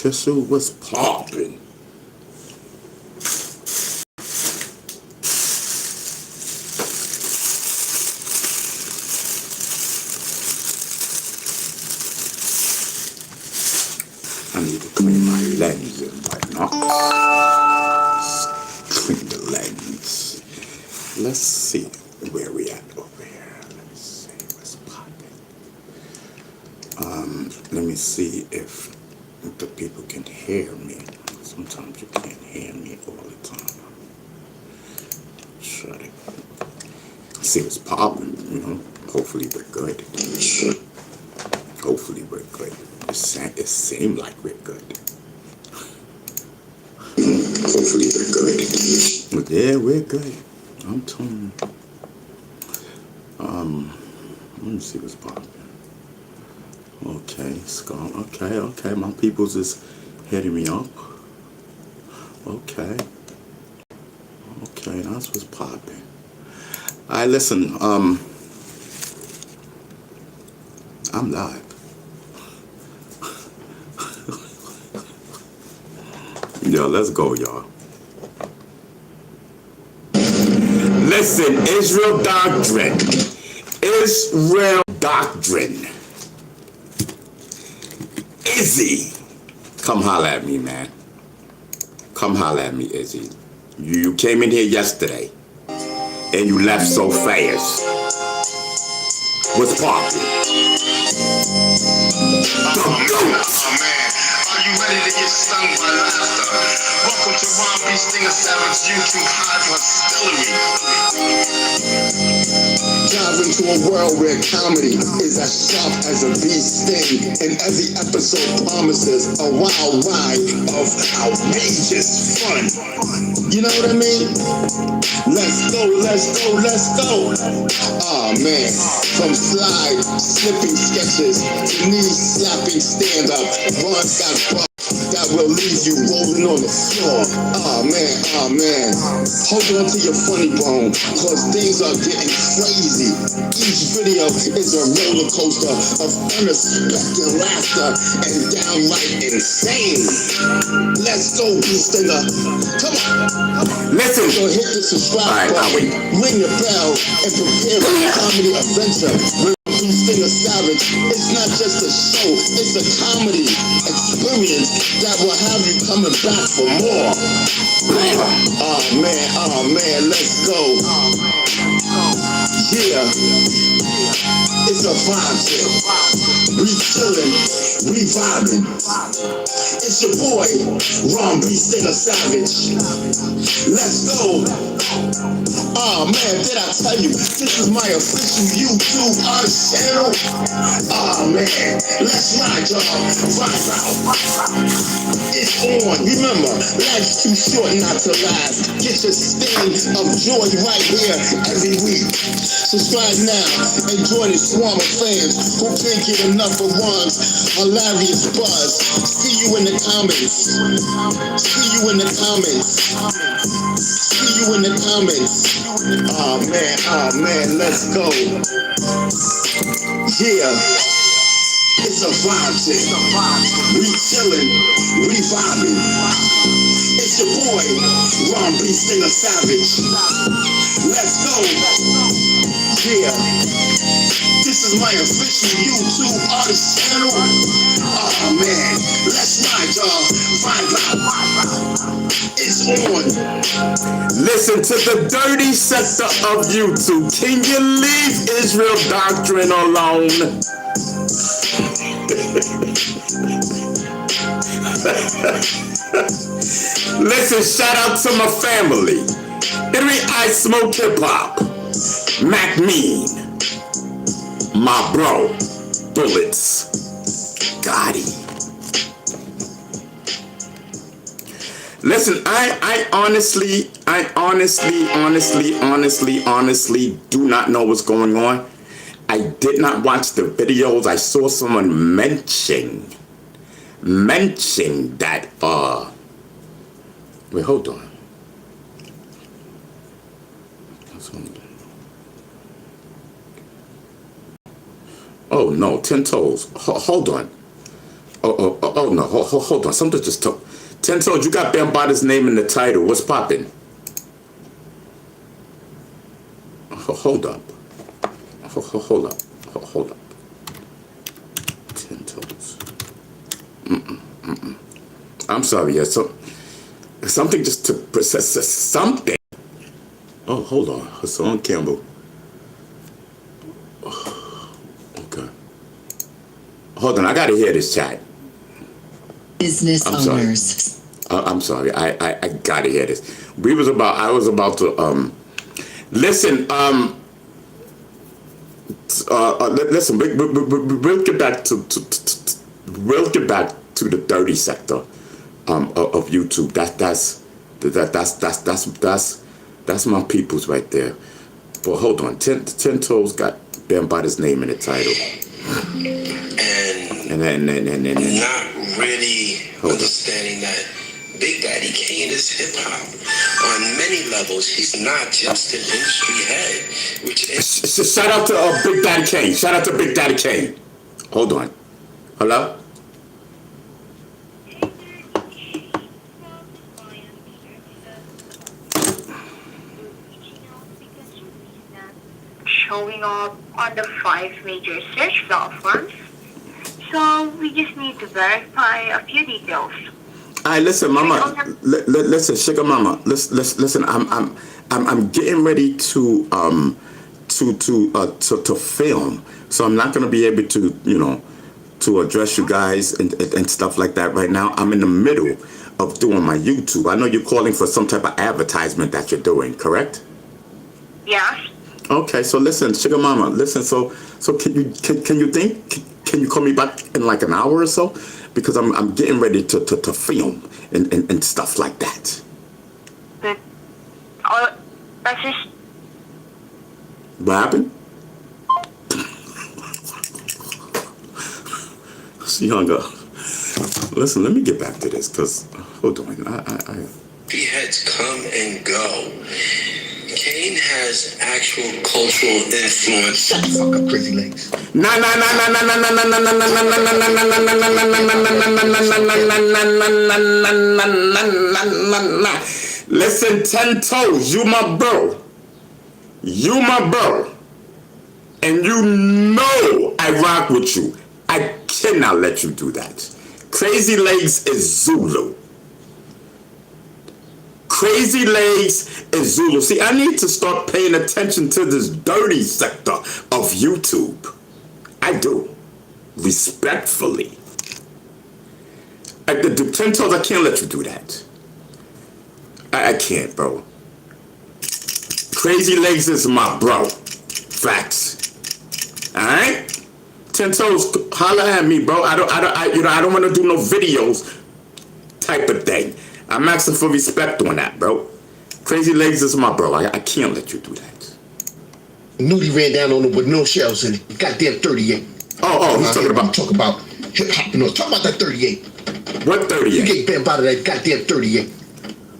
tissue was popping. I need to clean my lens and whatnot. Clean the lens. Let's see where we at over here. Let's see what's popping. Let me see if the people can hear me. Sometimes you can't hear me all the time. Try to see what's popping, you know. Hopefully we're good. Hopefully we're good. It seems like we're good. Hopefully we're good. But yeah, we're good. I'm telling you. Let me see what's popping. Okay, Skull. Okay. My people's is hitting me up. Okay, that's what's popping. Alright, listen. I'm live. Yo, let's go, y'all. Listen, Israel Doctrine. Israel Doctrine. Izzy. Come holler at me, man. Come holler at me, Izzy. You came in here yesterday and you left so fast. What's poppin'? Oh man, are you ready to get stung by laughter? Welcome to Ron B. Stinger Savage YouTube Hive Hostility. Dive into a world where comedy is as sharp as a bee sting, and every episode promises a wild ride of outrageous fun. You know what I mean? Let's go. Oh man, from slide, slipping sketches to knee slapping stand-up, Ron's got bucks that will leave you rolling on the floor. Oh man. Hold on to your funny bone, cause things are getting crazy. Each video is a roller coaster of unexpected laughter and downright insane. Let's go, B-Stinger. Come on. Listen. So hit the subscribe button, ring the bell, and prepare for a comedy adventure. B-Stinger Savage. It's not just a show, it's a comedy experience that will have you coming back for more. Oh man, let's go. Yeah, it's a vibe shit. We chillin', we vibing. It's your boy, Ron B. Stinger Savage. Let's go. Oh man, did I tell you, this is my official YouTube channel? Oh man, let's ride, y'all. Vibe out. It's on. Remember, life's too short not to last. Get your sting of joy right here every week. Subscribe now and join the swarm of fans who can't get enough of Ron's hilarious buzz. See you in the comments. Oh man, let's go. Yeah. It's a vibe shit. We chillin', we vibing. It's your boy, Ron B. Stinger Savage. Let's go. Yeah. This is my official YouTube artist channel. Oh man, let's ride, y'all. Vibe out. It's on. Listen to the dirty sector of YouTube. Can you leave Israel Doctrine alone? Listen, shout out to my family. Henry I Smoke Hip Hop, Mac Mean, my bro, Bullets, Gotti. Listen, I honestly do not know what's going on. I did not watch the videos. I saw someone mention that, wait, hold on. Oh no, 10 toes. Hold on. No, hold on. Something just took. 10 Toes, you got Bambaata's name in the title. What's popping? Hold up. Hold up. 10 Toes. I'm sorry, yeah. Something just took. Something. Oh, hold on. Hassan Campbell. Okay. Hold on. I gotta hear this chat. Business owners. I'm sorry. I gotta hear this. I was about to listen. Listen. We'll get back to the dirty sector of YouTube. That's my peoples right there. But hold on. 10 Toes got Bambaata's name in the title. And not really understanding that Big Daddy Kane is hip hop on many levels. He's not just an industry head, which is. Shout out to Big Daddy Kane. Shout out to Big Daddy Kane. Hold on. Hello? Showing up on the 5 major search platforms. So we just need to verify a few details. All right, listen, Mama. Listen, Sugar Mama. Listen. I'm getting ready to film, so I'm not gonna be able to to address you guys and stuff like that right now. I'm in the middle of doing my YouTube. I know you're calling for some type of advertisement that you're doing, correct? Yes. Okay, so listen, Sugar Mama. Listen, so can you call me back in like an hour or so? Because I'm getting ready to film and stuff like that. But that's just. What happened? She hung up. Listen, let me get back to this, because hold on. The heads come and go. Kane has actual cultural influence. Shut the fuck up, crazy legs. Listen, 10 Toes, you my bro. You my bro. And you know I rock with you. I cannot let you do that. Crazy Legs is Zulu. Crazy Legs is Zulu. See, I need to start paying attention to this dirty sector of YouTube. I do. Respectfully. The 10 Toes, I can't let you do that. I can't, bro. Crazy Legs is my bro. Facts. Alright? 10 Toes, holla at me, bro. I don't want to do no videos type of thing. I'm asking for respect on that, bro. Crazy Legs is my bro. I can't let you do that. Nudie ran down on him with no shells in it. Goddamn 38. Oh, he's talking about. Talk about hip hop. No, talk about that 38. What 38? You gave Bambata that goddamn 38.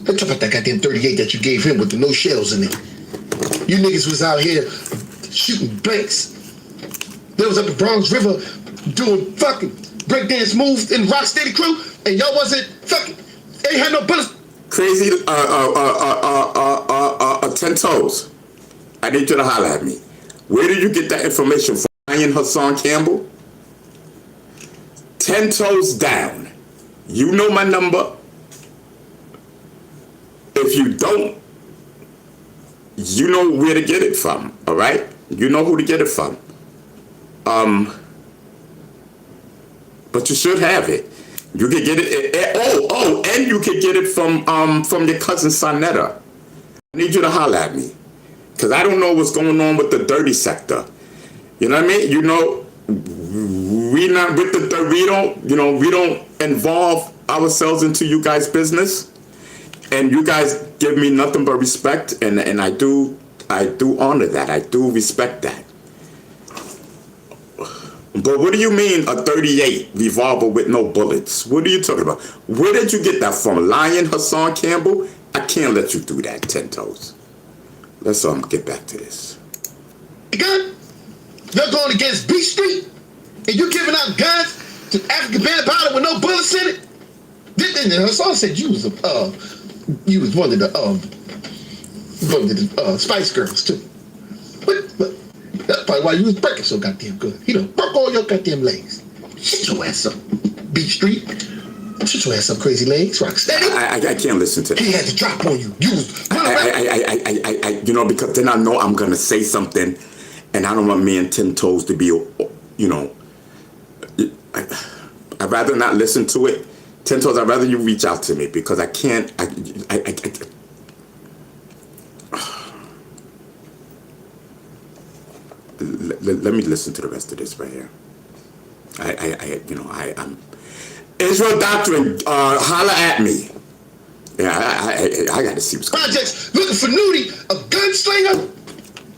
Let's talk about that goddamn 38 that you gave him with the no shells in it. You niggas was out here shooting blanks. They was up the Bronx River doing fucking breakdance moves in Rocksteady crew, and y'all wasn't fucking. Ain't had no bullets. Crazy 10 Toes. I need you to holler at me. Where did you get that information from? Ryan Hassan Campbell? 10 Toes down. You know my number. If you don't, you know where to get it from, all right? You know who to get it from. But you should have it. You could get it. And you could get it from your cousin Sonetta. I need you to holler at me, cause I don't know what's going on with the dirty sector. You know what I mean? You know, we not with the we don't involve ourselves into you guys' business, and you guys give me nothing but respect, and I do honor that. I do respect that. But what do you mean a 38 revolver with no bullets? What are you talking about? Where did you get that from? Lion Hassan Campbell? I can't let you do that, 10 Toes. Let's get back to this. Gun? You're going against B Street? And you giving out guns African Bambata with no bullets in it. Then her song said you was one of the Spice Girls too. But that's probably why you was breaking so goddamn good. He done broke all your goddamn legs. Shut your ass up, Beach Street. Shut your ass up, crazy legs. Rock steady. I can't listen to that. He had to drop on you. You was you know, because then I know I'm gonna say something, and I don't want me and 10 Toes to be, you know. I'd rather not listen to it. 10 Toes, I'd rather you reach out to me because I can't. Let me listen to the rest of this right here. I'm Israel Doctrine. Holla at me. Yeah, I got to see what's going on. Projects looking for Nudie, a gunslinger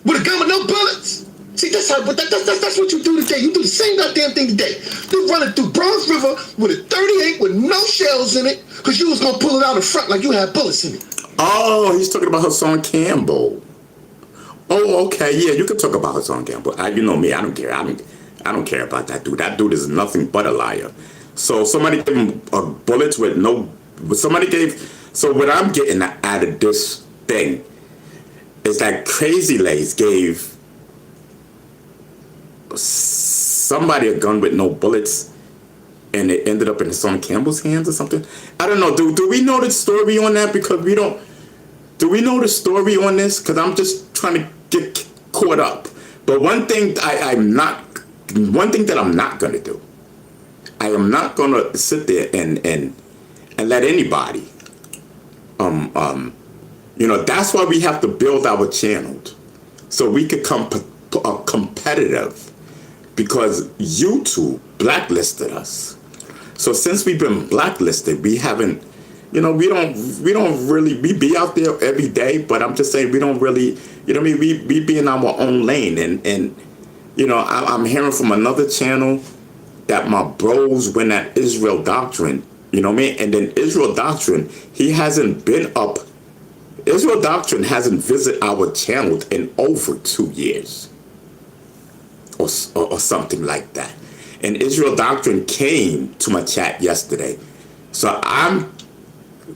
with a gun with no bullets. See, that's what you do today. You do the same goddamn thing today. You running through Bronx River with a 38 with no shells in it because you was going to pull it out in front like you had bullets in it. Oh, he's talking about Hassan Campbell. Oh, okay, yeah, you can talk about Hassan Campbell. You know me, I don't care. I don't care about that dude. That dude is nothing but a liar. So somebody gave him bullets with no. Somebody gave. So what I'm getting out of this thing is that Crazy Legs gave somebody a gun with no bullets, and it ended up in Hassan Campbell's hands or something. I don't know. Do we know the story on that? Because we don't. Do we know the story on this? Because I'm just trying to get caught up. But one thing that I'm not gonna do, I am not gonna sit there and let anybody, you know, that's why we have to build our channel, so we could come competitive, because YouTube blacklisted us. So since we've been blacklisted, we haven't. You know, we don't really, we be out there every day, but I'm just saying we don't really, you know what I mean? We be in our own lane. And you know, I'm hearing from another channel that my bros went at Israel Doctrine, you know what I mean? And then Israel Doctrine, he hasn't been up, Israel Doctrine hasn't visited our channel in over 2 years or something like that. And Israel Doctrine came to my chat yesterday. So I'm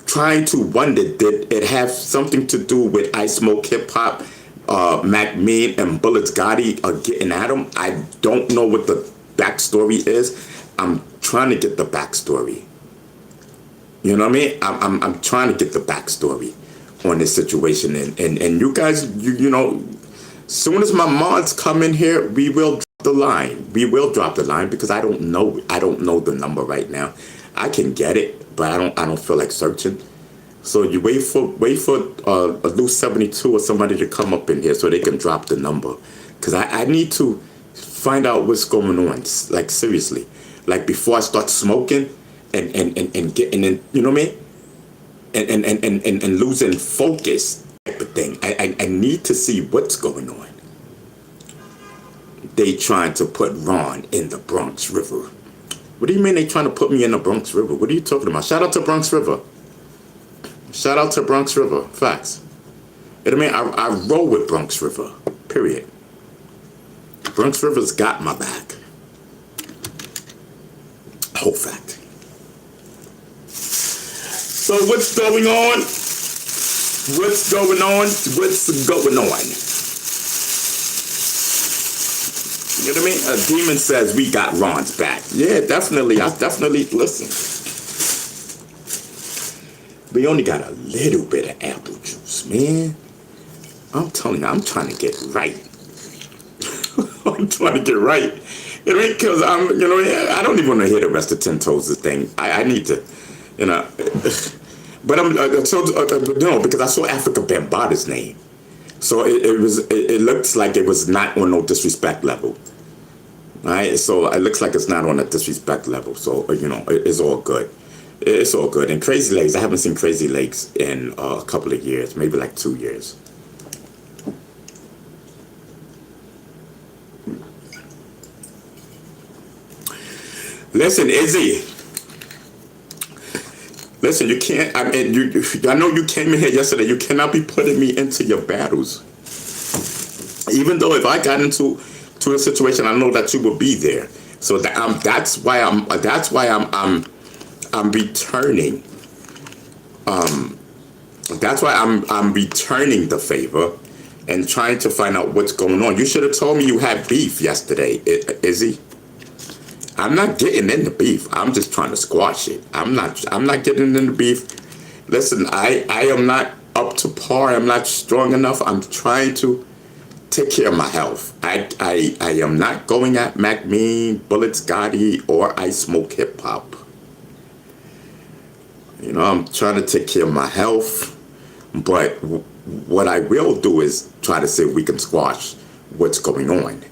trying to wonder, did it have something to do with I Smoke Hip Hop, Mac Mean and Bullets Gotti are getting at him? I don't know what the backstory is. I'm trying to get the backstory. You know what I mean? I'm trying to get the backstory on this situation. And you guys, you know, soon as my mods come in here, we will drop the line. We will drop the line because I don't know the number right now. I can get it, but I don't feel like searching. So you wait for a loose 72 or somebody to come up in here so they can drop the number, because I need to find out what's going on. Like seriously, like before I start smoking and getting in, you know what I mean, and losing focus type of thing. I need to see what's going on. They trying to put Ron in the Bronx River. What do you mean they trying to put me in the Bronx River? What are you talking about? Shout out to Bronx River. Shout out to Bronx River. Facts. You know what I mean? I roll with Bronx River. Period. Bronx River's got my back. Whole fact. So what's going on? What's going on? What's going on? You know what I mean? A demon says we got Ron's back. Yeah, definitely. I definitely listen. We only got a little bit of apple juice, man. I'm telling you, I'm trying to get right. I'm trying to get right. You know, because I don't even want to hear the rest of 10 Toes' thing. I need to, you know. But no, because I saw Africa Bambata's name. So it looks like it was not on no disrespect level. All right, so it looks like it's not on a disrespect level. So, you know, it's all good. It's all good. And Crazy Legs, I haven't seen Crazy Legs in a couple of years, maybe like 2 years. Listen, Izzy. Listen, you can't, I know you came in here yesterday. You cannot be putting me into your battles. Even though if I got into a situation, I know that you will be there. So that's why I'm returning. That's why I'm returning the favor and trying to find out what's going on. You should have told me you had beef yesterday, Izzy. I'm not getting into beef. I'm just trying to squash it. I'm not getting into beef. Listen, I am not up to par. I'm not strong enough. I'm trying to take care of my health. I am not going at MacMean, Bullets Gotti, or I Smoke Hip Hop. You know, I'm trying to take care of my health. But what I will do is try to see if we can squash what's going on.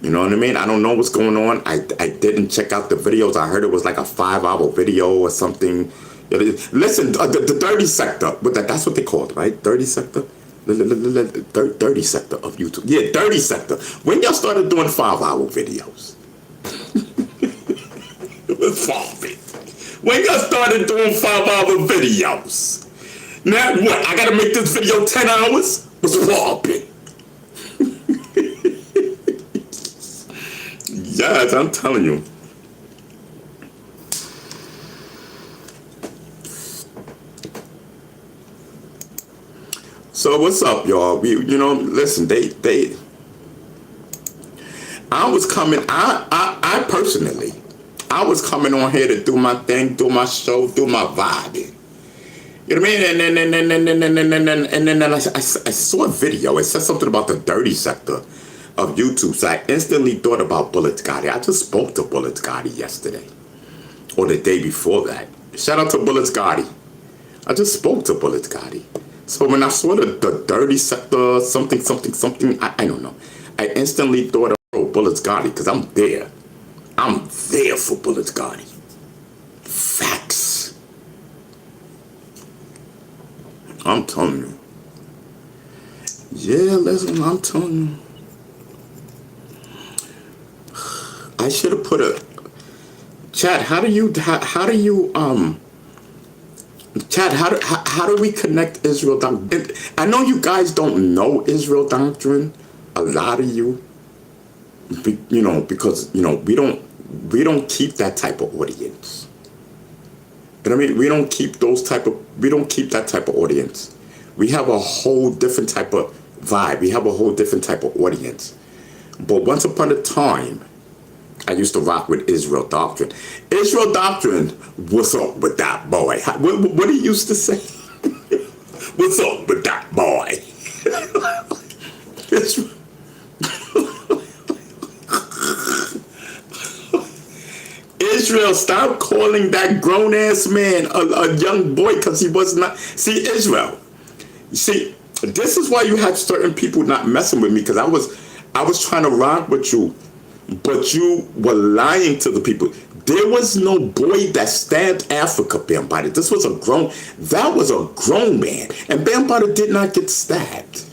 You know what I mean? I don't know what's going on. I didn't check out the videos. I heard it was like a 5-hour video or something. Listen, the dirty sector. That's what they called, right? Dirty sector? Dirty sector of YouTube. Yeah, dirty sector. When y'all started doing 5-hour videos? It was farming. When y'all started doing 5-hour videos? Now what? I gotta make this video 10 hours? What's farming? Yes, I'm telling you. So what's up, y'all? Listen, I was coming. I personally, I was coming on here to do my thing, do my show, do my vibing. You know what I mean? And then I saw a video. It said something about the dirty sector of YouTube, so I instantly thought about Bullets Gotti. I just spoke to Bullets Gotti yesterday, or the day before that. Shout out to Bullets Gotti. I just spoke to Bullets Gotti. So when I saw the dirty sector, something, I don't know. I instantly thought of Bullets Gotti, because I'm there. I'm there for Bullets Gotti. Facts. I'm telling you. Yeah, listen, I'm telling you. I should have put a chat. How do we connect Israel Doctrine? I know you guys don't know Israel Doctrine. A lot of you, because we don't keep that type of audience. You know what I mean? We don't keep that type of audience. We have a whole different type of vibe. We have a whole different type of audience. But once upon a time, I used to rock with Israel Doctrine. Israel Doctrine, what's up with that boy? What he used to say? What's up with that boy? Israel, stop calling that grown-ass man a young boy, because he was not. See, Israel, this is why you had certain people not messing with me, because I was trying to rock with you. But you were lying to the people. There was no boy that stabbed Africa, Bambata. That was a grown man. And Bambata did not get stabbed.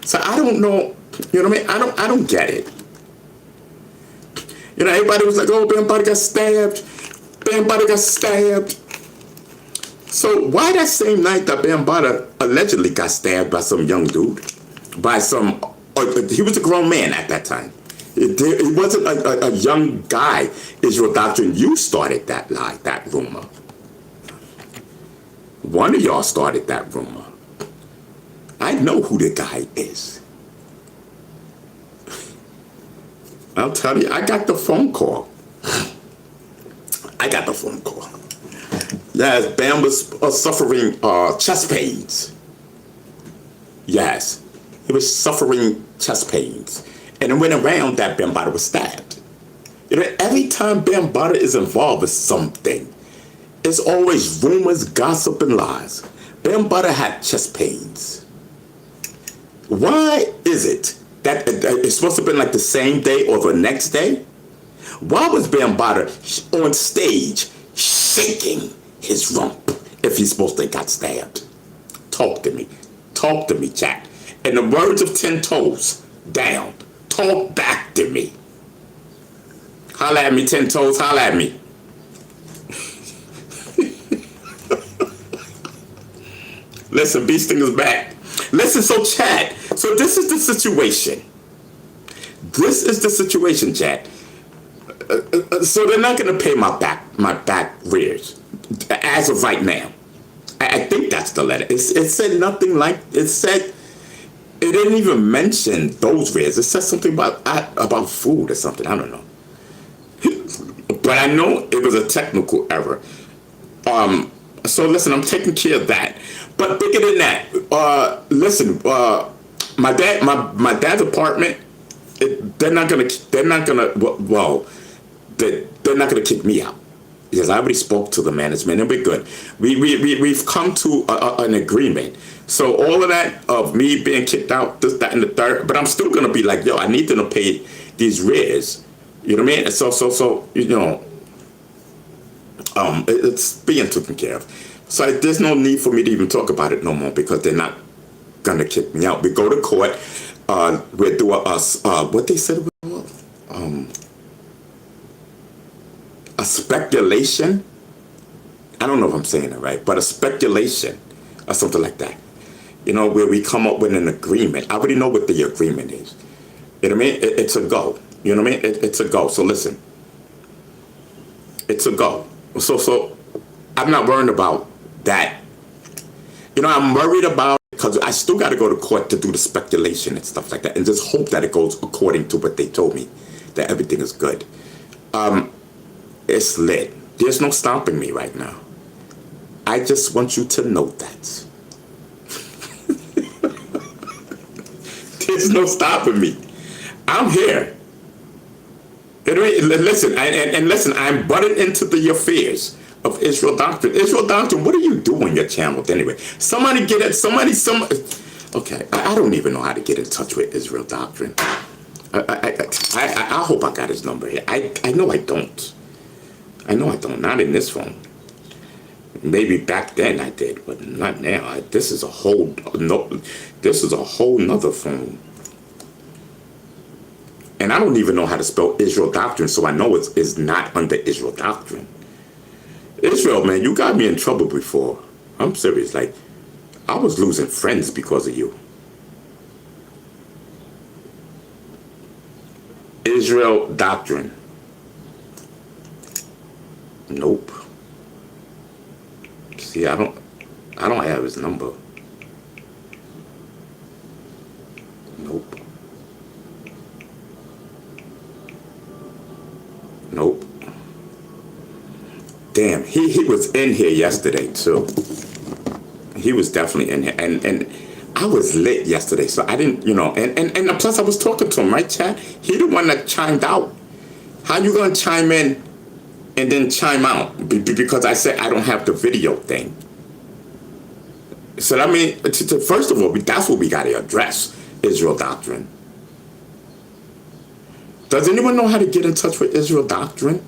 So I don't know, you know what I mean? I don't get it. Everybody was like, oh, Bambata got stabbed. Bambata got stabbed. So why that same night that Bambata allegedly got stabbed by some young dude? He was a grown man at that time. It wasn't a young guy. Israel Doctrine, you started that lie, that rumor. One of y'all started that rumor. I know who the guy is. I'll tell you, I got the phone call. Yes, Bam was suffering chest pains. Yes, he was suffering chest pains. And it went around that Bambata was stabbed. Every time Bambata is involved with something, it's always rumors, gossip, and lies. Bambata had chest pains. Why is it that it's supposed to have been like the same day or the next day? Why was Bambata on stage shaking his rump if he's supposed to have got stabbed? Talk to me, chat. In the words of 10 Toes, down. Talk back to me. Holla at me, 10 Toes, holla at me. Listen, Bee Stinger's back. Listen, so chat. So this is the situation. Chat. So they're not going to pay my back rears as of right now. I think that's the letter. It said nothing like, it said, it didn't even mention those rears. It said something about food or something. I don't know. But I know it was a technical error. So listen, I'm taking care of that. But bigger than that, listen, my dad's apartment, they're not gonna kick me out, because I already spoke to the management and we're good. We've come to an agreement. So all of that of me being kicked out, this, that, and the third, but I'm still gonna be like, yo, I need them to pay these rears. You know what I mean? So you know, it's being taken care of. So there's no need for me to even talk about it no more, because they're not gonna kick me out. We go to court. We're doing what they said, a speculation. I don't know if I'm saying it right, but a speculation or something like that. You know, where we come up with an agreement. I already know what the agreement is. You know what I mean? It's a go. You know what I mean? It's a go. So listen, it's a go. So I'm not worried about that. You know, I'm worried about, because I still got to go to court to do the speculation and stuff like that, and just hope that it goes according to what they told me, that everything is good. It's lit. There's no stopping me right now. I just want you to know that. There's no stopping me. I'm here. Listen, and listen, I'm butted into the affairs of Israel Doctrine. Israel Doctrine, what are you doing your channel anyway? Somebody get it. Somebody. Okay, I don't even know how to get in touch with Israel Doctrine. I hope I got his number here. I know I don't. I know I don't. Not in this phone. Maybe back then I did, but not now. This is a whole nother phone. And I don't even know how to spell Israel Doctrine, so I know it's not under Israel Doctrine. Israel, man, you got me in trouble before. I'm serious. Like, I was losing friends because of you. Israel Doctrine. Nope. See, I don't have his number. Nope. Nope. Damn, he was in here yesterday too. He was definitely in here, and I was lit yesterday, so I didn't, you know, and plus I was talking to him, right, Chad? He the one that chimed out. How you gonna chime in and then chime out? Because I said I don't have the video thing. So I mean, first of all, that's what we got to address, Israel Doctrine. Does anyone know how to get in touch with Israel Doctrine?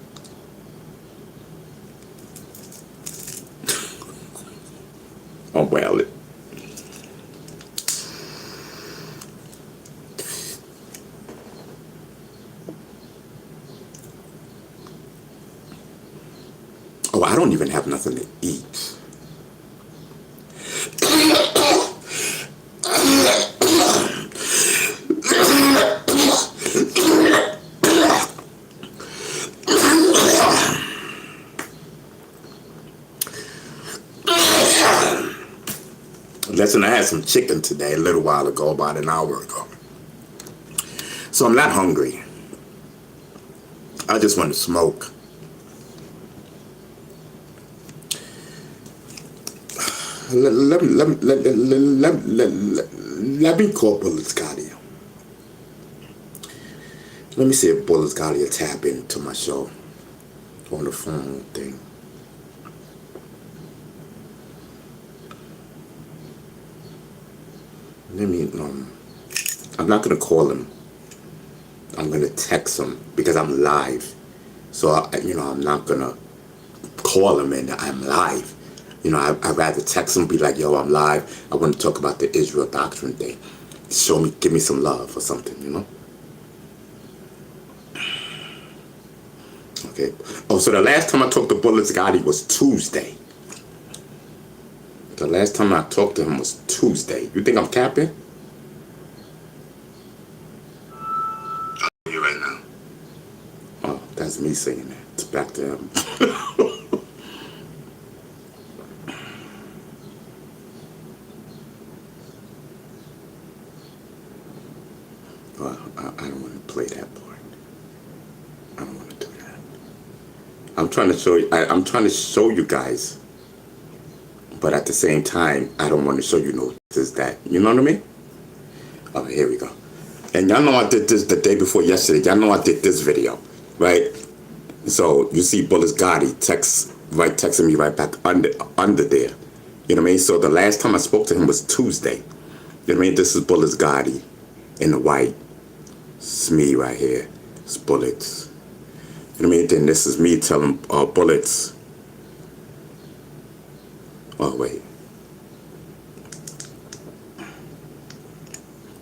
Oh, well. Oh, I don't even have nothing to eat. Listen, I had some chicken today a little while ago, about an hour ago. So I'm not hungry. I just want to smoke. Let me call Bullisgalia. Let me see if Bullisgalia tap into my show on the phone thing. Let me, I'm not going to call him. I'm going to text him because I'm live. So, I'm not going to call him and I'm live. You know, I'd rather text him, be like, yo, I'm live. I want to talk about the Israel Doctrine thing. Show me, give me some love or something, you know? Okay. Oh, so the last time I talked to Bullisgalia was Tuesday. The last time I talked to him was Tuesday. You think I'm capping? I'll tell you right now. Oh, that's That's me saying that. It's back to him. Well, I don't want to play that part. I don't want to do that. I'm trying to show you. I'm trying to show you guys, but at the same time, I don't want to show you no this that. You know what I mean? Oh, here we go. And y'all know I did this the day before yesterday. Y'all know I did this video, right? So you see Bullis Gotti texting me right back under there. You know what I mean? So the last time I spoke to him was Tuesday. You know what I mean? This is Bullis Gotti in the white. It's me right here. It's Bullets. You know what I mean? Then this is me telling Bullets. Oh, wait.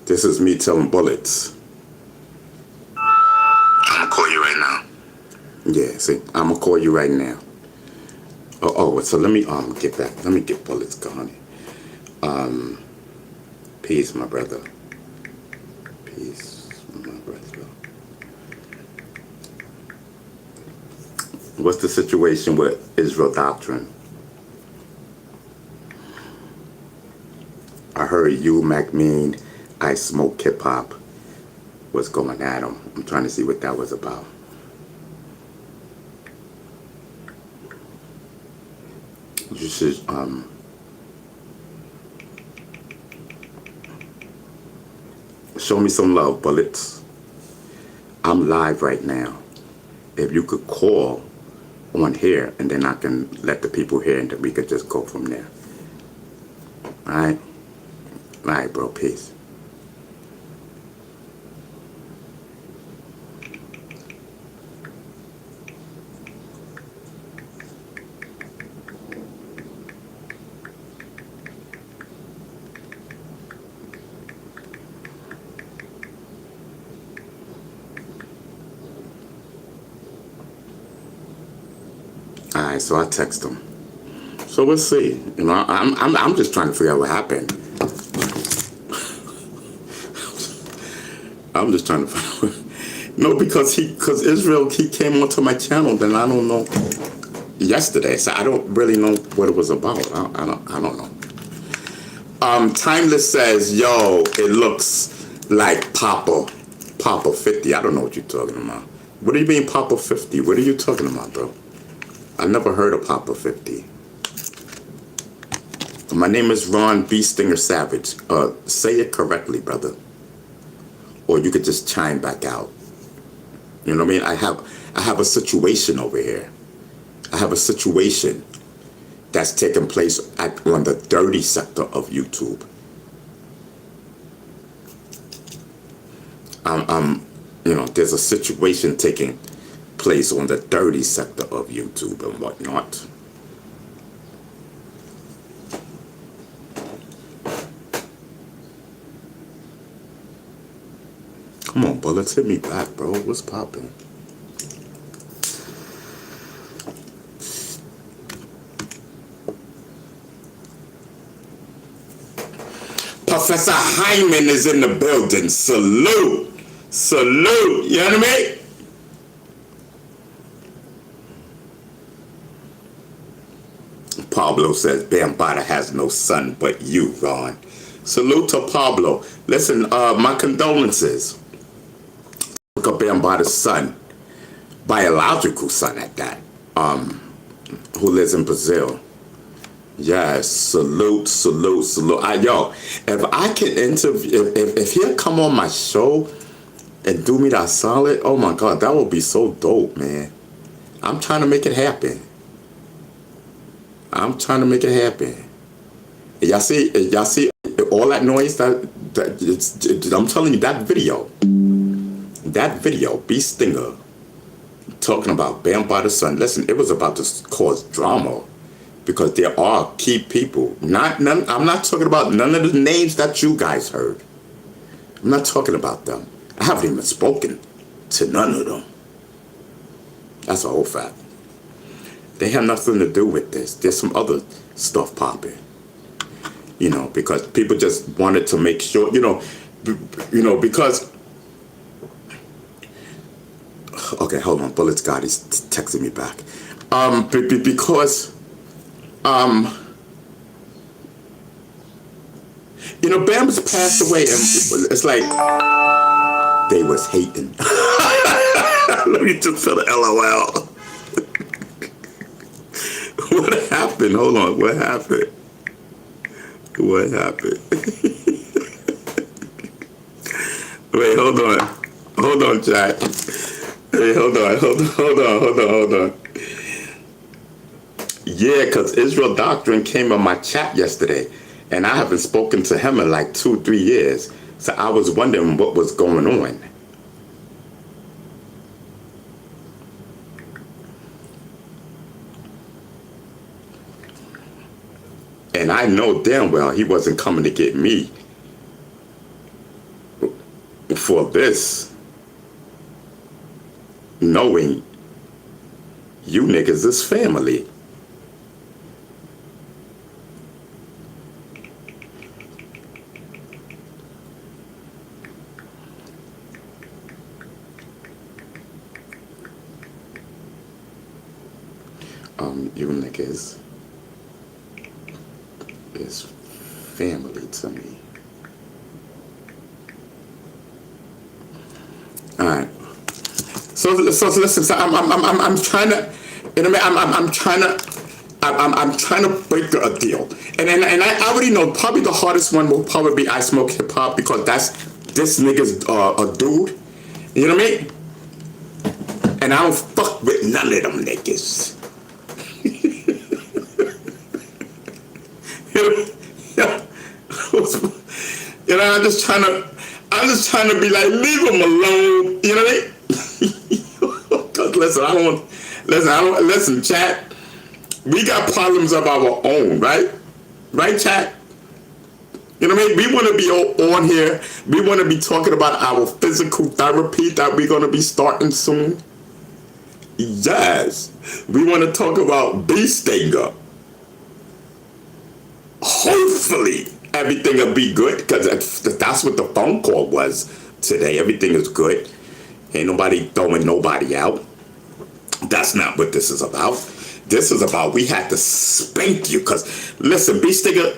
This is me telling Bullets. I'm gonna call you right now. Yeah, see, I'm gonna call you right now. So let me get back. Let me get Bullets going. Peace, my brother. Peace, my brother. What's the situation with Israel Doctrine? I heard you, McMean, I Smoke Hip Hop was going at him. I'm trying to see what that was about. You should show me some love, Bullets. I'm live right now. If you could call on here, and then I can let the people hear, and then we could just go from there. All right? All right, bro. Peace. All right, so I text him. So we'll see. You know, I'm just trying to figure out what happened. I'm just trying to find out. No, because Israel, he came onto my channel, then I don't know, yesterday, so I don't really know what it was about. I don't know. Timeless says, yo, it looks like Papa 50. I don't know what you're talking about. What do you mean Papa 50? What are you talking about, bro? I never heard of Papa 50. My name is Ron B. Stinger Savage. Say it correctly, brother. Or you could just chime back out. You know what I mean? I have a situation over here. I have a situation that's taking place on the dirty sector of YouTube. You know, there's a situation taking place on the dirty sector of YouTube and whatnot. Come on, Bullets, hit me back, bro. What's poppin'? Professor Hyman is in the building. Salute. Salute. You know what I mean? Pablo says Bambata has no son but you, Ron. Salute to Pablo. Listen, my condolences. Look up Bambata's son, biological son at that, who lives in Brazil. Yes, salute, salute, salute. Yo, if I can interview, if he'll come on my show and do me that solid, oh my God, that would be so dope, man. I'm trying to make it happen. I'm trying to make it happen. Y'all see all that noise? I'm telling you, that video, B. Stinger, talking about Bambata's son. Listen, it was about to cause drama because there are key people. I'm not talking about none of the names that you guys heard. I'm not talking about them. I haven't even spoken to none of them. That's a whole fact. They have nothing to do with this. There's some other stuff popping. You know, because people just wanted to make sure, you know, because, Okay, hold on. Bullet Scott is texting me back. Because you know, Bam's passed away, and it's like they was hating. Let me just feel the LOL. What happened? Hold on. What happened? What happened? Wait, hold on. Hold on, chat. Hey, hold on. Yeah, because Israel Doctrine came on my chat yesterday, and I haven't spoken to him in like 2-3 years. So I was wondering what was going on. And I know damn well he wasn't coming to get me for this, knowing you niggas is family. You niggas is family to me. All right. So listen. So I'm trying to, you know, I'm trying to break a deal, and I already know probably the hardest one will probably be I Smoke Hip Hop, because this nigga's a dude. You know what I mean? And I don't fuck with none of them niggas. You know, I'm just trying to be like, leave him alone. You know what I mean? Cause listen, chat. We got problems of our own, right? Right, chat? You know what I mean? We want to be on here. We want to be talking about our physical therapy that we're going to be starting soon. Yes. We want to talk about bee stinger. Hopefully everything will be good, because that's what the phone call was today. Everything is good. Ain't nobody throwing nobody out. That's not what this is about. This is about we had to spank you, because listen, bee stinger,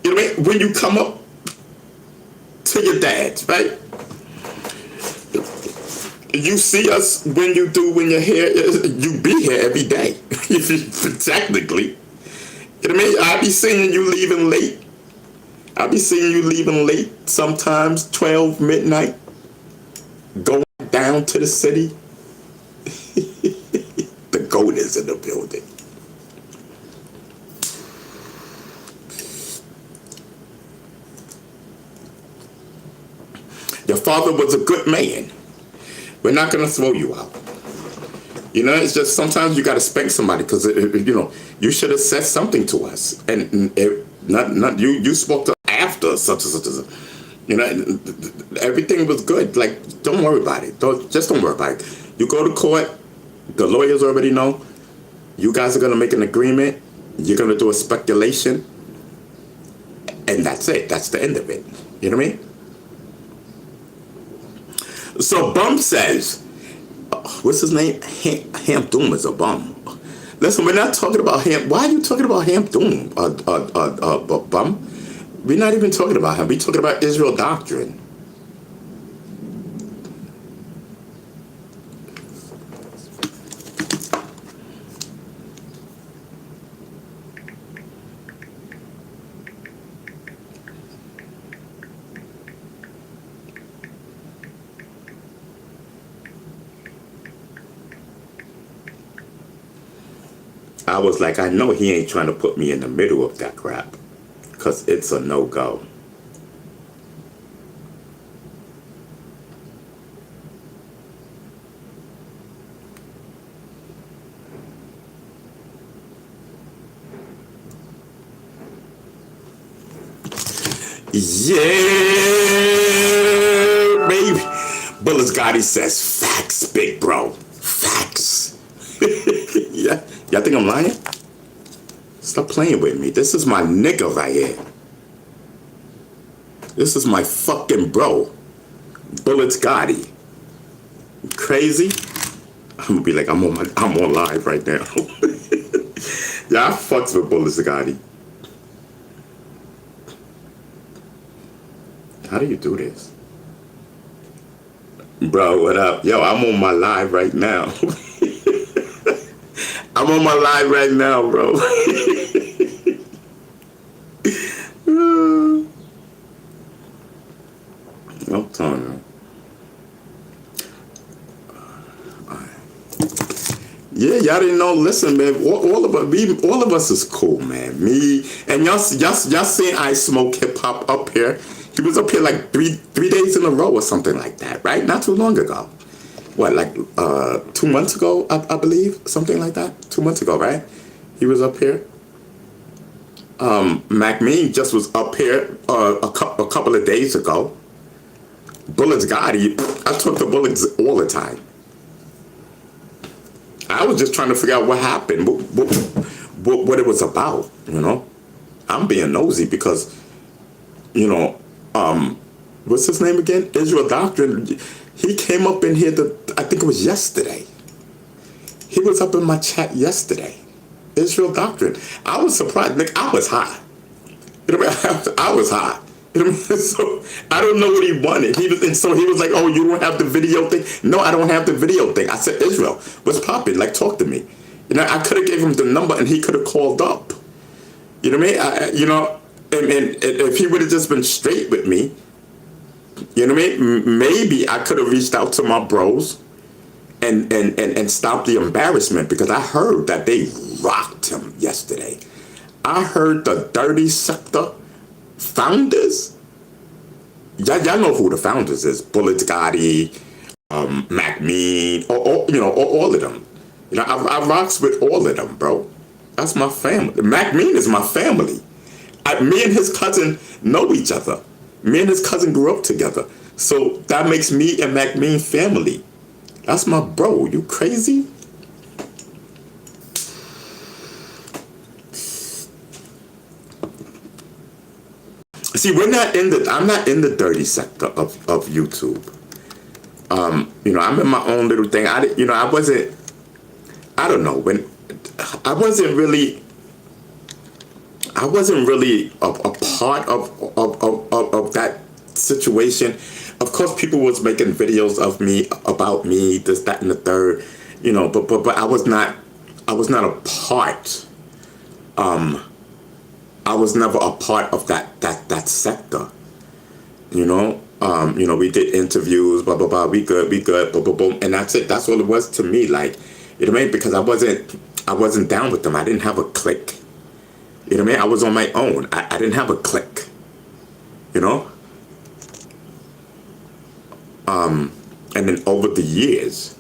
you know what I mean? When you come up to your dads, right? You see us when you're here. You be here every day, technically. You know what I mean? I be seeing you leaving late. Sometimes 12 midnight, going down to the city. The goat is in the building. Your father was a good man. We're not going to throw you out. You know, it's just sometimes you got to spank somebody, because, you know, you should have said something to us. And not you spoke to after such and such. You know, everything was good. Like, don't worry about it. Don't worry about it. You go to court, the lawyers already know. You guys are going to make an agreement. You're going to do a speculation. And that's it. That's the end of it. You know what I mean? So Bum says, what's his name? Ham Doom is a bum. Listen, we're not talking about Ham. Why are you talking about Ham Doom, Bum? We're not even talking about him. We're talking about Israel Doctrine. I was like, I know he ain't trying to put me in the middle of that crap, because it's a no-go. Yeah, baby. Bullis Gotti says, facts, big bro. Facts. Yeah. Y'all think I'm lying? Stop playing with me. This is my nigga right here. This is my fucking bro. Bullets Gotti. Crazy? I'm gonna be like, I'm on live right now. Yeah, I fucks with Bullets Gotti. How do you do this? Bro, what up? Yo, I'm on my live right now. I'm on my live right now, bro. I'm telling you. Yeah, y'all didn't know. Listen, man. All of us is cool, man. Me and y'all seen I Smoke Hip Hop up here. He was up here like three days in a row or something like that, right? Not too long ago. What, like 2 months ago, I believe, something like that. 2 months ago, right? He was up here. Mac Mean just was up here a couple of days ago. Bullets Gotti, I talk to Bullets all the time. I was just trying to figure out what happened, what it was about, you know. I'm being nosy because, you know, what's his name again? Israel Doctrine. He came up in here, I think it was yesterday. He was up in my chat yesterday. Israel Doctrine. I was surprised. Nick, I was high. You know what I mean? I was high. You know what I mean? So I don't know what he wanted. He was like, oh, you don't have the video thing? No, I don't have the video thing. I said, Israel, what's popping? Like, talk to me. You know, I could have gave him the number and he could have called up. You know what I mean? You know, and if he would have just been straight with me, you know what I mean? Maybe I could have reached out to my bros and stopped the embarrassment, because I heard that they rocked him yesterday. I heard the Dirty Sector founders. Y'all know who the founders is. Bullets Gotti, Mac Mean, all of them. You know, I rocks with all of them, bro. That's my family. Mac Mean is my family. Me and his cousin know each other. Me and his cousin grew up together. So that makes me and Mac Mean family. That's my bro. You crazy? See, I'm not in the dirty sector of YouTube. You know, I'm in my own little thing. I wasn't really a part of that situation. Of course, people was making videos of me, about me, this, that, and the third, you know, but I was not a part. I was never a part of that sector, you know. We did interviews, blah blah blah. We good, boom, boom, boom, and that's it. That's all it was to me. Like, you know what I mean? Because I wasn't down with them. I didn't have a clique. You know what I mean? I was on my own. I didn't have a clique. You know. And then over the years,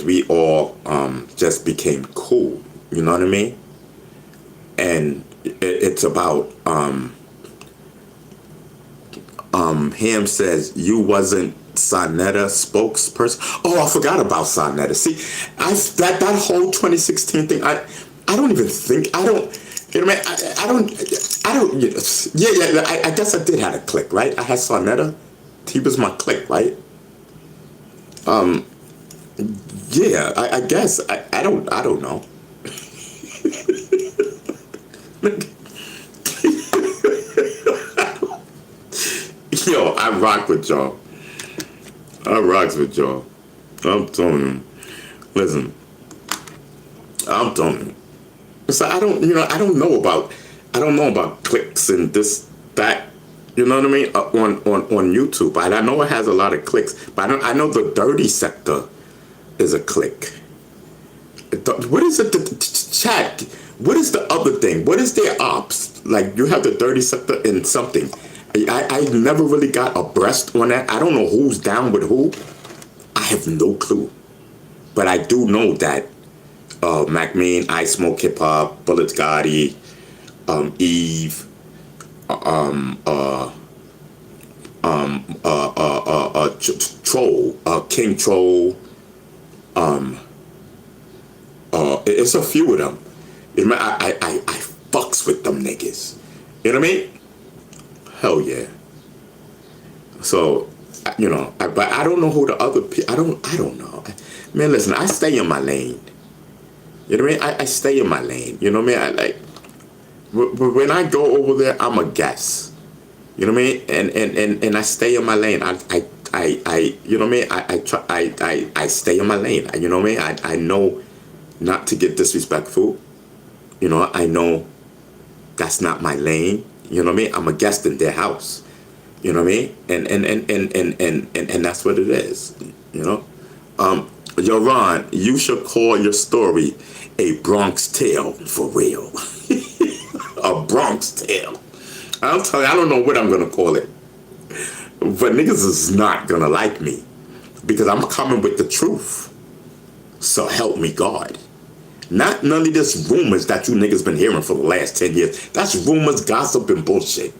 we all just became cool. You know what I mean? And it's about Ham says you wasn't Sonetta spokesperson. Oh, I forgot about Sonetta. See, that whole 2016 thing. I don't even think I don't. You know what I mean? I don't. Yeah. I guess I did have a clique, right? I had Sonetta. He was my clique, right? Yeah. I guess I don't know. Yo, I rock with y'all. I rocks with y'all. I'm telling you. Listen, I'm telling you. So I don't know about clicks and this, that. You know what I mean? On YouTube, and I know it has a lot of clicks, but I know the dirty sector is a click. What is it? Chat. What is the other thing? What is their ops? Like, you have the dirty sector in something. I never really got abreast on that. I don't know who's down with who. I have no clue. But I do know that Mac Mean, I Smoke Hip Hop, Bullets Gotti, Eve, Troll, King Troll, it's a few of them. You know, I fucks with them niggas. You know what I mean? Hell yeah. So But I don't know who the other people. I don't know. Man, listen, I stay in my lane. You know what I mean? I stay in my lane. You know what I mean? When I go over there, I'm a guest. You know what I mean? And I stay in my lane. You know what I mean? I stay in my lane. You know what I mean? I know not to get disrespectful. You know, I know that's not my lane. You know what I mean? I'm a guest in their house. You know what I mean? And that's what it is. You know? Yo, Ron, you should call your story a Bronx Tale for real. A Bronx Tale. I'll tell you, I don't know what I'm gonna call it. But niggas is not gonna like me. Because I'm coming with the truth. So help me God. Not none of this rumors that you niggas been hearing for the last 10 years. That's rumors, gossip, and bullshit.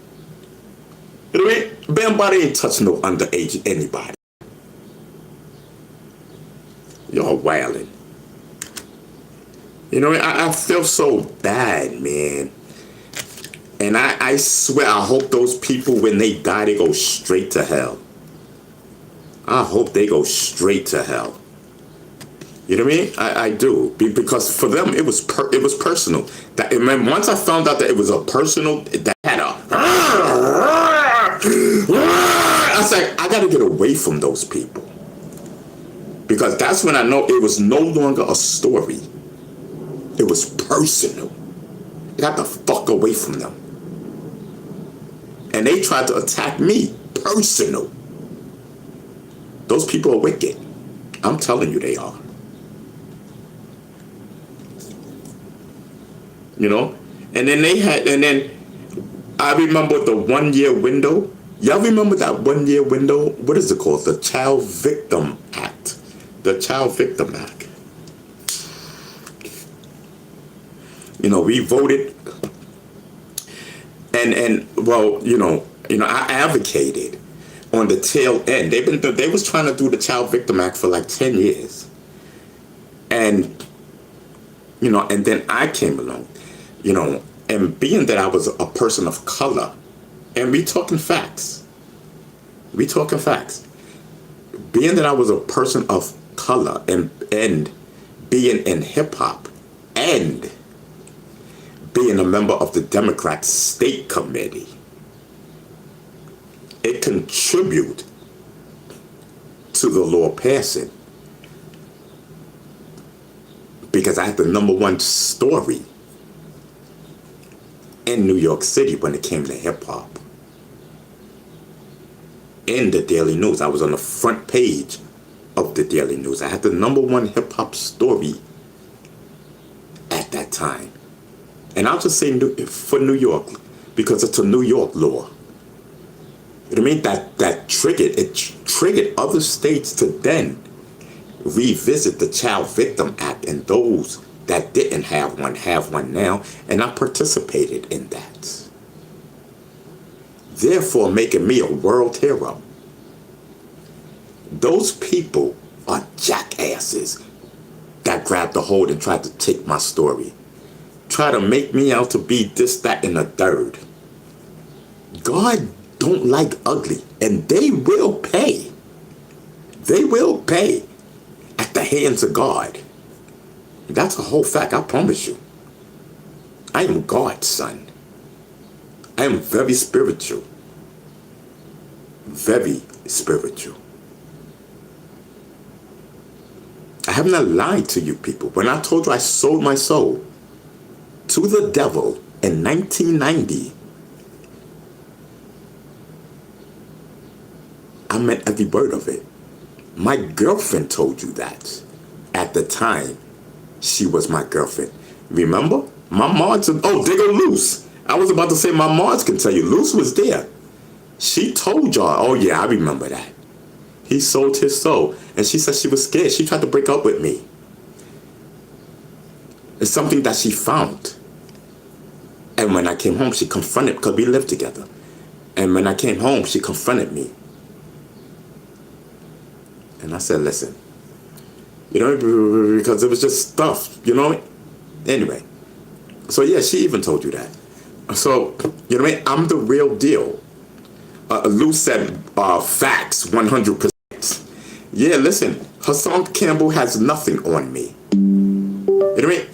You know what I mean? Bambata ain't touch no underage anybody. Y'all wildin'. You know what I feel so bad, man. And I swear, I hope those people, when they die, they go straight to hell. I hope they go straight to hell. You know what I mean? I do. Because for them, it was personal. That, and once I found out that it was a personal, that had a... I was like, I got to get away from those people. Because that's when I know it was no longer a story. It was personal. I got the fuck away from them. And they tried to attack me. Personal. Those people are wicked. I'm telling you they are. You know? And then I remember the 1 year window. Y'all remember that 1 year window? What is it called? The Child Victim Act. The Child Victim Act. You know, we voted, and well, you know, I advocated on the tail end. They was trying to do the Child Victim Act for like 10 years, and you know, and then I came along, you know, and being that I was a person of color, and we talking facts, being that I was a person of color and being in hip hop and being a member of the Democrat State Committee, it contributed to the law passing because I had the #1 story in New York City when it came to hip hop. In the Daily News, I was on the front page of the Daily News. I had the #1 hip hop story at that time. And I'll just say for New York, because it's a New York law. You know what I mean? That triggered other states to then revisit the Child Victim Act, and those that didn't have one now, and I participated in that. Therefore making me a world hero. Those people are jackasses that grabbed the hold and tried to take my story. Try to make me out to be this, that, and a third. God don't like ugly, and they will pay. They will pay at the hands of God. That's a whole fact, I promise you. I am God's son. I am very spiritual. Very spiritual. I have not lied to you people. When I told you I sold my soul to the devil in 1990, I meant every word of it. My girlfriend told you that. At the time, she was my girlfriend. Remember? My mods, oh, they go Loose. I was about to say my mods can tell you. Loose was there. She told y'all, oh yeah, I remember that. He sold his soul. And she said she was scared. She tried to break up with me. It's something that she found. And when I came home, she confronted, because we lived together. And when I came home, she confronted me. And I said, listen, you know, because it was just stuff, you know. Anyway, so yeah, she even told you that. So, you know what I mean? I'm the real deal. Lou said facts 100%. Yeah, listen, Hassan Campbell has nothing on me. You know what I mean?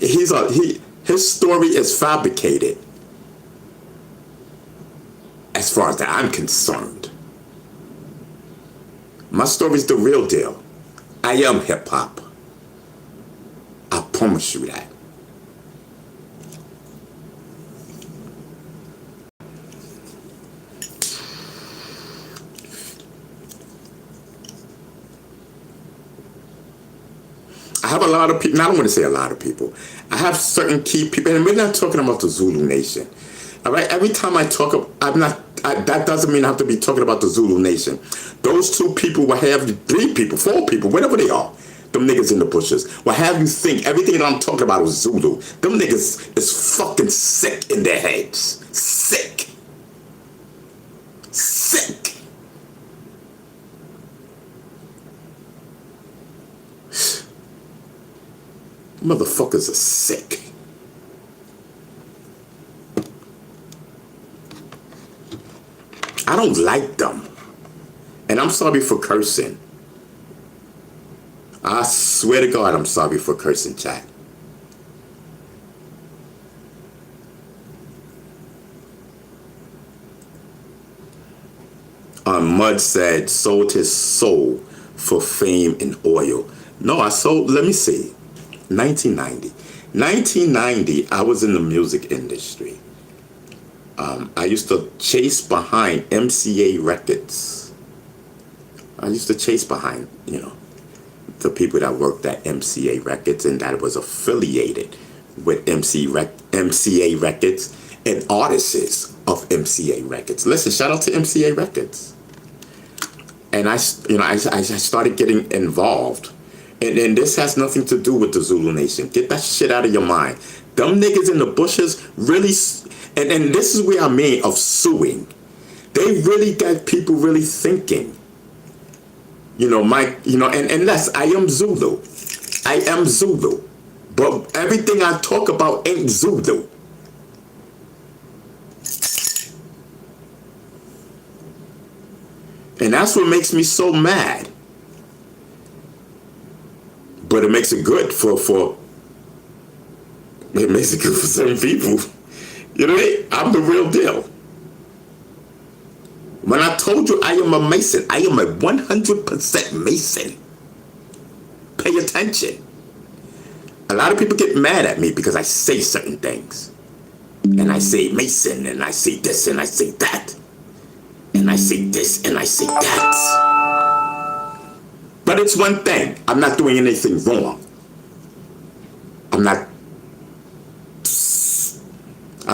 His story is fabricated. As far as that I'm concerned, my story's the real deal. I am hip hop. I promise you that. I have a lot of people, I don't want to say a lot of people. I have certain key people, and we're not talking about the Zulu Nation. All right, every time I talk, that doesn't mean I have to be talking about the Zulu Nation. Those 2 people will have 3 people, 4 people, whatever they are. Them niggas in the bushes will have you think everything that I'm talking about is Zulu. Them niggas is fucking sick in their heads. Sick. Sick. Motherfuckers are sick. I don't like them. And I'm sorry for cursing. I swear to God, I'm sorry for cursing, chat. Mud said, sold his soul for fame and oil. No, I sold, let me see. 1990, I was in the music industry. I used to chase behind MCA Records. I used to chase behind, the people that worked at MCA Records and that was affiliated with MCA Records and artists of MCA Records. Listen, shout out to MCA Records. And I started getting involved. And this has nothing to do with the Zulu Nation. Get that shit out of your mind. Them niggas in the bushes really, and this is where I mean of suing. They really got people really thinking. And that's, I am Zulu. I am Zulu. But everything I talk about ain't Zulu. And that's what makes me so mad. But it makes it good it makes it good for certain people. You know what I mean? I'm the real deal. When I told you I am a Mason, I am a 100% Mason. Pay attention. A lot of people get mad at me because I say certain things. And I say Mason, and I say this, and I say that. And I say this, and I say that. But it's one thing. I'm not doing anything wrong. I'm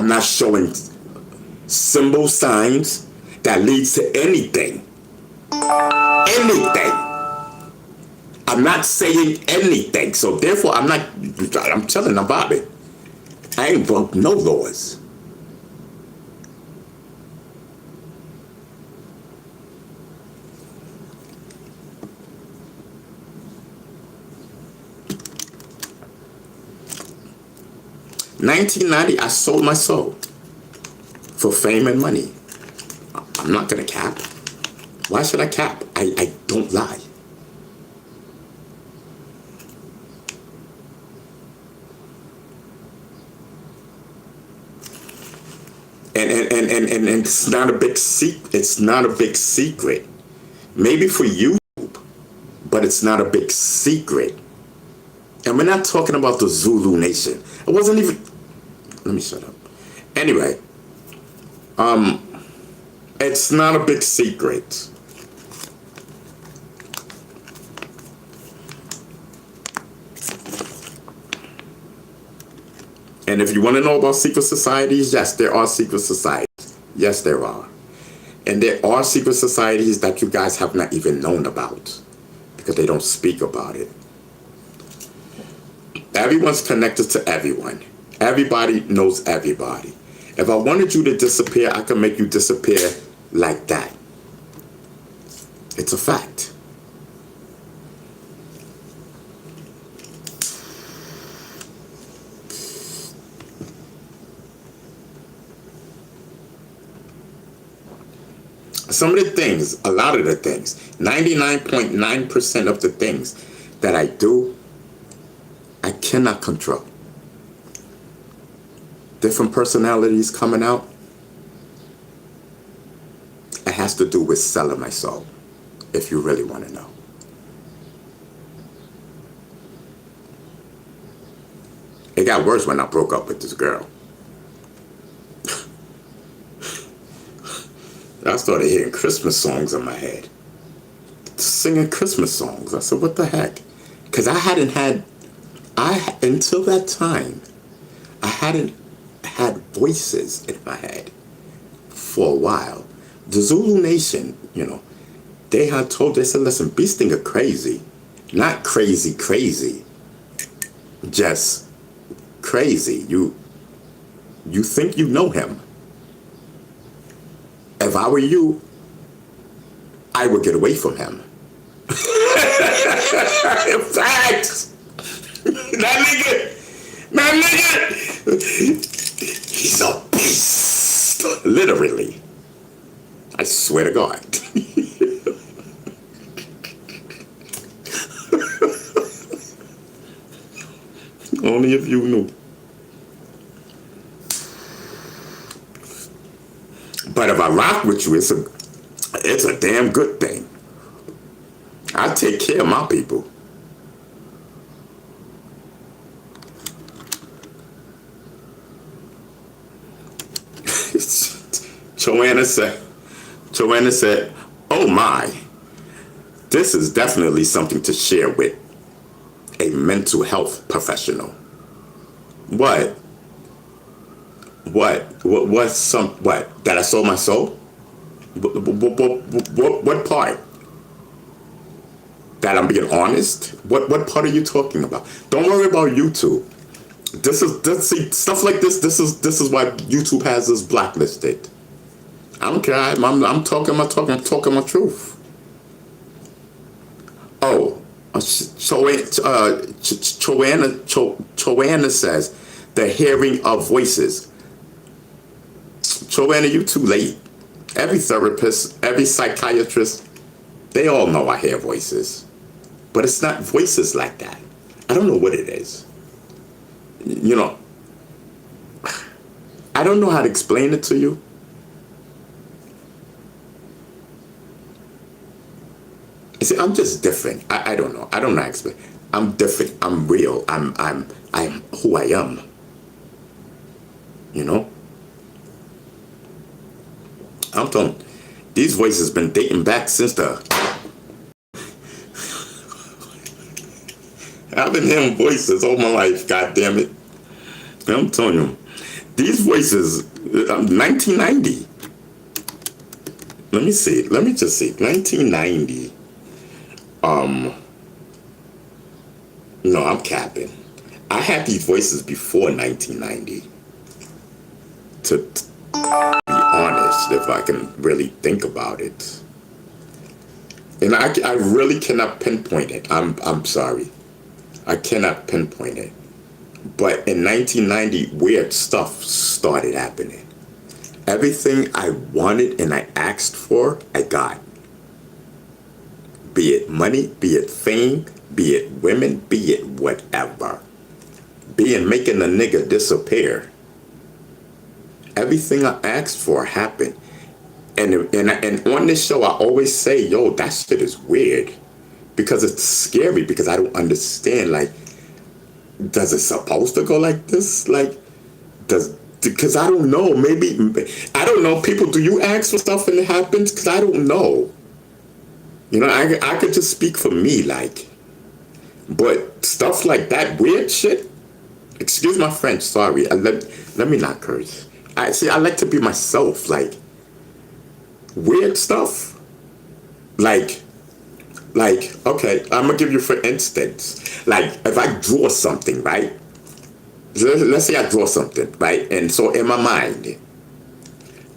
not showing symbol signs that leads to anything. Anything. I'm not saying anything. So therefore, I'm telling Bobby, I ain't broke no laws. $19.90, I sold my soul for fame and money. I'm not gonna cap. Why should I cap? I don't lie. And it's not a big secret. It's not a big secret. Maybe for you, but it's not a big secret. And we're not talking about the Zulu Nation. It wasn't even. Let me shut up. Anyway, it's not a big secret. And if you want to know about secret societies, yes, there are secret societies. Yes, there are. And there are secret societies that you guys have not even known about because they don't speak about it. Everyone's connected to everyone. Everybody knows everybody. If I wanted you to disappear, I can make you disappear like that. It's a fact. Some of the things, a lot of the things, 99.9% of the things that I do, I cannot control. Different personalities coming out. It has to do with selling my soul, if you really want to know. It got worse when I broke up with this girl. I started hearing Christmas songs in my head. Singing Christmas songs. I said, what the heck? Because until that time, I hadn't had voices in my head for a while. The Zulu Nation, they said, listen, Beast Stinger crazy. Not crazy, just crazy. You think you know him. If I were you, I would get away from him. Facts. That nigga, he's a beast. Literally. I swear to God. Only if you knew. But if I rock with you, it's a damn good thing. I take care of my people. Joanna said, oh my, this is definitely something to share with a mental health professional. What? That I sold my soul? What part? That I'm being honest? What part are you talking about? Don't worry about YouTube. See, stuff like this is why YouTube has us blacklisted. I don't care. I'm talking my truth. Oh, Joanna says the hearing of voices. Joanna, you too late. Every therapist, every psychiatrist, they all know I hear voices. But it's not voices like that. I don't know what it is. I don't know how to explain it to you. You see, I'm just different. I don't know. I don't know how to explain. I'm different. I'm real. I'm who I am. I'm telling you, these voices been dating back since I've been hearing voices all my life, god damn it. I'm telling you, these voices, 1990. Let me just see, 1990. No, I'm capping. I had these voices before 1990. To be honest, if I can really think about it. And I really cannot pinpoint it. I'm sorry. I cannot pinpoint it. But in 1990, weird stuff started happening. Everything I wanted and I asked for, I got. Be it money, be it fame, be it women, be it whatever. Be it making a nigga disappear. Everything I asked for happened. And on this show, I always say, yo, that shit is weird. Because it's scary, because I don't understand, like, does it supposed to go like this? Because I don't know, I don't know, people, do you ask for stuff and it happens? Because I don't know. I could just speak for me, but stuff like that, weird shit, excuse my French, sorry, let me not curse. I like to be myself, weird stuff, okay, I'm gonna give you for instance, if I draw something, right? Let's say I draw something, right? And so in my mind,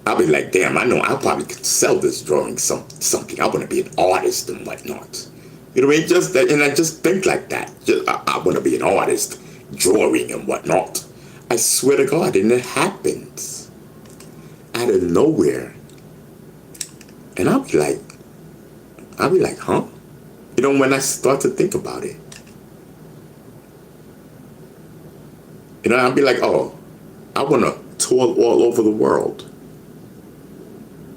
I'll be like, damn, I know I probably could sell this drawing something. I want to be an artist and whatnot. You know what I mean? Just that, and I just think like that. I want to be an artist, drawing and whatnot. I swear to God, and it happens out of nowhere. And I'll be like, huh? You know, when I start to think about it. You know, I'll be like, oh, I want to tour all over the world.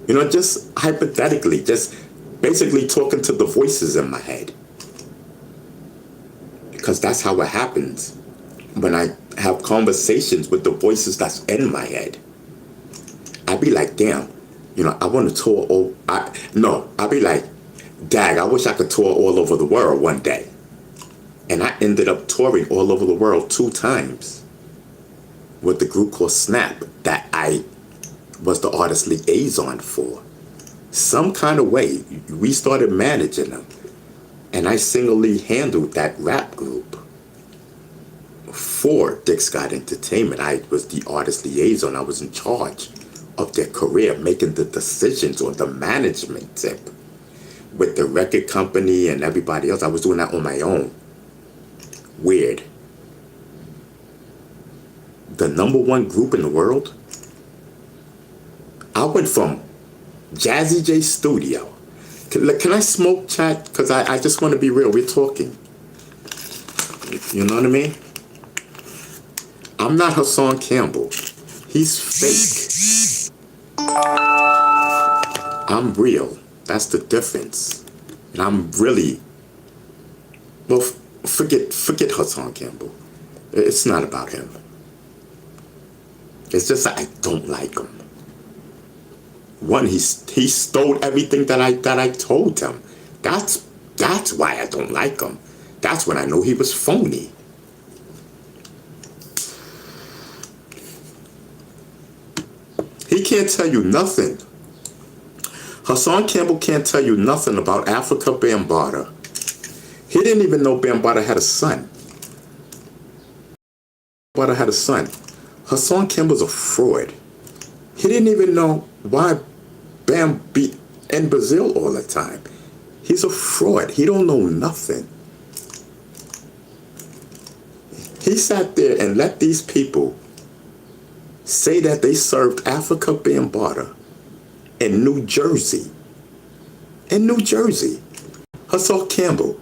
You know, just hypothetically, just basically talking to the voices in my head. Because that's how it happens when I have conversations with the voices that's in my head. I'd be like, damn, you know, I want to tour. I'd be like, dag, I wish I could tour all over the world one day. And I ended up touring all over the world 2 times with the group called Snap that I was the artist liaison for. Some kind of way, we started managing them. And I singly handled that rap group for Dick Scott Entertainment. I was the artist liaison. I was in charge of their career, making the decisions on the management tip with the record company and everybody else. I was doing that on my own. Weird. The #1 group in the world. I went from Jazzy J Studio. Can I smoke, chat? Because I just want to be real. We're talking. You know what I mean? I'm not Hassan Campbell. He's fake. I'm real. That's the difference. And I'm really... Well, forget Hassan Campbell. It's not about him. It's just that I don't like him. One, he stole everything that I told him. That's why I don't like him. That's when I know he was phony. He can't tell you nothing. Hassan Campbell can't tell you nothing about Africa Bambaataa. He didn't even know Bambaataa had a son. Bambaataa had a son. Hassan Campbell's a fraud. He didn't even know why Bam be in Brazil all the time. He's a fraud. He don't know nothing. He sat there and let these people say that they served Africa Bambaataa in New Jersey. In New Jersey. Hassan Campbell.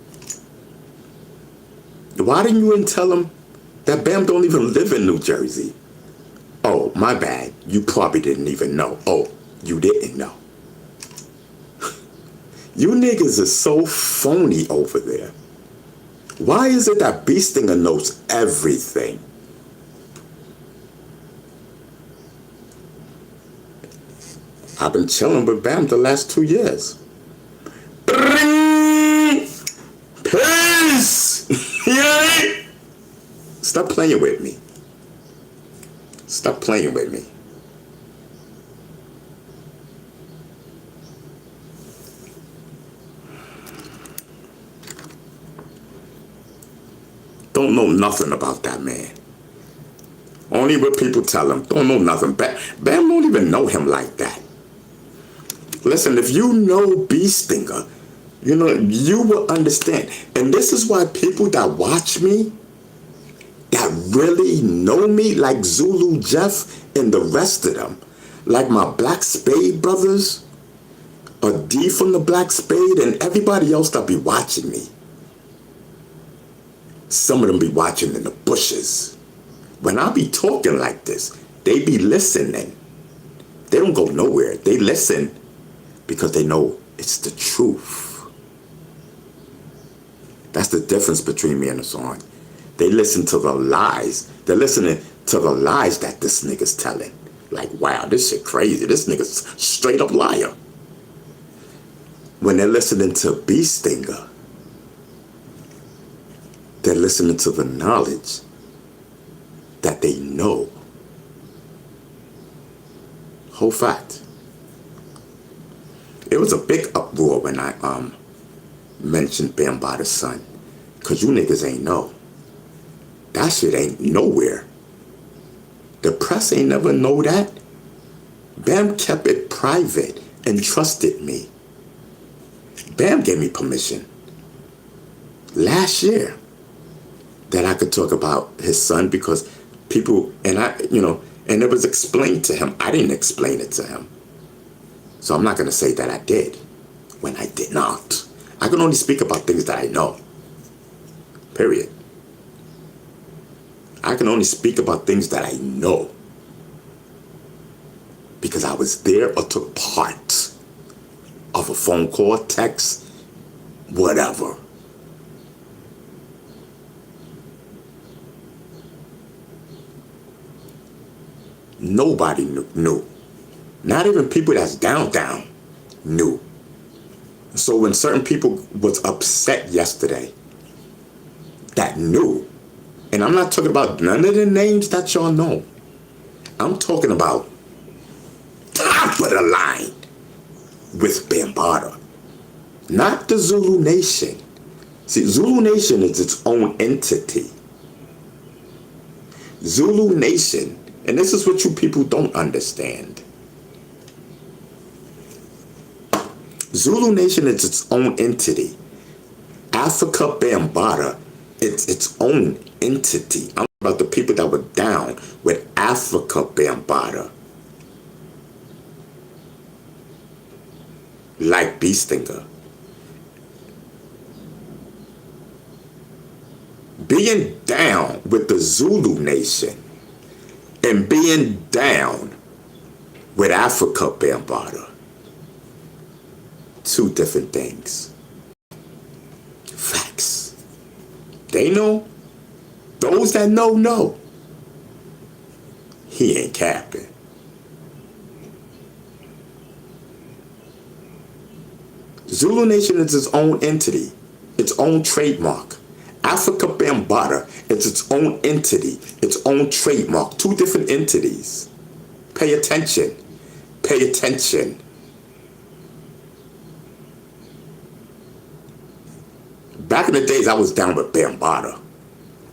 Why didn't you tell him that Bam don't even live in New Jersey? Oh, my bad. You probably didn't even know. Oh, you didn't know. You niggas are so phony over there. Why is it that Beestinger knows everything? I've been chilling with Bam the last 2 years. Peace! Yeah. Stop playing with me. Stop playing with me. Don't know nothing about that man. Only what people tell him. Don't know nothing. Bam don't even know him like that. Listen, if you know Beestinger, you know, you will understand. And this is why people that watch me, that really know me, like Zulu Jeff and the rest of them, like my Black Spade brothers, or D from the Black Spade, and everybody else that be watching me. Some of them be watching in the bushes. When I be talking like this, they be listening. They don't go nowhere. They listen because they know it's the truth. That's the difference between me and the song. They listen to the lies. They're listening to the lies that this nigga's telling. Like, wow, this shit crazy. This nigga's straight up liar. When they're listening to Beestinger, they're listening to the knowledge that they know. Whole fact. It was a big uproar when I mentioned Bambaata's son. Cause you niggas ain't know. That shit ain't nowhere. The press ain't never know that. Bam kept it private and trusted me. Bam gave me permission last year that I could talk about his son because people, and I, you know, and it was explained to him. I didn't explain it to him. So I'm not going to say that I did when I did not. I can only speak about things that I know. Period. I can only speak about things that I know because I was there or took part of a phone call, text, whatever. Nobody knew. Not even people that's down knew. So when certain people was upset yesterday that knew, and I'm not talking about none of the names that y'all know. I'm talking about top of the line with Bambaataa. Not the Zulu Nation. See, Zulu Nation is its own entity. Zulu Nation, and this is what you people don't understand. Zulu Nation is its own entity. Africa Bambaataa, it's its own entity. I'm about the people that were down with Africa Bambaataa. Like Beestinger. Being down with the Zulu Nation and being down with Africa Bambaataa. Two different things. Facts. They know. Those that know. He ain't capping. Zulu Nation is its own entity, its own trademark. Africa Bambaataa is its own entity, its own trademark. Two different entities. Pay attention. Pay attention. Back in the days, I was down with Bambaataa.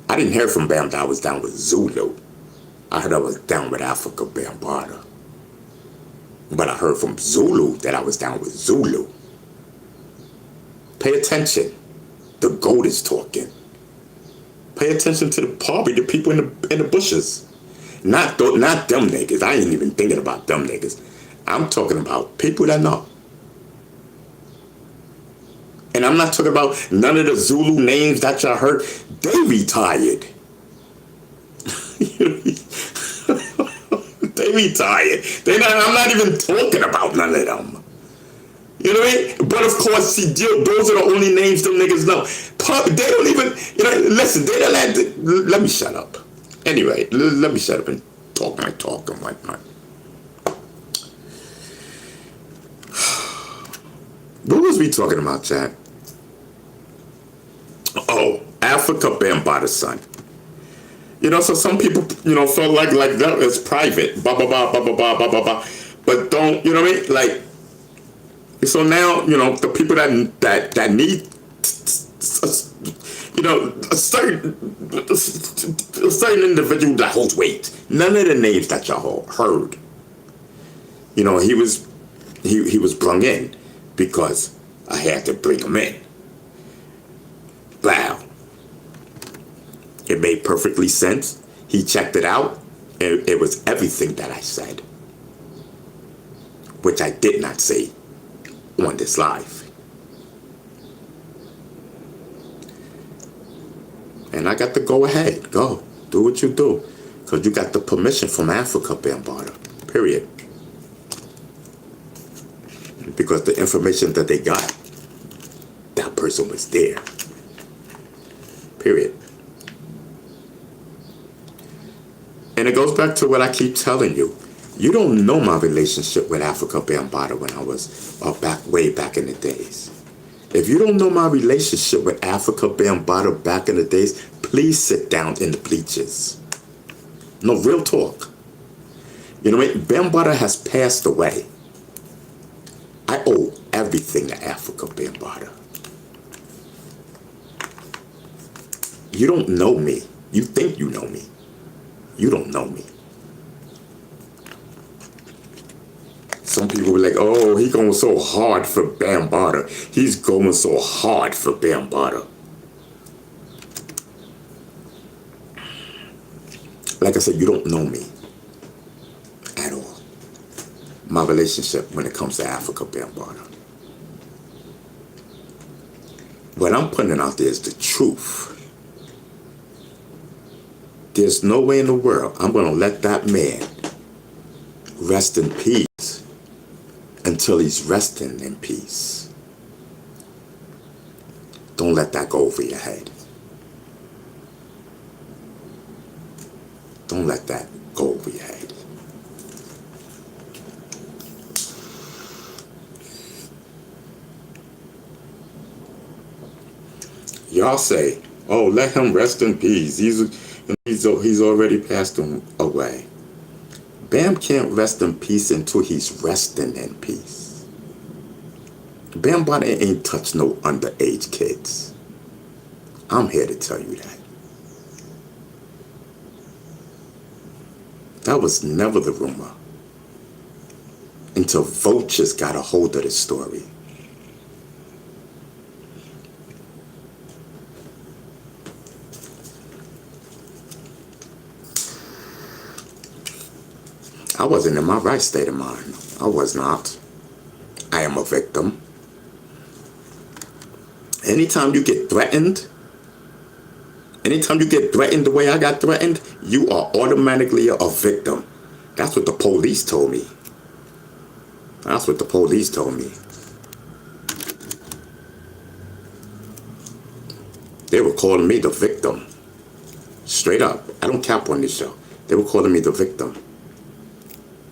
I didn't hear from Bambaataa, I was down with Zulu. I heard I was down with Africa Bambaataa. But I heard from Zulu that I was down with Zulu. Pay attention. The goat is talking. Pay attention to the poverty, the people in the bushes. Not them niggas. I ain't even thinking about them niggas. I'm talking about people that know. And I'm not talking about none of the Zulu names that y'all heard. They retired. They retired. I'm not even talking about none of them. You know what I mean? But of course, see, those are the only names them niggas know. They don't even, listen, they don't let me shut up. Anyway, let me shut up and talk my talk and whatnot. What was we talking about, Chad? Oh, Africa Bambaataa, son. So some people, felt like that is private. Blah, blah, blah, blah, blah, blah, blah, blah, blah. But don't, you know what I mean? Like, so now, the people that need, a certain individual that holds weight. None of the names that y'all heard. He was brung in because I had to bring him in. Wow. It made perfectly sense. He checked it out. It was everything that I said, which I did not say on this live. And I got to go ahead. Go. Do what you do. Because you got the permission from Africa Bambaataa. Period. Because the information that they got, that person was there. Period. And it goes back to what I keep telling you. You don't know my relationship with Africa Bambaataa when I was way back in the days. If you don't know my relationship with Africa Bambaataa back in the days, please sit down in the bleachers. No, real talk. You know what? Bambaataa has passed away. I owe everything to Africa Bambaataa. You don't know me. You think you know me. You don't know me. Some people were like, oh, he going so hard for Bambaataa. He's going so hard for Bambaataa. Like I said, you don't know me at all. my relationship when it comes to Africa, Bambaataa. What I'm putting out there is the truth. There's no way in the world I'm going to let that man rest in peace until he's resting in peace. Don't let that go over your head. Don't let that go over your head. Y'all say, oh, let him rest in peace. He's already passed away. Bam can't rest in peace until he's resting in peace. Bambaataa ain't touched no underage kids. I'm here to tell you that. That was never the rumor until vultures got a hold of the story. I wasn't in my right state of mind. I was not. I am a victim. Anytime you get threatened the way I got threatened, you are automatically a victim. That's what the police told me. That's what the police told me. They were calling me the victim. Straight up. I don't cap on this show. They were calling me the victim.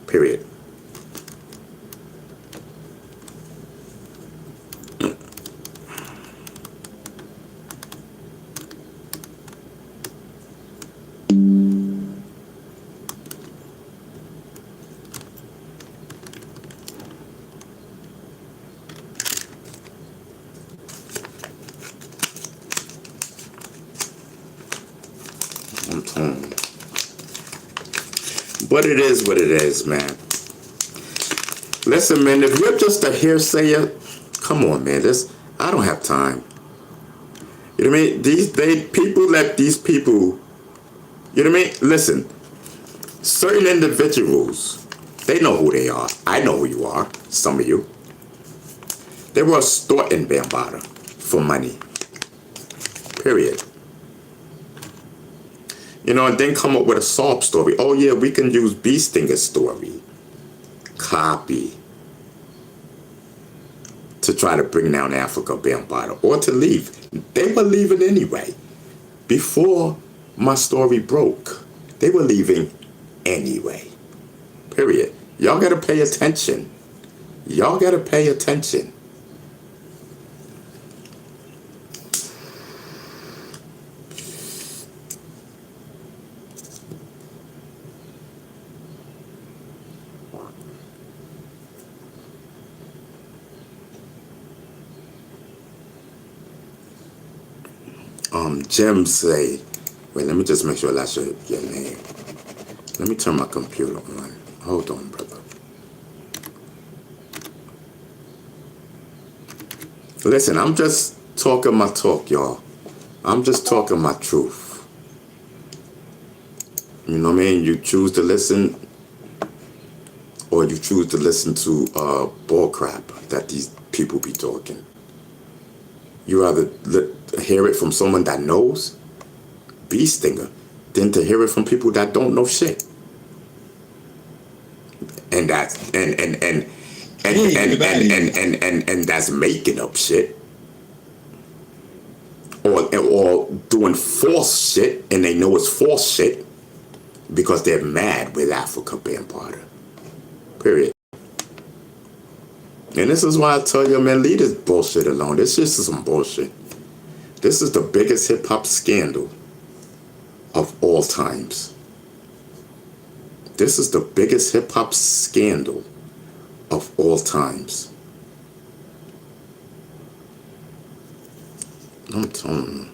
Period. I'm telling you. But it is what it is, man. Listen, man, if you're just a hearsayer, come on, man. I don't have time. You know what I mean? People let these people, you know what I mean? Listen, certain individuals, they know who they are. I know who you are, some of you. They were extorting Bambaataa for money. Period. You know, and then come up with a sob story. Oh, yeah, we can use Bee Stinger's story. Copy. To try to bring down Africa, Bambaataa. Or to leave. They were leaving anyway. Before my story broke. They were leaving anyway. Period. Y'all gotta pay attention. Y'all gotta pay attention. Jim say, wait, let me just make sure that's your name. Let me turn my computer on. Hold on, brother. Listen, I'm just talking my talk, y'all. I'm just talking my truth. You know what I mean? You choose to listen, or you choose to listen to bull crap that these people be talking. You rather hear it from someone that knows, Bee Stinger, than to hear it from people that don't know shit. And that's and that's making up shit. Or doing false shit, and they know it's false shit because they're mad with Africa, Bambaataa. Period. And this is why I tell you, man, leave this bullshit alone. This is some bullshit. This is the biggest hip-hop scandal of all times. This is the biggest hip-hop scandal of all times. I'm telling you.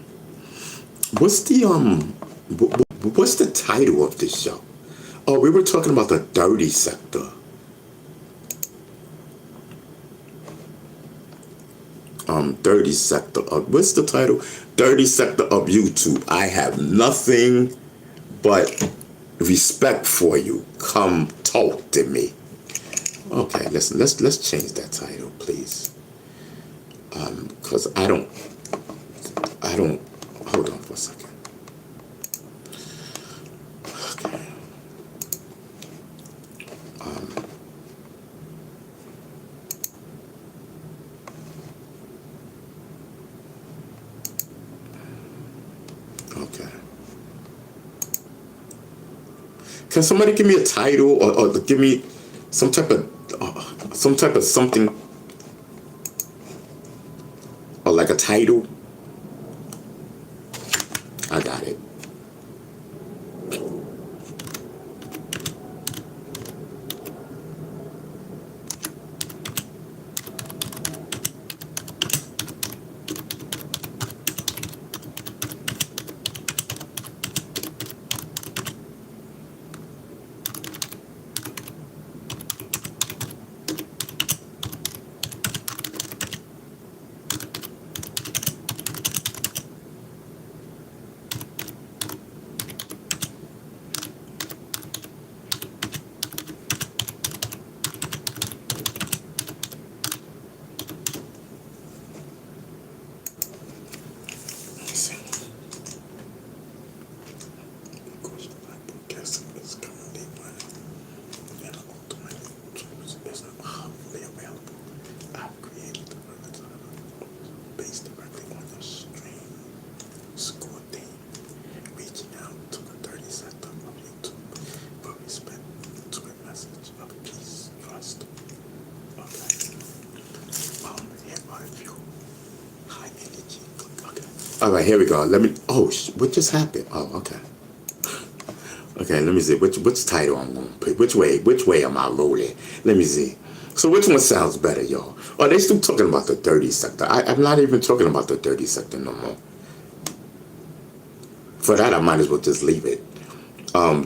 What's the title of this show? Oh, we were talking about the dirty sector. Dirty sector of, what's the title? Dirty sector of YouTube. I have nothing but respect for you. Come talk to me. Okay, listen, let's change that title, please. Because I don't, hold on for a second. Okay. Okay. Can somebody give me a title or give me some type of something, or like a title? I got it. All right, here we go. Let me. Oh, what just happened? Oh, okay. Okay, let me see. Which title I'm gonna pick? Which way am I rolling? Let me see. So which one sounds better, y'all? Oh, they still talking about the dirty sector. I'm not even talking about the dirty sector no more. For that, I might as well just leave it.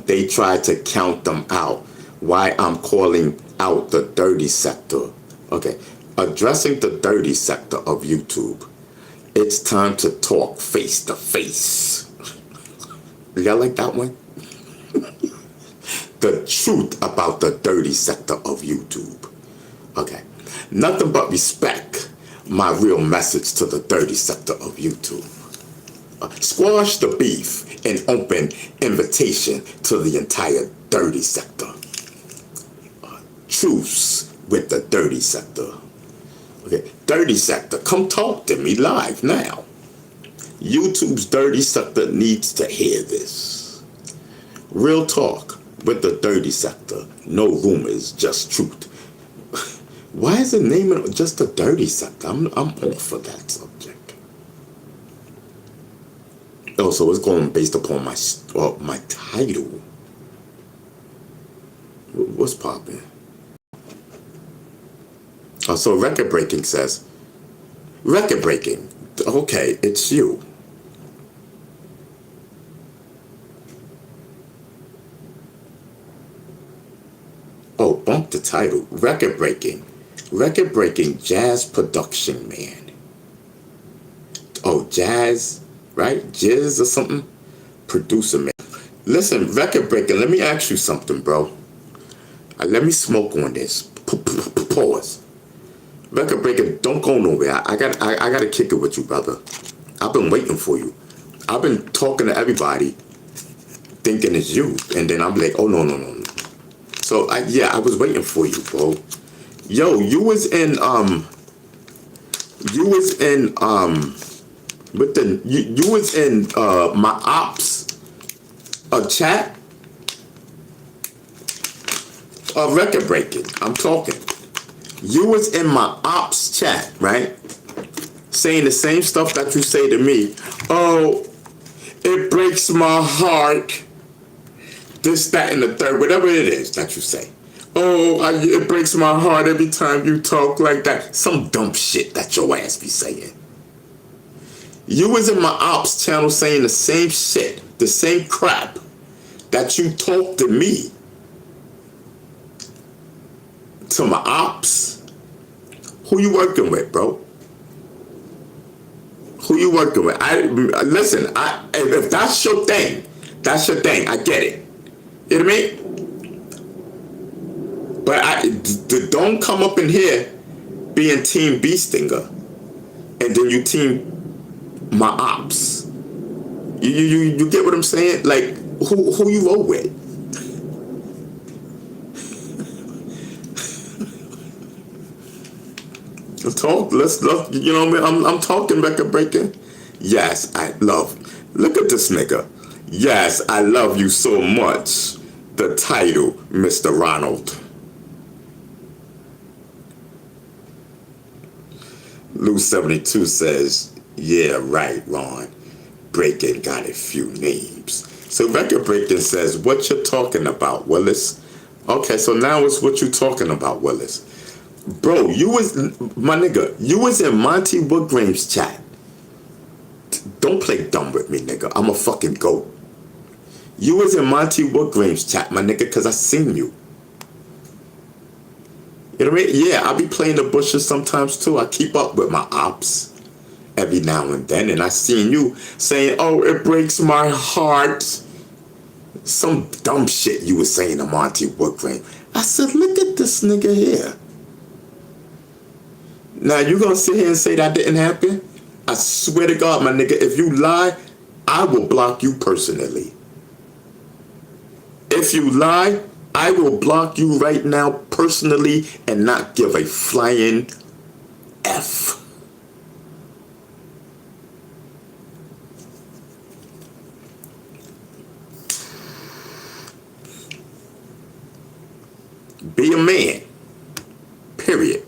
They tried to count them out. Why I'm calling out the dirty sector? Okay, addressing the dirty sector of YouTube. It's time to talk face to face. Y'all like that one? The truth about the dirty sector of YouTube. Okay. Nothing but respect. My real message to the dirty sector of YouTube. Squash the beef and open invitation to the entire dirty sector. Truce with the dirty sector. Okay, dirty sector, come talk to me live now. YouTube's dirty sector needs to hear this. Real talk with the dirty sector. No rumors, just truth. Why is it naming just the dirty sector? I'm all for that subject. Oh, so it's going based upon my title. What's popping? Oh, so record breaking says, record breaking. Okay, it's you. Oh, bump the title. Record breaking. Record breaking jazz production man. Oh, jazz, right? Jizz or something? Producer man. Listen, record breaking, let me ask you something, bro. Let me smoke on this. Pause. Record breaker, don't go nowhere. I gotta kick it with you, brother. I've been waiting for you. I've been talking to everybody, thinking it's you, and then I'm like, oh no. So I was waiting for you, bro. Yo, you was in my ops chat. Record breaking. I'm talking. You was in my ops chat, right? Saying the same stuff that you say to me. Oh, it breaks my heart. This, that, and the third, whatever it is that you say. Oh, it breaks my heart every time you talk like that. Some dumb shit that your ass be saying. You was in my ops channel saying the same shit, the same crap that you talk to me. To my ops. Who you working with, bro? Who you working with? Listen, if that's your thing, that's your thing. I get it. You know what I mean? But don't come up in here being Team B Stinger, and then you team my ops. You get what I'm saying? Like, who you roll with? Let's look. You know what I mean? I'm talking record breaking. Yes, I love. Look at this nigga. Yes, I love you so much. The title, Mr. Ronald. Lou 72 says, yeah, right, Ron. Breaking got a few names. So record breaking says, what you talking about, Willis? Okay, so now it's what you talking about, Willis. Bro, you was, my nigga, you was in Monty Woodgrave's chat. Don't play dumb with me, nigga. I'm a fucking goat. You was in Monty Woodgrave's chat, my nigga, because I seen you. You know what I mean? Yeah, I be playing the bushes sometimes too. I keep up with my ops every now and then, and I seen you saying, oh, it breaks my heart. Some dumb shit you was saying to Monty Woodgrave. I said, look at this nigga here. Now, you gonna sit here and say that didn't happen? I swear to God, my nigga, if you lie, I will block you personally. If you lie, I will block you right now personally and not give a flying F. Be a man. Period.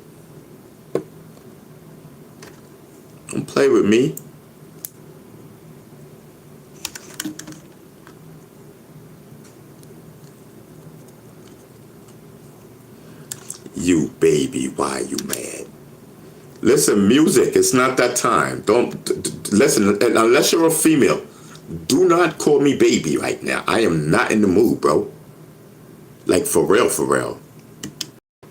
Don't play with me. You baby, why you mad? Listen, music, it's not that time. Don't listen, unless you're a female, do not call me baby right now. I am not in the mood, bro. Like, for real, for real.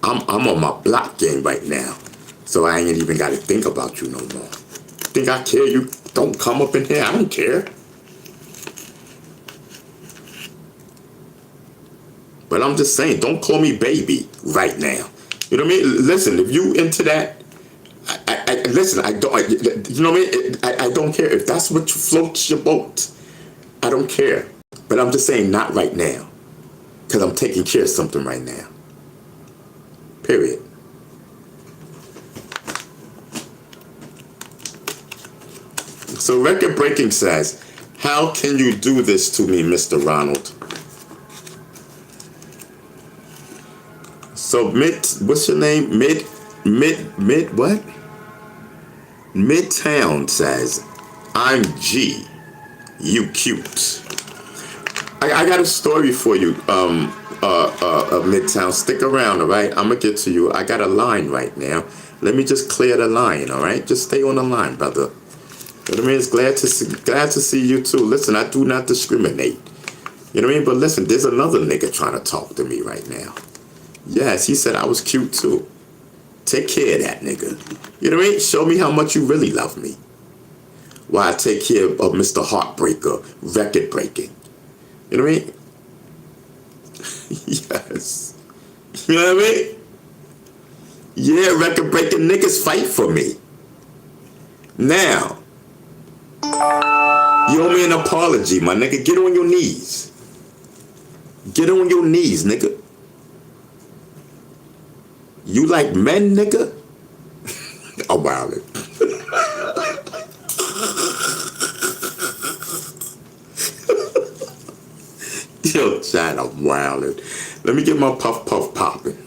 I'm on my block game right now. So I ain't even got to think about you no more. Think I care? You don't come up in here. I don't care. But I'm just saying, don't call me baby right now. You know what I mean? Listen, if you into that, listen, I don't, you know what I mean? I don't care. If that's what floats your boat, I don't care. But I'm just saying, not right now. Because I'm taking care of something right now. Period. So record breaking says, how can you do this to me, Mr. Ronald? So what's your name? What? Midtown says, I'm G. You cute. I got a story for you, Midtown. Stick around, all right? I'm gonna get to you. I got a line right now. Let me just clear the line, all right? Just stay on the line, brother. You know what I mean? It's glad to see you too. Listen, I do not discriminate. You know what I mean? But listen, there's another nigga trying to talk to me right now. Yes, he said I was cute too. Take care of that nigga. You know what I mean? Show me how much you really love me. While I take care of Mr. Heartbreaker, record breaking. You know what I mean? Yes. You know what I mean? Yeah, record breaking niggas fight for me. Now, you owe me an apology, my nigga. Get on your knees. Get on your knees, nigga. You like men, nigga? Oh, wow. Yo, Chad, I'm wildin'. Let me get my puff poppin'.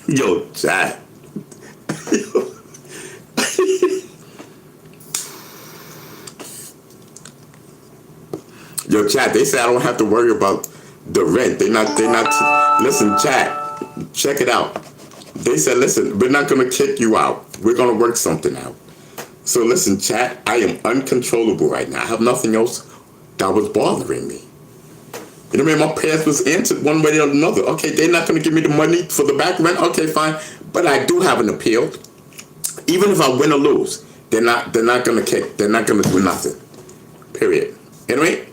Yo, Chad. Yo, Chad, they say I don't have to worry about the rent. They not, listen, Chad, check it out. They said, listen, we're not going to kick you out. We're going to work something out. So listen, Chad, I am uncontrollable right now. I have nothing else that was bothering me. You know what I mean? My parents was answered one way or another. Okay, they're not going to give me the money for the back rent. Okay, fine. But I do have an appeal. Even if I win or lose, they're not going to kick. They're not going to do nothing. Period. You know what I mean?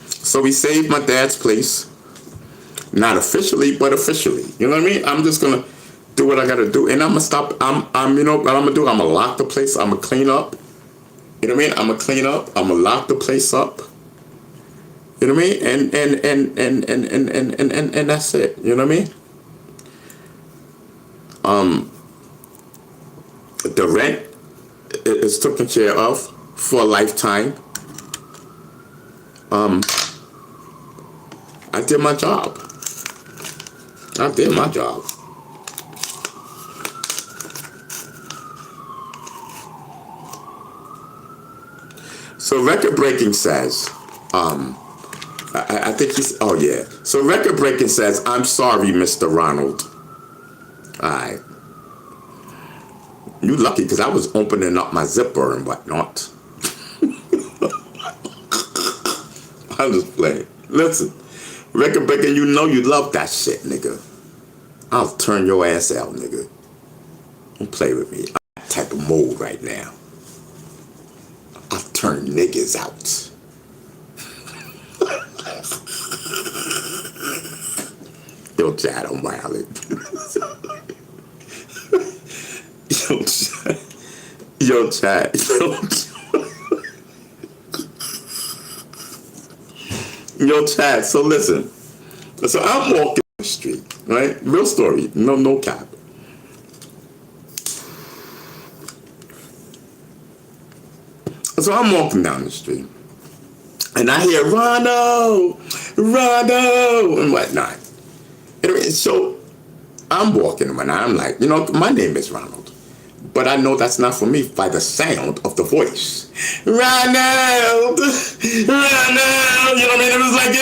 So we saved my dad's place. Not officially, but officially. You know what I mean? I'm just gonna do what I gotta do, and I'm gonna stop. I'm you know what I'm gonna do? I'm gonna lock the place. I'm gonna clean up. You know what I mean? I'm gonna clean up. I'm gonna lock the place up. You know what I mean? And that's it. You know what I mean? The rent is taken care of for a lifetime. I did my job. I did my job. So record breaking says, I think he's, oh yeah. So record breaking says, I'm sorry, Mr. Ronald. Alright. You lucky because I was opening up my zipper and whatnot. I'm just playing. Listen, record breaking, you know you love that shit, nigga. I'll turn your ass out, nigga. Don't play with me. I'm that type of mode right now. I'll turn niggas out. Yo, Chad, I'm wildin'. Yo, Chad. Yo, Chad. So listen. So I'm walking the street, right? Real story. No cap. So I'm walking down the street, and I hear Rondo, and whatnot. And so I'm walking, and I'm like, you know, my name is Ronald, but I know that's not for me by the sound of the voice. Ronald, you know what I mean? It was like,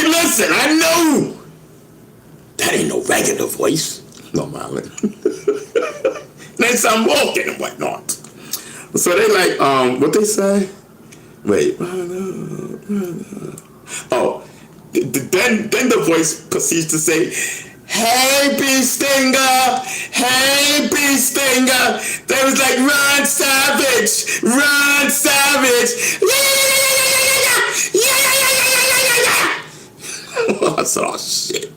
listen, I know that ain't no regular voice. No, Marlon. Next I'm walking and whatnot. So they like, what they say? Wait. Oh, then the voice proceeds to say, hey, Bee Stinger, hey, Bee Stinger. They was like, Ron Savage. I said, oh, shit.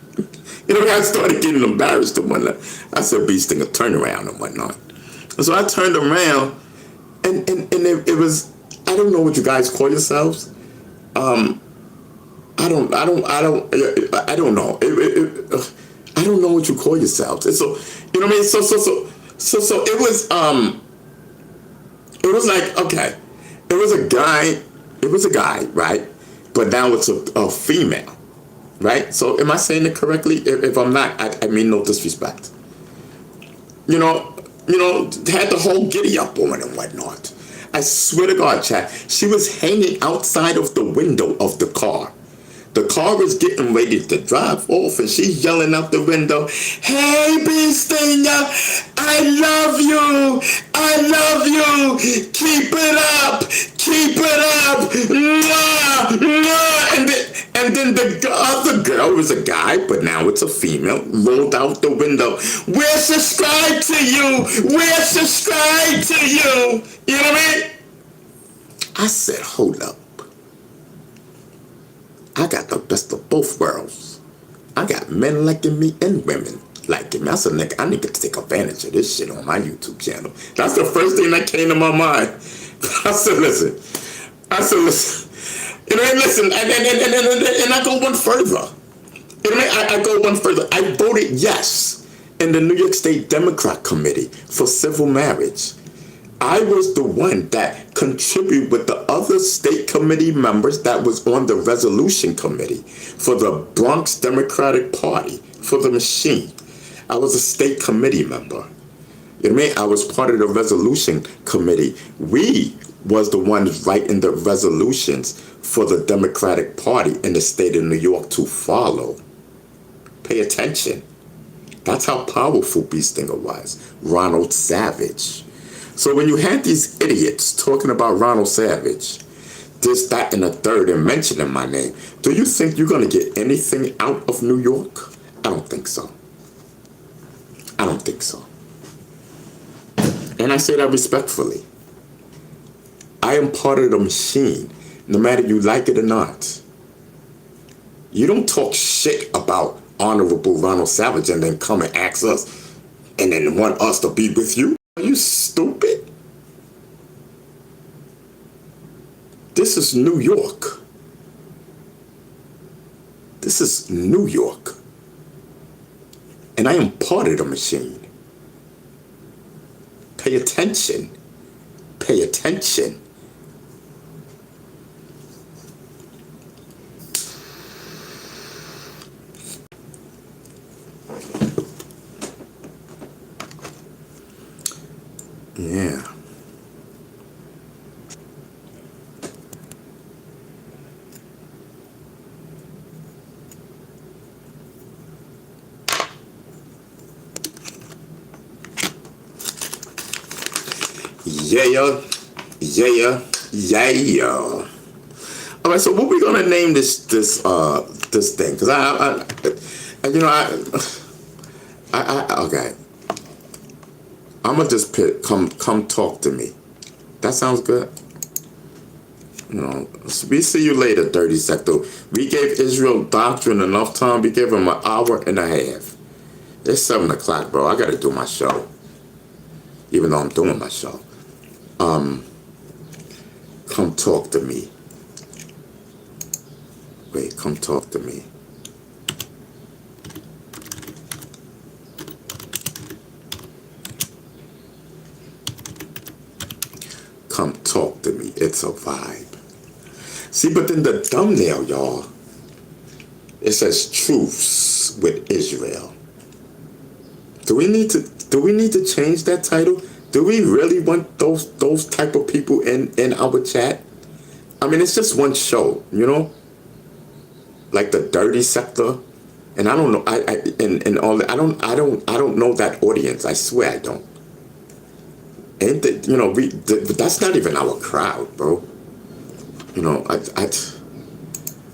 You know, I started getting embarrassed and whatnot. I said, Bee Stinger, turn around and whatnot. And so I turned around, and it was, I don't know what you guys call yourselves. I don't know. I don't know what you call yourselves. And so, you know what I mean? So it was like, okay, it was a guy, right? But now it's a female, right? So am I saying it correctly? If I'm not, I mean no disrespect. You know, had the whole giddy up on and whatnot. I swear to God, Chad, she was hanging outside of the window of the car. The car was getting ready to drive off, and she's yelling out the window, hey, Bee Stinger, I love you, keep it up, and then the other girl, it was a guy, but now it's a female, rolled out the window, we're subscribed to you, you know what I mean? I said, hold up. I got the best of both worlds. I got men liking me and women liking me. I said, nigga, I need to take advantage of this shit on my YouTube channel. That's the first thing that came to my mind. I said, listen. You know, listen, and I go one further. You know, I go one further. I voted yes in the New York State Democrat Committee for civil marriage. I was the one that contributed with the other state committee members that was on the resolution committee for the Bronx Democratic Party, for the machine. I was a state committee member. You know what I mean? I was part of the resolution committee. We was the ones writing the resolutions for the Democratic Party in the state of New York to follow. Pay attention. That's how powerful Bee Stinger was. Ronald Savage. So when you had these idiots talking about Ronald Savage, this, that, and the third, and mentioning my name, do you think you're going to get anything out of New York? I don't think so. And I say that respectfully. I am part of the machine, no matter you like it or not. You don't talk shit about Honorable Ronald Savage and then come and ask us and then want us to be with you. Are you stupid? This is New York. This is New York. And I am part of the machine. Pay attention. Pay attention. Yeah. Yeah. All right, so what we gonna name this thing? Cause okay. I'm gonna just pick come talk to me. That sounds good. We see you later, Dirty Sector. We gave Israel Doctrine enough time. We gave him an hour and a half. It's 7 o'clock, bro. I gotta do my show. Even though I'm doing my show. Come talk to me. Wait, come talk to me. Come talk to me. It's a vibe. See, but then the thumbnail, y'all, it says truths with Israel. Do we need to change that title? Do we really want those type of people in our chat? I mean, it's just one show, like the Dirty Sector, and I don't know. And all that. I don't know that audience. I swear I don't. Ain't that that's not even our crowd, bro.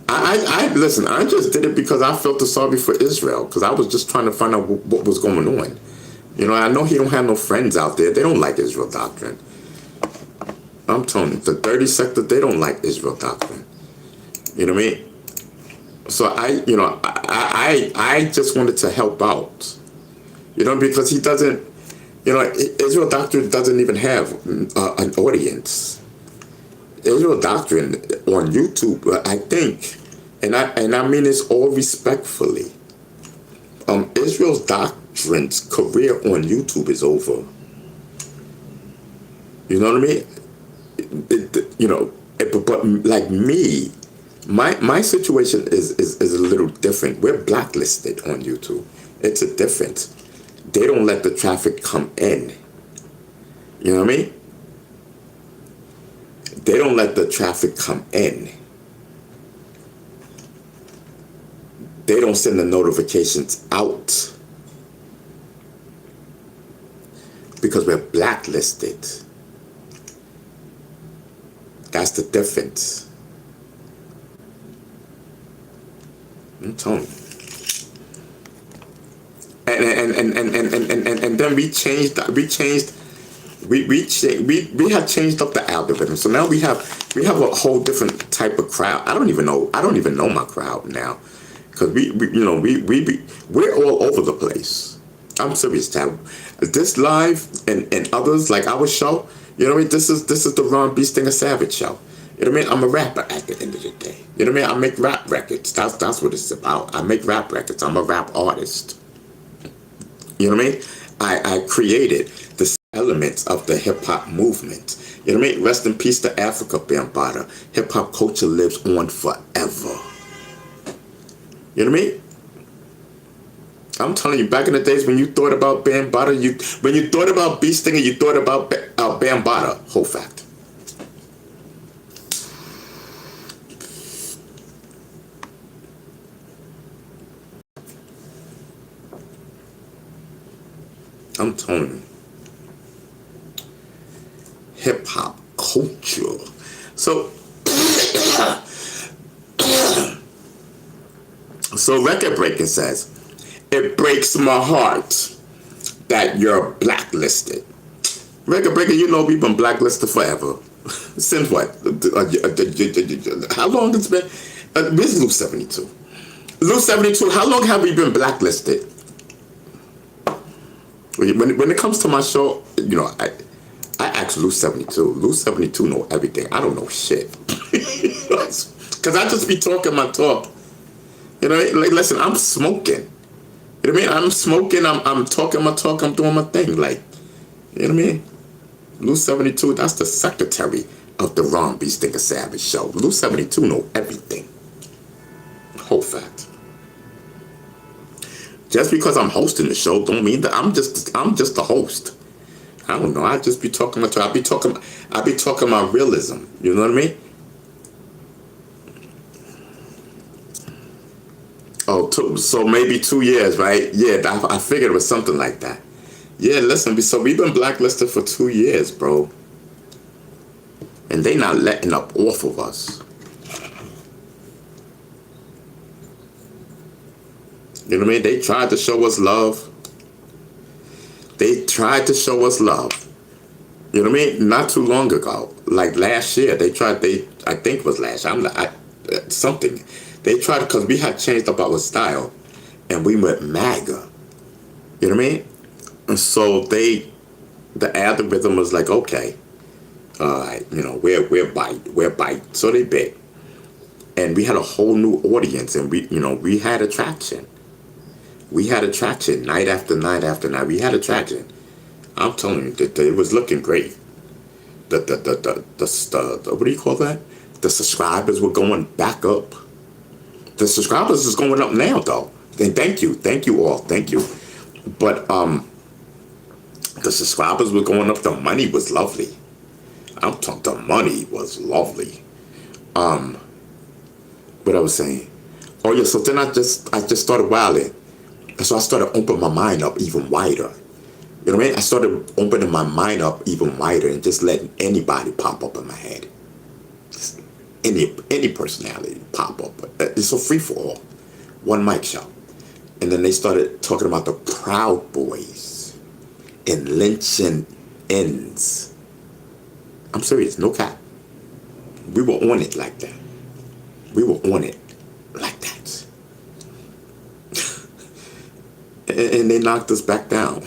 I listen. I just did it because I felt sorry for Israel, because I was just trying to find out what was going on. I know he don't have no friends out there. They don't like Israel Doctrine. I'm telling you, the Dirty Sector, they don't like Israel Doctrine. You know what I mean? So I just wanted to help out. Because he doesn't, Israel Doctrine doesn't even have an audience. Israel Doctrine on YouTube, I think, and I mean this all respectfully. Israel's Doctrine's career on YouTube is over. You know what I mean? But like me, my situation is a little different. We're blacklisted on YouTube. It's a difference. They don't let the traffic come in. You know what I mean? They don't let the traffic come in. They don't send the notifications out because we're blacklisted. That's the difference. I'm telling you. And then we have changed up the algorithm. So now we have a whole different type of crowd. I don't even know my crowd now, because we're all over the place. I'm serious, Tab. This live and others like our show, this is the Ron B. Stinger Savage show. You know what I mean? I'm a rapper at the end of the day. You know what I mean? I make rap records. That's what it's about. I make rap records. I'm a rap artist. You know what I mean? I created the elements of the hip-hop movement. You know what I mean? Rest in peace to Africa, Bambata. Hip-hop culture lives on forever. You know what I mean? I'm telling you, back in the days when you thought about Bambata, when you thought about B. Stinger, you thought about Bambata. Whole fact. I'm telling you. Hip-hop culture. So Record Breaker says, it breaks my heart that you're blacklisted. Record breaker, you know we've been blacklisted forever. Since what? How long it's been? This is Loop 72. Loop 72, how long have we been blacklisted? When it comes to my show, you know, I ask Loop 72. Loop 72 know everything. I don't know shit. Because I just be talking my talk. You know, like, listen, I'm smoking. You know what I mean? I'm smoking, I'm talking my talk, I'm doing my thing. Like, you know what I mean? Lou 72, that's the secretary of the Ron B. Stinker Savage show. Lou 72 know everything. Whole fact. Just because I'm hosting the show don't mean that I'm just the host. I don't know. I just be talking my talk. I be talking my realism. You know what I mean? Oh, so maybe 2 years, right? Yeah, I figured it was something like that. Yeah, listen, so we've been blacklisted for 2 years, bro. And they not letting up off of us. You know what I mean? They tried to show us love. They tried to show us love. You know what I mean? Not too long ago. Like last year, I think it was last year. Something. They tried, because we had changed up our style. And we went MAGA. You know what I mean? And so the algorithm was like, okay, you know, we're bite. So they bit. And we had a whole new audience, and we had attraction. We had attraction night after night after night. We had attraction. I'm telling you, that it was looking great. The what do you call that? The subscribers were going back up. The subscribers is going up now, though. And thank you all, thank you. But the subscribers were going up. The money was lovely. I'm talking. The money was lovely. What I was saying. Oh yeah. So then I just started wilding. So I started opening my mind up even wider. You know what I mean? I started opening my mind up even wider and just letting anybody pop up in my head. Just any personality pop up. It's a free for all. One mic show. And then they started talking about the Proud Boys and lynching ends. I'm serious, no cap. We were on it like that. We were on it like that. And they knocked us back down.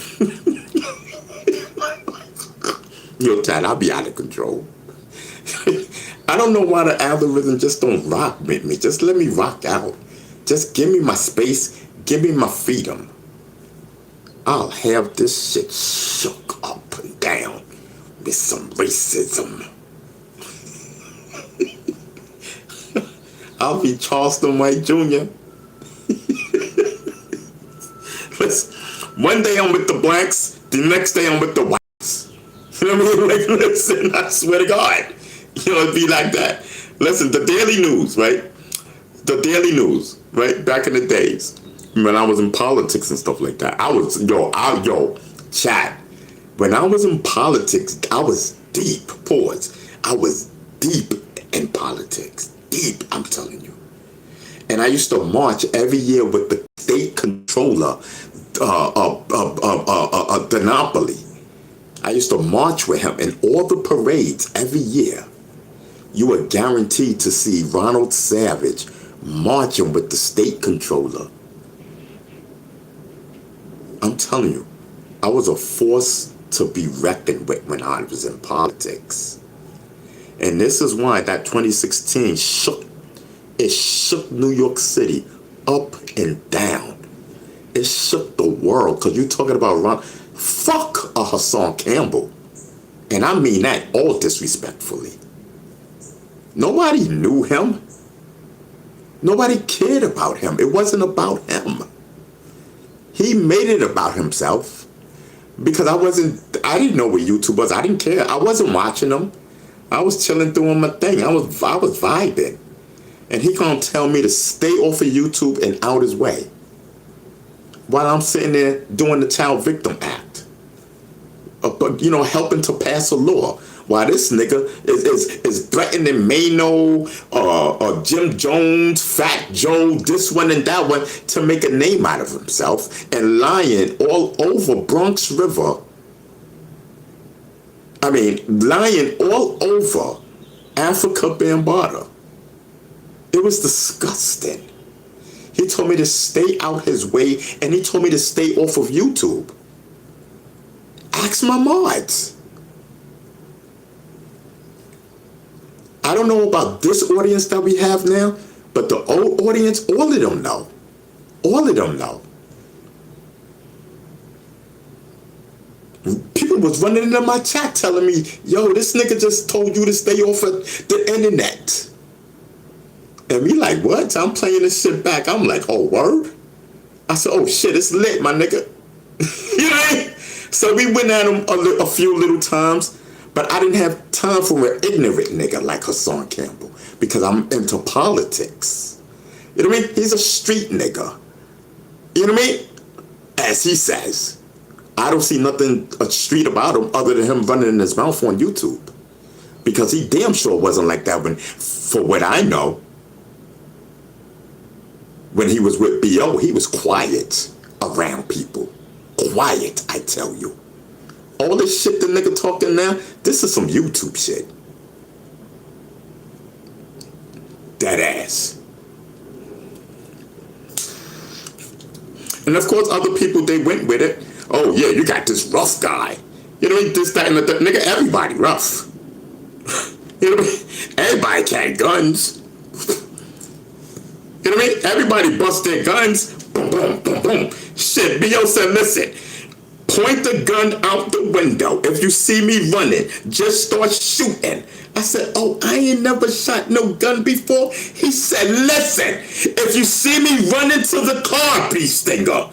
Yo, Tad, I'll be out of control. I don't know why the algorithm just don't rock with me. Just let me rock out. Just give me my space. Give me my freedom. I'll have this shit shook up and down with some racism. I'll be Charleston White Jr. One day I'm with the blacks, the next day I'm with the whites. You know what I mean? Like, listen, I swear to God. You know, it'd be like that. Listen, the Daily News, right? The Daily News, right? Back in the days, when I was in politics and stuff like that, chat. When I was in politics, I was deep, pause. I was deep in politics. Deep, I'm telling you. And I used to march every year with the state controller, Denopoly. I used to march with him in all the parades every year. You were guaranteed to see Ronald Savage marching with the state controller. I'm telling you, I was a force to be reckoned with when I was in politics. And this is why that 2016 shook New York City up and down. It shook the world, because you're talking about fuck a Hassan Campbell. And I mean that all disrespectfully. Nobody knew him. Nobody cared about him. It wasn't about him. He made it about himself. Because I didn't know what YouTube was. I didn't care. I wasn't watching them. I was chilling doing my thing. I was vibing. And he gonna tell me to stay off of YouTube and out his way, while I'm sitting there doing the Child Victim Act. But, you know, helping to pass a law. While this nigga is threatening Mano, Jim Jones, Fat Joe, this one and that one, to make a name out of himself, and lying all over Bronx River I mean, lying all over Africa Bambaataa. It was disgusting. He told me to stay out his way, and he told me to stay off of YouTube. Ask my mods. I don't know about this audience that we have now, but the old audience, all of them know. All of them know. People was running into my chat telling me, yo, this nigga just told you to stay off of the internet. And we like, what? I'm playing this shit back. I'm like, oh, word? I said, oh, shit, it's lit, my nigga. You know what I mean? So we went at him a few little times, but I didn't have time for an ignorant nigga like Hassan Campbell because I'm into politics. You know what I mean? He's a street nigga. You know what I mean? As he says. I don't see nothing street about him other than him running in his mouth on YouTube. Because he damn sure wasn't like that when, for what I know, when he was with B.O., he was quiet around people. Quiet, I tell you. All this shit the nigga talking now, this is some YouTube shit. Dead ass. And of course, other people, they went with it. Oh, yeah, you got this rough guy. You know what I mean? This, that, and the nigga, everybody rough. You know what I mean? Everybody carry guns. You know what I mean? Everybody bust their guns. Boom, boom, boom, boom. Shit, B.O. said, listen, point the gun out the window. If you see me running, just start shooting. I said, oh, I ain't never shot no gun before. He said, listen, if you see me running to the car, bee stinger,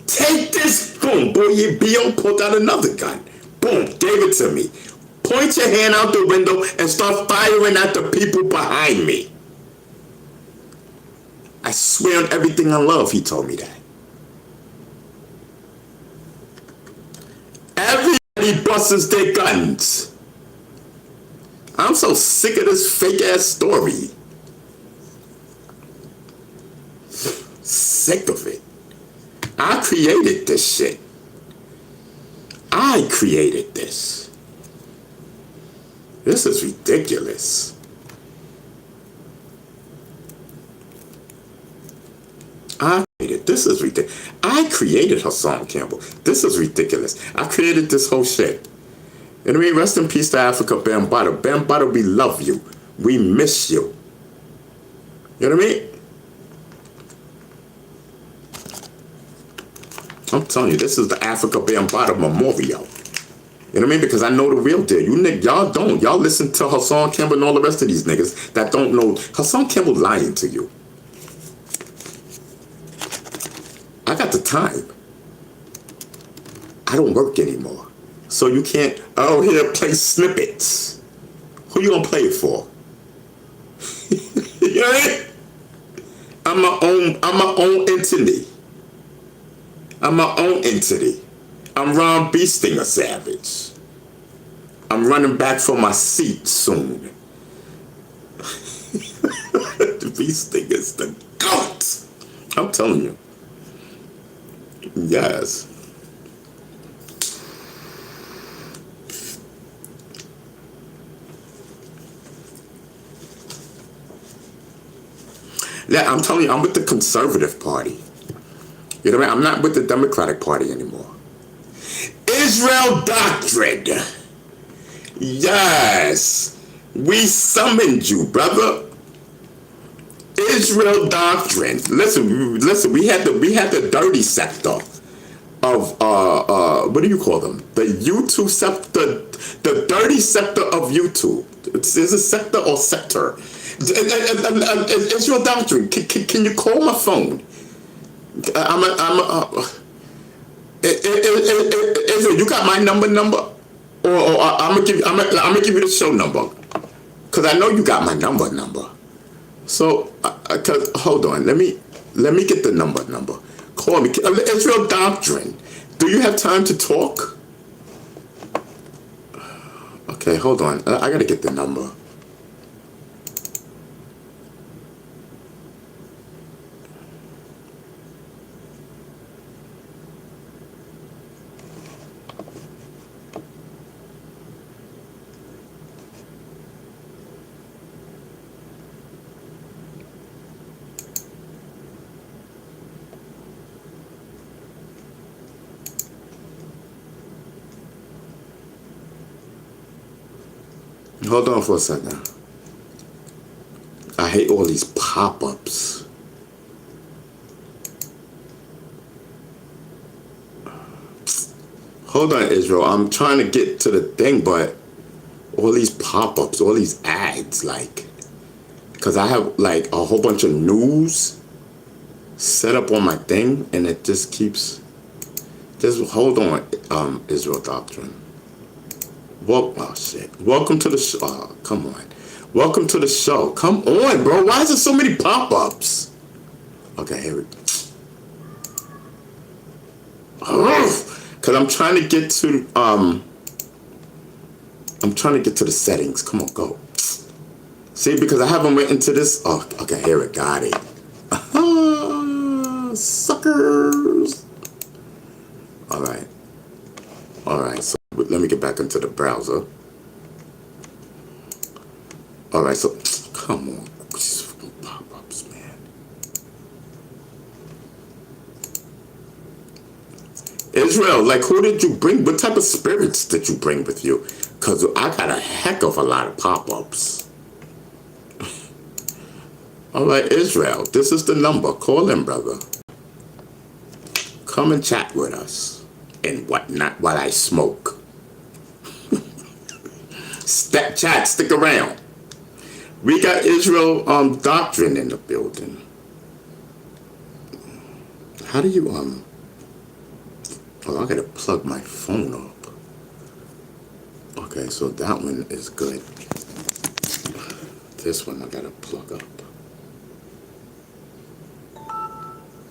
take this. Boom, boy, your B.O. pulled out another gun. Boom, gave it to me. Point your hand out the window and start firing at the people behind me. I swear on everything I love, he told me that. Everybody busts their guns. I'm so sick of this fake ass story. Sick of it. I created this shit. I created this. This is ridiculous. This is ridiculous. I created Hassan Campbell. This is ridiculous. I created this whole shit. You know what I mean? Rest in peace to Africa Bambaataa. Bambaataa, we love you. We miss you. You know what I mean? I'm telling you, this is the Africa Bambaataa Memorial. You know what I mean? Because I know the real deal. You niggas, y'all don't. Y'all listen to Hassan Campbell and all the rest of these niggas that don't know. Hassan Campbell lying to you. I got the time. I don't work anymore. So you can't, oh, here, play snippets. Who you gonna play it for? You know what I mean? I'm my own entity. I'm my own entity. I'm Ron B. Stinger Savage. I'm running back for my seat soon. The B. Stinger's the GOAT. I'm telling you. Yes. Yeah, I'm telling you, I'm with the Conservative Party. You know what I mean? I'm not with the Democratic Party anymore. Israel Doctrine. Yes. We summoned you, brother. Israel Doctrine. Listen, we had the dirty sector of what do you call them? The YouTube sector, the dirty sector of YouTube. Is it sector or sector? Israel Doctrine. Can you call my phone? Israel, you got my number? Or I'm gonna give you the show number. Cause I know you got my number. So, cause hold on, let me get the number. Call me, Israel Doctrine. Do you have time to talk? Okay, hold on. I gotta get the number. Hold on for a second. I hate all these pop-ups. Hold on, Israel. I'm trying to get to the thing, but all these pop-ups, all these ads, like, because I have like a whole bunch of news set up on my thing, and it just keeps. Just hold on, Israel Doctrine. Well, oh shit. Welcome to the show. Oh, come on. Welcome to the show. Come on, bro. Why is there so many pop-ups? Okay, here we go. Because I'm trying to get to the settings. Come on, go. See, because I haven't went into this. Oh, okay, here it got it. Suckers. All right. So let me get back into the browser. All right. So come on, pop-ups, man. Israel, like, who did you bring? What type of spirits did you bring with you? Because I got a heck of a lot of pop-ups. All right, Israel, this is the number. Call in, brother. Come and chat with us and whatnot while I smoke. Chat, stick around. We got Israel Doctrine in the building. How do you Oh, I gotta plug my phone up. Okay, so that one is good. This one I gotta plug up.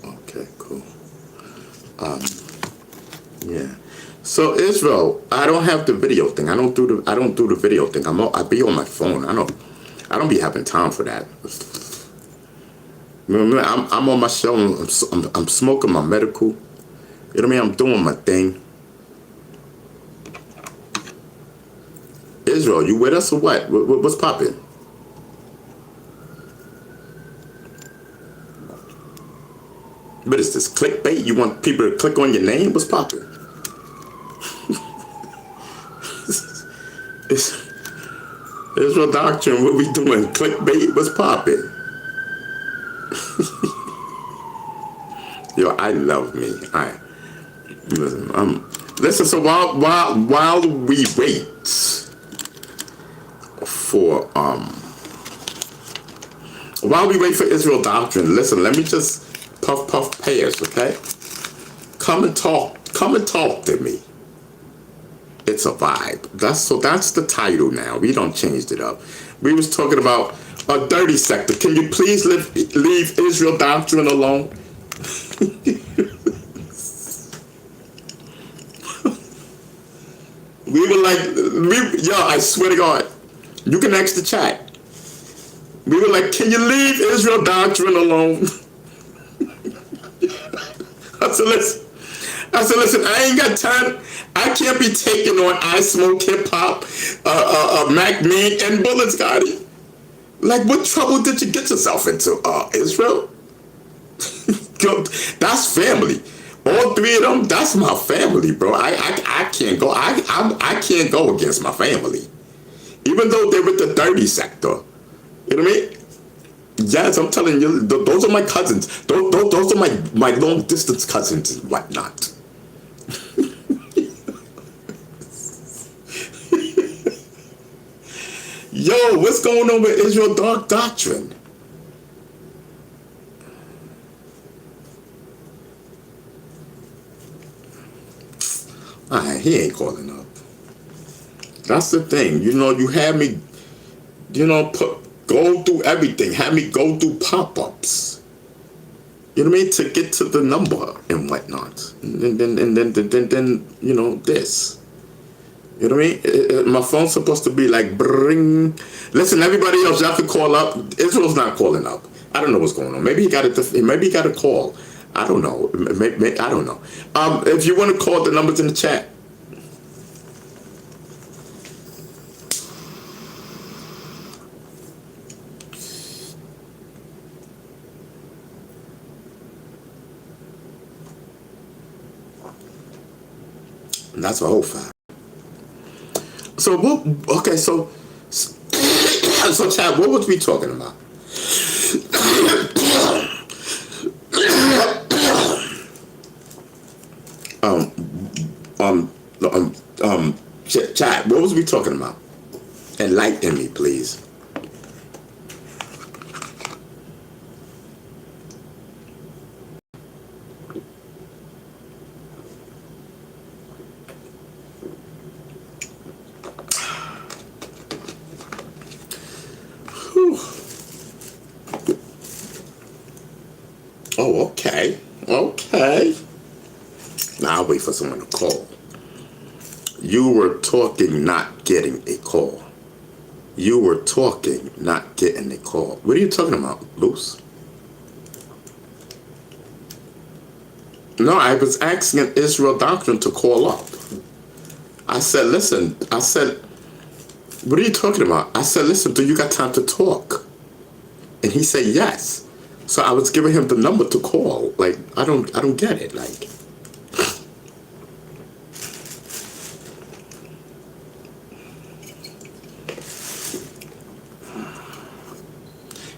Okay, cool. Yeah. So Israel, I don't have the video thing. I don't do the video thing. I be on my phone. I don't be having time for that. I'm on my show. I'm smoking my medical. You know what I mean? I'm doing my thing. Israel, you with us or what? What's popping? What is this, clickbait? You want people to click on your name? What's popping? Israel Doctrine, what we doing? Clickbait? What's popping? Yo, I love me. Listen, so while we wait for Israel Doctrine, listen, let me just puff payers, okay? Come and talk to me. It's a vibe. That's the title now. We don't changed it up. We was talking about a dirty sector. Can you please leave Israel Doctrine alone? We were like, I swear to God, you can ask the chat. We were like, can you leave Israel Doctrine alone? I said, listen, I ain't got time. I can't be taking on I Smoke Hip Hop, Mac Me, and Bullets Gotti. Like, what trouble did you get yourself into, Israel? That's family. All three of them, that's my family, bro. I can't go. I can't go against my family, even though they're with the dirty sector. You know what I mean? Yes, I'm telling you, those are my cousins. Those are my long distance cousins and whatnot. Yo, what's going on with Israel Doctrine? He ain't calling up. That's the thing. You know, you had me, go through everything. Had me go through pop-ups. You know what I mean? To get to the number and whatnot. And then this. You know what I mean? My phone's supposed to be like, bring. Listen, everybody else, y'all can call up. Israel's not calling up. I don't know what's going on. Maybe he got a call. I don't know. I don't know. If you want to call, the number's in the chat. And that's a whole fact. So So, Chad, what was we talking about? Chad, what was we talking about? Enlighten me, please. Oh, okay. Okay. Now I'll wait for someone to call. You were talking, not getting a call. You were talking, not getting a call. What are you talking about, Luce? No, I was asking Israel Doctrine to call up. I said, listen, what are you talking about? I said, listen, do you got time to talk? And he said, yes. So I was giving him the number to call. Like, I don't get it. Like,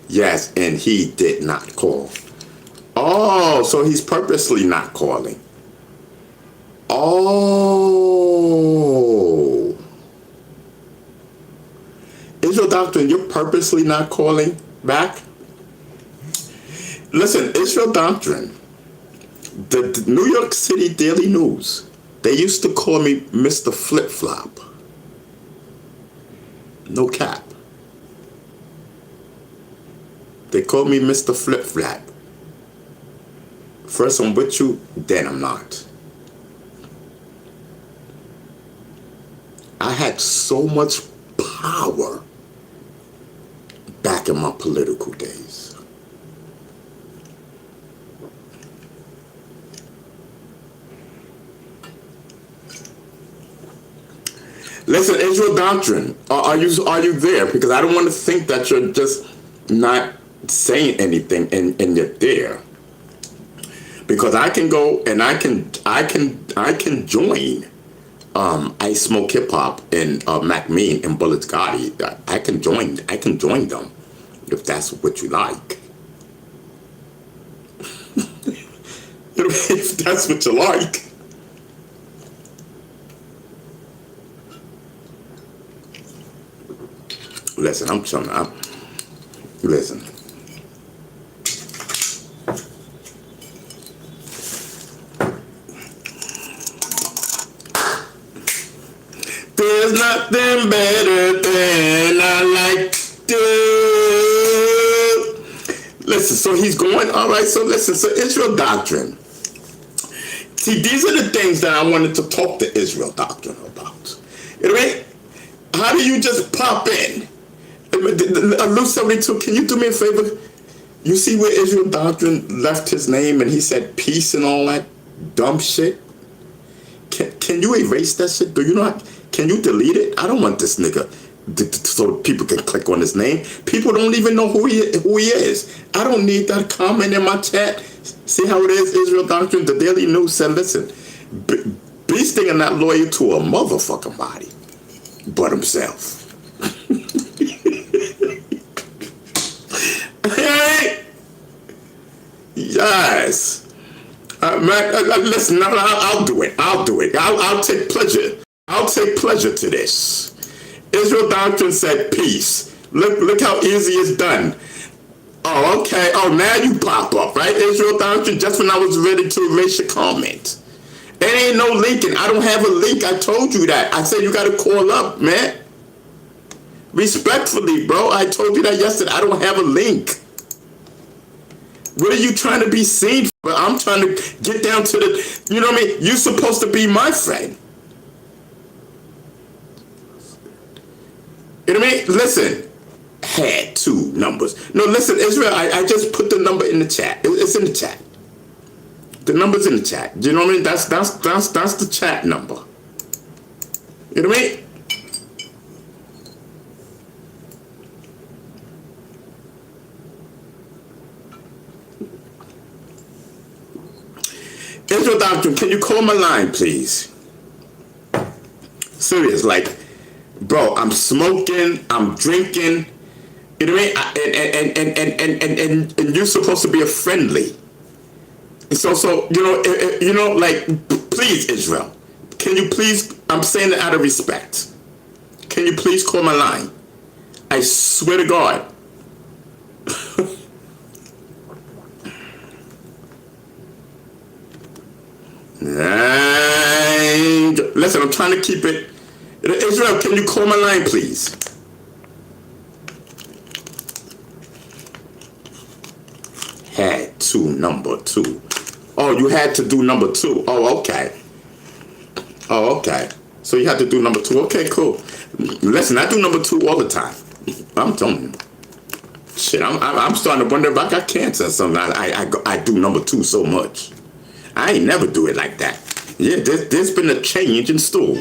yes, and he did not call. Oh, so he's purposely not calling. Oh. Israel Doctrine, you're purposely not calling back? Listen, Israel Doctrine, the New York City Daily News, they used to call me Mr. Flip Flop. No cap. They call me Mr. Flip Flop. First I'm with you, then I'm not. I had so much power back in my political days. Listen, Israel Doctrine, are you there? Because I don't want to think that you're just not saying anything and you're there. Because I can go and I can join I Smoke Hip Hop and Mac Mean and Bullets Gotti. I can join them if that's what you like. If that's what you like. Listen, I'm telling you, listen. There's nothing better than I like to. Listen, so he's going, all right, so listen, so Israel Doctrine. See, these are the things that I wanted to talk to Israel Doctrine about. You know what I mean? How do you just pop in? Luke 72, can you do me a favor? You see where Israel Doctrine left his name and he said peace and all that dumb shit? Can you erase that shit? Do you not? Can you delete it? I don't want this nigga so people can click on his name. People don't even know who he is. I don't need that comment in my chat. See how it is, Israel Doctrine? The Daily News said, listen, Beasting are not loyal to a motherfucking body but himself. Hey! Yes. Listen, I'll do it. I'll take pleasure. I'll take pleasure to this. Israel Doctrine said peace. Look how easy it's done. Oh, okay. Oh, now you pop up, right? Israel Doctrine, just when I was ready to erase your comment. There ain't no linking. I don't have a link. I told you that. I said you got to call up, man. Respectfully, bro. I told you that yesterday. I don't have a link. What are you trying to be seen for? I'm trying to get down to the, you know what I mean? You're supposed to be my friend. You know what I mean? Listen, had two numbers. No, listen, Israel, I just put the number in the chat. It's in the chat. The number's in the chat. You know what I mean? That's the chat number. You know what I mean? Israel Doctrine, can you call my line, please? Serious, like, bro, I'm smoking, I'm drinking. You know what I mean? And you're supposed to be a friendly. So like, please, Israel, can you please? I'm saying it out of respect. Can you please call my line? I swear to God. Listen, I'm trying to keep it. Israel, can you call my line, please? Had to number 2. Oh, you had to do number 2. Oh, okay. Oh, okay. So you had to do number 2. Okay, cool. Listen, I do number 2 all the time. I'm telling you. Shit, I'm starting to wonder if I got cancer or something. I do number 2 so much. I ain't never do it like that. Yeah, there's been a change in stool.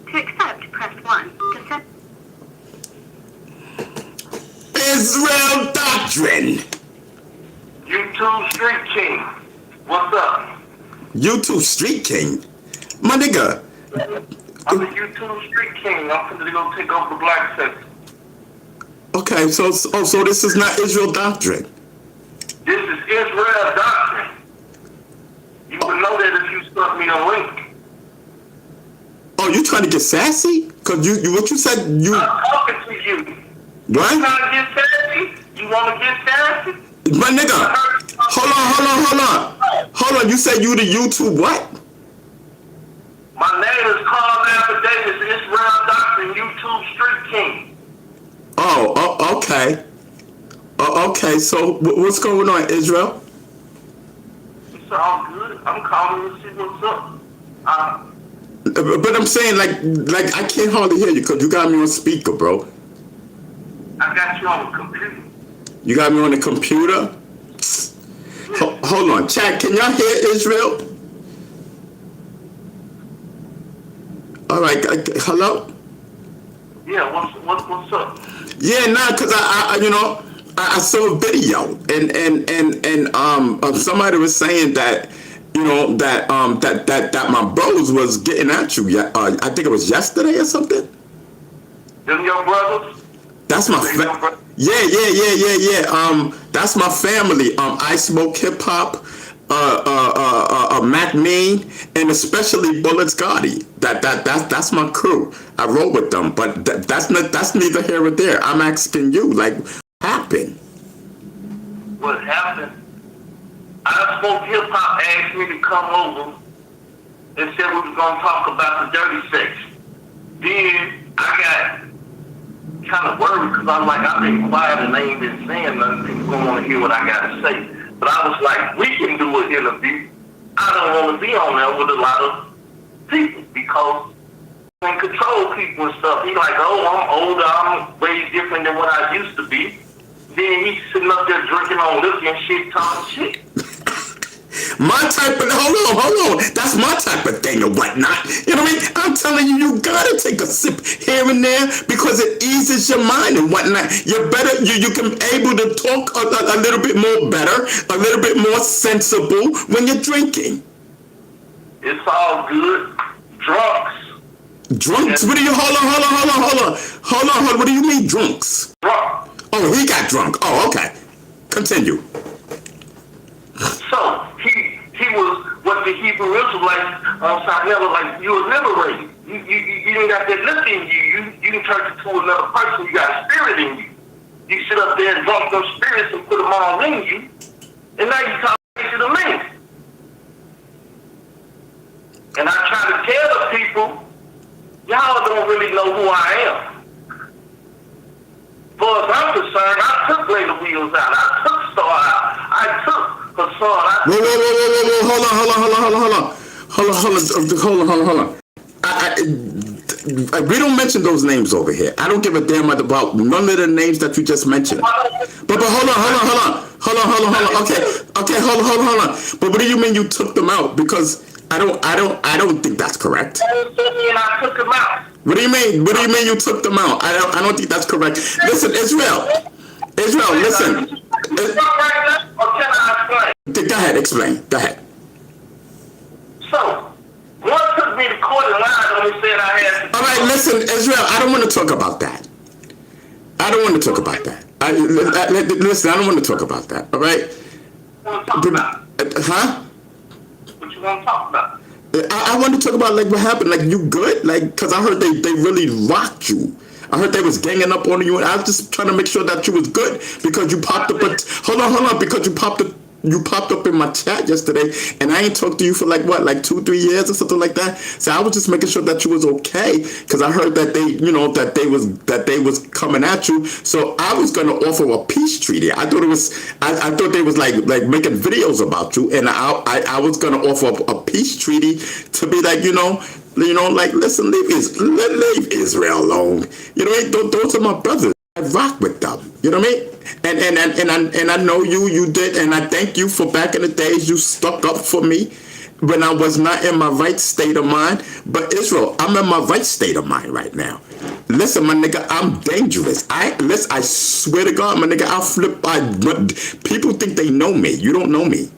To accept, press 1. To set Israel Doctrine. YouTube Street King. What's up? YouTube Street King? My nigga. I'm the YouTube Street King. I'm finna go take over the black sector. Okay, so this is not Israel Doctrine. This is Israel Doctrine. You would know that if you stuck me a link. Oh, you trying to get sassy? Cause you what you said you. I'm talking to you. What? You trying to get sassy? You want to get sassy? My nigga. Hold on. You said you the YouTube what? My name is Carl Bambaataa, Israel Doctrine, YouTube Street King. Oh, okay. Okay, so what's going on, Israel? It's all good. I'm calling to see what's up. But I'm saying, like I can't hardly hear you because you got me on speaker, bro. I got you on the computer. You got me on the computer? Hold on, chat. Can y'all hear Israel? All right, hello? Yeah, what's up? Yeah, cause I saw a video and somebody was saying that that my bros was getting at you. I think it was yesterday or something. Them your brothers? That's my yeah. That's my family. I Smoke Hip Hop, Mac Mean, and especially Bullets Gotti. That's my crew. I roll with them, but that's neither here or there. I'm asking you, like, what happened? What happened? I Smoke Hip Hop asked me to come over and said we was gonna talk about the dirty sex. Then I got kind of worried because I'm like, I've been quiet and they ain't been saying nothing. People don't want to hear what I got to say. But I was like, we can do an interview. I don't want to be on there with a lot of people because I can control people and stuff. He like, oh, I'm older. I'm way different than what I used to be. Then he's sitting up there drinking on liquor and shit, talking shit. My type of, hold on. That's my type of thing or whatnot. You know what I mean? I'm telling you, you gotta take a sip here and there because it eases your mind and whatnot. You're better, you can able to talk a little bit more better, a little bit more sensible when you're drinking. It's all good. Drunks. Drunks? What do you, hold on. What do you mean drunks? Drunk. Oh, he got drunk. Oh, okay. Continue. So he was what the Hebrew Israelites like you were liberated. You didn't got that lift in you. You can turn to another person. You got a spirit in you. You sit up there and drunk those spirits and put them all in you, and now you talking to the man. And I try to tell the people, y'all don't really know who I am. As far as I'm concerned, I took Later Wheels out. I took Star out. I took Hassan. Hold on. We don't mention those names over here. I don't give a damn about none of the names that you just mentioned. But hold on. Okay, hold on. But what do you mean you took them out? Because I don't think that's correct. I took them out. What do you mean? You took them out? I don't think that's correct. Listen, Israel, listen. right now, or can I explain? Go ahead, explain. Go ahead. So, one took me to court and lied on me, said I had to. All right, listen, Israel, I don't want to talk about that. I don't want to talk about that. Listen, I don't want to talk about that, all right? What you want to talk about? Huh? What you want to talk about? I want to talk about, like, what happened. Like, you good? Like, because I heard they really rocked you. I heard they was ganging up on you, and I was just trying to make sure that you was good because you popped up. Hold on, because you popped up in my chat yesterday, and I ain't talked to you for like 2-3 years or something like that. So I was just making sure that you was okay because I heard that they was coming at you. So I was gonna offer a peace treaty. I thought they was like making videos about you, and I was gonna offer a peace treaty to be like like, listen, leave Israel alone. You know, those are my brothers. I rock with them. You know what I mean? And I know you did, and I thank you for back in the days you stuck up for me when I was not in my right state of mind. But Israel, I'm in my right state of mind right now. Listen, my nigga, I'm dangerous. I swear to God, my nigga, I'll flip. People think they know me. You don't know me.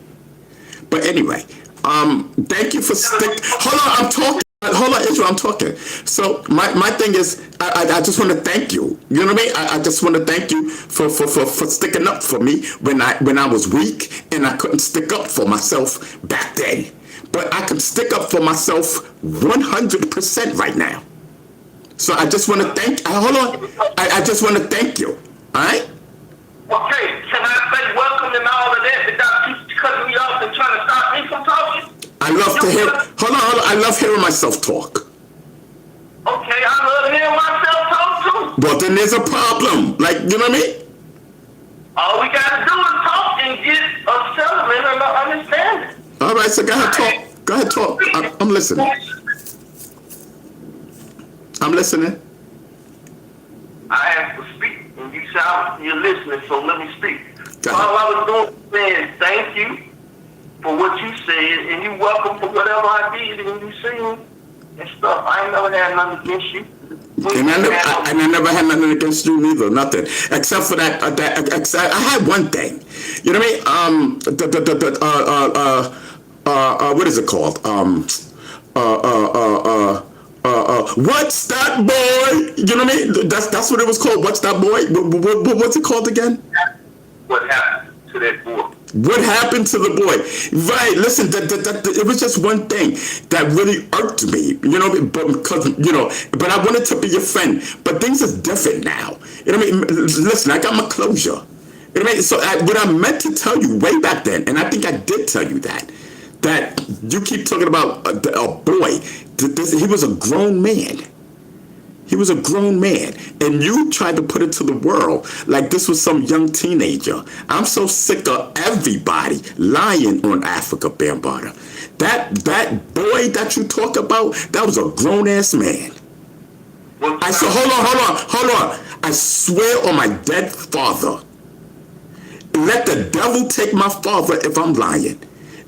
But anyway, thank you for Hold on, I'm talking. Hold on, Israel, I'm talking. So my thing is, I just want to thank you. You know what I mean? I just want to thank you for sticking up for me when I was weak and I couldn't stick up for myself back then. But I can stick up for myself 100% right now. So I just want to thank. Hold on, I just want to thank you. All right? Okay, can I say welcome and all of that without you cutting me off and trying to stop me from talking? I love to hear. Hold on. I love hearing myself talk. Okay, I love hearing myself talk too. Well, then there's a problem. Like, you know what I mean? All we gotta do is talk and get a settlement and an understanding. All right, so go ahead, talk. Go ahead, talk. I'm listening. I'm listening. I asked to speak, and you said you're listening, so let me speak. Go ahead. All I was doing was saying thank you for what you said, and you welcome for whatever I did, and you seen and stuff. I ain't never had nothing against you. And I never had nothing against you neither, nothing. Except for that, I had one thing. You know what I mean? What is it called? What's that boy? You know what I mean? That's what it was called. What's that boy? What's it called again? What happened to that boy? What happened to the boy? Right, listen, it was just one thing that really irked me, but I wanted to be your friend. But things are different now. You know what I mean? Listen, I got my closure. You know what I mean? So what I meant to tell you way back then, and I think I did tell you that you keep talking about a boy. He was a grown man. He was a grown man, and you tried to put it to the world like this was some young teenager. I'm so sick of everybody lying on Africa, Bambaataa. That boy that you talk about, that was a grown-ass man. I said, hold on. I swear on my dead father. Let the devil take my father if I'm lying.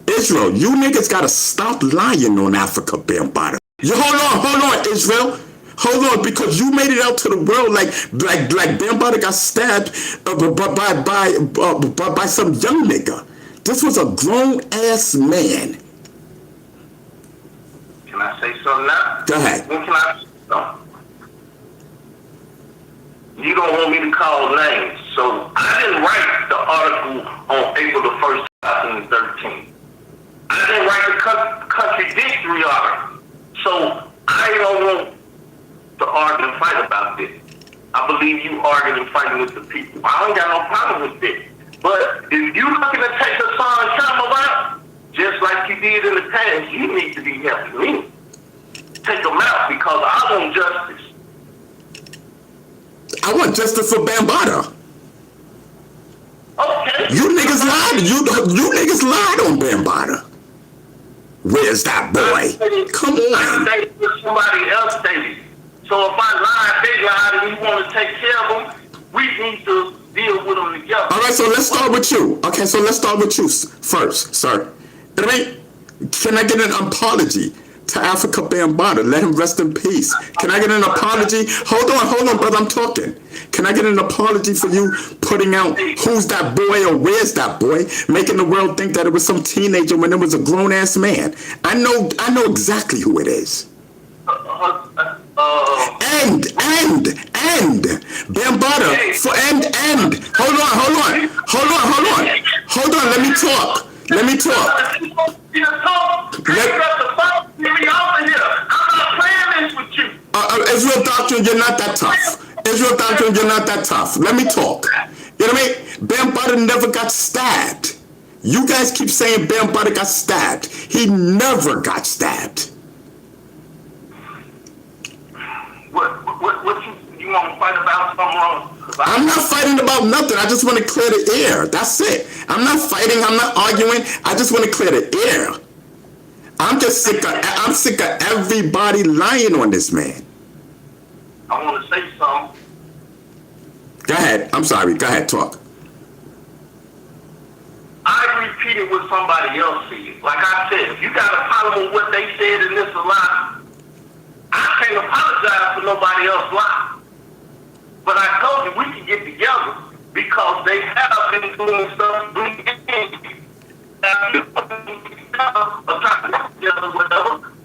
Israel, you niggas gotta stop lying on Africa, Bambaataa. Hold on, Israel. Hold on, because you made it out to the world like Bambaataa got stabbed by some young nigga. This was a grown ass man. Can I say something now? Go ahead. When can I say something? You don't want me to call names, so I didn't write the article on April the 1st, 2013. I didn't write the contradictory article, so I don't want to argue and fight about this. I believe you arguing and fighting with the people. I ain't got no problem with this. But if you looking to take the son and come out, just like you did in the past, you need to be helping me. Take them out because I want justice. I want justice for Bambaataa. Okay. You niggas lied. You niggas lied on Bambaataa. Where's that boy? Come on. I stated somebody else stated. So if I lied, they lied, and we want to take care of them, we need to deal with them together. All right, so let's start with you. Okay, so let's start with you first, sir. I mean, can I get an apology to Africa Bambaataa. Let him rest in peace. Can I get an apology? Hold on, brother, I'm talking. Can I get an apology for you putting out who's that boy or where's that boy, making the world think that it was some teenager when it was a grown-ass man? I know exactly who it is. And Bambaataa hold on, let me talk. Israel Doctrine, you're not that tough. Let me talk. You know what I mean? Bambaataa never got stabbed. You guys keep saying Bambaataa got stabbed. He never got stabbed. What you want to fight about something wrong? I'm not fighting about nothing. I just want to clear the air. That's it. I'm not fighting. I'm not arguing. I just want to clear the air. I'm sick of everybody lying on this man. I want to say something. Go ahead. I'm sorry. Go ahead. Talk. I repeated what somebody else said. Like I said, if you got a problem with what they said and this a lie, I can't apologize for nobody else's lie. But I told you we can get together because they have been doing stuff.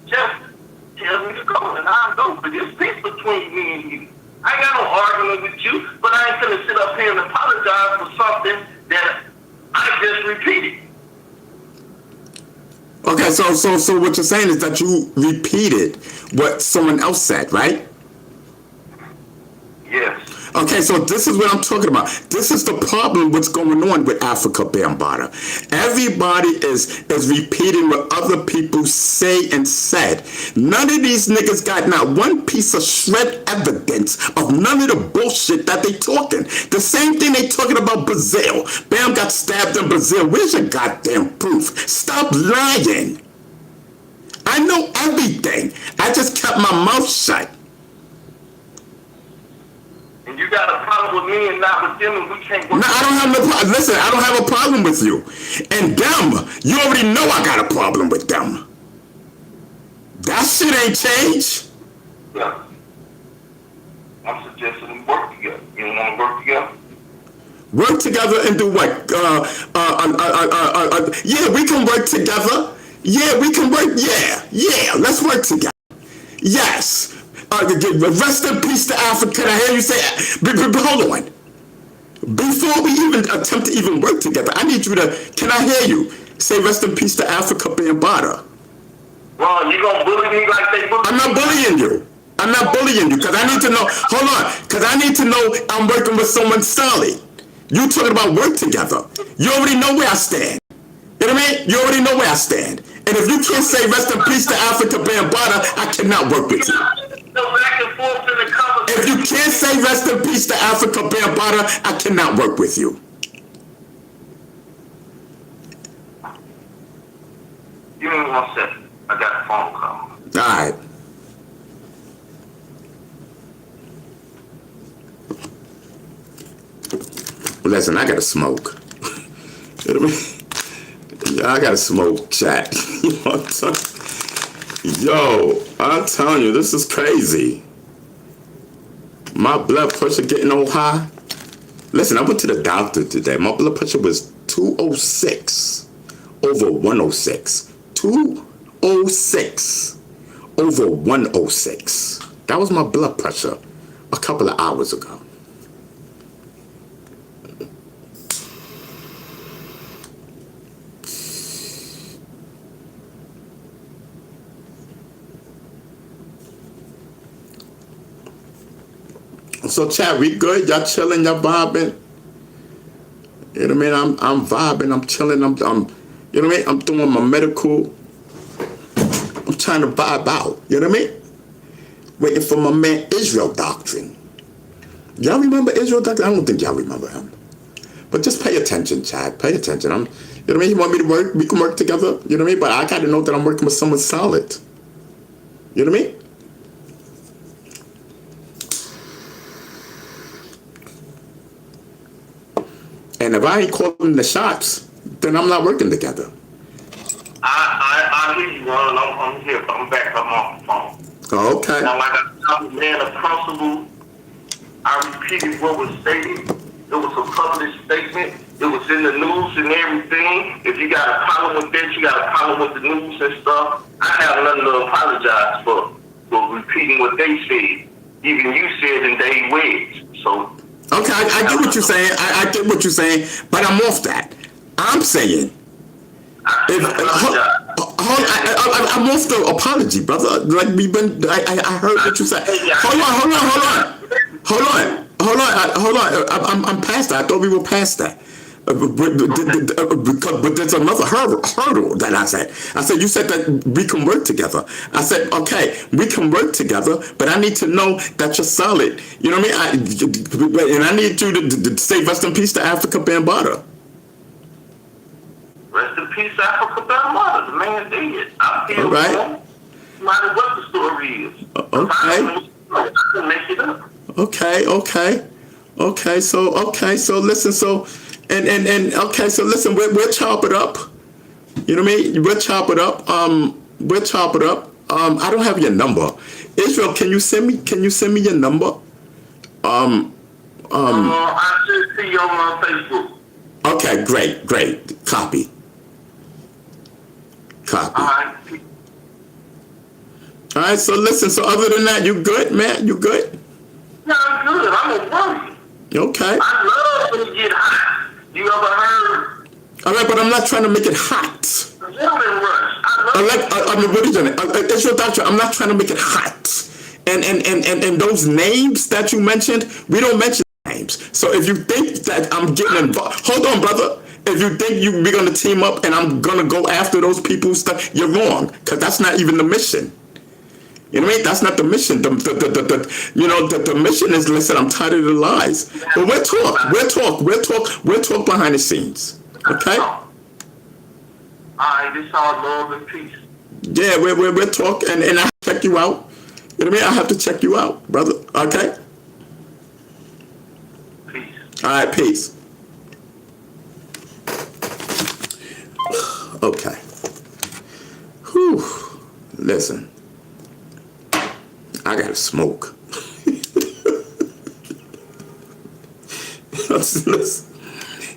Just tell me to go and I'll go. But there's peace between me and you. I ain't got no argument with you, but I ain't gonna sit up here and apologize for something that I just repeated. Okay, so what you're saying is that you repeated what someone else said, right? Yes. Okay, so this is what I'm talking about. This is the problem what's going on with Africa Bambaataa. Everybody is repeating what other people say and said. None of these niggas got not one piece of shred evidence of none of the bullshit that they talking. The same thing they talking about Brazil. Bam got stabbed in Brazil. Where's your goddamn proof? Stop lying. I know everything. I just kept my mouth shut. And you got a problem with me and not with them, and we can't work. No, I don't have no problem. Listen, I don't have a problem with you. And them, you already know I got a problem with them. That shit ain't changed. Yeah. I'm suggesting we work together. You don't want to work together? Work together and do what? Yeah, we can work together. Yeah, we can work. Yeah, let's work together. Yes. Rest in peace to Africa. I hear you say, hold on. Before we even attempt to even work together, I need you to, can I hear you say rest in peace to Africa Bambaataa? Well, you gonna bully me like they bully me? I'm not bullying you. Because I need to know, hold on, because I need to know I'm working with someone solid. You talking about work together. You already know where I stand. You know what I mean? You already know where I stand. And if you can't say rest in peace to Africa Bambaataa, I cannot work with you. If you can't say rest in peace to Africa Bambaataa, I cannot work with you. Give me 1 second. I got a phone call. All right. Listen, I gotta smoke. You know what I mean? I gotta smoke, chat. You know what I'm talking? Yo, I'm telling you, this is crazy. My blood pressure getting all high. Listen, I went to the doctor today. My blood pressure was 206 over 106. 206 over 106. That was my blood pressure a couple of hours ago. So chat, we good? Y'all chilling? Y'all vibing? You know what I mean? I'm vibing. I'm chilling. I'm you know what I mean? I'm doing my medical. I'm trying to vibe out. You know what I mean? Waiting for my man Israel Doctrine. Y'all remember Israel Doctrine? I don't think y'all remember him. But just pay attention, chat. Pay attention. You know what I mean? He want me to work. We can work together. You know what I mean? But I got to know that I'm working with someone solid. You know what I mean? And if I ain't calling the shots, then I'm not working together. I I hear you, Ron. I'm here. I'm back. I'm off the phone. Okay. Now, like I told man, a principle, I repeated what was stated. It was a public statement. It was in the news and everything. If you got a problem with that, you got a problem with the news and stuff. I have nothing to apologize for repeating what they said. Even you said in Dave Wedge. So. Okay, I get what you're saying. I get what you're saying, but I'm off that. I'm saying. I'm off the apology, brother. Like we've been, I heard what you said. Hold on. I'm past that. I thought we were past that. But there's another hurdle that I said. You said that we can work together. I said, okay, we can work together, but I need to know that you're solid. You know what I mean? And I need you to say rest in peace to Africa Bambaataa. Rest in peace, Africa Bambaataa. The man did. I'm here. All right. No matter what the story is. Okay. I can make it up. Okay. So listen. Okay. So listen. We'll chop it up. You know what I mean? We'll chop it up. I don't have your number. Israel, can you send me your number? I should see you on Facebook. Okay. Great. Copy. All right, so listen, so other than that, you good, man? You good? Yeah, I'm good. I'm a worry. Okay. I love when it get hot. You ever heard? All right, but I'm not trying to make it hot. Gentleman rush. What is it? It's your doctrine. I'm not trying to make it hot. And those names that you mentioned, we don't mention names. So if you think that I'm getting involved, hold on, brother. If you think we're going to team up and I'm going to go after those people, you're wrong, because that's not even the mission. You know what I mean? That's not the mission. The mission is, listen, I'm tired of the lies. But we'll talk behind the scenes. Okay? All right, this all love and peace. Yeah, we'll talk, and I check you out. You know what I mean? I have to check you out, brother. Okay? Peace. All right, peace. Okay. Whew. Listen. I gotta smoke.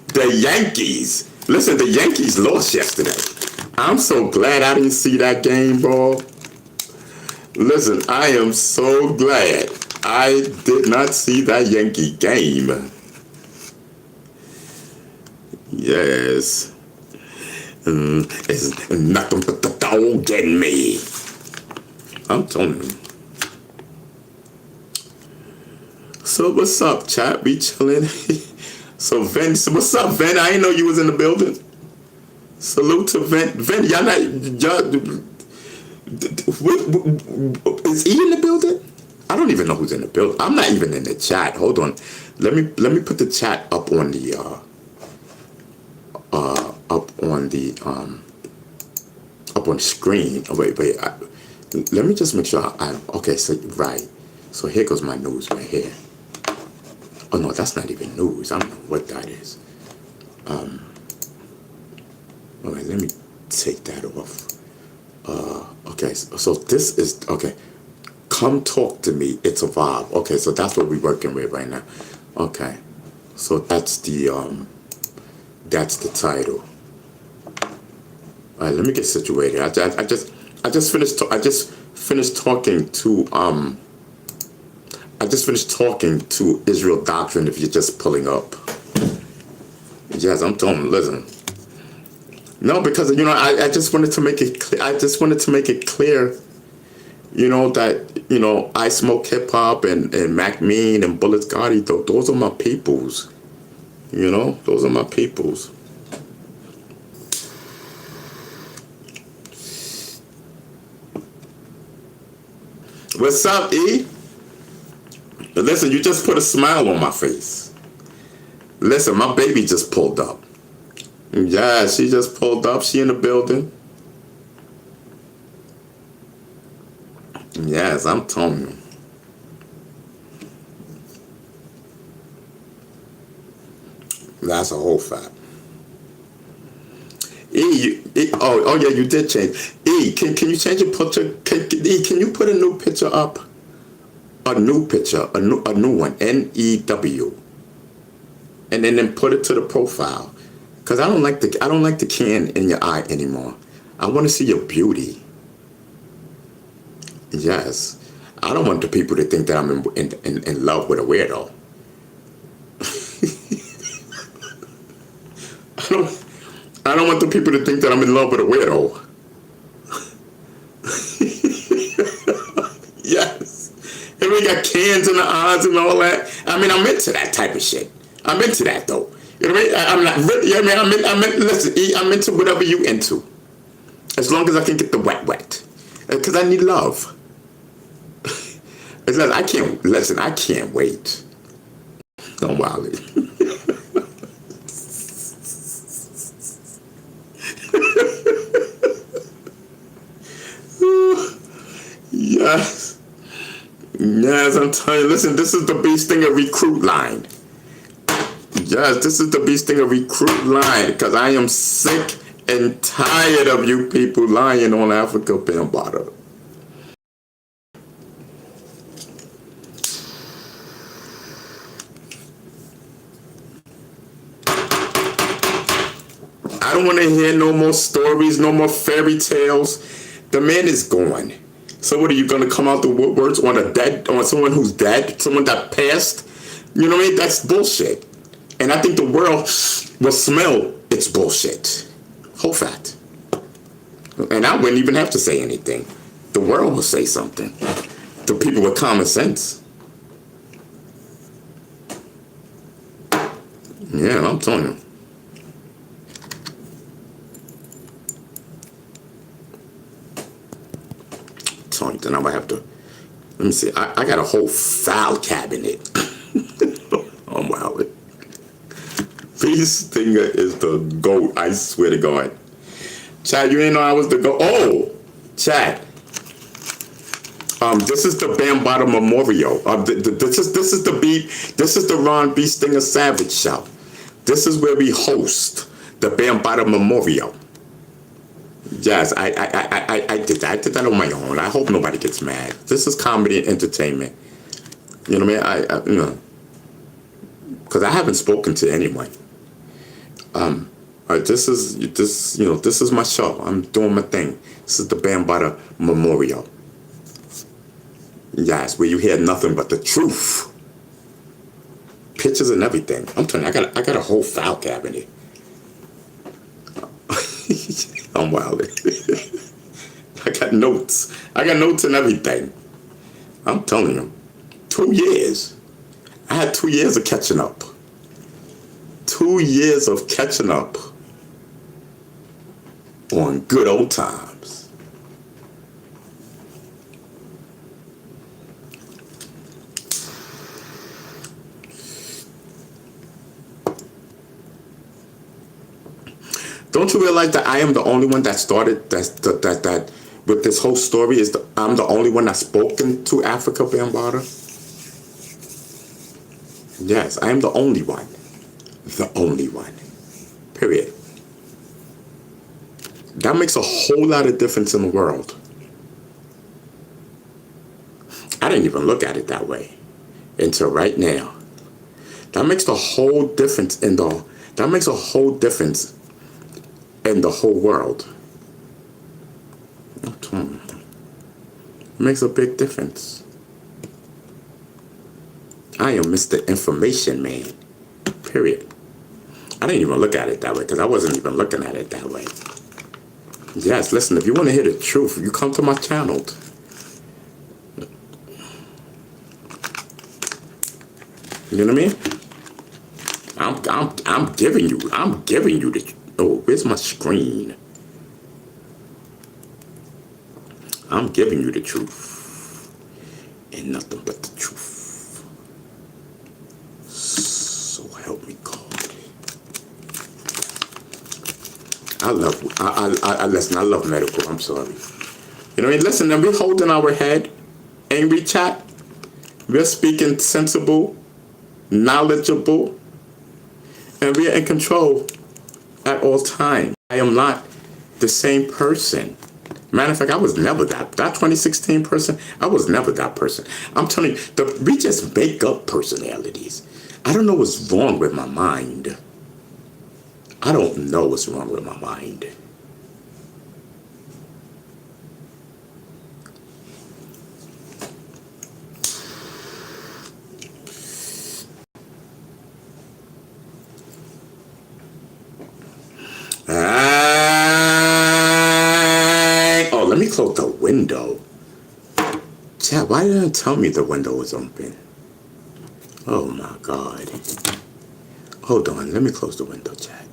The Yankees. Listen, the Yankees lost yesterday. I'm so glad I didn't see that game, bro. Listen, I am so glad I did not see that Yankee game. Yes. It's nothing but the dog in me. I'm telling you. So what's up, chat? We chilling. So what's up, Ven? I didn't know you was in the building. Salute to Ven. Ven, is he in the building? I don't even know who's in the building. I'm not even in the chat. Hold on. Let me put the chat up on the screen. Oh, wait. Let me just make sure okay, so right. So here goes my news right here. Oh no, that's not even news. I don't know what that is. Alright, let me take that off. Okay, so this is okay. Come talk to me. It's a vibe. Okay, so that's what we're working with right now. Okay, so that's the title. All right, let me get situated. I just finished talking to Israel Doctrine. If you're just pulling up, yes, I'm telling you, listen. No, because I just wanted to make it clear. I just wanted to make it clear, that I smoke hip hop and Mac Mean and Bullets Gotti. Those are my peoples. Those are my peoples. What's up, E? Listen, you just put a smile on my face. Listen, my baby just pulled up. Yeah, she just pulled up. She in the building. Yes, I'm telling you. That's a whole fact. Oh yeah, you did change. E, E, can you change your picture? Can you put a new picture up? A new picture, a new one, NEW, and then put it to the profile. Cause I don't like the can in your eye anymore. I want to see your beauty. Yes, I don't want the people to think that I'm in love with a weirdo. I don't want the people to think that I'm in love with a weirdo. Yes. And we got cans in the eyes and all that. I mean, I'm into that type of shit. I'm into that though. You know what I mean? I'm not really, I mean, listen, I'm into whatever you into. As long as I can get the wet. Because I need love. I can't wait. Don't worry. Yes. Yes, I'm telling you. Listen, this is the Bee Stinger recruit line. Yes, this is the Bee Stinger recruit line. Because I am sick and tired of you people lying on Africa Bambaataa. I don't want to hear no more stories, no more fairy tales. The man is gone. So what are you going to come out the woodworks on someone who's dead, someone that passed? You know what I mean? That's bullshit. And I think the world will smell it's bullshit. Whole fact. And I wouldn't even have to say anything. The world will say something. The people with common sense. Yeah, I'm telling you. Then I'm gonna have to. Let me see. I got a whole file cabinet. Oh wow. Bee Stinger is the GOAT. I swear to God. Chad, you didn't know I was the GOAT. Oh, Chad. This is the Bambaataa Memorial. This is the Ron Bee Stinger Savage Show. This is where we host the Bambaataa Memorial. Yes, I did that. I did that on my own. I hope nobody gets mad. This is comedy and entertainment. You know what I mean? You know, because I haven't spoken to anyone. This is my show. I'm doing my thing. This is the Bambaataa Memorial. Yes, where you hear nothing but the truth, pictures and everything. I'm telling you, I got a whole file cabinet. I'm wild. I got notes. I got notes and everything. I'm telling you. 2 years. I had 2 years of catching up. 2 years of catching up on good old times. Don't you realize that I am the only one that started that with this whole story? I'm the only one that's spoken to Africa Bambaataa? Yes, I am the only one. The only one. Period. That makes a whole lot of difference in the world. I didn't even look at it that way until right now. That makes a whole difference in the whole world. It makes a big difference. I am Mr. Information Man. Period. I didn't even look at it that way because I wasn't even looking at it that way. Yes, listen, if you want to hear the truth, you come to my channel. You know what I mean? I'm giving you the. Oh, where's my screen? I'm giving you the truth. And nothing but the truth. So help me God. Listen, I love medical. I'm sorry. You know what I mean? Listen, and we're holding our head. Angry chat. We're speaking sensible, knowledgeable, and we are in control at all times. I am not the same person. Matter of fact, I was never that 2016 person. I was never that person. I'm telling you, we just make up personalities. I don't know what's wrong with my mind. I don't know what's wrong with my mind. Oh, let me close the window. Chat, why didn't it tell me the window was open? Oh my God. Hold on, let me close the window, chat.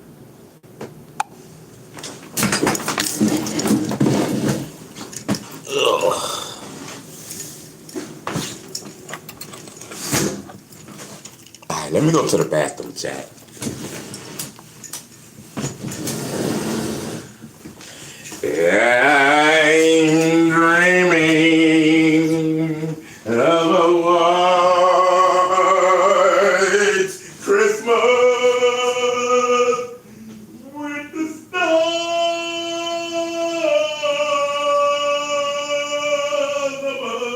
Ugh. Alright, let me go to the bathroom, chat. I'm dreaming of a white Christmas with the stars above.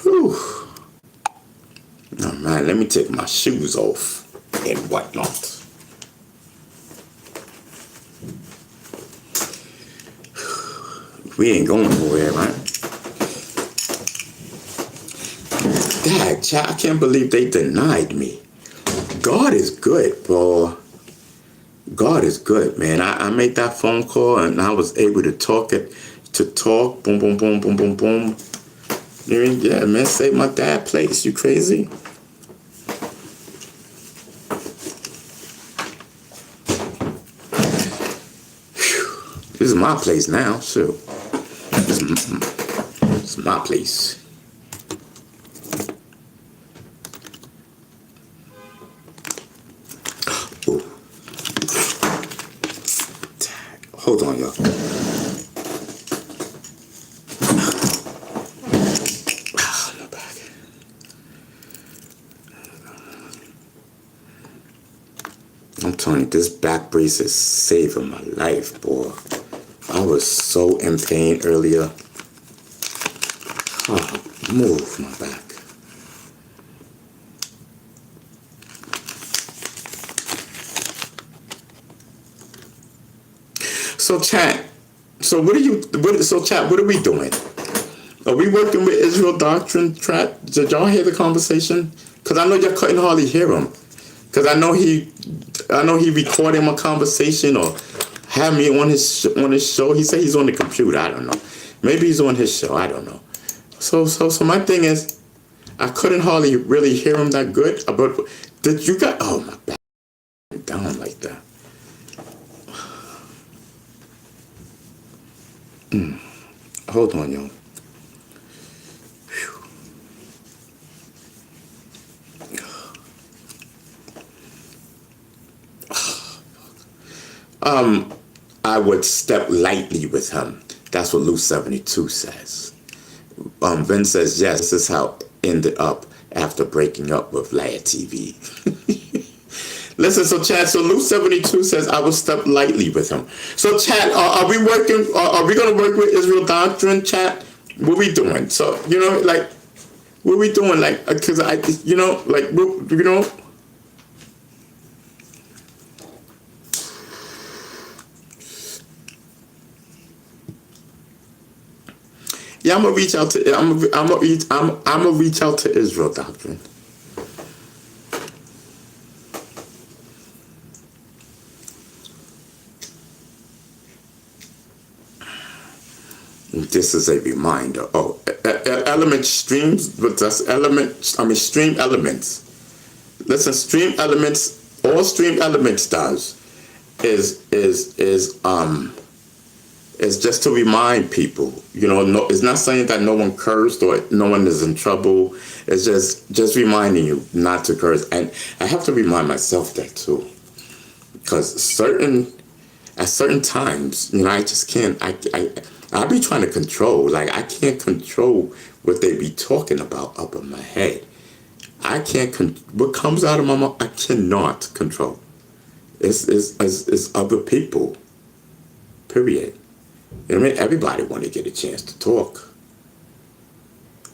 Whew. Oh man, let me take my shoes off and whatnot. We ain't going nowhere, right? Dad, child, I can't believe they denied me. God is good, bro. God is good, man. I made that phone call and I was able to talk. Boom, boom, boom, boom, boom, boom. Yeah, man, save my dad place. You crazy? Whew. This is my place now, so this is my place. Ooh. Hold on, y'all. I'm telling you, this back brace is saving my life, boy. I was so in pain earlier. Oh, move my back. So chat. So what are we doing? Are we working with Israel Doctrine, chat? Did y'all hear the conversation? Because I know y'all couldn't hardly hear him. Because I know he recorded my conversation or had me on his show. He said he's on the computer. I don't know. Maybe he's on his show. I don't know. So my thing is, I couldn't hardly really hear him that good. But did you guys? Oh, my back down like that. Hold on, y'all. I would step lightly with him. That's what Luke 72 says. Ben says, yes, this is how it ended up after breaking up with Laia TV. Listen, so Chad, so Luke 72 says, I will step lightly with him. So Chad, are we going to work with Israel Doctrine, Chad? What we doing? So, like, what we doing? Like, because yeah, I'm gonna reach out to Israel Doctrine. This is a reminder. Oh, element streams, but that's element. I mean, stream elements. Listen, stream elements. All stream elements does is just to remind people. You know, no, it's not saying that no one cursed or no one is in trouble. It's just reminding you not to curse. And I have to remind myself that too, because at certain times, you know, I just can't. I be trying to control. Like, I can't control what they be talking about up in my head. I can't. What comes out of my mouth, I cannot control. It's other people. Period. You know what I mean? Everybody want to get a chance to talk.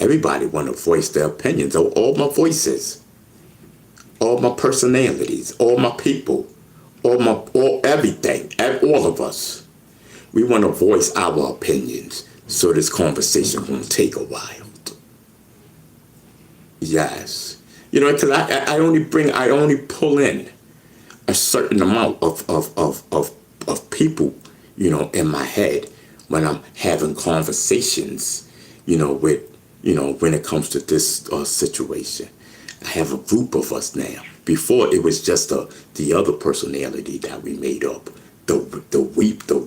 Everybody want to voice their opinions. All my voices, all my personalities, all my people, all everything, and all of us. We want to voice our opinions, so this conversation won't take a while. Yes. You know, because I only pull in a certain amount of people, you know, in my head when I'm having conversations, you know, with, you know, when it comes to this situation. I have a group of us now. Before, it was just the other personality that we made up. The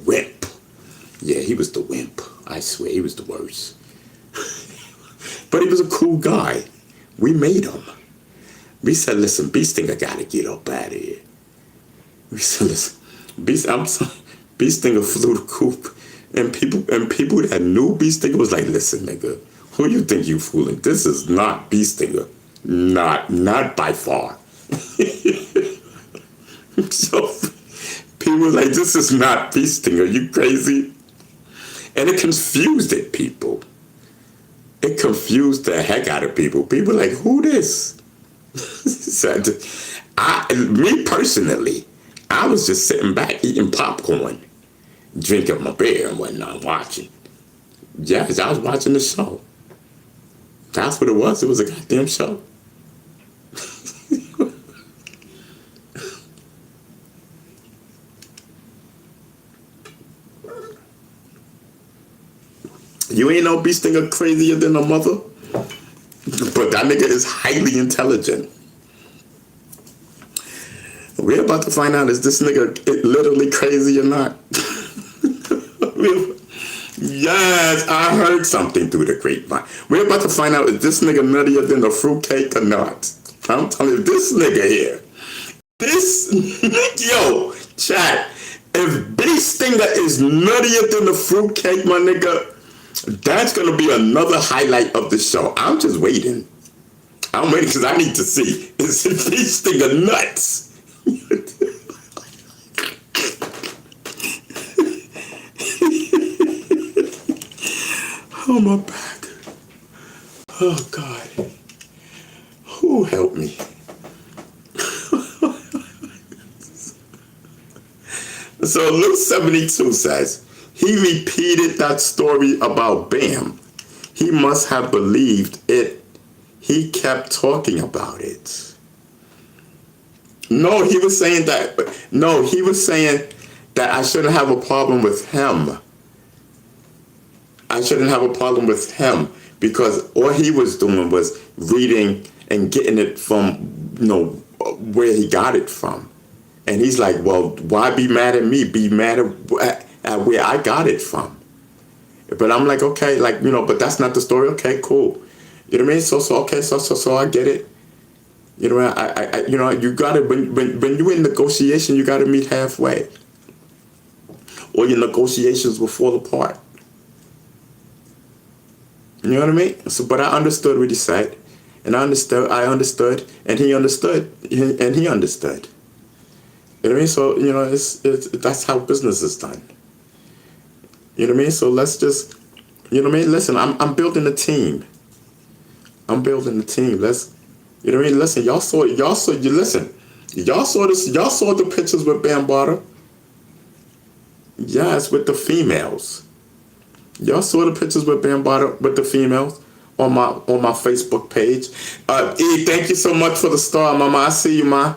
wimp. Yeah, he was the wimp. I swear, he was the worst. But he was a cool guy. We made him. We said, listen, Beast Stinger gotta get up out of here. We said, listen, Beast Stinger flew the coop. And people that knew Beast Stinger was like, listen, nigga, who you think you fooling? This is not Beast Stinger. Not by far. So people were like, this is not Beast Stinger. You crazy? And it confused people. It confused the heck out of people. People were like, who this? So me personally, I was just sitting back eating popcorn, drinking my beer and whatnot, watching. Yes, I was watching the show. That's what it was. It was a goddamn show. You ain't no Beast Stinger crazier than a mother. But that nigga is highly intelligent. We're about to find out, is this nigga literally crazy or not? Yes, I heard something through the grapevine. We're about to find out, is this nigga nuttier than a fruitcake or not? I'm telling you, this nigga here. Yo, chat. If Beast Stinger is nuttier than the fruitcake, my nigga, that's going to be another highlight of the show. I'm just waiting. I'm waiting because I need to see. Is Beast Stinger nuts? Oh, my back. Oh, God. Who help me? So Luke 72 says, he repeated that story about Bam. He must have believed it. He kept talking about it. No, he was saying that. No, he was saying that I shouldn't have a problem with him. I shouldn't have a problem with him because all he was doing was reading and getting it from, you know, where he got it from. And he's like, well, why be mad at me? Be mad at where I got it from. But I'm like, okay, like, you know, but that's not the story. Okay, cool. You know what I mean? So I get it. You know, I you know, you gotta, when you're in negotiation, you gotta meet halfway, or your negotiations will fall apart. You know what I mean? So, but I understood what he said, and I understood, and he understood, and he understood. You know what I mean? So, you know, it's that's how business is done. You know what I mean? So let's just, you know what I mean? Listen, I'm building a team. I'm building a team. Let's, you know what I mean? Listen, y'all saw this, y'all saw the pictures with Bambata. Yes, with the females. Y'all saw the pictures with Bambata with the females on my Facebook page. E, thank you so much for the star, mama. I see you, ma.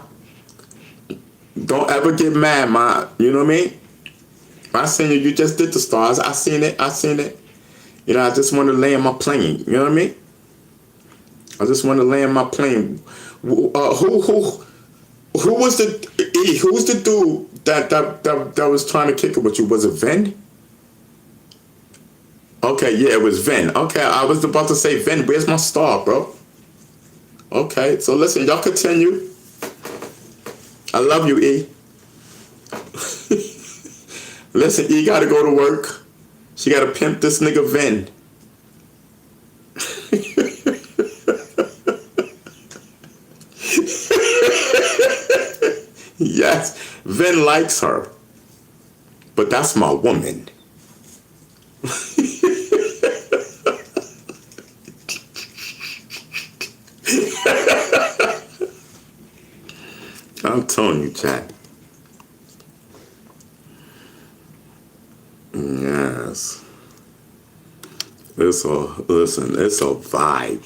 Don't ever get mad, ma. You know what I mean? I seen you. You just did the stars. I seen it. You know, I just want to land my plane. You know what I mean? I just want to land my plane. Who was the dude that was trying to kick it with you? Was it Ven? Okay, yeah, it was Ven. Okay, I was about to say Ven. Where's my star, bro? Okay, so listen, y'all continue. I love you, E. Listen, E gotta go to work. She gotta pimp this nigga Ven. Yes, Ven likes her. But that's my woman. I'm telling you, chat. Yes. Listen, it's a vibe.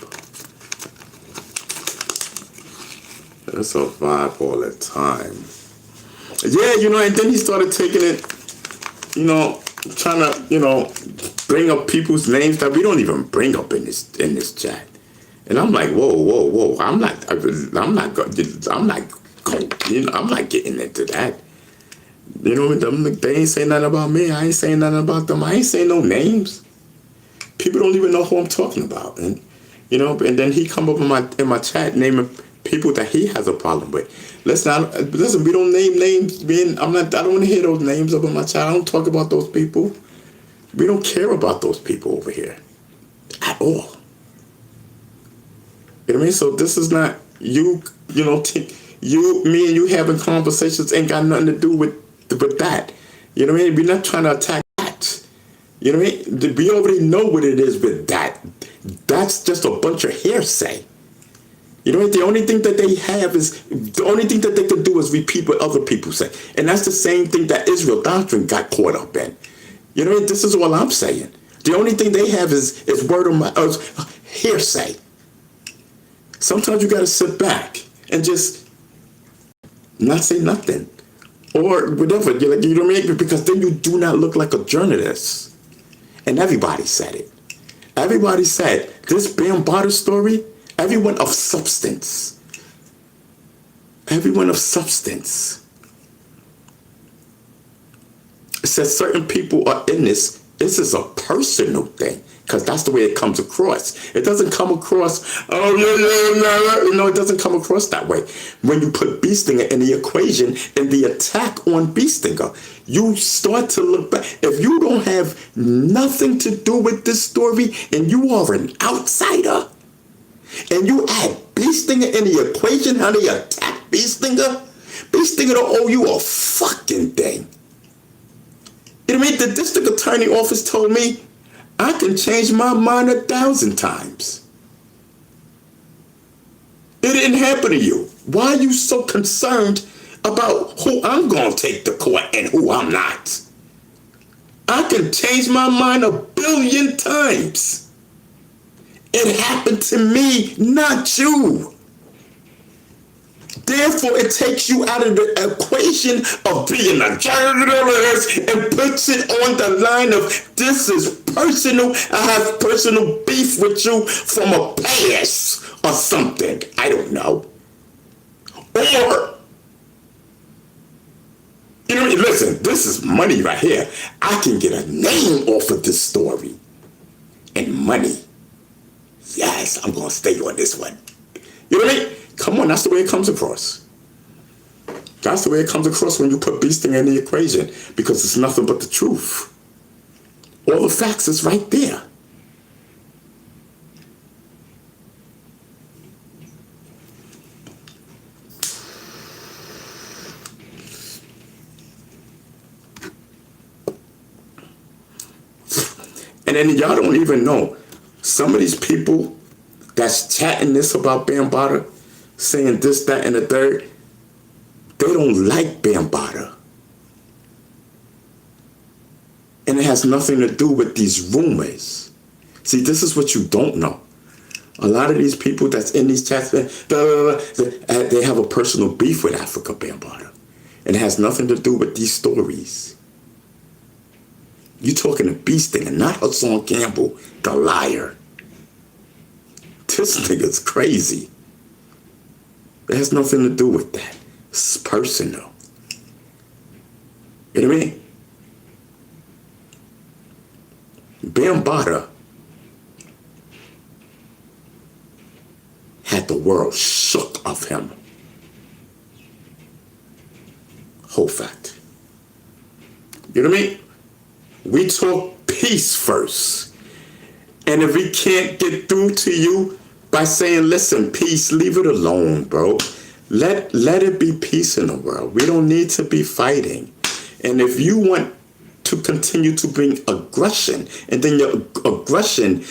It's a vibe all the time. Yeah, you know, and then he started taking it, you know, trying to, you know, bring up people's names that we don't even bring up in this chat. And I'm like, whoa. I'm not getting into that. You know, they ain't saying nothing about me. I ain't saying nothing about them. I ain't saying no names. People don't even know who I'm talking about. And, you know, and then he come up in my chat naming people that he has a problem with. Listen, we don't name names. I don't want to hear those names up in my chat. I don't talk about those people. We don't care about those people over here at all. You know what I mean? So this is not me and you having conversations ain't got nothing to do with that. You know what I mean? We're not trying to attack that. You know what I mean? We already know what it is with that. That's just a bunch of hearsay. You know what? The only thing that they can do is repeat what other people say. And that's the same thing that Israel Doctrine got caught up in. You know what? This is all I'm saying. The only thing they have is word of mouth, hearsay. Sometimes you got to sit back and just not say nothing. Or whatever. You know what I mean? Because then you do not look like a journalist. And everybody said it. Everybody said this Bambaataa story, everyone of substance. Everyone of substance. It says certain people are in this. This is a personal thing. Because that's the way it comes across. It doesn't come across, it doesn't come across that way. When you put Beestinger in the equation and the attack on Beestinger, you start to look back. If you don't have nothing to do with this story and you are an outsider, and you add Beestinger in the equation, how they attack Beestinger don't owe you a fucking thing. You know what I mean? The district attorney office told me I can change my mind 1,000 times. It didn't happen to you. Why are you so concerned about who I'm going to take to court and who I'm not? I can change my mind 1 billion times. It happened to me, not you. Therefore, it takes you out of the equation of being a journalist and puts it on the line of this is personal. I have personal beef with you from a past or something. I don't know. Or, you know, listen, this is money right here. I can get a name off of this story. And money. Yes, I'm going to stay on this one. You know what I mean? Come on, that's the way it comes across. That's the way it comes across when you put Beasting in the equation, because it's nothing but the truth. All the facts is right there. And then y'all don't even know. Some of these people that's chatting this about Bambaataa, saying this, that, and the third, they don't like Bambaataa. And it has nothing to do with these rumors. See, this is what you don't know. A lot of these people that's in these chats, they have a personal beef with Africa Bambaataa. And it has nothing to do with these stories. You talking to Beast Stinger, not Hassan Campbell, the liar. This nigga's crazy. It has nothing to do with that. It's personal. You know what I mean? Bambaataa had the world shook of him. Whole fact. You know what I mean? We talk peace first. And if we can't get through to you by saying, listen, peace, leave it alone, bro. Let it be peace in the world. We don't need to be fighting. And if you want to continue to bring aggression, and then your aggression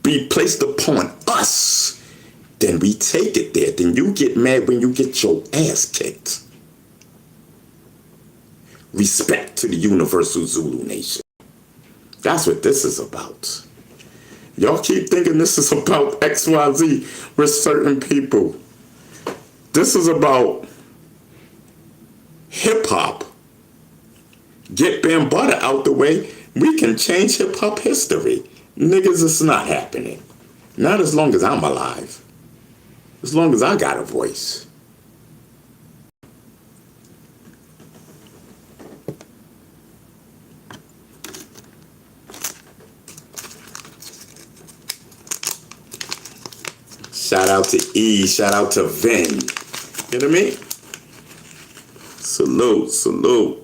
be placed upon us, then we take it there. Then you get mad when you get your ass kicked. Respect to the universal Zulu nation. That's what this is about. Y'all keep thinking this is about XYZ with certain people. This is about hip-hop. Get Bambaataa out the way. We can change hip-hop history. Niggas, it's not happening. Not as long as I'm alive. As long as I got a voice. Shout out to E. Shout out to Vin. You know what I mean? Salute, salute.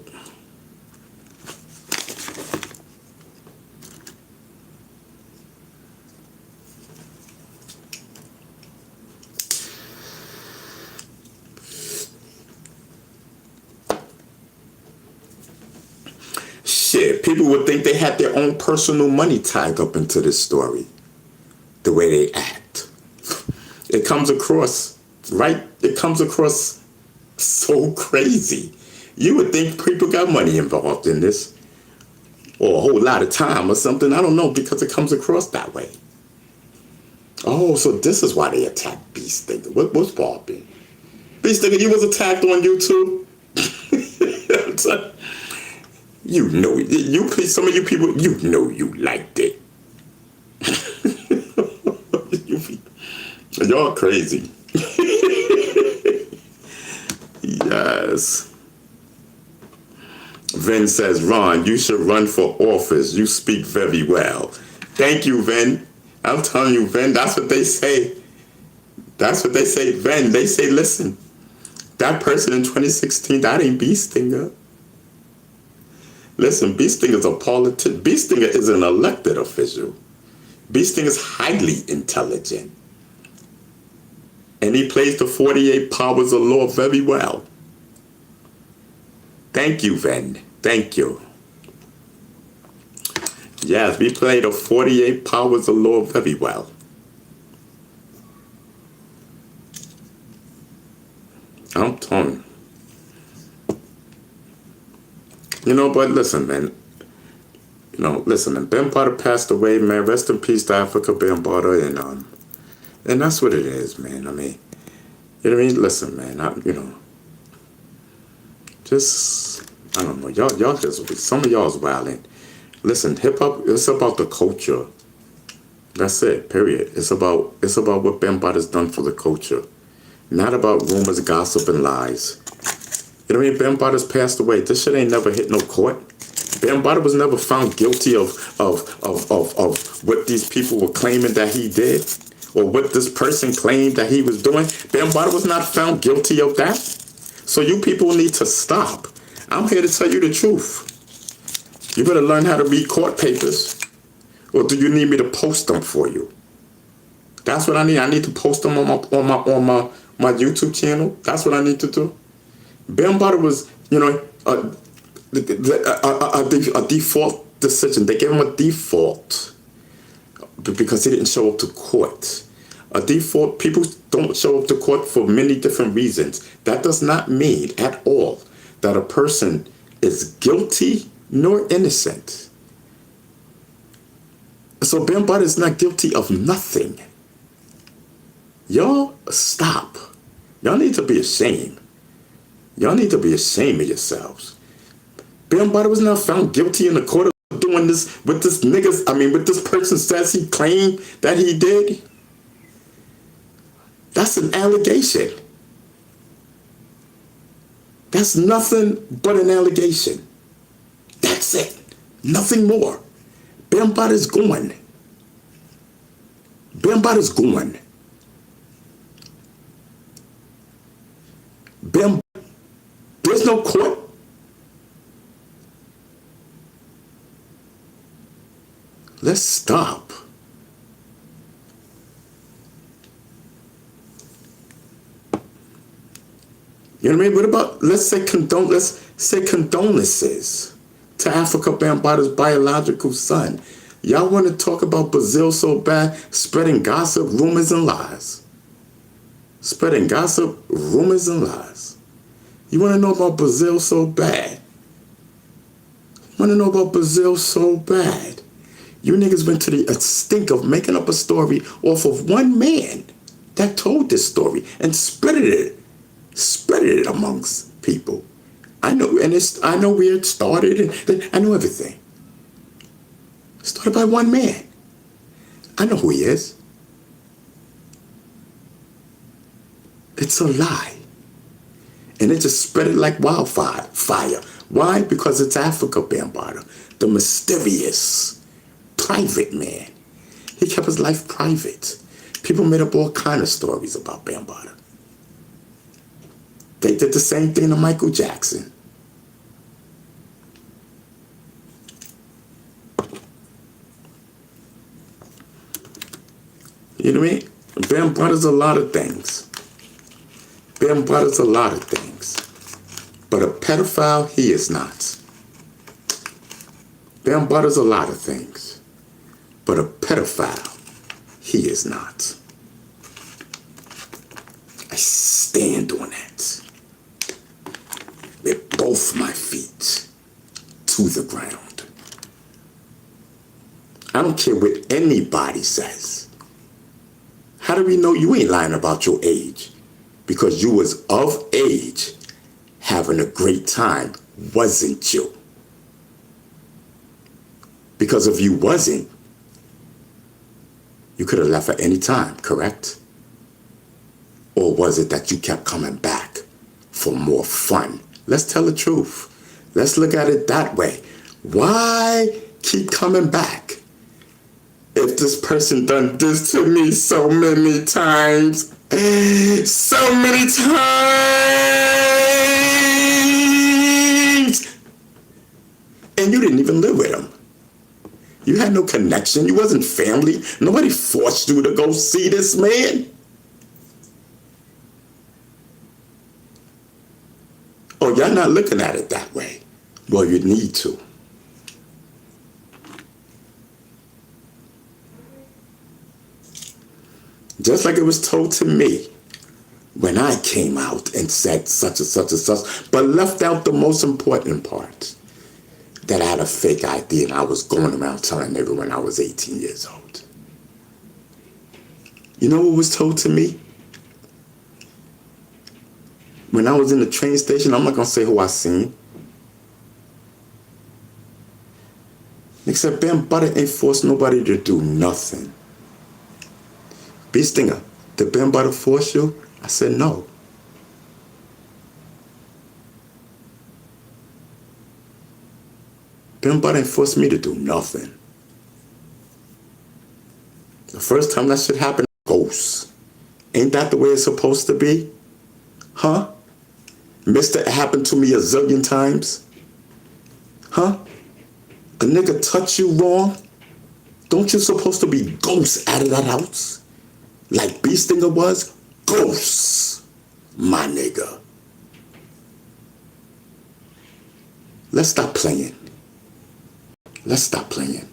Shit, people would think they had their own personal money tied up into this story. The way they act. It comes across, right? It comes across so crazy. You would think people got money involved in this. Or a whole lot of time or something. I don't know, because it comes across that way. Oh, so this is why they attacked Beast Stinger. What's popping? Beast Stinger, you was attacked on YouTube? You know, some of you people, you know you liked it. Y'all crazy. Yes. Vin says, Ron, you should run for office. You speak very well. Thank you, Vin. I'm telling you, Vin, that's what they say. That's what they say, Vin. They say, listen, that person in 2016, that ain't Beast Stinger. Listen, Beast Stinger is a politician. Beast Stinger is an elected official. Beast Stinger is highly intelligent. And he plays the 48 powers of law very well. Thank you, Ven. Thank you. Yes, we play the 48 powers of law very well. I'm telling you. know, but listen, man. Listen, man. Bambaataa passed away, man. Rest in peace to Africa, Bambaataa, and that's what it is, man. I mean, you know what I mean? Listen, man. I don't know. Y'all just, some of y'all's wilding. Listen, hip hop, it's about the culture. That's it. Period. It's about what Bambaataa's done for the culture, not about rumors, gossip, and lies. You know what I mean? Bambaataa's passed away. This shit ain't never hit no court. Bambaataa was never found guilty of what these people were claiming that he did, or what this person claimed that he was doing. Bambaataa was not found guilty of that. So you people need to stop. I'm here to tell you the truth. You better learn how to read court papers, or do you need me to post them for you? That's what I need. I need to post them on my YouTube channel. That's what I need to do. Bambaataa was, a default decision. They gave him a default because he didn't show up to court. A default, people don't show up to court for many different reasons. That does not mean at all that a person is guilty nor innocent. So Bambaataa is not guilty of nothing. Y'all stop. Y'all need to be ashamed. Y'all need to be ashamed of yourselves. Bambaataa was not found guilty in the court of doing doing this, what this niggas, I mean, what this person says he claimed that he did, that's an allegation. That's nothing but an allegation. That's it. Nothing more. Bambaata's gone. Bambaata's gone. There's no court. Let's stop. You know what I mean? What about, let's say condolences to Africa Bambaata's biological son. Y'all want to talk about Brazil so bad, spreading gossip, rumors, and lies. Spreading gossip, rumors, and lies. You want to know about Brazil so bad? Want to know about Brazil so bad? You niggas went to the stink of making up a story off of one man that told this story and spread it amongst people. I know, and I know where it started, and I know everything. It started by one man. I know who he is. It's a lie. And it just spread it like wildfire. Why? Because it's Africa Bambaataa, the mysterious, private man. He kept his life private. People made up all kind of stories about Bambaataa. They did the same thing to Michael Jackson. You know what I mean? Bambaata's a lot of things. Bambaata's a lot of things. But a pedophile, he is not. Bambaata's a lot of things. But a pedophile, he is not. I stand on that. With both my feet to the ground. I don't care what anybody says. How do we know you ain't lying about your age? Because you was of age, having a great time, wasn't you? Because if you wasn't, you could have left at any time, correct? Or was it that you kept coming back for more fun? Let's tell the truth. Let's look at it that way. Why keep coming back? If this person done this to me so many times, so many times, and you didn't even live with him. You had no connection. You wasn't family. Nobody forced you to go see this man. Oh, y'all not looking at it that way. Well, you need to. Just like it was told to me when I came out and said such and such and such, but left out the most important part, that I had a fake ID and I was going around telling everyone I was 18 years old. You know what was told to me? When I was in the train station, I'm not going to say who I seen. Except Bambaataa ain't forced nobody to do nothing. Bee Stinger, did Bambaataa force you? I said no. Bambaataa ain't forced me to do nothing. The first time that shit happened, ghosts. Ain't that the way it's supposed to be? Huh? Mister, it happened to me a zillion times. Huh? A nigga touch you wrong? Don't you supposed to be ghosts out of that house? Like Bee Stinger was? Ghosts, my nigga. Let's stop playing. Let's stop playing.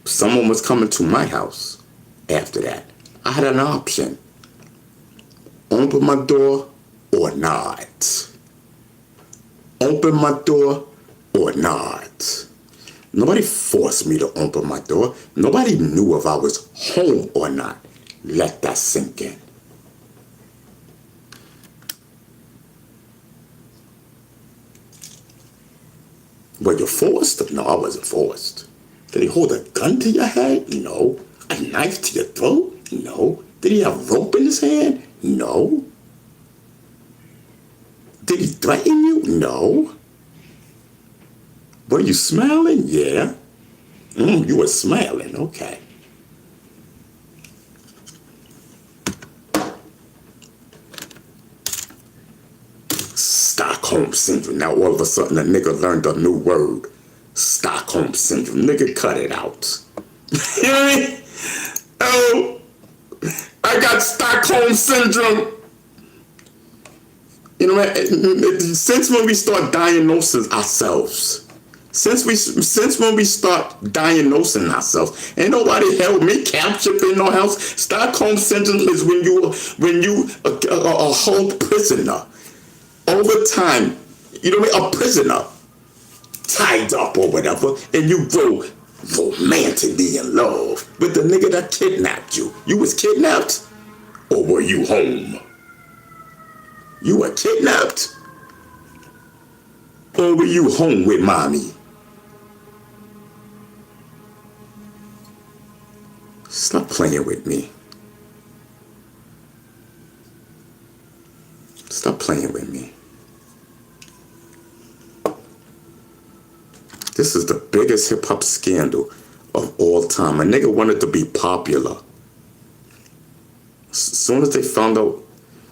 Someone was coming to my house after that. I had an option. Open my door or not. Open my door or not. Nobody forced me to open my door. Nobody knew if I was home or not. Let that sink in. Were you forced? No, I wasn't forced. Did he hold a gun to your head? No. A knife to your throat? No. Did he have rope in his hand? No. Did he threaten you? No. Were you smiling? Yeah. You were smiling. Okay. Stockholm Syndrome. Now all of a sudden a nigga learned a new word. Stockholm Syndrome. Nigga, cut it out. You know what I mean? Oh, I got Stockholm Syndrome. You know what? Since when we start diagnosing ourselves, since when we start diagnosing ourselves, ain't nobody held me captured in no house. Stockholm Syndrome is when you a whole prisoner over time. You know what I mean? A prisoner tied up or whatever, and you grow romantically in love with the nigga that kidnapped you. You was kidnapped, or were you home? You were kidnapped, or were you home with mommy? Stop playing with me. Stop playing with me. This is the biggest hip-hop scandal of all time. A nigga wanted to be popular. As soon as they found out,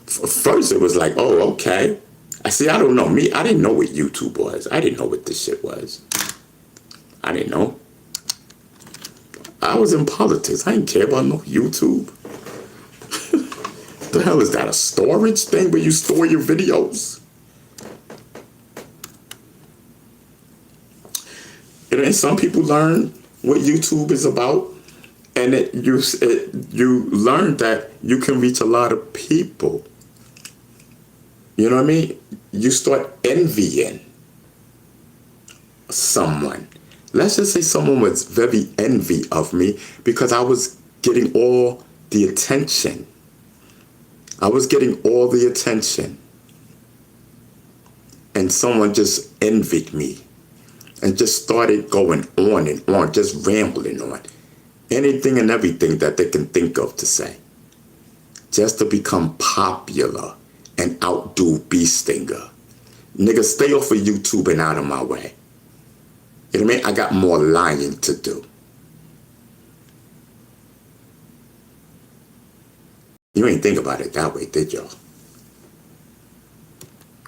first it was like, oh, okay. I don't know. I didn't know what YouTube was. I didn't know what this shit was. I didn't know. I was in politics. I didn't care about no YouTube. The hell is that? A storage thing where you store your videos? And some people learn what YouTube is about, and you learn that you can reach a lot of people. You know what I mean? You start envying someone. Let's just say someone was very envy of me because I was getting all the attention. I was getting all the attention. And someone just envied me and just started going on and on, just rambling on anything and everything that they can think of to say, just to become popular and outdo Beestinger. Nigga, stay off of YouTube and out of my way. You know what I mean? I got more lying to do. You ain't think about it that way, did y'all?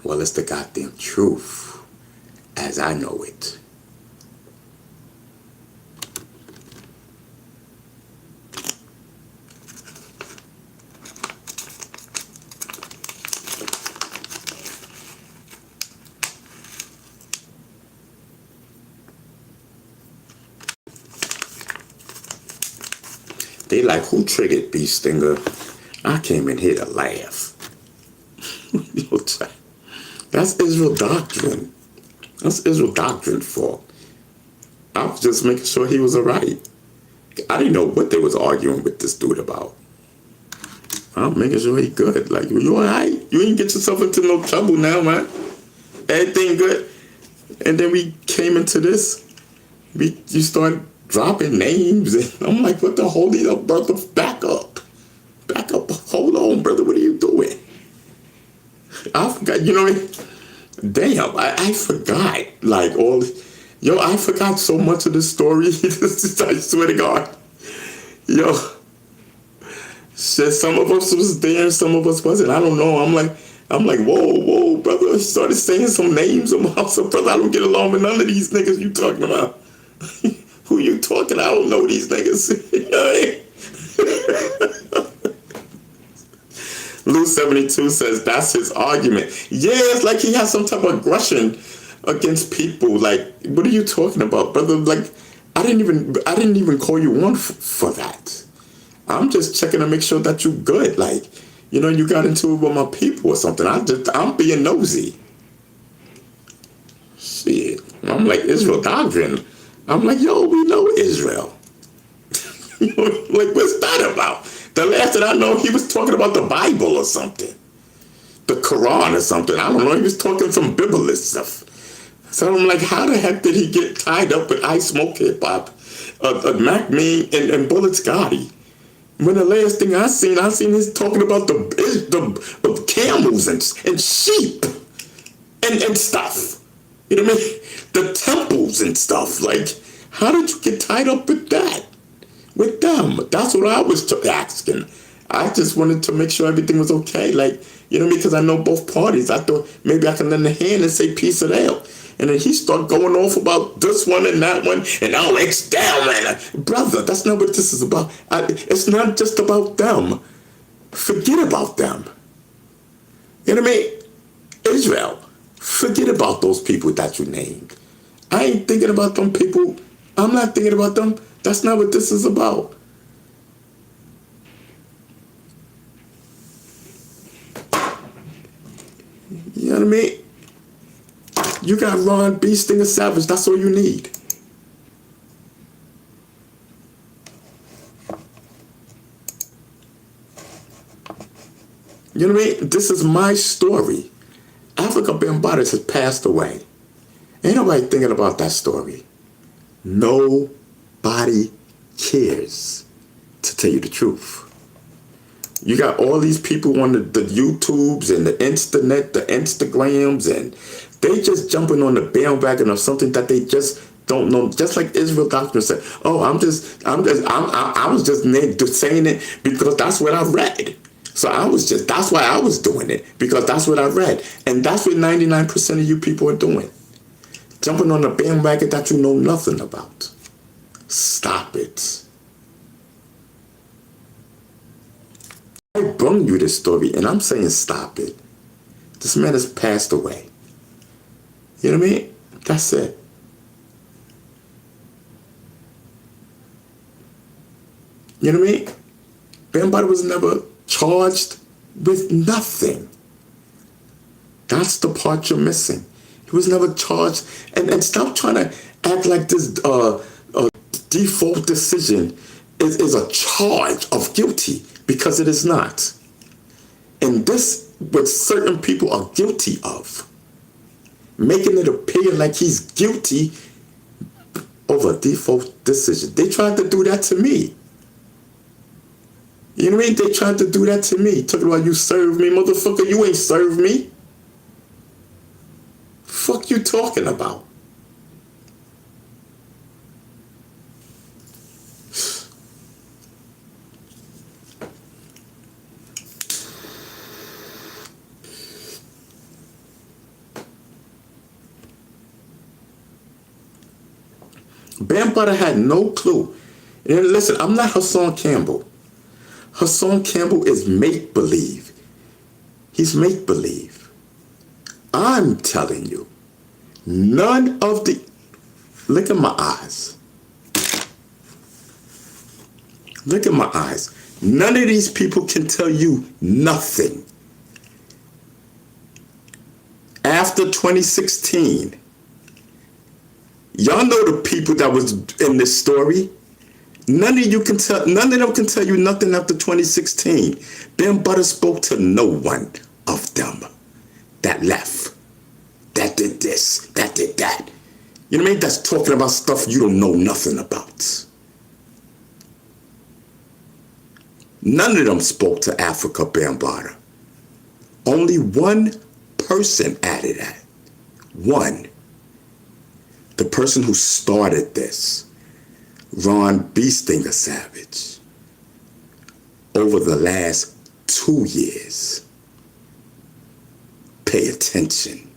Well, it's the goddamn truth, as I know it. They like, who triggered Beestinger? I came in here to laugh. That's Israel Doctrine. That's Israel Doctrine fault. I was just making sure he was alright. I didn't know what they was arguing with this dude about. I'm making sure he good. Like, you alright? You ain't get yourself into no trouble now, man. Everything good. And then we came into this. You started dropping names. And I'm like, what the holy up, brother? Back up. Back up. Hold on, brother. What are you doing? I forgot, you know, damn, I forgot, like, I forgot so much of this story. I swear to God. Yo, shit, some of us was there and some of us wasn't. I don't know. I'm like, whoa, brother. I started saying some names about some brother. I don't get along with none of these niggas you talking about. Who you talking? I don't know these niggas. Lou 72 says that's his argument. Yeah, it's like he has some type of aggression against people. Like, what are you talking about, brother? Like, I didn't even call you on for that. I'm just checking to make sure that you're good. Like, you know, you got into it with my people or something. I'm being nosy. Shit, I'm like Israel Doctrine. I'm like, yo, we know Israel. Like, what's that about? The last that I know, he was talking about the Bible or something. The Quran or something. I don't know. He was talking some biblical stuff. So I'm like, how the heck did he get tied up with I Smoke Hip Hop, Mac Mean, and Bullet Scotty? When the last thing I seen he's talking about the camels and sheep and stuff. You know what I mean? The temples and stuff. Like, how did you get tied up with that? With them? That's what I was asking. I just wanted to make sure everything was okay. Like, you know what I mean? Because I know both parties. I thought maybe I can lend a hand and say peace of hell. And then he started going off about this one and that one, and oh, it's down, man. Brother, that's not what this is about. It's not just about them. Forget about them. You know what I mean? Israel, forget about those people that you named. I ain't thinking about them people. I'm not thinking about them. That's not what this is about. You know what I mean? You got Ron B. Stinger Savage. That's all you need. You know what I mean? This is my story. Africa Bambaataa has passed away. Ain't nobody thinking about that story. Nobody cares, to tell you the truth. You got all these people on the YouTubes and the Instanet, the Instagrams, and they just jumping on the bandwagon of something that they just don't know. Just like Israel Doctrine said, oh, I was just saying it because that's what I read. So that's why I was doing it, because that's what I read. And that's what 99% of you people are doing. Jumping on a bandwagon that you know nothing about. Stop it. I brought you this story, and I'm saying stop it. This man has passed away. You know what I mean? That's it. You know what I mean? Bambaataa was never charged with nothing. That's the part you're missing. He was never charged. And stop trying to act like this default decision is a charge of guilty, because it is not. And this, what certain people are guilty of, making it appear like he's guilty over a default decision. They tried to do that to me. You know what I mean? They tried to do that to me. Talking about you serve me, motherfucker. You ain't serve me. Fuck you talking about? Bambaataa had no clue. And listen, I'm not Hassan Campbell. Hassan Campbell is make-believe. He's make-believe. I'm telling you, none of the... Look at my eyes. Look at my eyes. None of these people can tell you nothing. After 2016... Y'all know the people that was in this story. None of them can tell you nothing after 2016. Bambaataa spoke to no one of them that left, that did this, that did that. You know what I mean? That's talking about stuff you don't know nothing about. None of them spoke to Africa Bambaataa. Only one person added that. One. The person who started this, Ron B. Stinger Savage, over the last 2 years. Pay attention.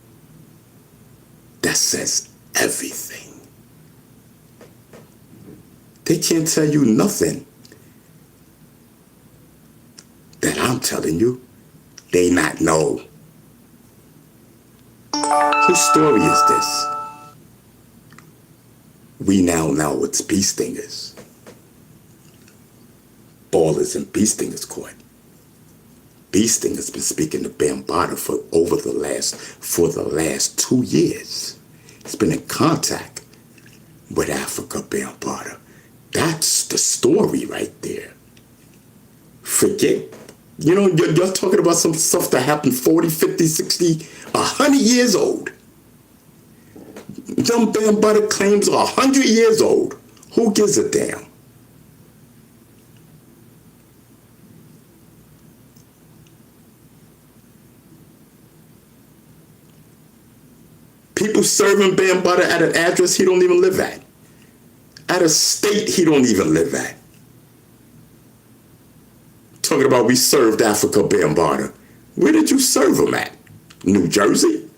That says everything. They can't tell you nothing that I'm telling you. They not know. Whose story is this? We now know it's Bee Stingers. Ball is in Bee Stingers' court. Bee Stinger's been speaking to Bambaataa for the last 2 years. He's been in contact with Africa Bambaataa. That's the story right there. Forget, you're talking about some stuff that happened 40, 50, 60, 100 years old. Them Bambaataa claims are 100 years old. Who gives a damn? People serving Bambaataa at an address he don't even live at a state he don't even live at. Talking about we served Africa Bambaataa. Where did you serve him at? New Jersey?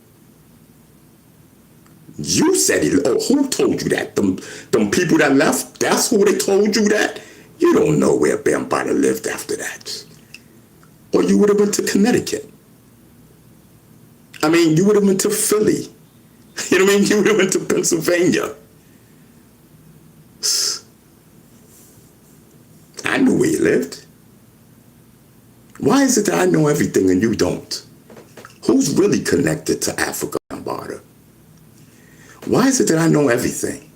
You said it. Oh, who told you that? Them people that left? That's who they told you that? You don't know where Bambaataa lived after that. Or you would have been to Connecticut. I mean, you would have been to Philly. You know what I mean? You would have been to Pennsylvania. I knew where you lived. Why is it that I know everything and you don't? Who's really connected to Africa Bambaataa? Why is it that I know everything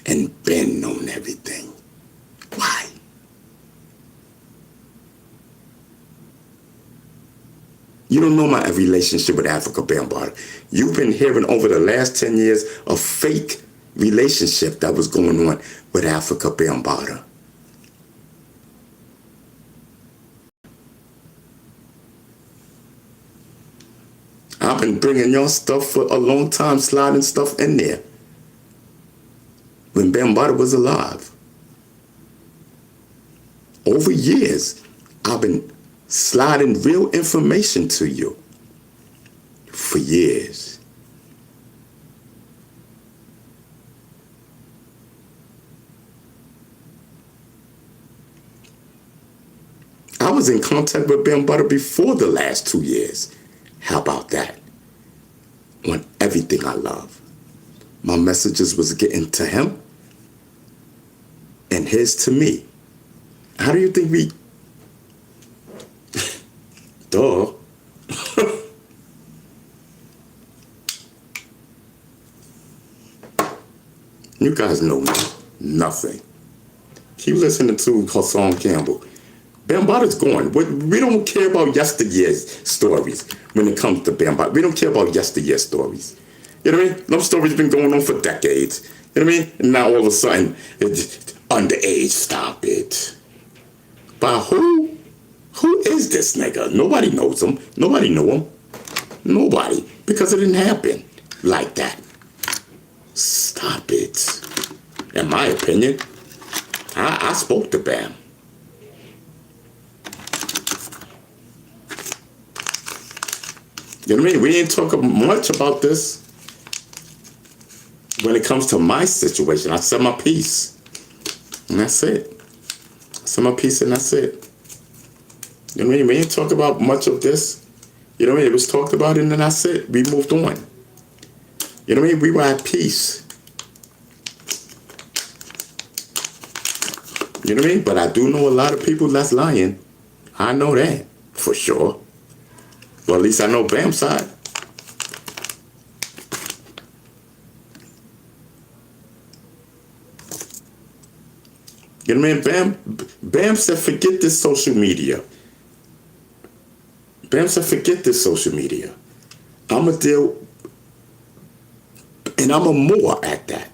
and Ben known everything? Why? You don't know my relationship with Africa Bambaataa. You've been hearing over the last 10 years a fake relationship that was going on with Africa Bambaataa. I've been bringing your stuff for a long time, sliding stuff in there when Bambaataa was alive. Over years, I've been sliding real information to you for years. I was in contact with Bambaataa before the last 2 years. How about that? On everything I love. My messages was getting to him and his to me. How do you think we... Duh. You guys know nothing. Keep listening to Hassan Campbell. Bambaataa's gone. We don't care about yesteryear's stories when it comes to Bambaataa. We don't care about yesteryear's stories. You know what I mean? Those stories been going on for decades. You know what I mean? And now all of a sudden, it's underage. Stop it. By who? Who is this nigga? Nobody knows him. Nobody knew him. Nobody. Because it didn't happen like that. Stop it. In my opinion, I spoke to Bam. You know what I mean? We ain't talking much about this when it comes to my situation. I said my piece. And that's it. I said my piece and that's it. You know what I mean? We ain't talk about much of this. You know what I mean? It was talked about and then that's it. We moved on. You know what I mean? We were at peace. You know what I mean? But I do know a lot of people that's lying. I know that for sure. Well, at least I know Bam's side. You know what I mean? Bam said, forget this social media. Bam said, forget this social media. I'm going to deal, and I'm a more at that.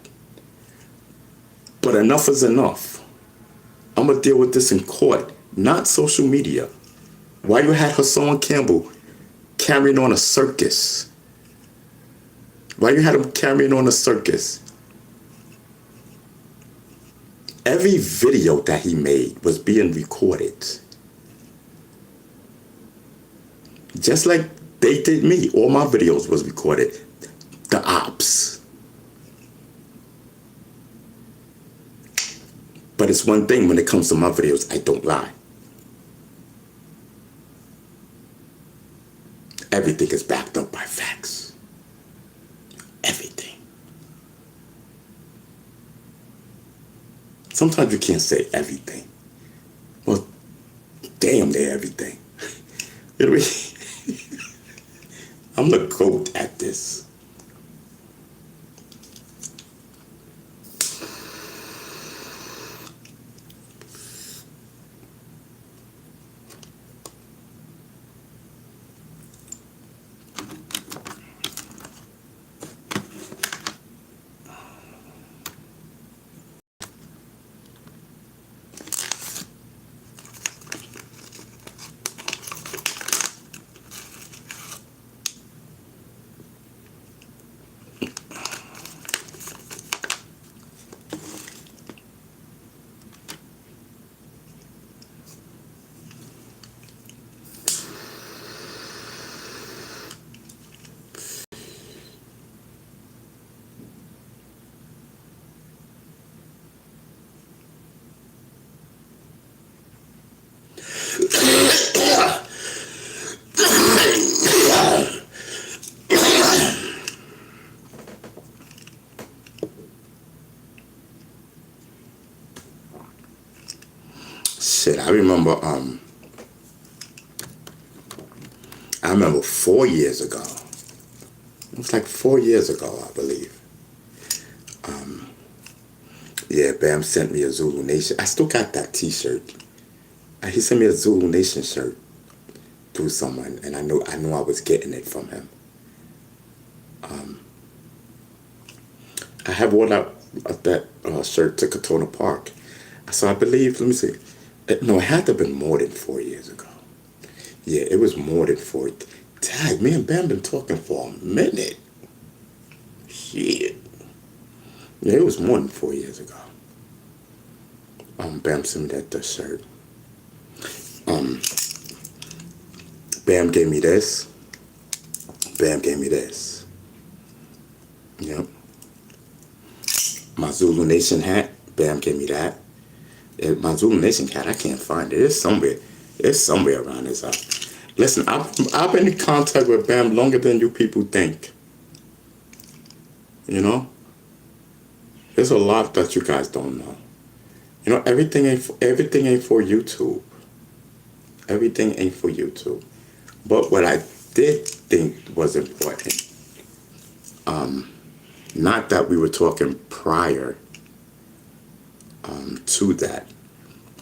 But enough is enough. I'm going to deal with this in court, not social media. Why you had Hassan Campbell carrying on a circus? Why you had him carrying on a circus? Every video that he made was being recorded. Just like they did me. All my videos was recorded. The ops. But it's one thing when it comes to my videos, I don't lie. Everything is backed up by facts. Everything. Sometimes you can't say everything. Well, damn near everything. You know what I mean? I'm the GOAT at this. shit, I remember 4 years ago. It was like 4 years ago, I believe. Yeah, Bam sent me a Zulu Nation. I still got that t-shirt. He sent me a Zulu Nation shirt through someone, and I knew I was getting it from him. I have worn out that shirt to Katona Park. So I believe, let me see. No, it had to have been more than 4 years ago. Yeah, it was more than 4. Tag, me and Bam been talking for a minute. Shit. Yeah, it was more than 4 years ago. Bam sent me that shirt. Bam gave me this. Bam gave me this. Yep. My Zulu Nation hat. Bam gave me that. My Zulu Nation hat, I can't find it. It's somewhere. It's somewhere around this house. Listen, I've been in contact with Bam longer than you people think. You know? There's a lot that you guys don't know. You know, everything ain't for YouTube. Everything ain't for YouTube. But what I did think was important, not that we were talking prior to that.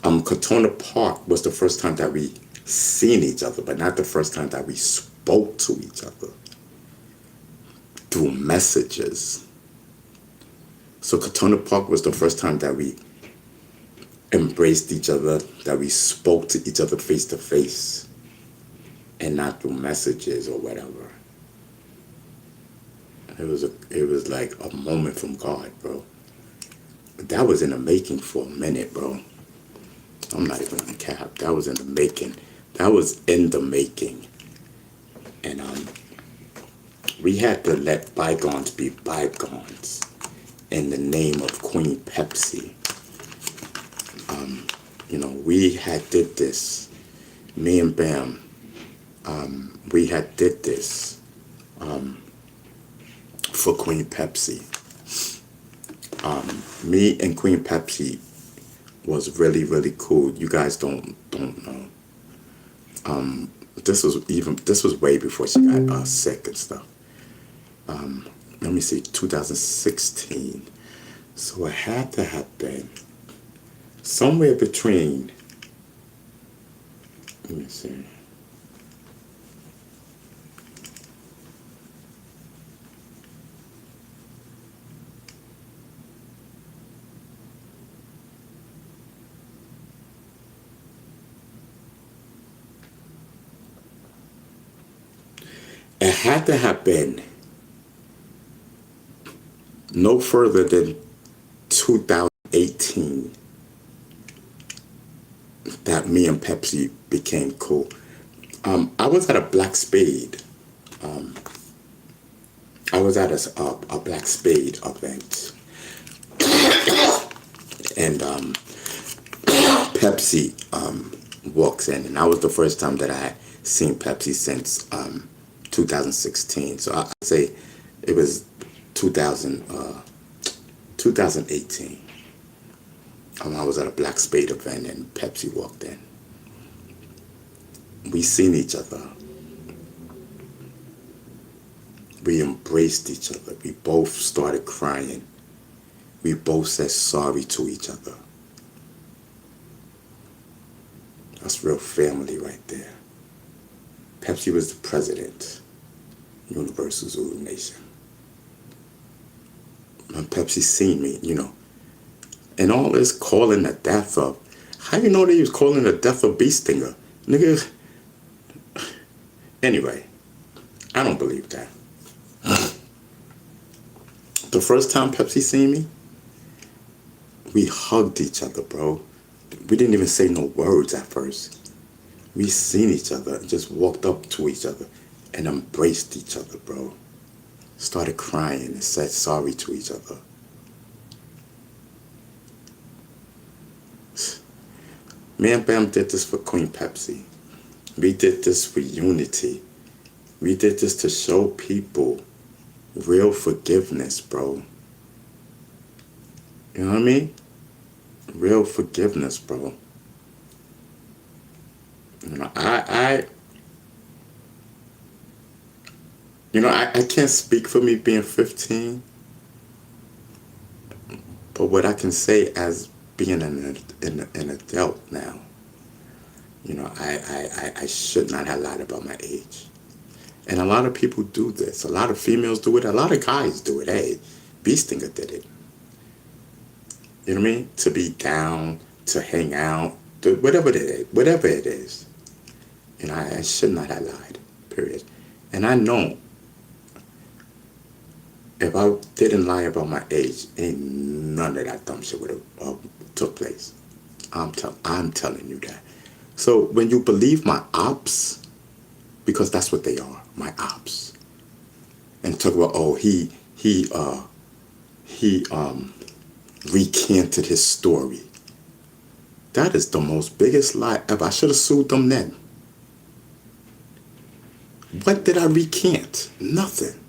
Katona Park was the first time that we seen each other, but not the first time that we spoke to each other through messages. So Katona Park was the first time that we embraced each other, that we spoke to each other face to face, and not through messages or whatever. It was like a moment from God, bro. That was in the making for a minute, bro. I'm not even gonna cap. That was in the making. That was in the making. And we had to let bygones be bygones in the name of Queen Pepsi. You know, we had did this. Me and Bam, we had did this for Queen Pepsi. Me and Queen Pepsi was really, really cool. You guys don't know. This was way before she got sick and stuff. Let me see, 2016. So it had to have been somewhere between, let me see. It had to have been no further than 2018 that me and Pepsi became cool. I was at a Black Spade. I was at a Black Spade event. And Pepsi walks in. And that was the first time that I had seen Pepsi since 2016. So I'd say it was 2018. I was at a Black Spade event and Pepsi walked in. We seen each other. We embraced each other. We both started crying. We both said sorry to each other. That's real family right there. Pepsi was the president, Universal Zulu Nation. When Pepsi seen me, you know, and all this calling the death of, how you know they was calling the death of Bee Stinger? Nigga. Anyway, I don't believe that. The first time Pepsi seen me, we hugged each other, bro. We didn't even say no words at first. We seen each other and just walked up to each other and embraced each other, bro. Started crying and said sorry to each other. Me and Bam did this for Queen Pepsi. We did this for unity. We did this to show people real forgiveness, bro. You know what I mean? Real forgiveness, bro. I can't speak for me being 15, but what I can say as being an adult now, I should not have lied about my age. And a lot of people do this. A lot of females do it. A lot of guys do it. Hey, Beastinger did it. You know what I mean? To be down, to hang out, to whatever it is. Whatever it is. I should not have lied. Period. And I know if I didn't lie about my age, ain't none of that dumb shit would have took place. I'm telling you that. So when you believe my ops, because that's what they are, my ops, and talk about, oh, he recanted his story. That is the most biggest lie ever. I should have sued them then. What did I recant? Nothing.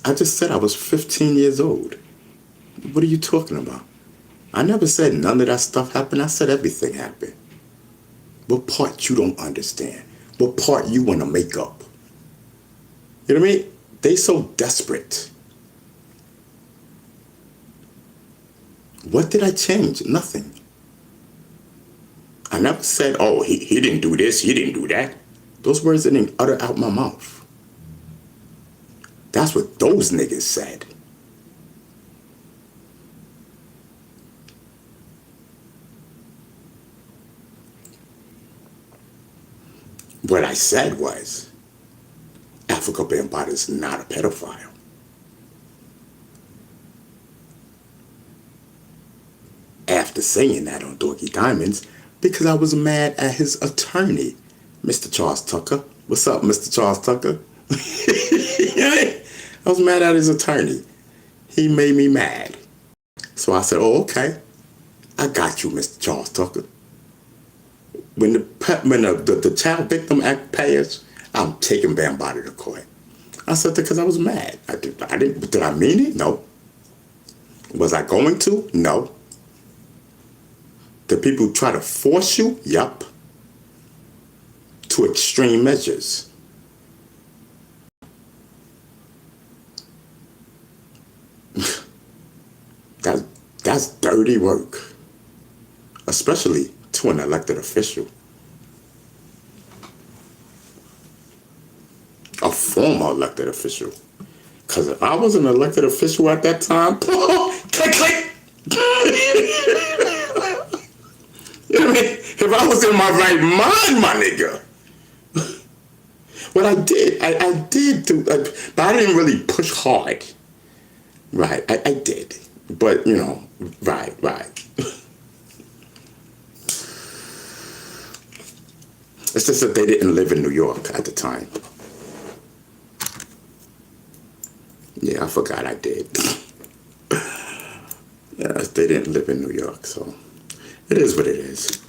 I just said I was 15 years old. What are you talking about? I never said none of that stuff happened. I said everything happened. What part you don't understand? What part you want to make up? You know what I mean? They so desperate. What did I change? Nothing. I never said, oh, he didn't do this, he didn't do that. Those words didn't utter out my mouth. That's what those niggas said. What I said was, Africa Bambaataa is not a pedophile. After saying that on Dorky Diamonds, because I was mad at his attorney, Mr. Charles Tucker. What's up, Mr. Charles Tucker? I was mad at his attorney. He made me mad. So I said, oh, okay. I got you, Mr. Charles Tucker. When the Child Victim Act pays, I'm taking Bambaataa to court. I said that because I was mad. Did I mean it? No. Was I going to? No. Did people try to force you? Yup. To extreme measures. That's dirty work. Especially to an elected official. A former elected official. Because if I was an elected official at that time, click, click. You know what I mean? If I was in my right mind, my nigga. What I did do, but I didn't really push hard. Right, I did. But, right. It's just that they didn't live in New York at the time. Yeah, I forgot I did. Yes, they didn't live in New York, so it is what it is.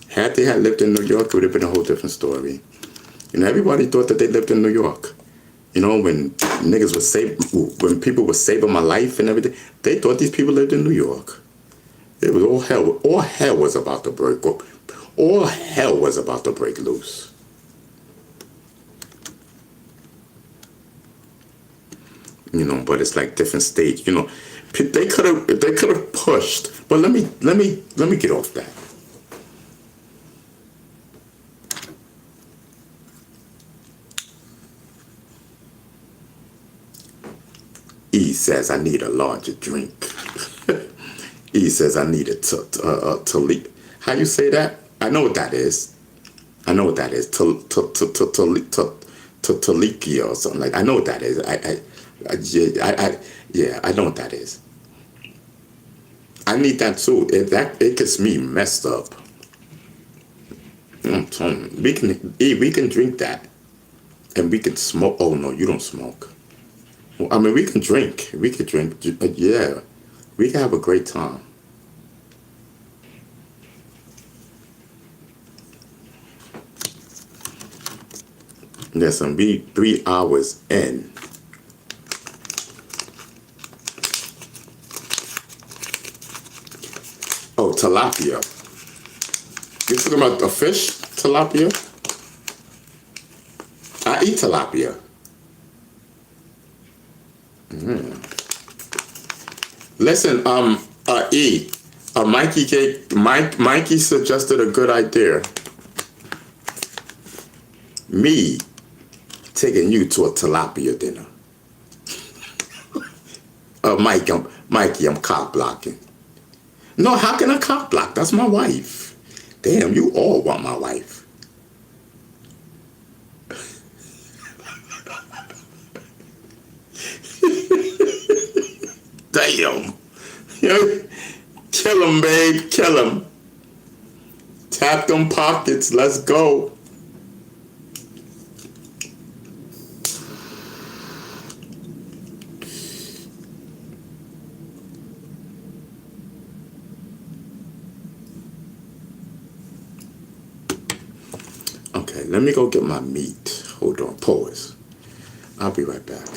Had they had lived in New York, it would have been a whole different story. Everybody thought that they lived in New York. When niggas would when people were saving my life and everything, they thought these people lived in New York. It was all hell. All hell was about to break up. All hell was about to break loose. But it's like different states. They could have pushed. But let me get off that. E says I need a larger drink. E says I need it to leak. How you say that? I know what that is. To leaky or something like. I know what that is. I know what that is. I need that too. It gets me messed up. I'm telling you, we can drink that, and we can smoke. Oh no, you don't smoke. I mean, we can drink. We could drink. Yeah, we can have a great time. Listen, we 3 hours in. Oh, tilapia. You talking about the fish, tilapia? I eat tilapia. Listen, Mikey suggested a good idea. Me taking you to a tilapia dinner. Mikey, I'm cock blocking. No, how can I cock block? That's my wife. Damn, you all want my wife. Damn. Kill him, babe. Kill him. Tap them pockets. Let's go. Okay, let me go get my meat. Hold on, pause. I'll be right back.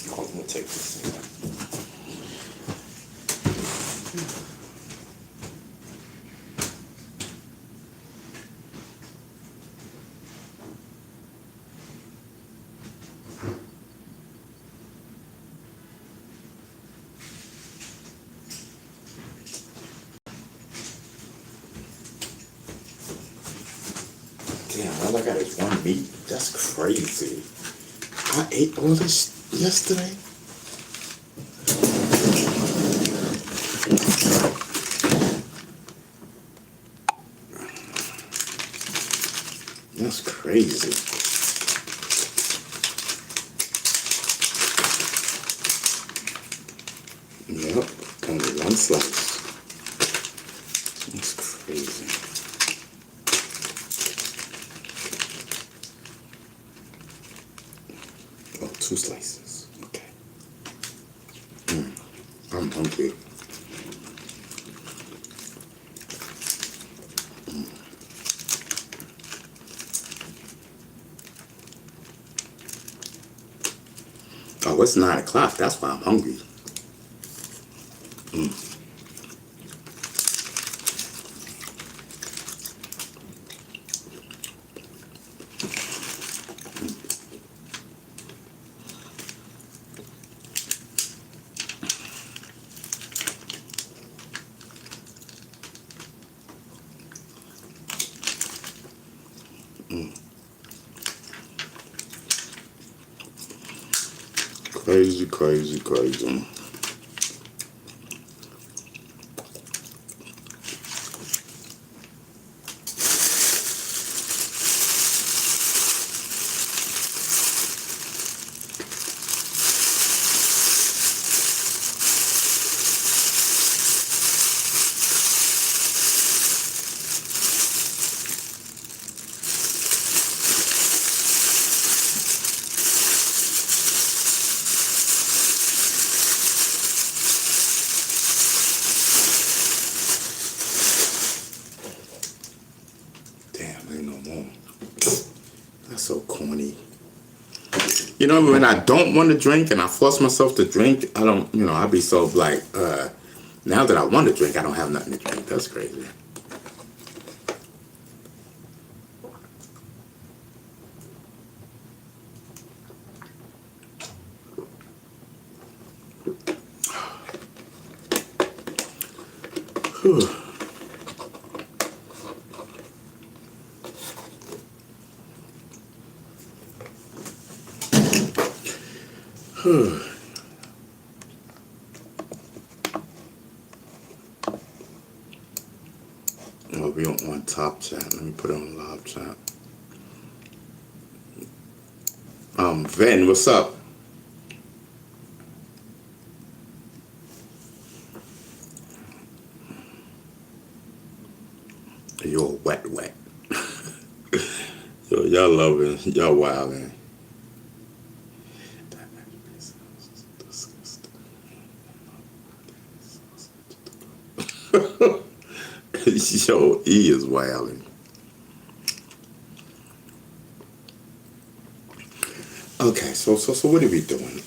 I'm gonna take this thing. Damn, all I got is one meat. That's crazy. I ate all this yesterday. That's crazy. Yep, only one slice. That's crazy. Oh, 2 slices. Okay. I'm hungry. Oh, it's 9 o'clock. That's why I'm hungry. Crazy, crazy, crazy. That's so corny. You know, when I don't want to drink and I force myself to drink, I don't, I'll be so like, now that I want to drink, I don't have nothing to drink. That's crazy. Whew. Oh, we don't want top chat. Let me put it on live chat. Ven, what's up? You're wet. Yo, y'all loving, y'all wilding. Yo, he is wilding. Okay, so what are we doing?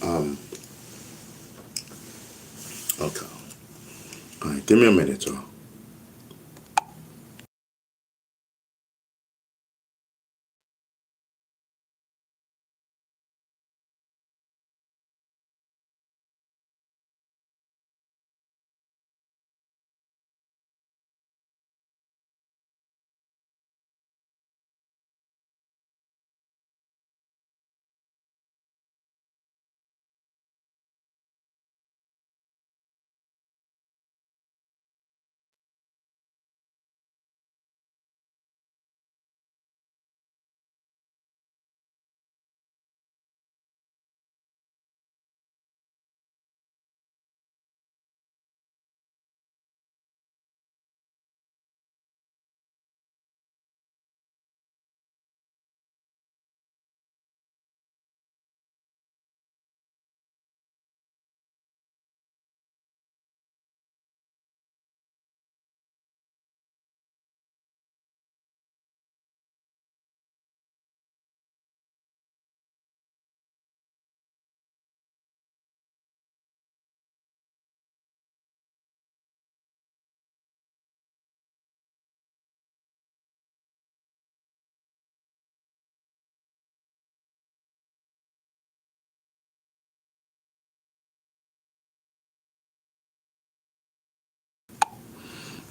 Give me a minute, y'all.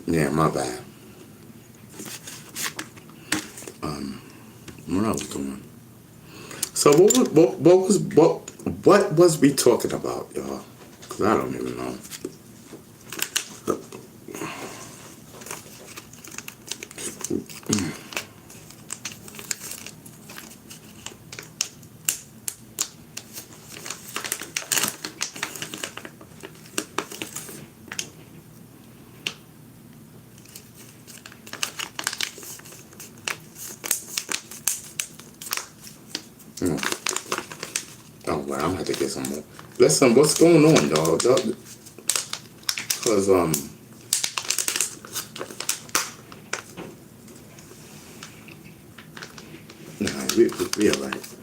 Yeah, my bad. What I was doing. So what was we talking about, y'all? Cause I don't even know. Oh well, I'm gonna have to get some more. Listen, what's going on, y'all? Cause nah, we alright.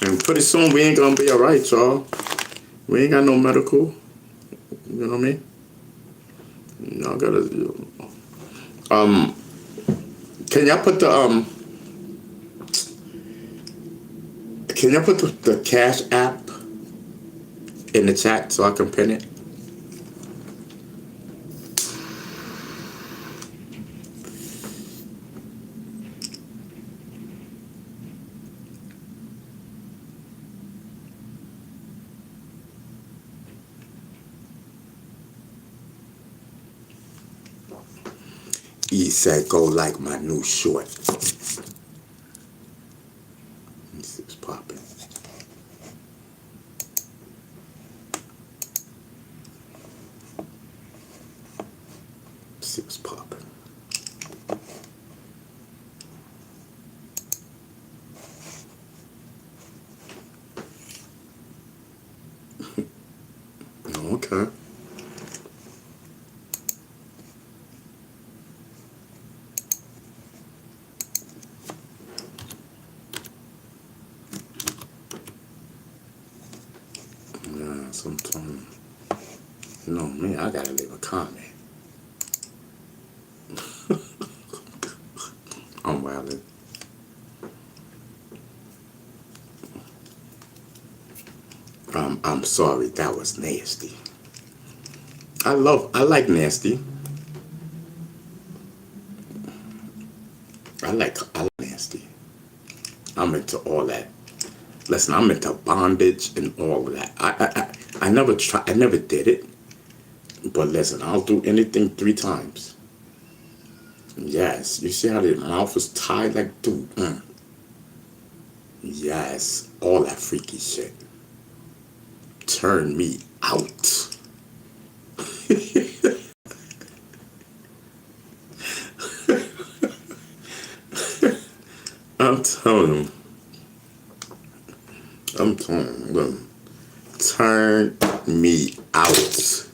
And pretty soon we ain't gonna be alright, y'all. We ain't got no medical. You know what I mean? Y'all gotta. Can y'all put the Can y'all put the Cash app in the chat so I can pin it? He said, "Go like my new short." This is popping. This is popping. Okay. Yeah, sometimes. You know me, I gotta leave a comment. I'm wildin'. I'm sorry, that was nasty. I like nasty. I like nasty. I'm into all that. Listen, I'm into bondage and all of that. I never I never did it. But listen, I'll do anything 3 times. Yes, you see how the mouth is tied like dude. Yes, all that freaky shit. Turn me out. I'm telling him. I'm telling him. Turn me out.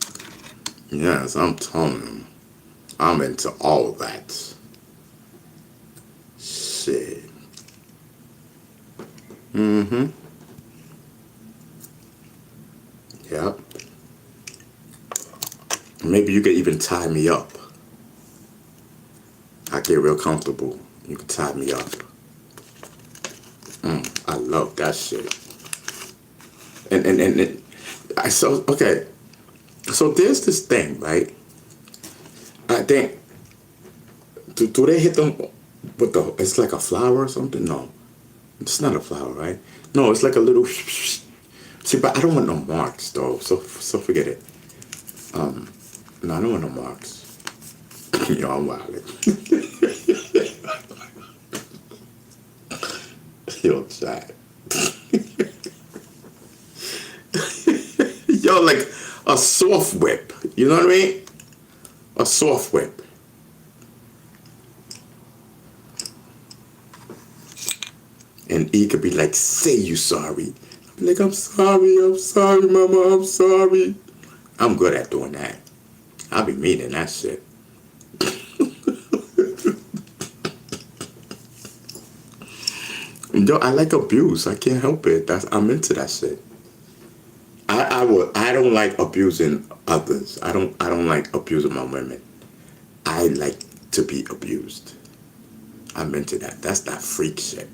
Yes, I'm telling him. I'm into all that. Shit. Mm-hmm. Yep. maybe you could even tie me up. I get real comfortable. You can tie me up. I love that shit. And so okay. So there's this thing, right? I think do they hit them with the? It's like a flower or something. No, it's not a flower, right? No, it's like a little. See, but I don't want no marks though. So forget it. No, I don't want no marks. Yo, I'm wildin'. Yo, chat. Yo, like a soft whip. You know what I mean? A soft whip. And he could be like, say you sorry. I'm like, I'm sorry, mama, I'm sorry. I'm good at doing that. I'll be meaning that shit. Yo, I like abuse. I can't help it. I'm into that shit. I don't like abusing others. I don't like abusing my women. I like to be abused. I'm into that. That's that freak shit.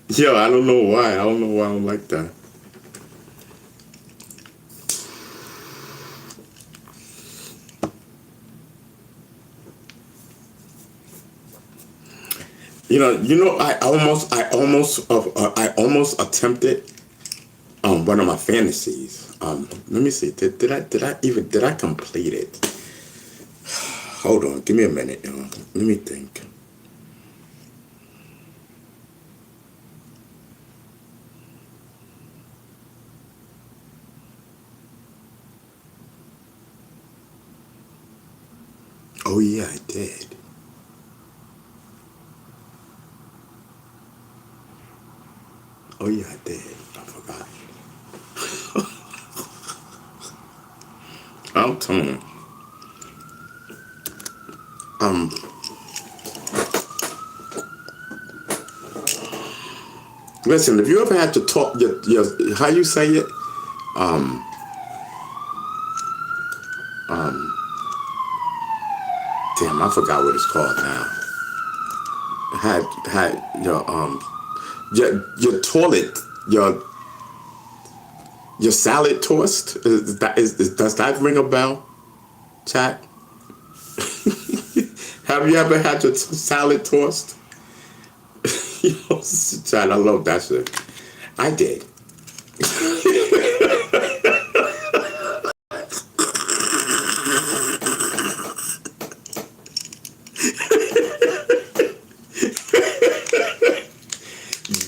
Yo, I don't know why. I don't know why I don't like that. You know, I almost attempted one of my fantasies. Let me see. Did I complete it? Hold on, give me a minute, y'all. Let me think. Oh yeah, I did. Oh yeah, I did. I forgot. I'm telling you. Listen, if you ever had to talk your how you say it, damn, I forgot what it's called now. Had your toilet, your salad toast. Does that ring a bell, chat? Have you ever had your salad toast? Yo, chat, I love that shit. I did.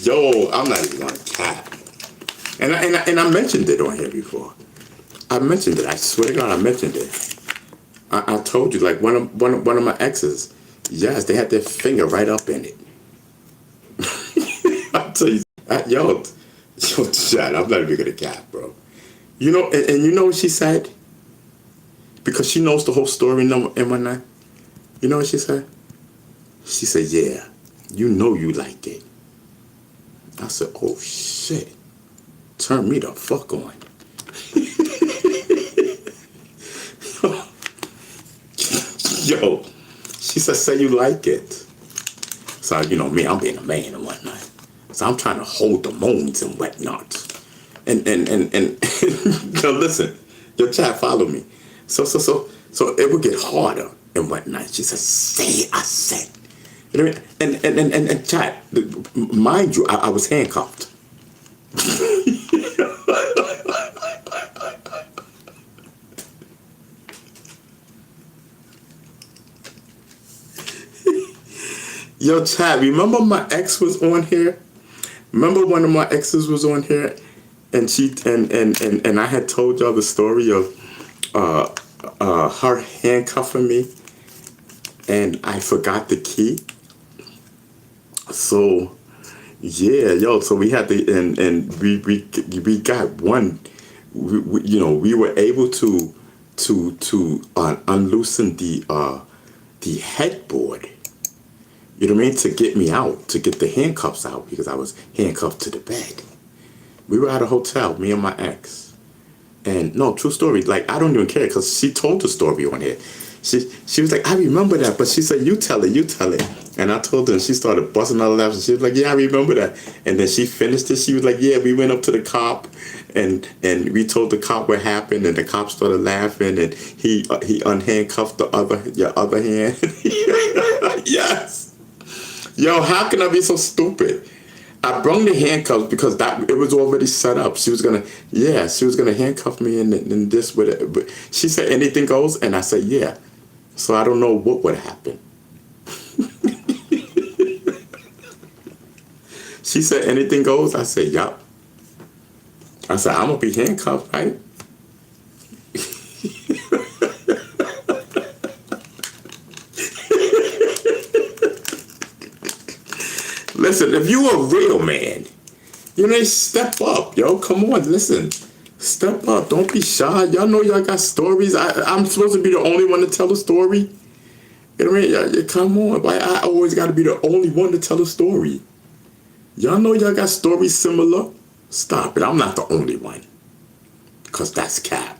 Yo, I'm not even gonna cap. And I mentioned it on here before. I mentioned it. I swear to God, I mentioned it. I told you, like one of my exes. Yes, they had their finger right up in it. I tell you, yo, shut. I'm not even gonna cap, bro. You know, and you know what she said? Because she knows the whole story and whatnot. You know what she said? She said, "Yeah, you know you like it." I said, "Oh shit, turn me the fuck on." Yo, she said, "Say you like it." So you know me, I'm being a man and whatnot. So I'm trying to hold the moans and whatnot. And yo, listen, your chat follow me. So it would get harder and whatnot. She said, "Say it," I said. You know what I mean? And chat, mind you, I was handcuffed. Yo, chat, remember my ex was on here? Remember one of my exes was on here, and she and I had told y'all the story of her handcuffing me, and I forgot the key. So yeah, yo, so we had to and we got one. We were able to unloosen the headboard. You know what I mean? To get me out, to get the handcuffs out, because I was handcuffed to the bed. We were at a hotel, me and my ex. And no, true story. Like, I don't even care because she told the story on here. She was like, I remember that. But she said, you tell it, you tell it. And I told her, and she started busting out laughing. She was like, yeah, I remember that. And then she finished it. She was like, yeah, we went up to the cop and we told the cop what happened. And the cop started laughing. And he unhandcuffed your other hand. Yes. Yo, how can I be so stupid? I brung the handcuffs because that it was already set up. She was gonna handcuff me in this with it. But she said anything goes, and I said yeah. So I don't know what would happen. She said anything goes. I said yup. I said I'm gonna be handcuffed, right? Listen, if you a real man, you know, step up, yo. Come on, listen. Step up. Don't be shy. Y'all know y'all got stories. I'm supposed to be the only one to tell a story. You know what I mean? Come on. Why I always got to be the only one to tell a story? Y'all know y'all got stories similar. Stop it. I'm not the only one. Because that's cap.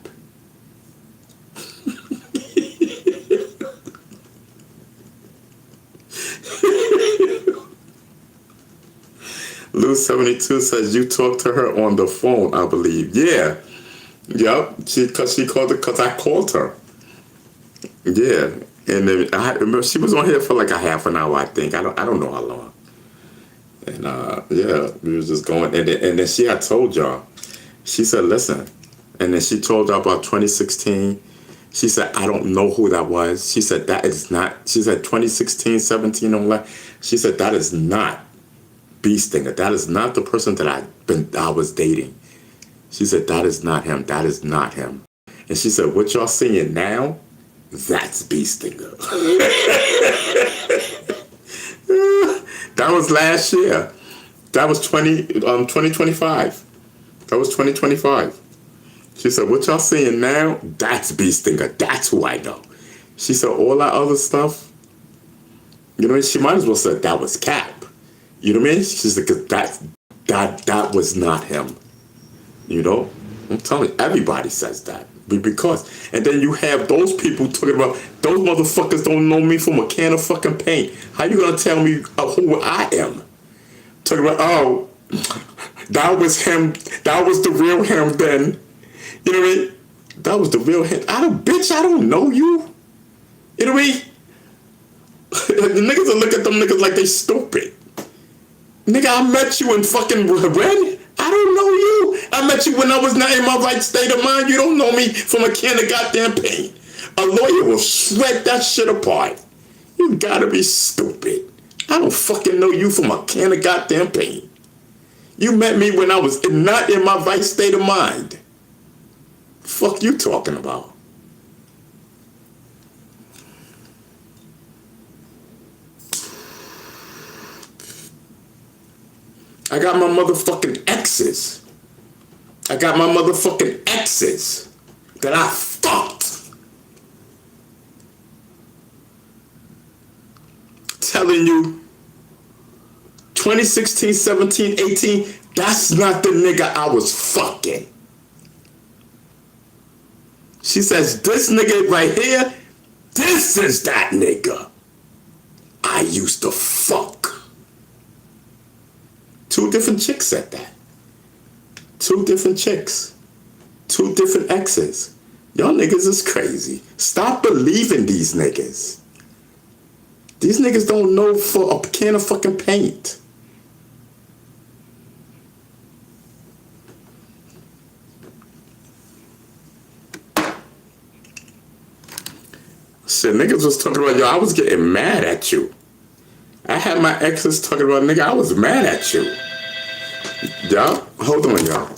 Lou72 says you talked to her on the phone, I believe. Yeah. Yep. She called it because I called her. Yeah. And then I remember she was on here for like a half an hour, I think. I don't know how long. And yeah, we was just going. And then she had told y'all. She said, listen. And then she told y'all about 2016. She said, I don't know who that was. She said, that is not. She said 2016, 17, all that. She said, that is not Bee Stinger. That is not the person that I was dating. She said, that is not him. That is not him. And she said, what y'all seeing now, that's Bee Stinger. That was last year. That was 2025. That was 2025. She said, what y'all seeing now, that's Bee Stinger. That's who I know. She said, all that other stuff, you know, she might as well say that was cap. You know what I mean? She said, because that was not him. You know? I'm telling you, everybody says that. Because, and then you have those people talking about, those motherfuckers don't know me from a can of fucking paint. How you gonna tell me who I am? Talking about, oh, that was him, that was the real him then. You know what I mean? That was the real him. I don't know you. You know what I mean? The niggas will look at them niggas like they stupid. Nigga, I met you in fucking Red. I don't know you. I met you when I was not in my right state of mind. You don't know me from a can of goddamn paint. A lawyer will shred that shit apart. You gotta be stupid. I don't fucking know you from a can of goddamn paint. You met me when I was not in my right state of mind. Fuck you talking about? I got my motherfucking exes. I got my motherfucking exes that I fucked. Telling you 2016, 17, 18, that's not the nigga I was fucking. She says, this nigga right here, this is that nigga I used to fuck. Two different chicks said that. Two different chicks. Two different exes. Y'all niggas is crazy. Stop believing these niggas. These niggas don't know for a can of fucking paint. Shit, niggas was talking about, yo, I was getting mad at you. I had my exes talking about, nigga, I was mad at you. Y'all, hold on, y'all.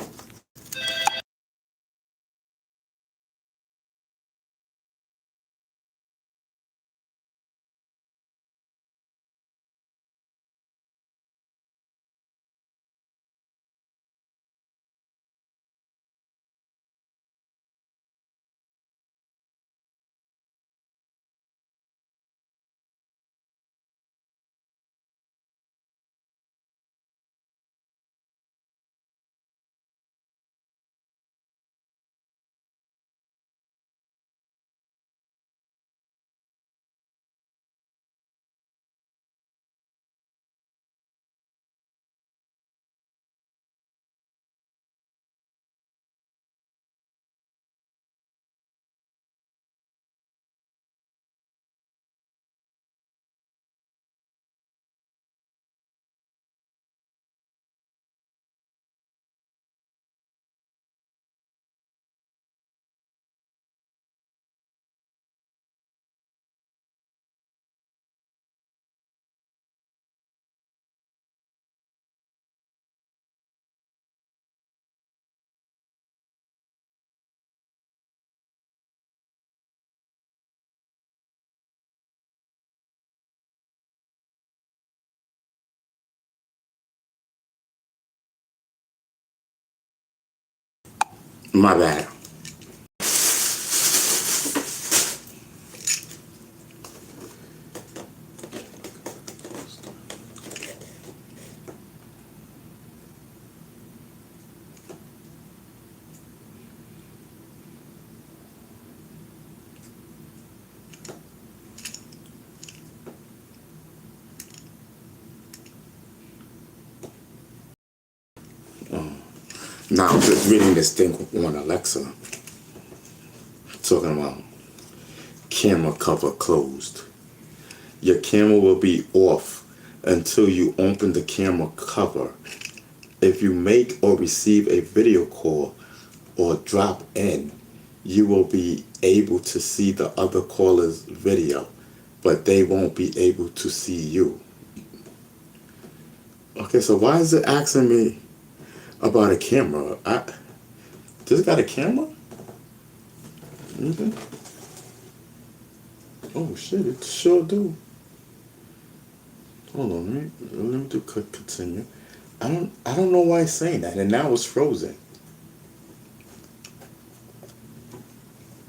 My bad. Now I'm just reading this thing on Alexa. Talking about camera cover closed. Your camera will be off until you open the camera cover. If you make or receive a video call or drop in, you will be able to see the other caller's video, but they won't be able to see you. Okay, so why is it asking me about a camera? This got a camera? Okay. Oh shit, it sure do. Hold on, let me do continue. I don't know why it's saying that, and now it's frozen.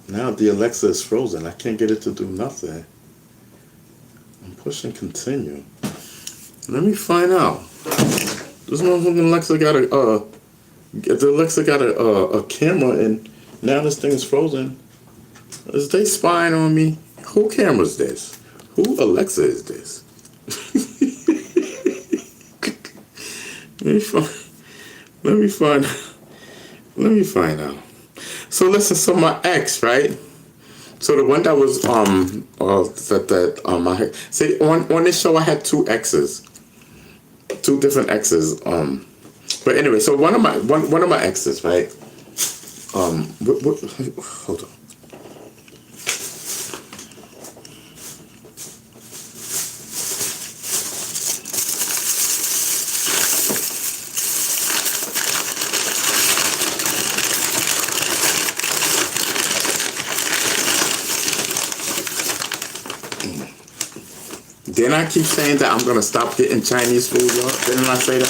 Now the Alexa is frozen. I can't get it to do nothing. I'm pushing continue. Let me find out. This motherfucking Alexa got a camera, and now this thing is frozen. Is they spying on me? Who camera is this? Who Alexa is this? Let me find out. So listen, so my ex, right? So the one that was I see on this show I had two exes. Two different exes. But anyway, so one of my exes, right? Hold on. Didn't I keep saying that I'm gonna stop getting Chinese food, y'all? Didn't I say that?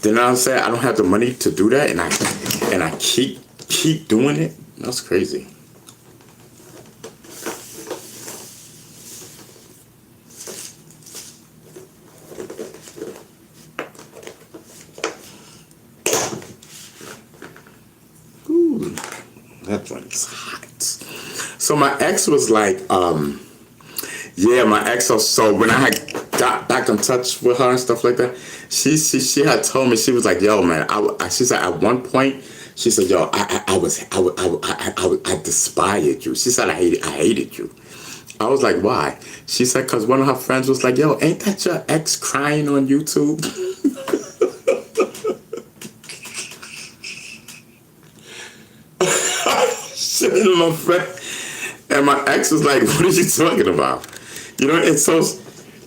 Didn't I say I don't have the money to do that, and I keep doing it? That's crazy. That joint is hot. So my ex was like, yeah, my ex. So when I had got back in touch with her and stuff like that, she had told me, she was like, yo, man, she said at one point, she said, yo, I despised you. She said I hated you. I was like, why? She said, cause one of her friends was like, yo, ain't that your ex crying on YouTube? And my friend and my ex was like, what are you talking about? You know, and so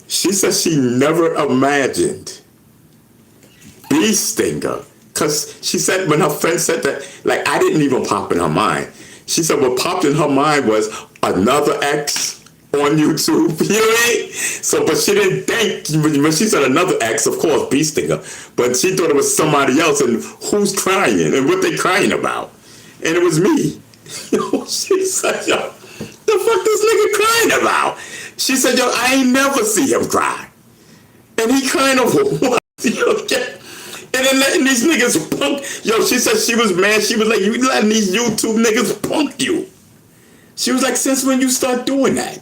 she said she never imagined bee stinger. Cause she said when her friend said that, like, I didn't even pop in her mind. She said what popped in her mind was another ex on YouTube. You know what I mean? So, but she didn't think, when she said another ex, of course, bee stinger. But she thought it was somebody else, and who's crying and what they crying about. And it was me. She said, yo, the fuck this nigga crying about? She said, yo, I ain't never see him cry. And he crying over what? And then letting these niggas punk. Yo, she said she was mad. She was like, you letting these YouTube niggas punk you. She was like, since when you start doing that?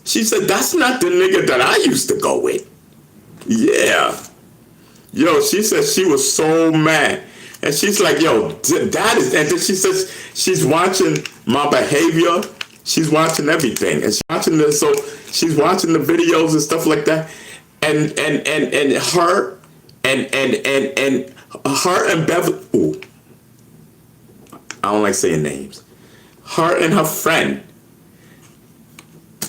She said, that's not the nigga that I used to go with. Yeah. Yo, she said she was so mad. And she's like, yo, that is, and then she says she's watching my behavior. She's watching everything. And she's watching this, so she's watching the videos and stuff like that. And her and Beverly, ooh, I don't like saying names. Her and her friend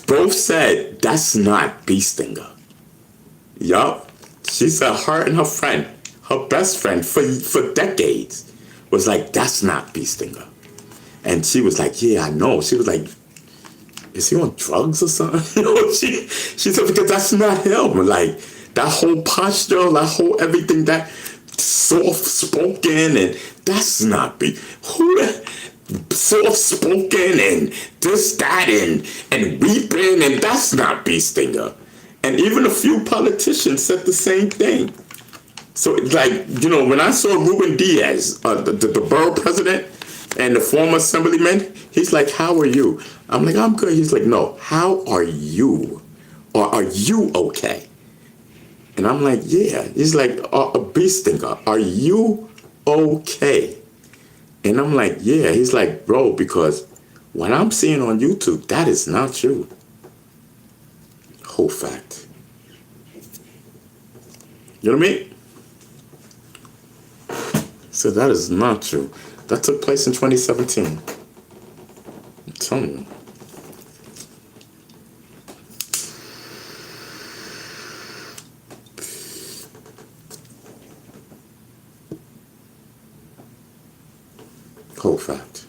both said, that's not bee stinger. Yup. She said her and her friend, her best friend for decades, was like, that's not bee stinger. And she was like, yeah, I know. She was like, is he on drugs or something? She said, because that's not him. Like, that whole posture, that whole everything, that soft spoken, and that's not be who the soft spoken and this, that, and weeping, and that's not Bee Stinger. And even a few politicians said the same thing. So, like, when I saw Ruben Diaz, the borough president and the former assemblyman, he's like, how are you? I'm like, I'm good. He's like, no, how are you? Or are you okay? And I'm like, yeah. He's like, a Bee Stinger, are you okay? And I'm like, yeah. He's like, bro, because what I'm seeing on YouTube, that is not you. Whole fact. You know what I mean? So that is not true. That took place in 2017. I'm telling you. Whole fact.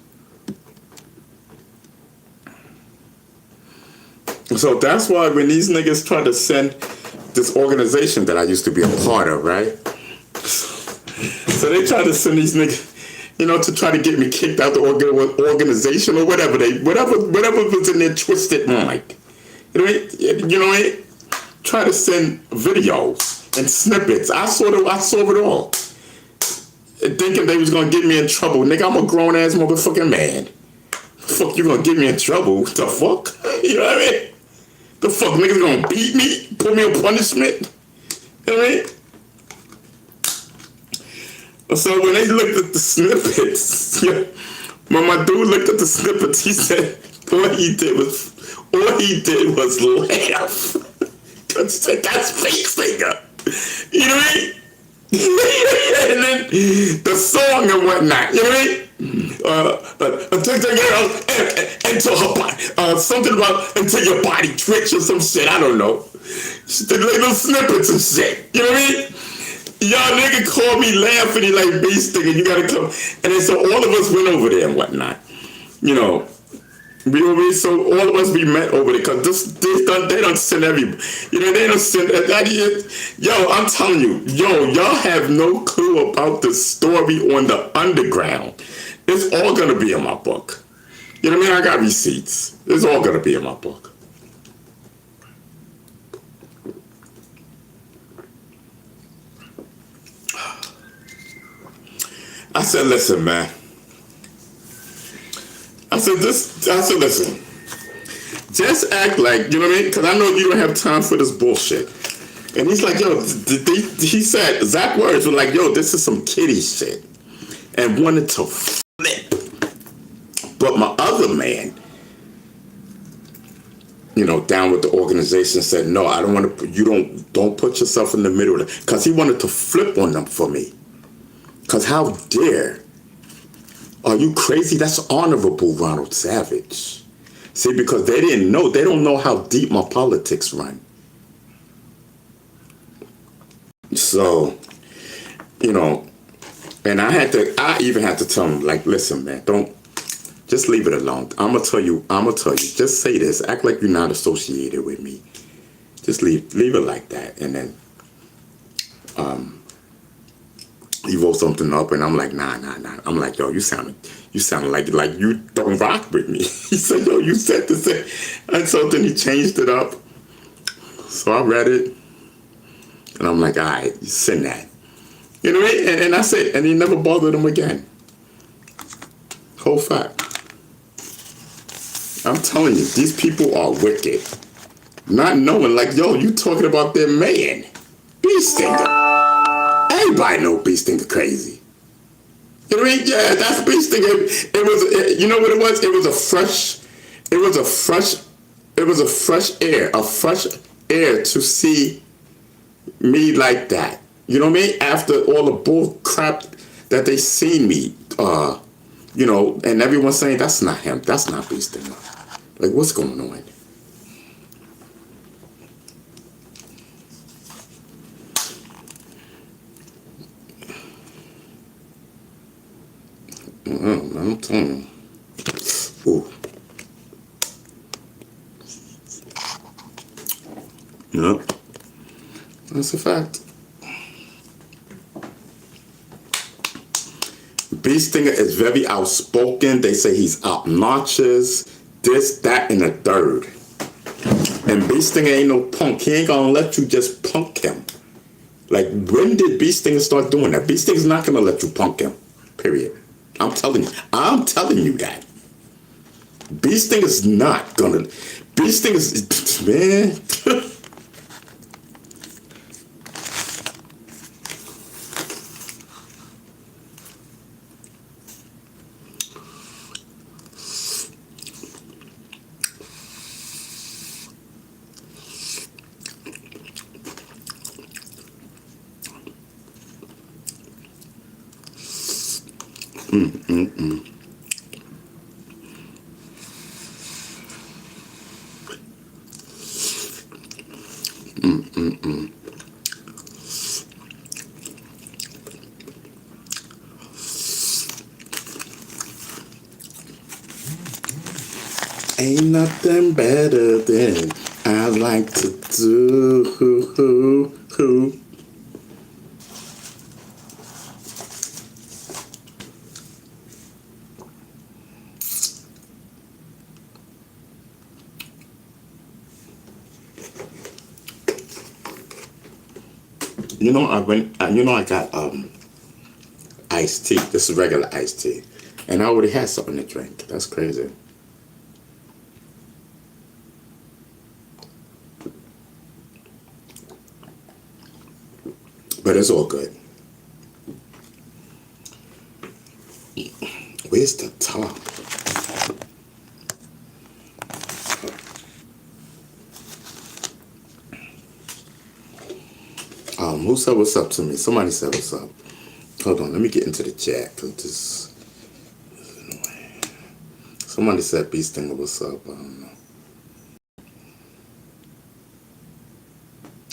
So that's why when these niggas try to send this organization that I used to be a part of, right? So they try to send these niggas, to try to get me kicked out the organization or whatever was in their twisted mind. You know what I mean? Try to send videos and snippets. I saw it all. Thinking they was gonna get me in trouble. Nigga, I'm a grown ass motherfucking man. Fuck, you gonna get me in trouble? What the fuck? You know what I mean? The fuck, niggas gonna beat me? Put me on punishment? You know what I mean? So when they looked at the snippets, when my dude looked at the snippets, he said all he did was laugh. Cause he said, that's Bee Stinger. You know what I mean? And then the song and whatnot, you know what I mean? Take the girl into her body. Something about into your body tricks or some shit, I don't know. The little snippets and shit, you know what I mean? Y'all nigga called me laughing, he like Bee Stinger, you gotta come. And then so all of us went over there and whatnot. So all of us, we met over there, because they don't send everybody. They don't send yo, I'm telling you, y'all have no clue about the story on the underground. It's all gonna be in my book. You know what I mean? I got receipts. It's all gonna be in my book. I said, listen, man. I said, listen. Just act like, you know what I mean? Because I know you don't have time for this bullshit. And he's like, yo, he said, Zach words were like, yo, this is some kiddie shit. And wanted to flip. But my other man, down with the organization said, no, I don't want to, don't put yourself in the middle of it. Because he wanted to flip on them for me. Because how dare? Are you crazy? That's honorable, Ronald Savage. See, because they don't know how deep my politics run. So, and I even had to tell him, like, listen, man, just leave it alone. I'm gonna tell you, just say this, act like you're not associated with me. Just leave it like that. And then, he wrote something up, and I'm like, nah. I'm like, yo, you sound like you don't rock with me. He said, yo, you said this. And so then he changed it up. So I read it, and I'm like, all right, send that. You know what I mean? And I said, and he never bothered him again. Whole fact. I'm telling you, these people are wicked. Not knowing, like, yo, you talking about their man, Bee Stinger. Everybody know Bee Stinger crazy. You know what I mean? Yeah, that's Bee Stinger. You know what it was? It was a fresh air to see me like that. You know what I mean? After all the bull crap that they seen me, and everyone's saying, that's not him. That's not Bee Stinger. Like, what's going on? I'm telling you. Ooh. Yeah, that's a fact. B Stinger is very outspoken. They say he's obnoxious, this, that, and the third. And B Stinger ain't no punk. He ain't gonna let you just punk him. Like, when did B Stinger start doing that? B Stinger's not gonna let you punk him. Period. I'm telling you. I'm telling you that. B Stinger's not gonna. B Stinger's, man. Ain't nothing better than I like to do. You know, I got iced tea. This is regular iced tea, and I already had something to drink. That's crazy. But it's all good. Where's the top? Who said what's up to me? Somebody said what's up. Hold on, let me get into the chat. Somebody said B Stinger what's up. I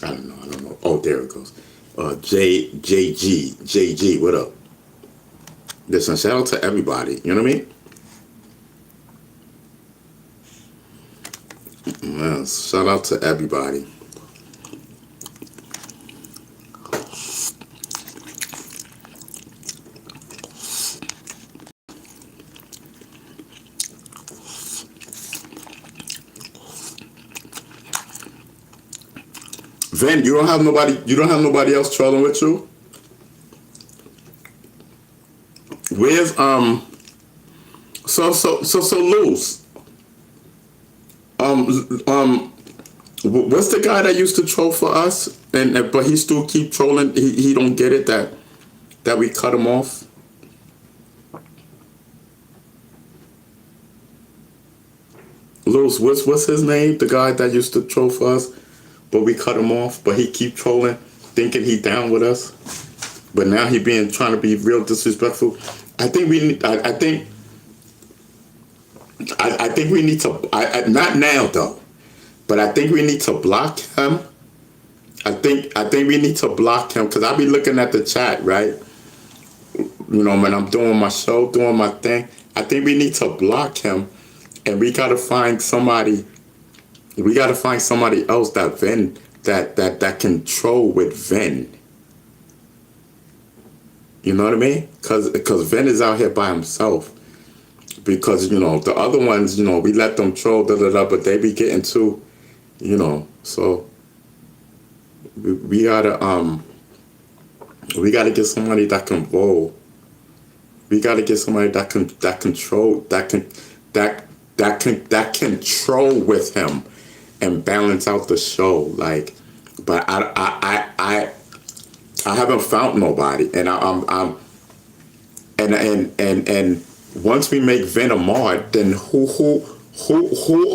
don't know. Oh, there it goes. JG, what up? Listen, shout out to everybody. You know what I mean? Man, shout out to everybody. Vin, you don't have nobody else trolling with you? Where's so loose? What's the guy that used to troll for us but he still keep trolling? He don't get it that we cut him off. Loose, what's his name? The guy that used to troll for us, but we cut him off, but he keep trolling, thinking he down with us. But now he trying to be real disrespectful. I think we need to, not now though, but I think we need to block him. I think we need to block him, because I be looking at the chat, right? You know, when I'm doing my show, doing my thing, I think we need to block him, and we gotta find somebody. We gotta find somebody else that can troll with Vin. You know what I mean? Because Vin is out here by himself. Because, you know, the other ones, you know, we let them troll, but they be getting too, you know. So we gotta get somebody that can roll. We gotta get somebody that can troll with him and balance out the show. Like, but I haven't found nobody, and and once we make Vin a mod, then who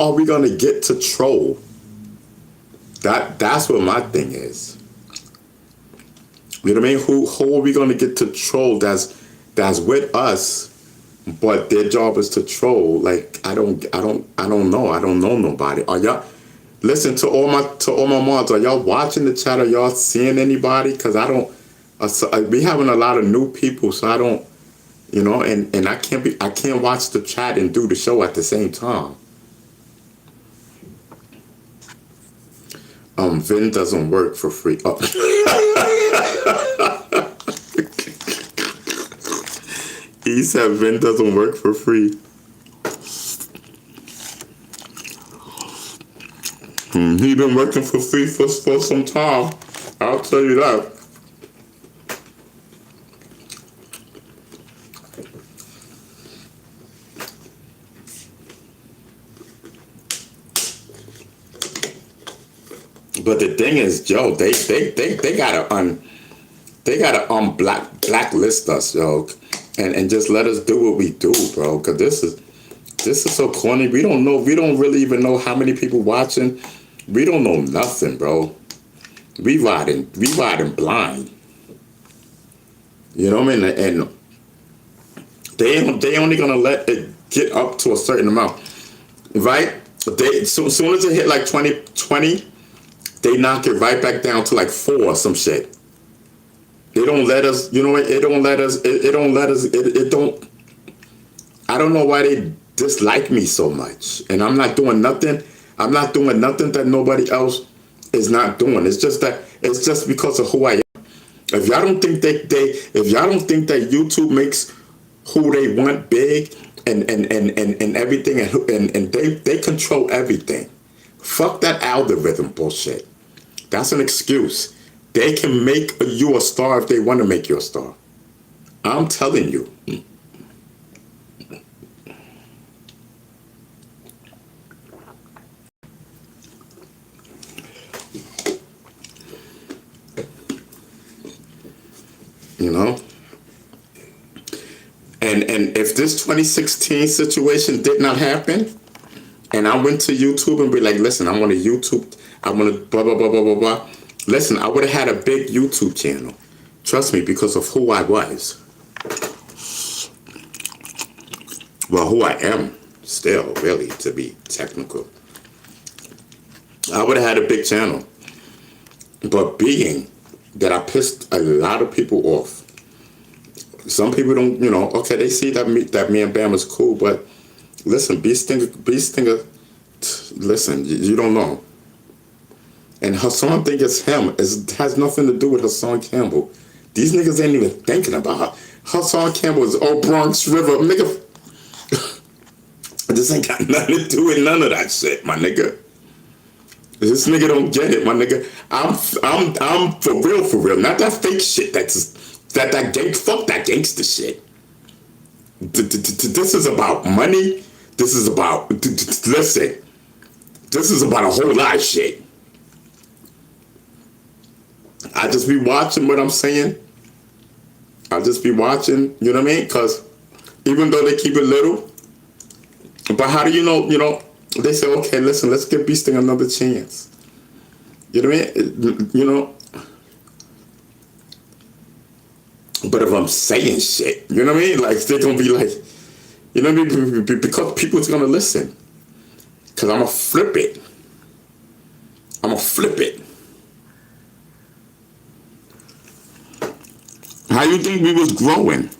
are we gonna get to troll? That's what my thing is. You know what I mean? Who are we gonna get to troll that's with us, but their job is to troll? Like, I don't know. I don't know nobody. Are y'all? Listen to all my mods. Are y'all watching the chat? Are y'all seeing anybody? Because I don't. We having a lot of new people, so I don't. You know, and I can't watch the chat and do the show at the same time. Vin doesn't work for free. Oh. He said Vin doesn't work for free. He been working for free for some time. I'll tell you that. But the thing is, Joe, they gotta blacklist us, yo, and just let us do what we do, bro. Cause this is so corny. We don't really even know how many people watching. We don't know nothing, bro. We riding blind. You know what I mean? And they only gonna let it get up to a certain amount, right? Soon as it hit like 20, they knock it right back down to like 4 or some shit. They don't let us, you know what? It don't let us. I don't know why they dislike me so much, and I'm not doing nothing. I'm not doing nothing that nobody else is not doing. It's just because of who I am. If y'all don't think that YouTube makes who they want big and everything and they control everything. Fuck that algorithm bullshit. That's an excuse. They can make you a star if they want to make you a star. I'm telling you. You know? And if this 2016 situation did not happen, and I went to YouTube and be like, listen, I want to YouTube, I want to blah, blah, blah, blah, blah, blah. Listen, I would have had a big YouTube channel. Trust me, because of who I was. Well, who I am still, really, to be technical. I would have had a big channel. But being that I pissed a lot of people off. Some people don't, you know, okay, they see that me and Bam is cool, but listen, Bee Stinger, listen, you don't know. And Hassan think it's him. It has nothing to do with Hassan Campbell. These niggas ain't even thinking about her. Hassan Campbell is old Bronx River, nigga. This ain't got nothing to do with none of that shit, my nigga. This nigga don't get it, my nigga. I'm for real. Not that fake shit. Fuck that gangster shit. This is about money. This is about listen. This is about a whole lot of shit. I just be watching what I'm saying. I just be watching, you know what I mean? Because even though they keep it little, but how do you know, they say, okay, listen, let's give Beasting another chance. You know what I mean? You know? But if I'm saying shit, you know what I mean? Like, they're going to be like, you know what I mean? Because people's going to listen. Because I'm going to flip it. How you think we was growing?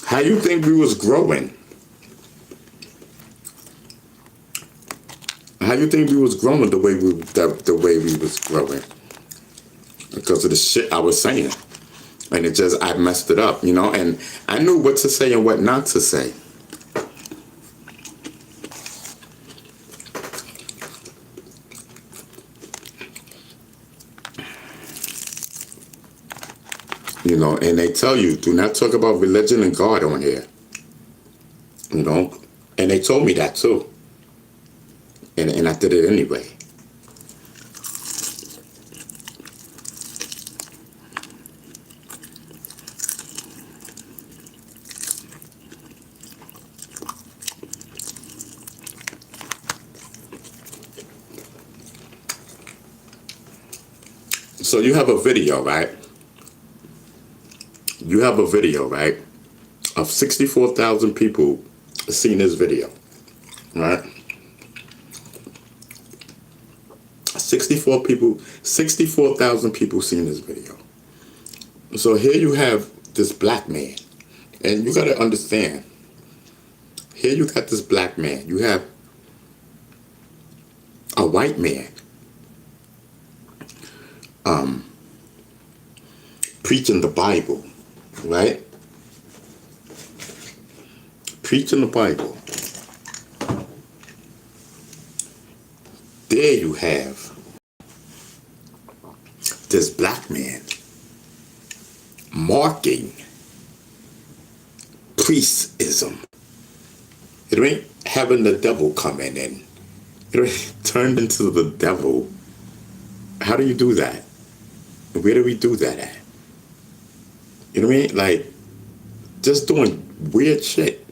How you think we was growing? How you think we was growing the way we was growing? Because of the shit I was saying. And I messed it up, you know? And I knew what to say and what not to say. You know, and they tell you, do not talk about religion and God on here. You know? And they told me that too. And I did it anyway. So you have a video, right? You have a video, right? Of 64,000 people seen this video, right? 64,000 people seen this video. So here you have this black man, and you gotta understand. Here you got this black man. You have a white man preaching the Bible, right? Preaching the Bible. There you have this black man marking priestism. It ain't having the devil come in and it ain't turned into the devil. How do you do that? Where do we do that at? You know what I mean? Like, just doing weird shit.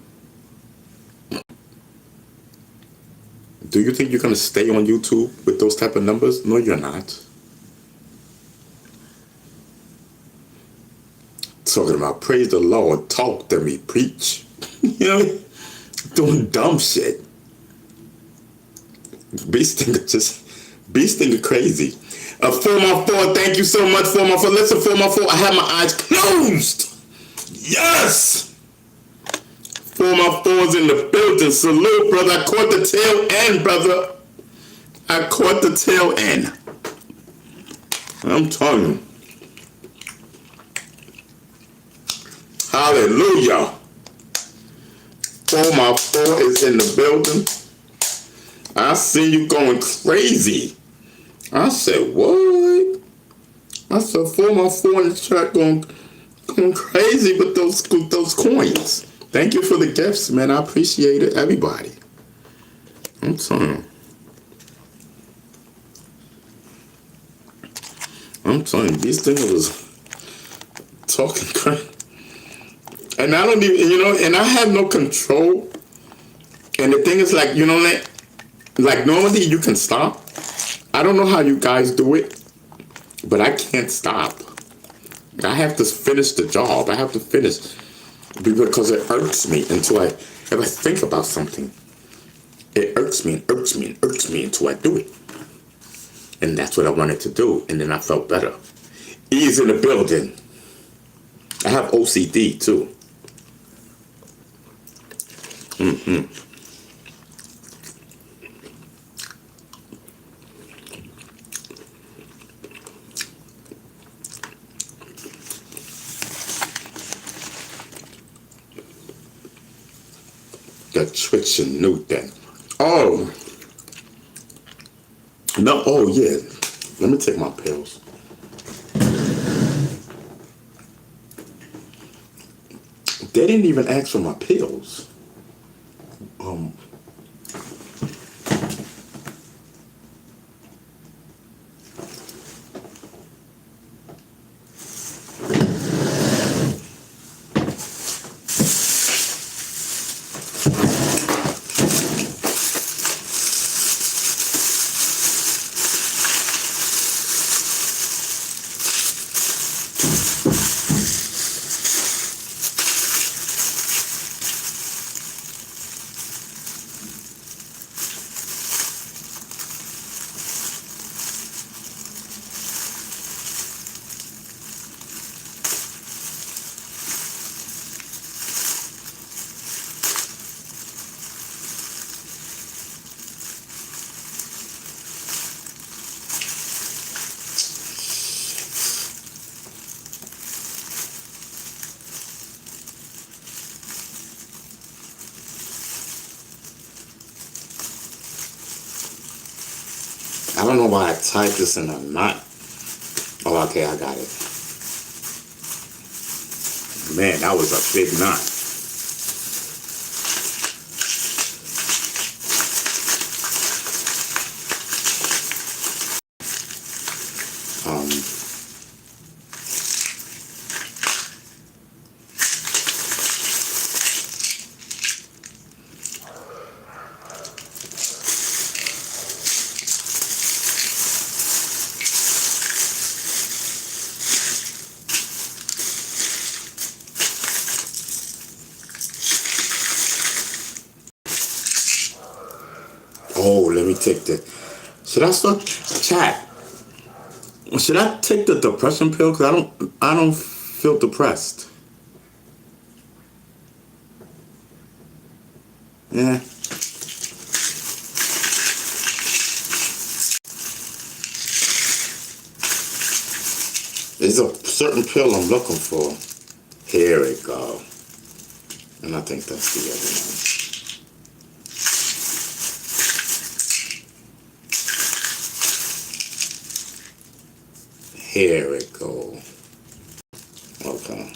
Do you think you're going to stay on YouTube with those type of numbers? No, you're not. Talking about praise the Lord, talk to me, preach. You know, doing dumb shit. Beast thing crazy. 4x4, thank you so much, 4x4. Listen, 4x4, I have my eyes closed. Yes! 4x4's in the building. Salute, brother. I caught the tail end, brother. I caught the tail end. I'm telling you. Hallelujah. 4x4 is in the building. I see you going crazy. I said, what? I said, 4x4 in the chat going crazy with those coins. Thank you for the gifts, man. I appreciate it, everybody. I'm telling you, these things was talking crazy. And I don't even, you know, and I have no control. And the thing is, like, you know, like normally you can stop. I don't know how you guys do it, but I can't stop. I have to finish the job. I have to finish because it irks me if I think about something. It irks me and irks me and irks me until I do it. And that's what I wanted to do. And then I felt better. E is in the building. I have OCD too. The Twitch and new thing. Oh. No, oh yeah. Let me take my pills. They didn't even ask for my pills. I don't know why I typed this in a knot. Oh, okay, I got it. Man, that was a big knot. Oh, let me take the. Should I start chat? Should I take the depression pill? Cause I don't feel depressed. Yeah. There's a certain pill I'm looking for. Here it go. And I think that's the other one. Here it go. Okay.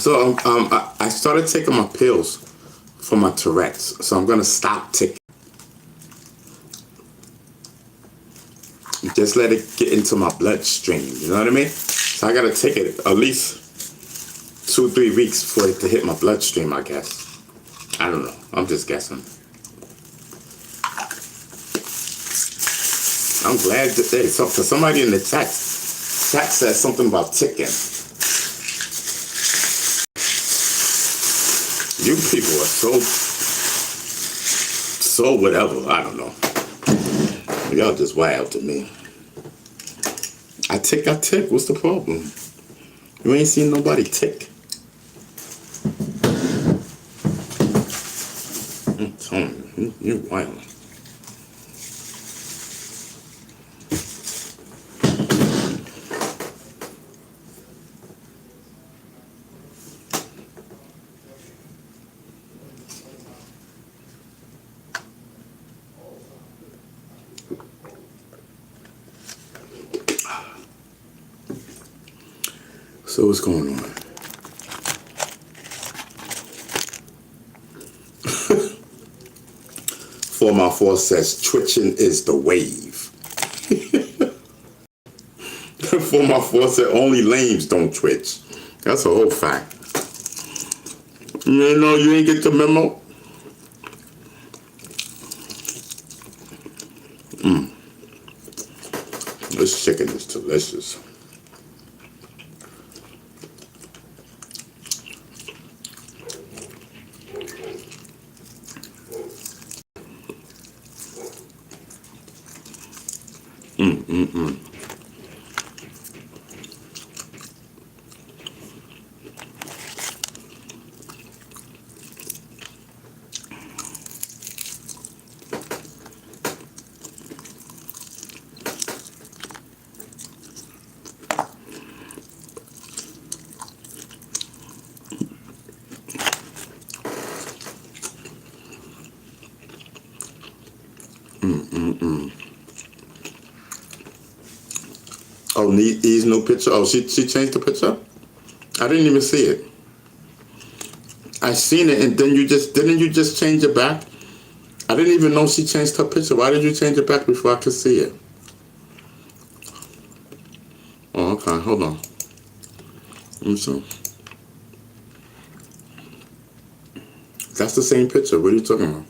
So I started taking my pills for my Tourette's. So I'm gonna stop taking. Just let it get into my bloodstream. You know what I mean? So I gotta take it at least 2-3 weeks for it to hit my bloodstream, I guess. I don't know. I'm just guessing. I'm glad that for somebody in the chat said something about ticking. You people are so whatever. I don't know. Y'all just wild to me. I tick. What's the problem? You ain't seen nobody tick. I'm telling you, you're wild. So what's going on? 4x4 says twitching is the wave. 4x4 said only lames don't twitch. That's a whole fact. You know, you ain't get the memo? This chicken is delicious. Oh, E's no picture. Oh, she changed the picture? I didn't even see it. I seen it, and then didn't you just change it back? I didn't even know she changed her picture. Why did you change it back before I could see it? Oh, okay. Hold on. Let me see. That's the same picture. What are you talking about?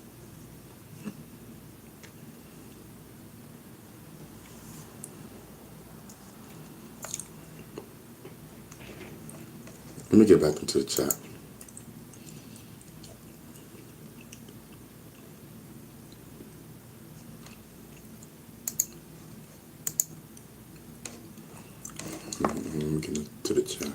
Let me get back into the chat. Let me get into the chat.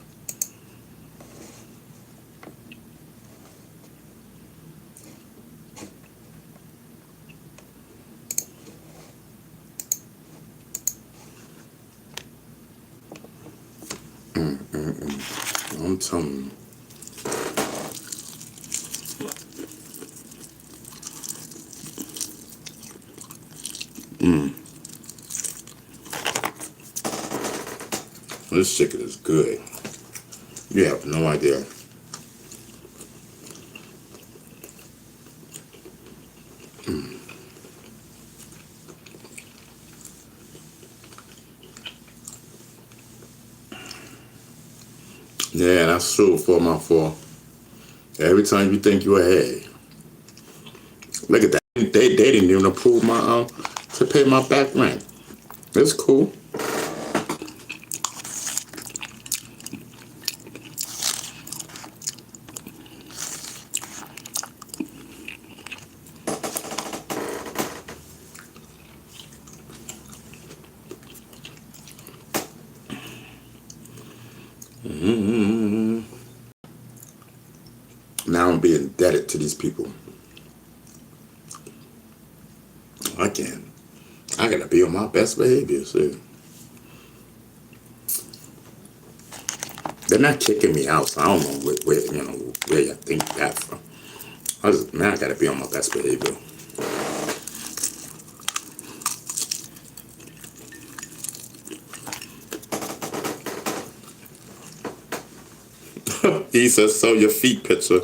I'm telling you. This chicken is good. You have no idea. Yeah, that's true. 4x4. Every time you think you're ahead. Look at that. They didn't even approve my to pay my back rent. It's cool. now I'm being indebted to these people. I gotta be on my best behavior. See. They're not kicking me out, so I don't know where you think that from. I gotta be on my best behavior. He says, "Sell your feet picture."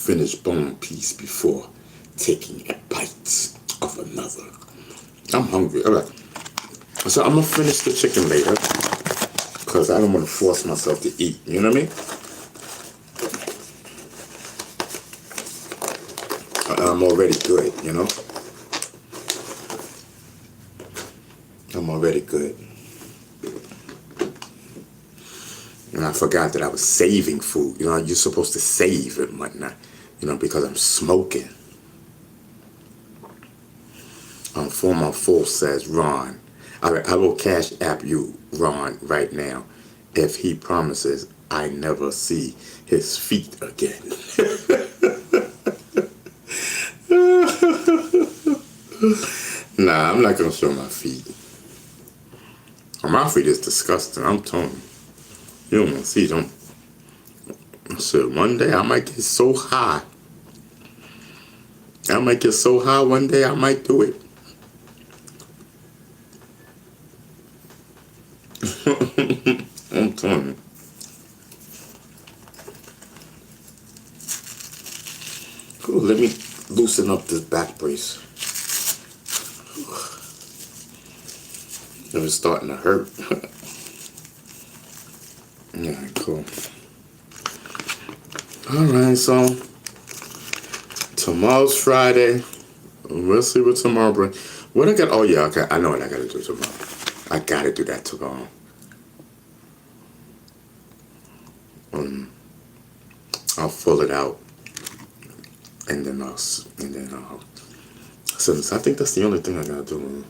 Finish bone piece before taking a bite of another. I'm hungry. All right. So I'm gonna finish the chicken later because I don't want to force myself to eat. You know what I mean? I'm already good. You know. I'm already good. And I forgot that I was saving food. You know, you're supposed to save and whatnot. You know, because I'm smoking. Former Full says, Ron, I will cash app you, Ron, right now, if he promises I never see his feet again. Nah, I'm not going to show my feet. My feet is disgusting. I'm telling you. You don't want to see them. I said, one day I might get so high. One day I might do it. I'm telling you. Cool, let me loosen up this back brace. It was starting to hurt. Yeah, cool. Alright, so tomorrow's Friday. We'll see what tomorrow brings. What I got? Oh yeah, okay. I know what I gotta do tomorrow. I gotta do that tomorrow. I'll fill it out, and then I'll. So I think that's the only thing I gotta do.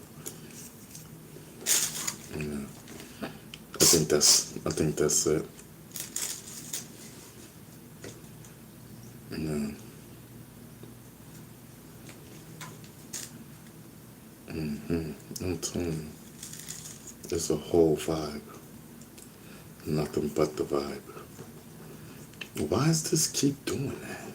Yeah. I think that's it. Yeah. I'm telling you, it's a whole vibe. Nothing but the vibe. Why does this keep doing that?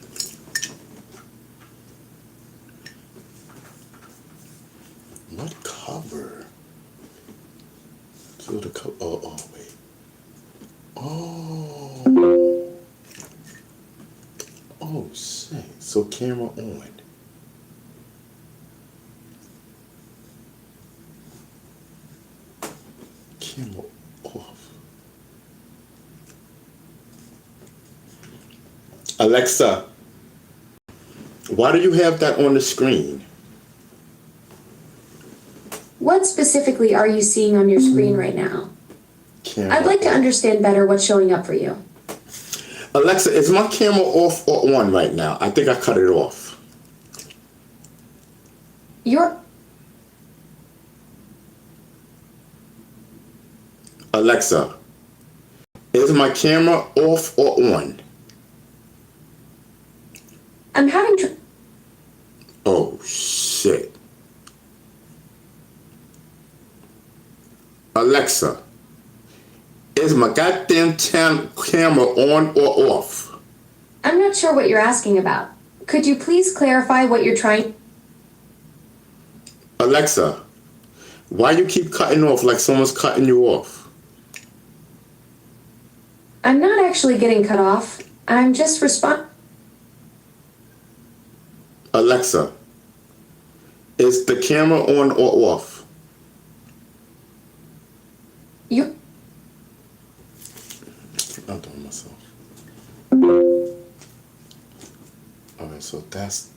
What cover? So the cover. Oh, wait. Oh, shit. So camera on. Camera off. Alexa, why do you have that on the screen? What specifically are you seeing on your screen right now? Camera I'd like to off. understand better what's showing up for you. Alexa, is my camera off or on right now? I think I cut it off. Alexa, is my camera off or on? I'm having Oh, shit. Alexa, is my goddamn camera on or off? I'm not sure what you're asking about. Could you please clarify what you're trying? Alexa, why you keep cutting off like someone's cutting you off? I'm not actually getting cut off. I'm just Alexa, is the camera on or off? I'm doing myself. Alright, so that's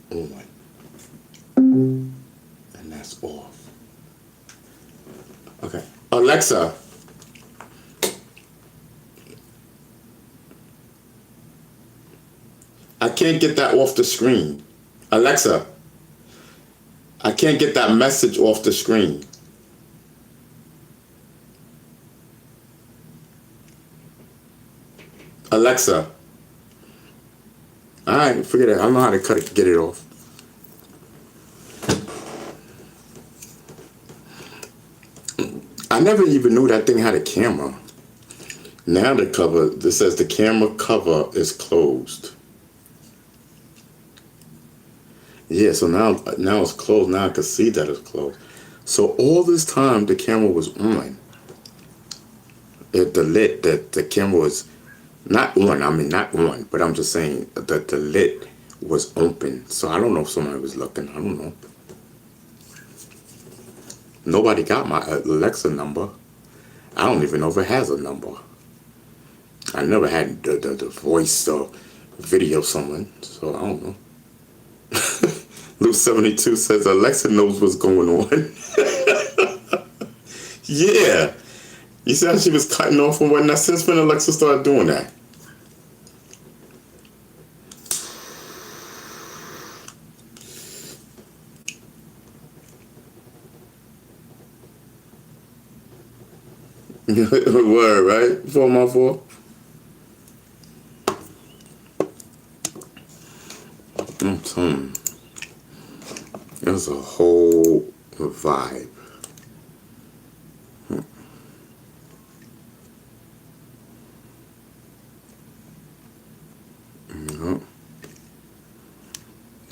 on. And that's off. Okay. Alexa, I can't get that off the screen. Alexa, I can't get that message off the screen. Alexa. Alright, forget it. I don't know how to get it off. I never even knew that thing had a camera. Now the cover, it says the camera cover is closed. Yeah, so now it's closed. Now I can see that it's closed. So all this time the camera was on. The camera was not on. I mean, not on, but I'm just saying that the lid was open. So I don't know if somebody was looking. I don't know. Nobody got my Alexa number. I don't even know if it has a number. I never had the voice or video someone, so I don't know. Luke 72 says Alexa knows what's going on. Yeah. You see how she was cutting off and whatnot? Since when Alexa started doing that? Word, right? 4x4. I'm telling you, it was a whole vibe.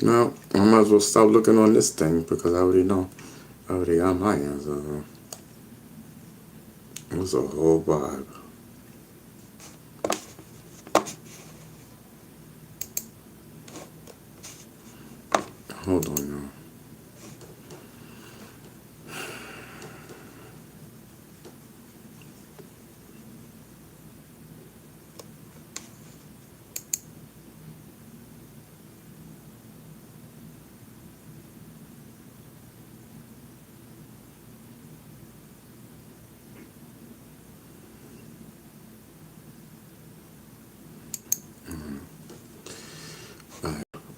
No, I might as well stop looking on this thing because I already know. I already got my answer. It was a whole vibe. Hold on now.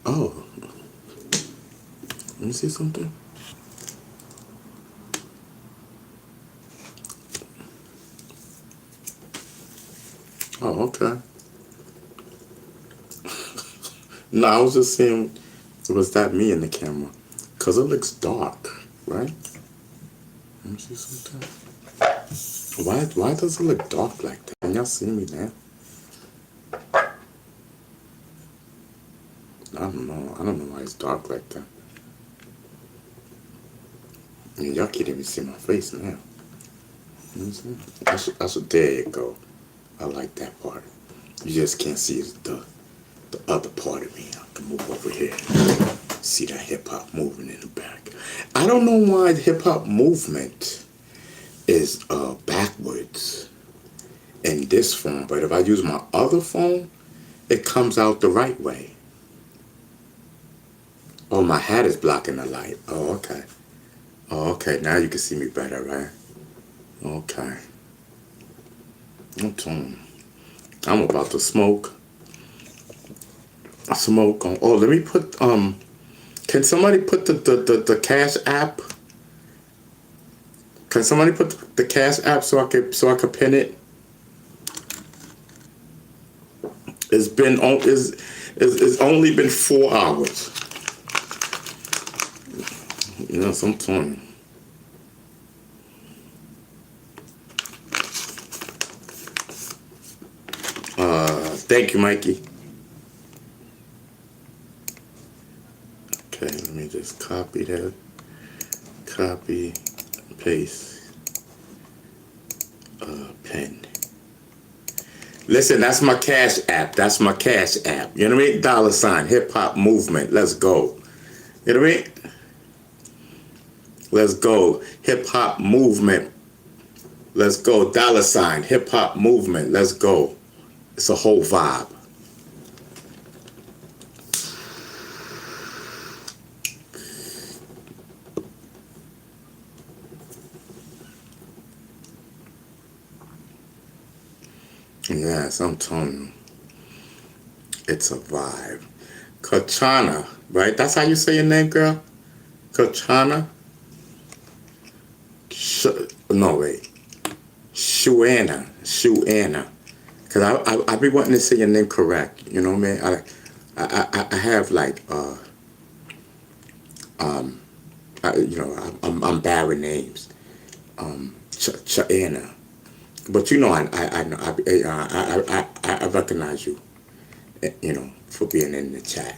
Oh, let me see something. Oh, okay. No, I was just saying, was that me in the camera? Because it looks dark, right? Let me see something. Why does it look dark like that? Can y'all see me now? I don't know. I don't know why it's dark like that. I mean, y'all can't even see my face now. You know what I'm saying? I should, there you go. I like that part. You just can't see the other part of me. I can move over here. See that hip-hop movement in the back. I don't know why the hip-hop movement is backwards in this phone, but if I use my other phone, it comes out the right way. Oh, my hat is blocking the light. Oh, okay. Oh, okay. Now you can see me better, right? Okay. I'm about to smoke. Smoke on. Oh, let me put can somebody put the Cash App? Can somebody put the Cash App so I could pin it? It's only been 4 hours. You know, sometimes. Thank you, Mikey. Okay, let me just copy that. Copy, paste, pen. Listen, that's my Cash App. That's my Cash App. You know what I mean? $ hip hop movement. Let's go. You know what I mean? Let's go. Hip hop movement. Let's go. $ hip hop movement. Let's go. It's a whole vibe. Yes, I'm telling you. It's a vibe. Kachana, right? That's how you say your name, girl? Kachana? No, wait. Shuana. Because I be wanting to say your name correct. You know what I mean? I have like, I'm bad with names. Chana. But you know, I recognize you, for being in the chat.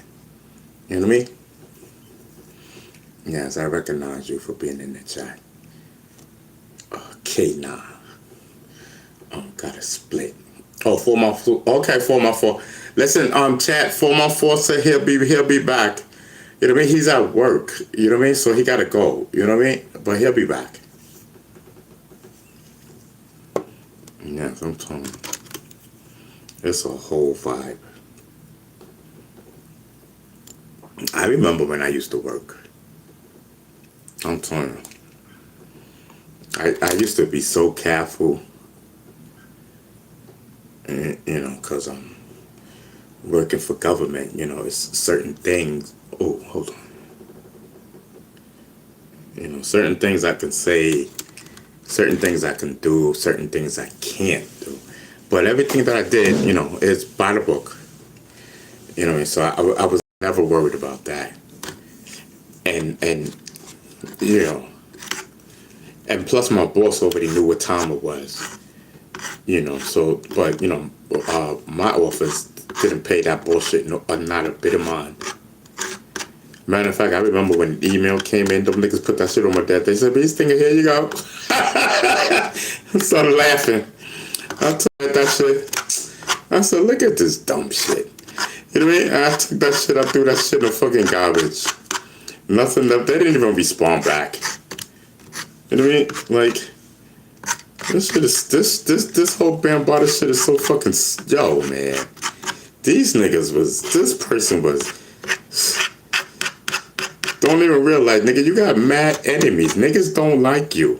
You know what I mean? Yes, I recognize you for being in the chat. Okay, nah. Got a split. Oh, 4x4. Okay, 4x4. Listen, chat, 4x4 said he'll be back. You know what I mean? He's at work. You know what I mean? So he gotta go. You know what I mean? But he'll be back. Yes, I'm telling you. It's a whole vibe. I remember when I used to work. I'm telling you. I used to be so careful. And, because I'm working for government, it's certain things. Oh, hold on. Certain things I can say, certain things I can do, certain things I can't do. But everything that I did, is by the book. So I was never worried about that. And and plus my boss already knew what time it was. So, but, my office didn't pay that bullshit, not a bit of mind. Matter of fact, I remember when the email came in, them niggas put that shit on my desk. They said, "Beast thing, here you go." I started laughing. I took that shit. I said, "Look at this dumb shit." You know what I mean? I took that shit, I threw that shit in the fucking garbage. Nothing left. They didn't even respond back. You know what I mean? Like, this shit is, this whole Bambata shit is so fucking, yo, man. These niggas this person was, don't even realize, nigga, you got mad enemies. Niggas don't like you.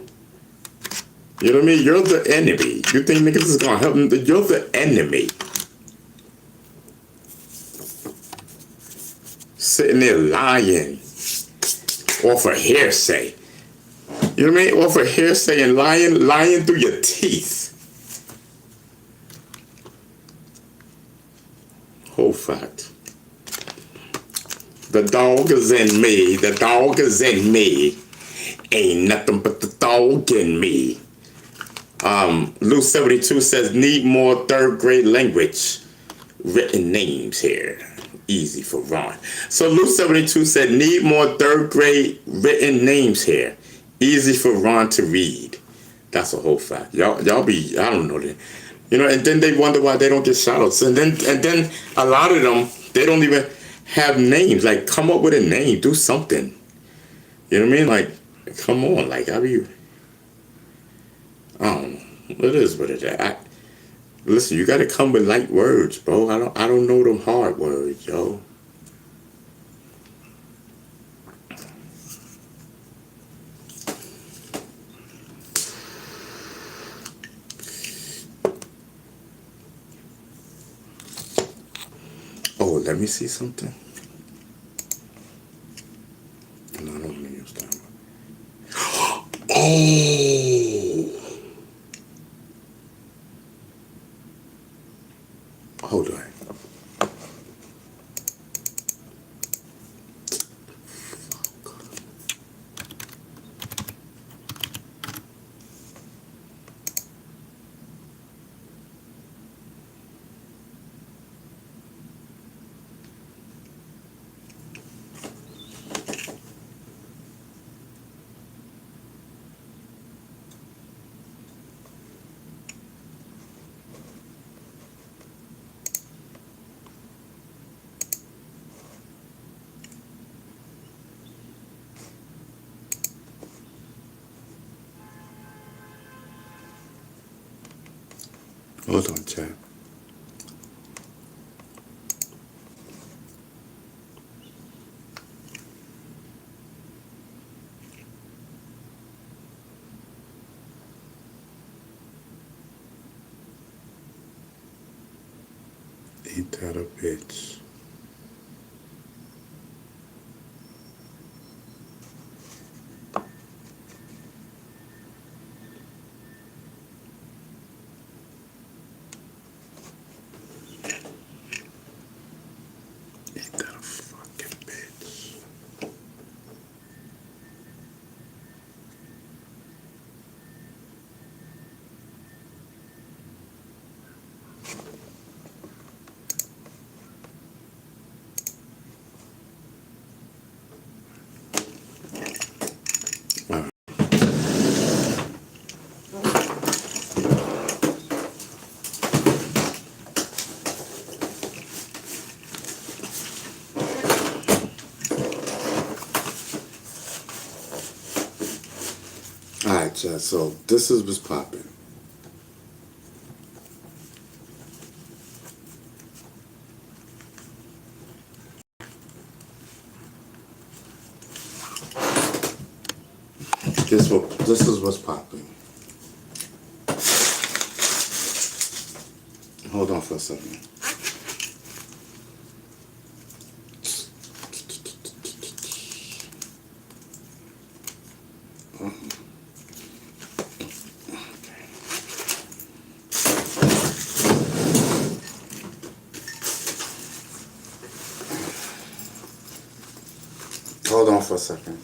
You know what I mean? You're the enemy. You think niggas is gonna help them? You're the enemy. Sitting there lying off of hearsay. You know what I mean? Off of hearsay and lying through your teeth. Whole fact. The dog is in me. The dog is in me. Ain't nothing but the dog in me. Lou 72 says, need more third grade language written names here. Easy for Ron. So Lou 72 said, need more third grade written names here. Easy for Ron to read. That's a whole fact. Y'all be, I don't know that. And then they wonder why they don't get shout outs. And then a lot of them, they don't even have names. Like, come up with a name. Do something. You know what I mean? Like, come on. Like, I don't know. It is what it is. Listen, you gotta come with light words, bro. I don't know them hard words, yo. Oh, let me see something. No, I don't want to use that one. Oh! Hold on. Hold on, chat. Ain't that a bitch? Alright, chat, so this is what's popping. This is what's popping. Hold on for a second. Hold on for a second.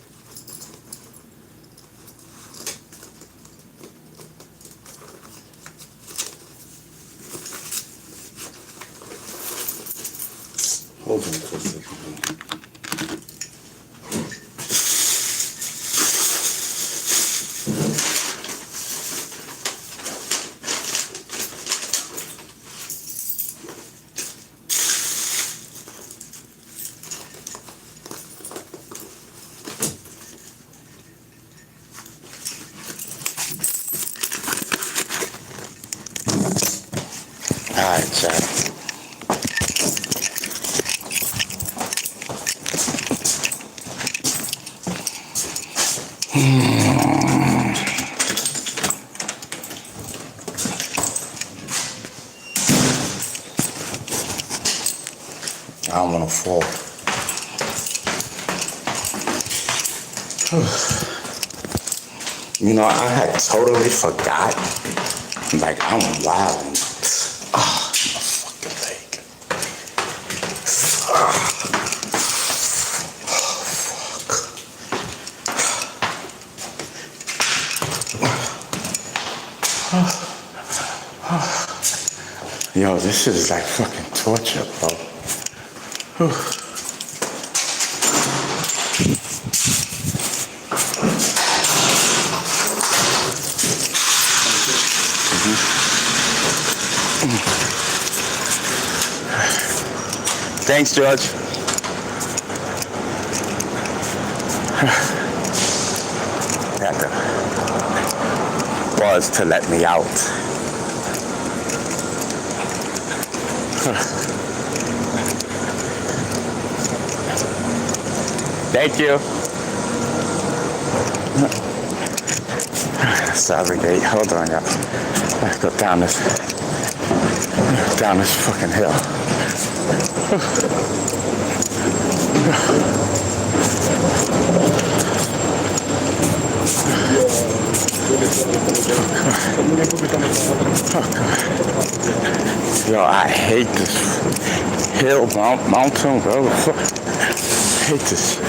Hold on for a second. Alright, chat. I don't want to fall. You know, I had totally forgot. Like, I'm wild. Ah, my fucking leg. Fuck. Yo, this shit is like fucking torture, bro. Thanks, George. Had to pause to let me out. Thank you. Sorry, Nate. Hold on, y'all. Let's go down this fucking hill. Yo, I hate this hill, mountain, bro. I hate this.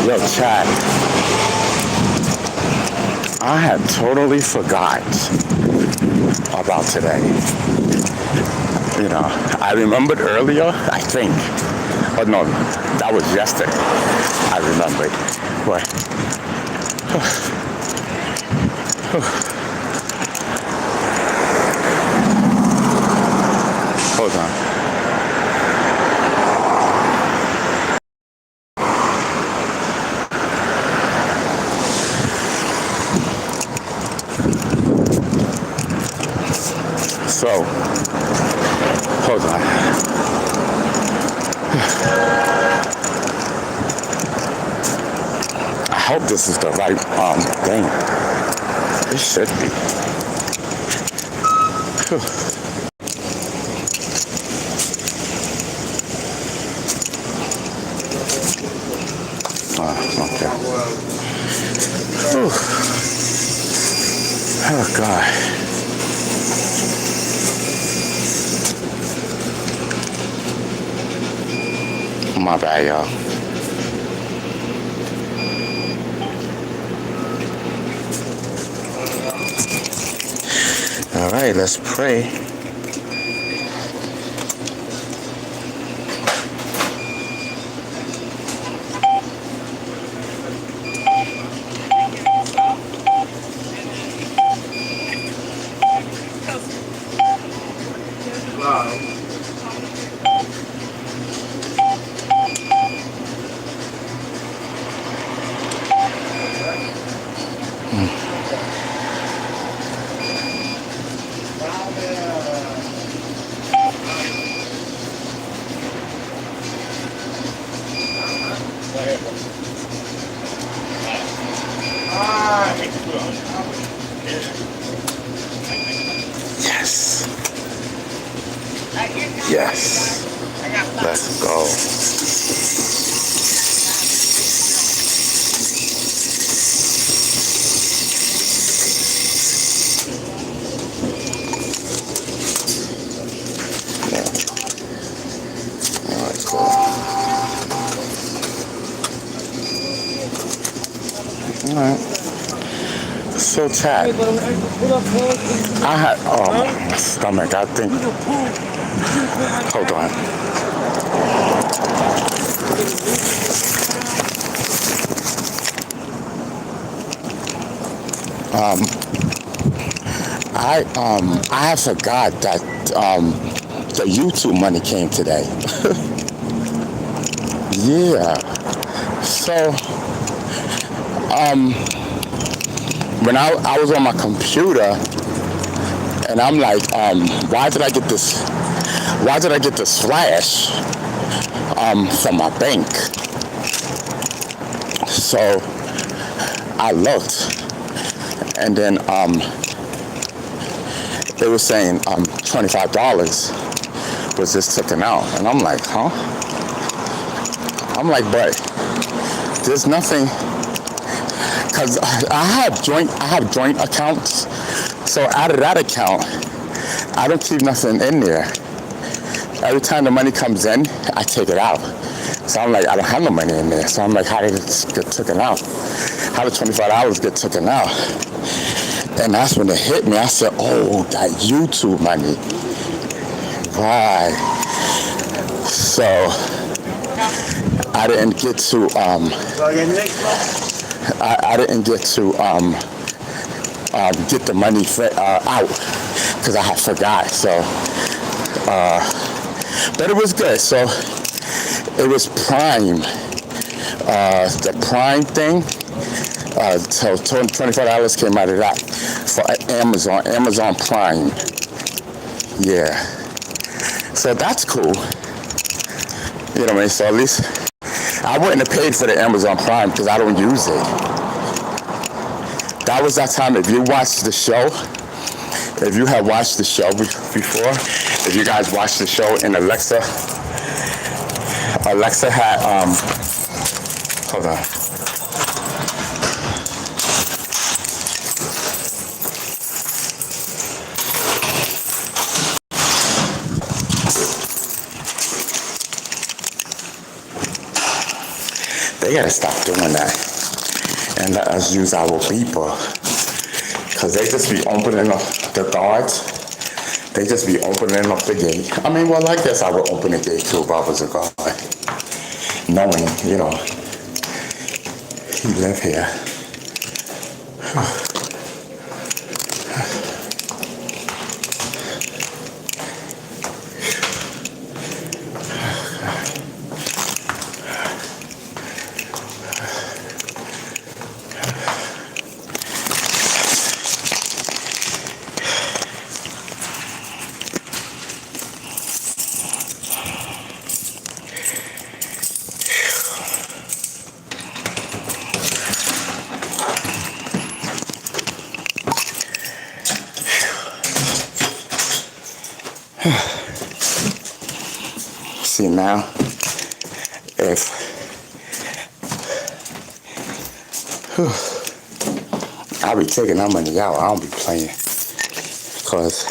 Yo, Chad, I had totally forgot about today. You know, I remembered earlier, I think. Oh no, that was yesterday. I remembered. But hold on. So, hold on. I hope this is the right thing. It should be. Okay. Oh, God. My bad, y'all. All right, let's pray. Yes. Yes. Let's go. Alright, cool. Alright. So tight. I had, oh, my stomach, I think. Hold on. I forgot that the YouTube money came today. Yeah. So when I was on my computer and I'm like, why did I get this flash from my bank? So I looked and then they were saying $25 was just taken out, and I'm like, huh? I'm like, but there's nothing, because I have joint accounts, so out of that account I don't keep nothing in there. Every time the money comes in, I take it out. So I'm like, I don't have no money in there. So I'm like, how did it get taken out? How did $25 get taken out? And that's when it hit me. I said, oh, that YouTube money. Right. So I didn't get to get the money out because I had forgot. So but it was good. So it was Prime, the Prime thing. So $24 came out of that for Amazon Prime. Yeah. So that's cool. You know what I mean? So at least I wouldn't have paid for the Amazon Prime because I don't use it. That was that time. If you watched the show, if you have watched the show before, if you guys watched the show and Alexa had, hold on. They gotta stop doing that and let us use our beeper, because they just be opening up the guards. They just be opening up the gate. I mean, well, I guess I would open the gate too if I was a guard, knowing, you know, he live here. See now, if I be taking that money out, I don't be playing, because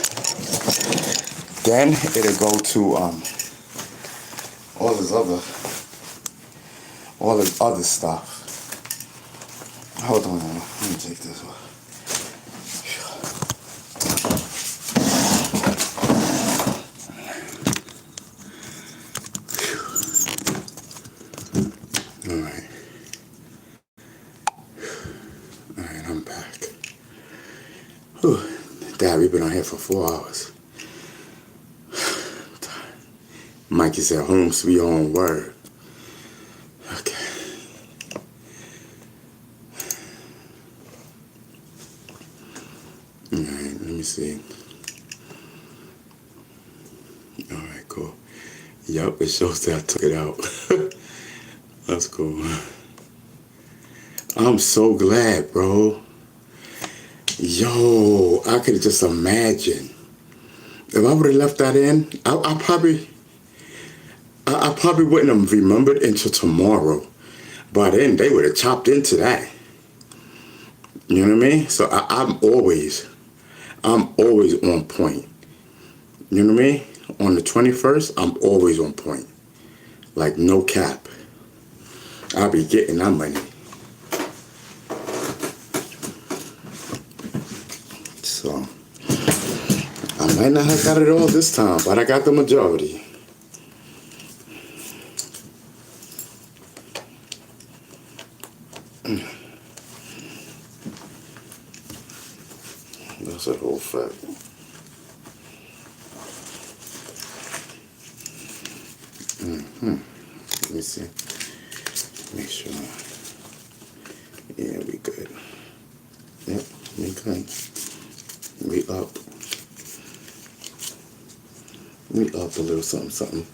then it'll go to all this other stuff. Hold on, let me take this one. I'm back. Whew. Dad, we've been on here for 4 hours. Mikey said, home sweet home, word. Okay. Alright, let me see. Alright, cool. Yup, it shows that I took it out. That's cool. I'm so glad, bro. Yo, I could just imagine. If I would have left that in, I probably wouldn't have remembered until tomorrow. By then, they would have chopped into that. You know what I mean? So I'm always on point. You know what I mean? On the 21st, I'm always on point. Like, no cap. I'll be getting that money. So, I might not have got it all this time, but I got the majority. That's a whole fact. Let me see. Make sure. Yeah, we good. Yep, we good. We up. We up a little something.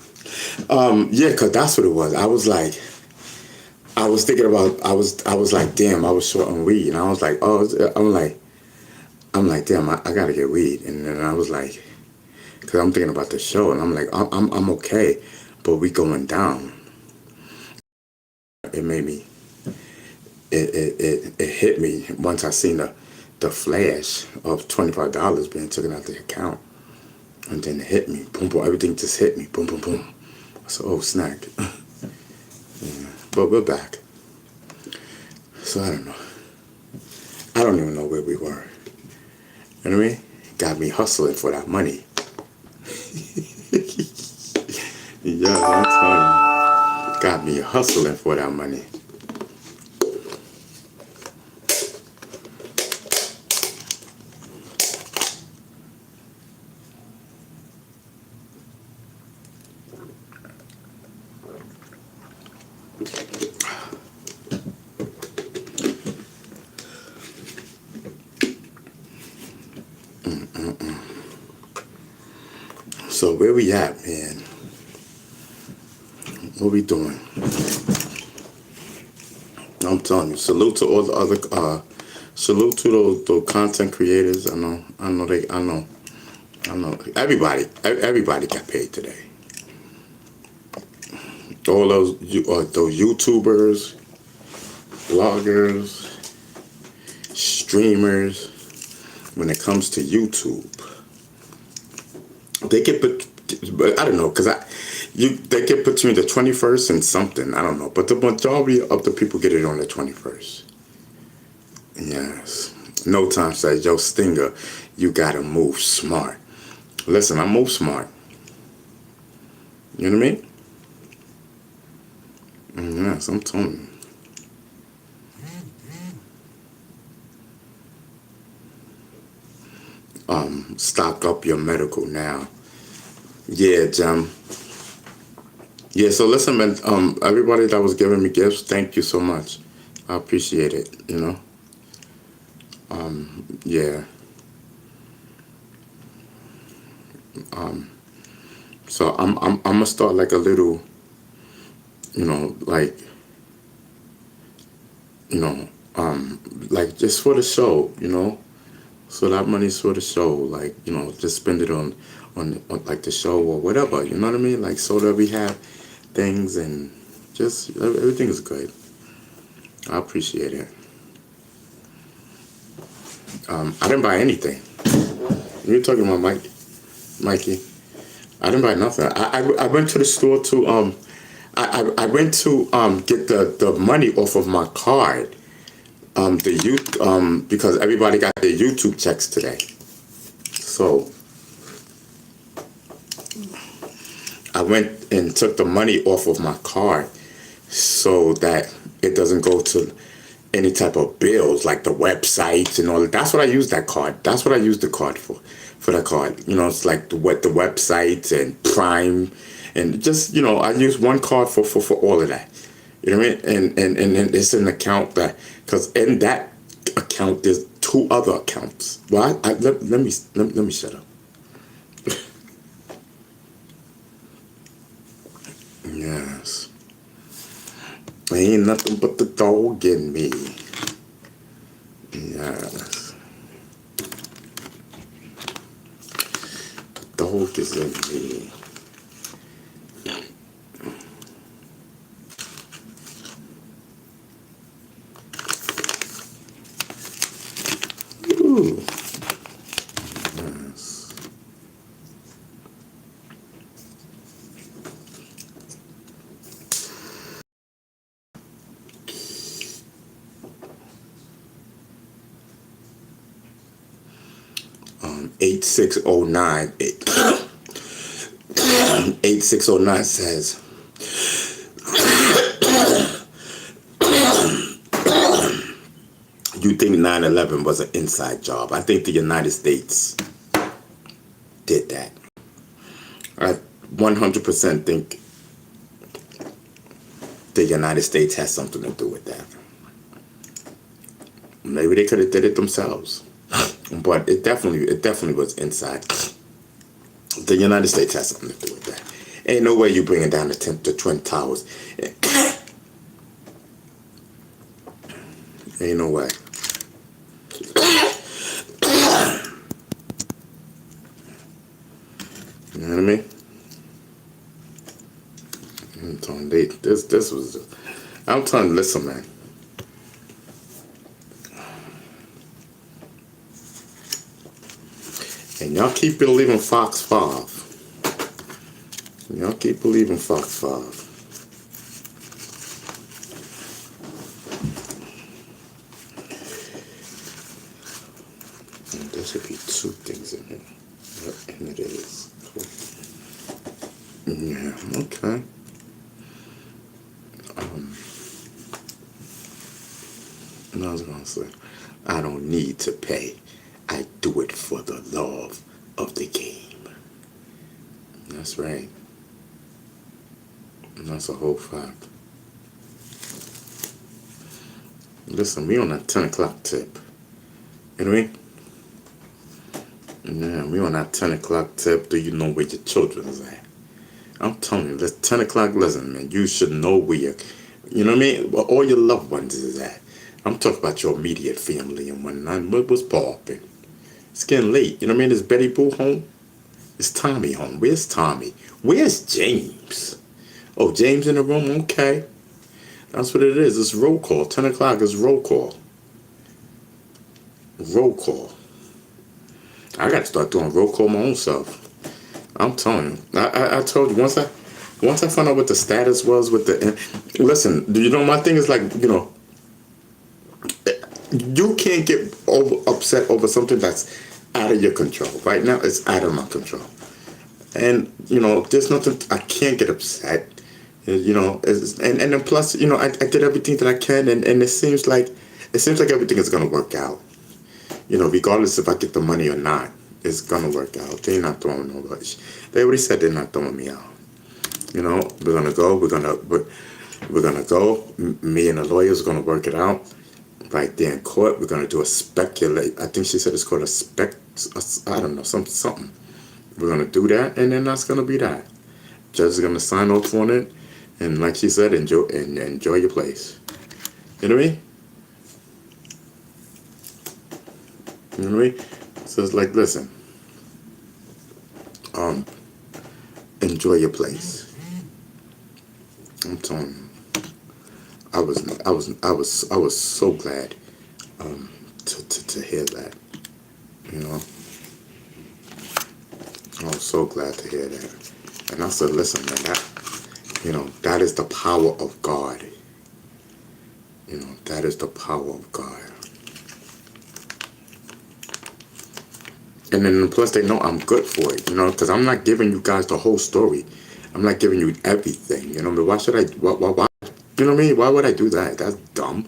Yeah, cause that's what it was. I was thinking about. I was like, damn, I was short on weed, and I was like, oh, I'm like, damn, I gotta get weed, and then I was like, cause I'm thinking about the show, and I'm like, I'm okay, but we going down. It made me. It hit me once I seen the flash of $25 being taken out the account, and then it hit me. Boom, boom, everything just hit me. Boom, boom, boom. So, oh, snack. Yeah. But we're back. So I don't know. I don't even know where we were. You know what I mean? Got me hustling for that money. Yeah, I'm telling you. Got me hustling for that money. So where we at, man? What we doing? I'm telling you, salute to all the other, salute to those content creators. I know. Everybody got paid today. All those YouTubers, bloggers, streamers. When it comes to YouTube, they get but I don't know, because they get between the 21st and something, I don't know, but the majority of the people get it on the 21st. Yes. No Time says, yo, Stinger, you gotta move smart. Listen, I move smart. You know what I mean? Yes, I'm telling you. Stock up your medical now. Yeah, Jim. Yeah, so listen, man, everybody that was giving me gifts, thank you so much. I appreciate it, you know. Yeah. So I'm gonna start like a little, you know, like just for the show, you know. So that money's for the show, like, you know, just spend it on like the show or whatever, you know what I mean? Like, so that we have things and just everything is good. I appreciate it. I didn't buy anything. You're talking about Mikey. I didn't buy nothing. I went to the store to I went to get the money off of my card. Because everybody got their YouTube checks today. So I went and took the money off of my card so that it doesn't go to any type of bills like the websites and all that. That's what I use that card. That's what I use the card for that card. You know, it's like the websites and Prime and just, you know, I use one card for all of that. You know what I mean? And it's an account that, because in that account there's two other accounts. Well, let me shut up. Yes. Ain't nothing but the dog in me. Yes. The dog is in me. Ooh. Yes. 8609 8609 says, you think 9/11 was an inside job? I think the United States did that. I 100% think the United States has something to do with that. Maybe they could have did it themselves, but it definitely was inside. The United States has something to do with that. Ain't no way you bringing down the Twin Towers. Ain't no way. You know what I mean? I'm telling you, this was. I'm telling you, listen, man. And y'all keep believing Fox 5. Y'all keep believing Fox 5. And there should be 2 things in here. And it is. Yeah, okay. And I was going to say, I don't need to pay. I do it for the love of the game. That's right. And that's a whole fact. Listen, we on that 10 o'clock tip. You know what I mean? Yeah, we on that 10 o'clock tip. Do you know where your children is at? I'm telling you, this 10 o'clock, listen, man, you should know where you know what I mean? Where all your loved ones is at. I'm talking about your immediate family and whatnot. What was popping? It's getting late. You know what I mean? Is Betty Boo home? Is Tommy home? Where's Tommy? Where's James? Oh, James in the room? Okay. That's what it is. It's roll call. 10 o'clock is roll call. Roll call. I got to start doing roll call my own self. I'm telling you. I told you, once I found out what the status was with the... Listen, you know, my thing is like, you know, you can't get upset over something that's out of your control. Right now, it's out of my control. And, you know, there's nothing... I can't get upset. You know, and then plus, you know, I did everything that I can, and it seems like everything is going to work out. You know, regardless if I get the money or not, it's going to work out. They're not throwing nobody. They already said they're not throwing me out. You know, we're going to go. We're going to go. Me and the lawyers are going to work it out. Right there in court, we're going to do a speculate. I think she said it's called I don't know, something. We're going to do that, and then that's going to be that. Judge is going to sign off on it, and like she said, enjoy your place. You know what I mean? You know what I mean? So it's like, listen, enjoy your place. I'm telling you. I was so glad to hear that. You know, I was so glad to hear that. And I said, listen, man, that is the power of God. You know, that is the power of God. And then plus they know I'm good for it, you know, because I'm not giving you guys the whole story. I'm not giving you everything, you know. But why should I? Why? You know what I mean? Why would I do that? That's dumb.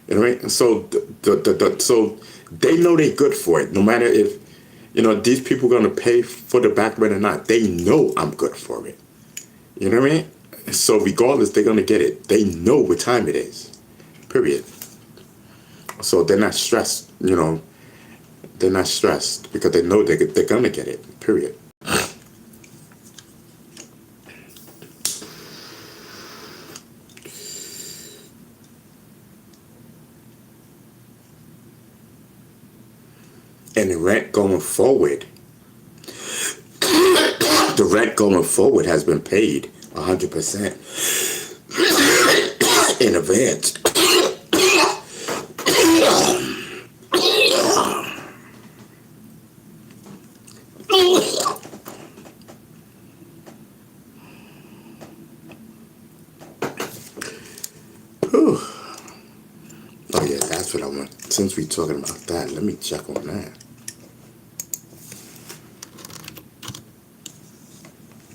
You know what I mean? So so they know they're good for it. No matter if, you know, these people are gonna pay for the back rent or not, they know I'm good for it. You know what I mean? So regardless, they're gonna get it. They know what time it is. Period. So they're not stressed. You know, they're not stressed because they know they're gonna get it. Period. And the rent going forward, has been paid 100% in advance. Whew. Oh yeah, that's what I want. Since we're talking about that, let me check on that.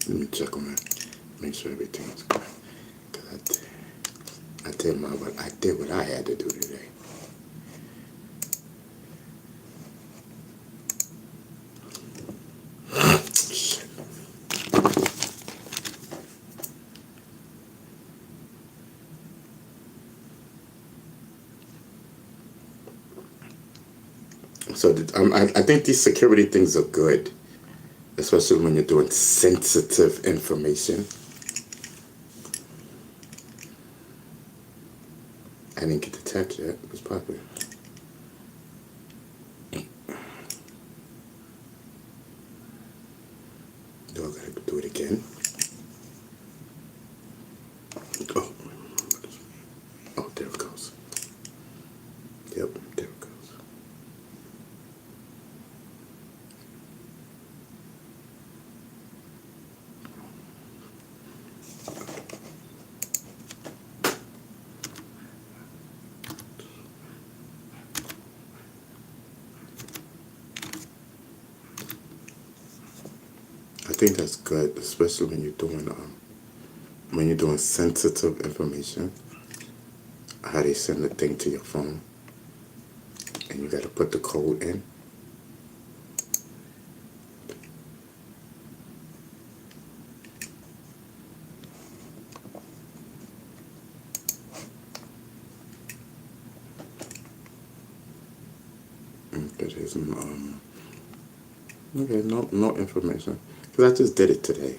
Let me check on that. Make sure everything's good. Cause I did what I had to do today. Shit. So I think these security things are good, especially when you're doing sensitive information. I didn't get the text yet. It was popular. Do I gotta do it again? Oh, there it goes. Yep, there it goes. I think that's good, especially when you're doing sensitive information. How they send the thing to your phone, and you got to put the code in. Okay, there's some okay, no information, because I just did it today.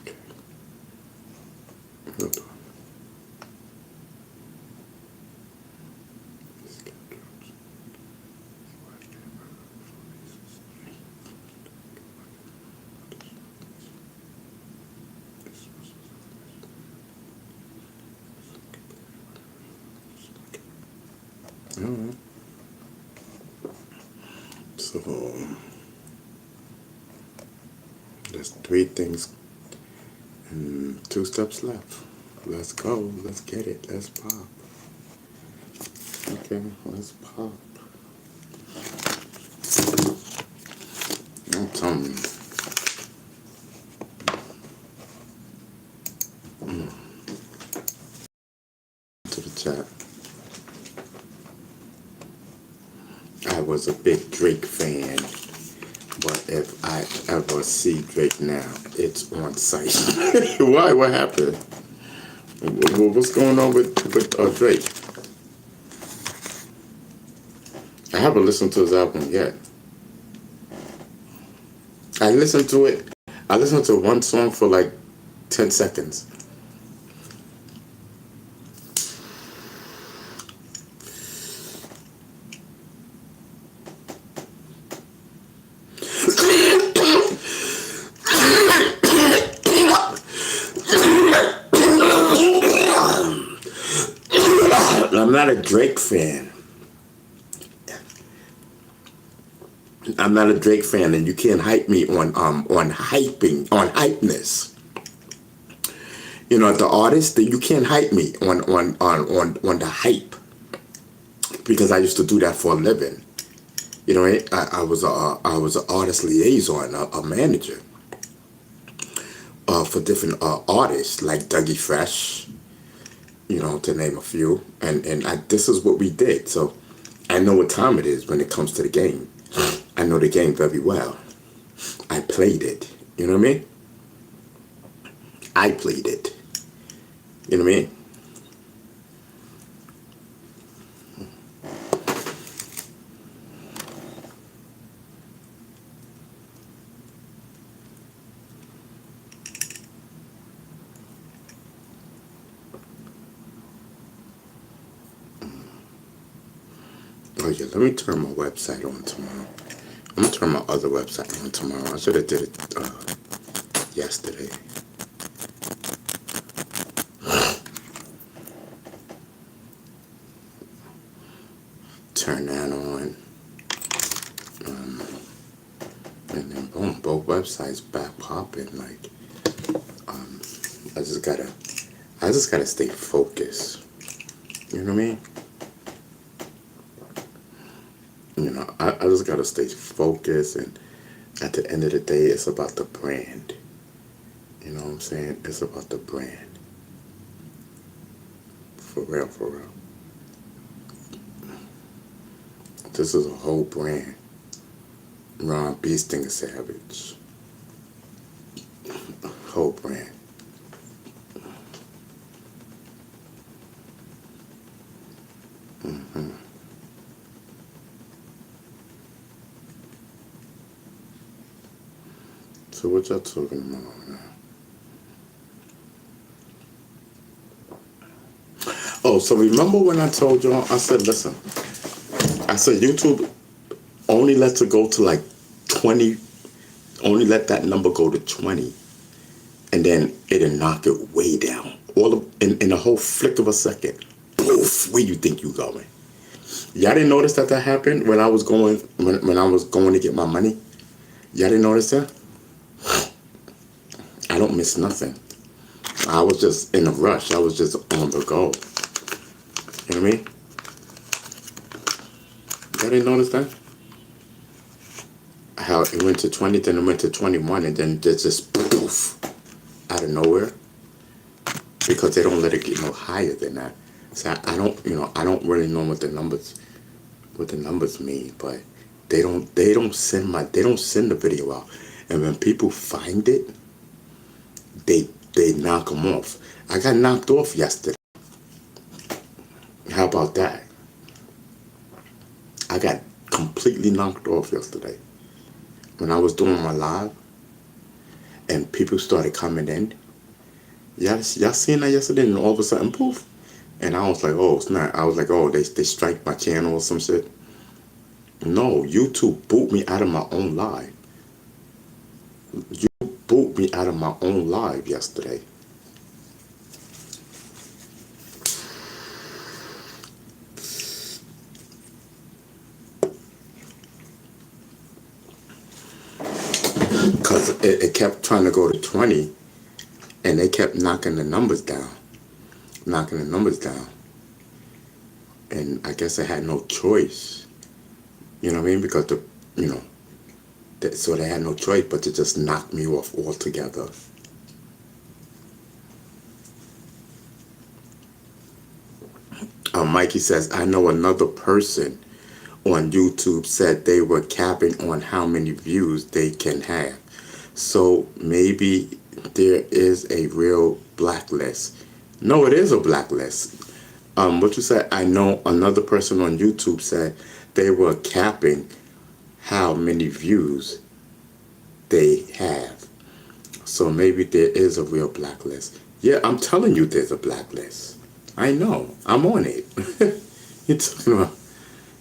Okay. Hold on. All right. So there's 3 things and 2 steps left. Let's go. Let's get it. Let's pop. Okay, let's pop. I'm telling you. To the chat. I was a big Drake fan, but if I ever see Drake now, it's on site. Why? What happened? What's going on with Drake? I haven't listened to his album yet. I listened to it. I listened to one song for like 10 seconds. I'm not a Drake fan. I'm not a Drake fan, and you can't hype me on hypeness. You know, the artist, you can't hype me on the hype, because I used to do that for a living. You know, I was an artist liaison, a manager for different artists like Dougie Fresh, you know, to name a few. And this is what we did. So I know what time it is when it comes to the game. I know the game very well. I played it. You know what I mean? I played it. You know what I mean? Oh yeah, let me turn my website on tomorrow. I'm gonna turn my other website on tomorrow. I should have did it yesterday. Turn that on. And then boom, both websites back popping. Like, I just gotta stay focused. You know what I mean? You know, I just gotta stay focused, and at the end of the day, it's about the brand. You know what I'm saying? It's about the brand. For real, for real. This is a whole brand. Ron B. Stinger Savage. Whole brand. So what y'all talking about now? Oh, so remember when I told y'all, I said, listen, I said YouTube only lets it go to like 20, only let that number go to 20, and then it'll knock it way down. All of, in a whole flick of a second. Poof, where you think you going? Y'all didn't notice that happened when I was going, when I was going to get my money? Y'all didn't notice that? I don't miss nothing. I was just in a rush. I was just on the go. You know what I mean? Y'all didn't notice that? How it went to 20, then it went to 21, and then it just poof out of nowhere. Because they don't let it get no higher than that. So I don't, you know, I don't really know what the numbers mean, but they don't send the video out. And when people find it, they knock them off. I got knocked off yesterday. How about that? I got completely knocked off yesterday. When I was doing my live and people started coming in. Y'all seen that yesterday, and all of a sudden, poof. And I was like, oh, it's not. I was like, oh, they strike my channel or some shit. No, YouTube boot me out of my own live. You boot me out of my own live yesterday. Because it kept trying to go to 20, and they kept knocking the numbers down. And I guess I had no choice. You know what I mean? Because so they had no choice but to just knock me off altogether. Mikey says, I know another person on YouTube said they were capping on how many views they can have. So maybe there is a real blacklist. No, it is a blacklist. What you said, I know another person on YouTube said they were capping how many views they have. So maybe there is a real blacklist. Yeah, I'm telling you there's a blacklist. I know. I'm on it. You're talking about,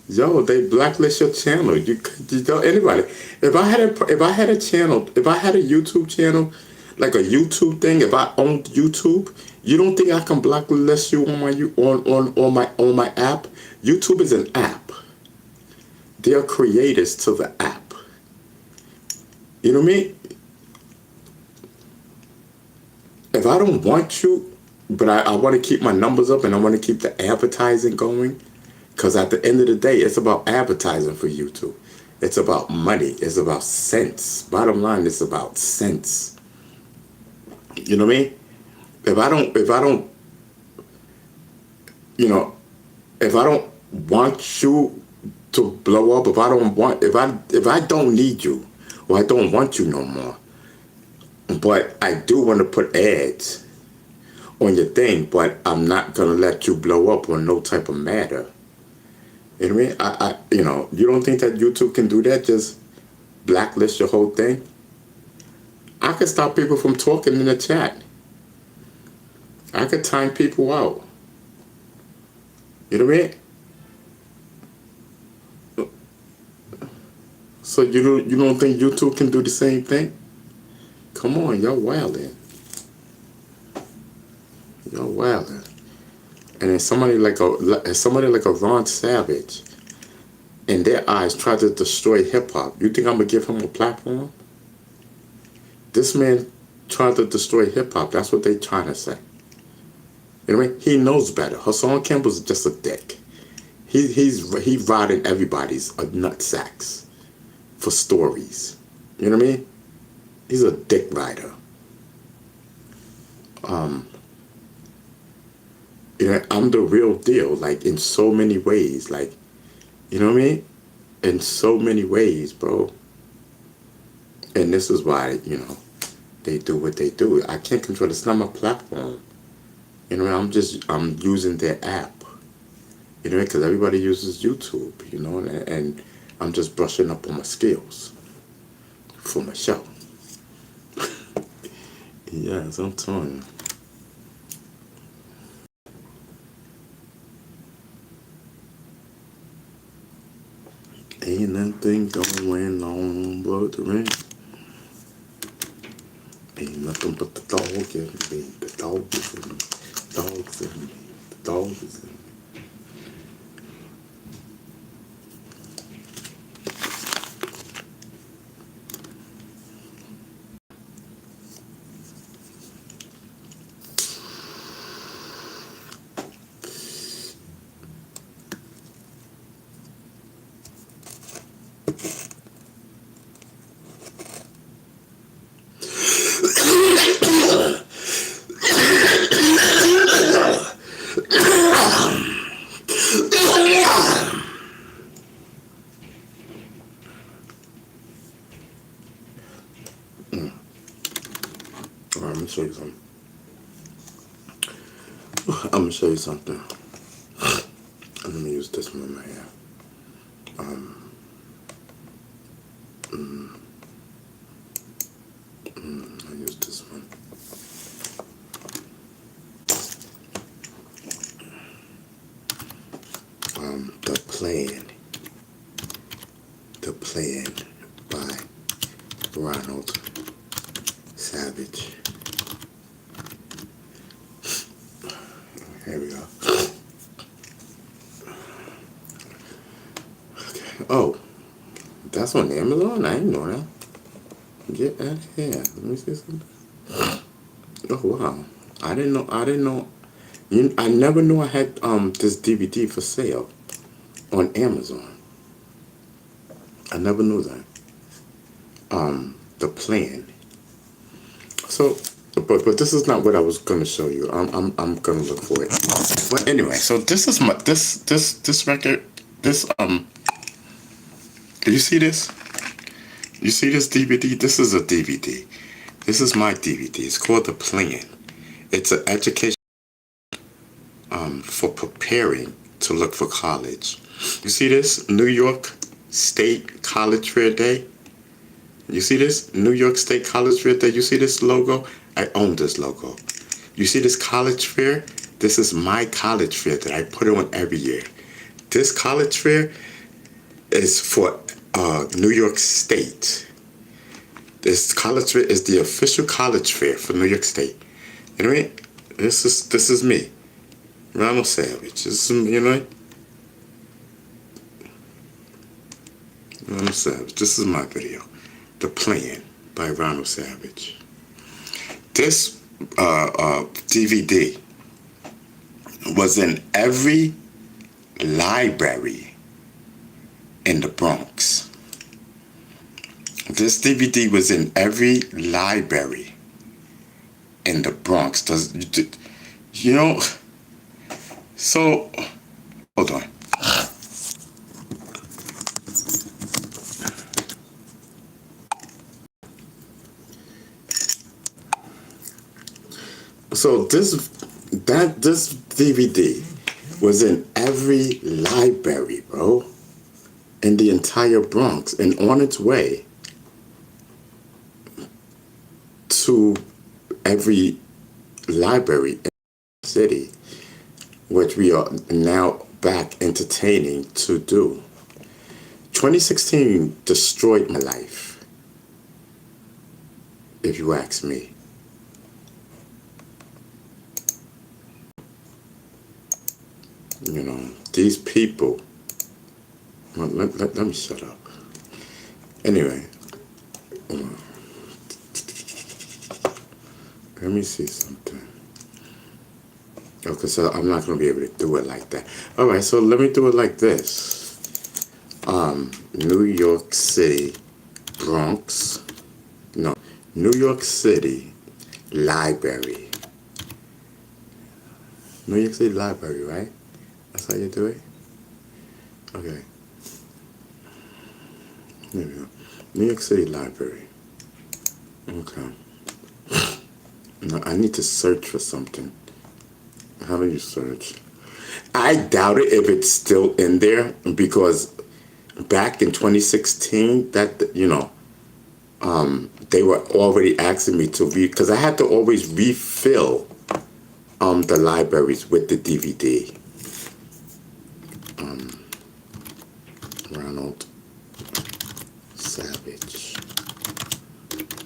yo, they blacklist your channel. You tell anybody. If I had a channel, if I had a YouTube channel, like a YouTube thing, if I owned YouTube, you don't think I can blacklist you on my app? YouTube is an app. They're creators to the app. You know what I mean? If I don't want you, but I want to keep my numbers up and I want to keep the advertising going, because at the end of the day, it's about advertising for YouTube. It's about money. It's about cents. Bottom line, it's about cents. You know what I mean? If I don't want you to blow up, if I don't need you, or I don't want you no more, but I do want to put ads on your thing, but I'm not gonna let you blow up on no type of matter. You know what I mean? You don't think that YouTube can do that? Just blacklist your whole thing? I could stop people from talking in the chat. I could time people out. You know what I mean? So you don't think YouTube can do the same thing? Come on, y'all wildin'. Y'all wildin'. And then somebody like a Ron Savage, in their eyes, tried to destroy hip hop. You think I'm gonna give him a platform? This man tried to destroy hip hop. That's what they trying to say. You know what I mean? He knows better. Hassan Campbell's just a dick. He riding everybody's nutsacks for stories. You know what I mean? He's a dick rider. You know, I'm the real deal, like in so many ways, like, you know what I mean? In so many ways, bro. And this is why, you know, they do what they do. I can't control it. It's not my platform. You know, I'm using their app. You know, because everybody uses YouTube, you know, and I'm just brushing up on my skills for my show. Yes, I'm telling you. Ain't nothing going on but the rain. Ain't nothing but the dog in me. The dog is in me. The dog's in me. The dog is in me. Alright, I'm gonna show you something. I'm gonna show you something. Let me use this one right here. I use this one. The Plan by Ronald Savage. Here we go. Okay. Oh, that's on Amazon? I didn't know that. Get out of here. Let me see something. Oh wow. I didn't know. I never knew I had this DVD for sale on Amazon. I never knew that. The Plan. So, but this is not what I was gonna show you. I'm gonna look for it. But anyway, so this is my this record. This do you see this? You see this DVD? This is a DVD. This is my DVD. It's called The Plan. It's an education for preparing to look for college. You see this? New York State College Fair Day. You see this? New York State College Fair Day. You see this logo? I own this logo. You see this college fair? This is my college fair that I put on every year. This college fair is for New York State. This college fair is the official college fair for New York State. You know what I mean? This is me, Ronald Savage. This is, you know, Ronald Savage. This is my video. The Plan by Ronald Savage. This DVD was in every library in the Bronx. This DVD was in every library in the Bronx. You know, so, hold on. So this DVD was in every library, bro, in the entire Bronx, and on its way to every library in the city, which we are now back entertaining to do. 2016 destroyed my life, if you ask me. You know, these people, well, let me shut up. Anyway, let me see something. Okay, so I'm not going to be able to do it like that. All right, so let me do it like this. New York City, Bronx. No, New York City Library. New York City Library, right? That's how you do it? Okay. There we go. New York City Library. Okay. Now, I need to search for something. How do you search? I doubt it if it's still in there, because back in 2016, that, you know, they were already asking me to read, because I had to always refill the libraries with the DVD. Ronald Savage,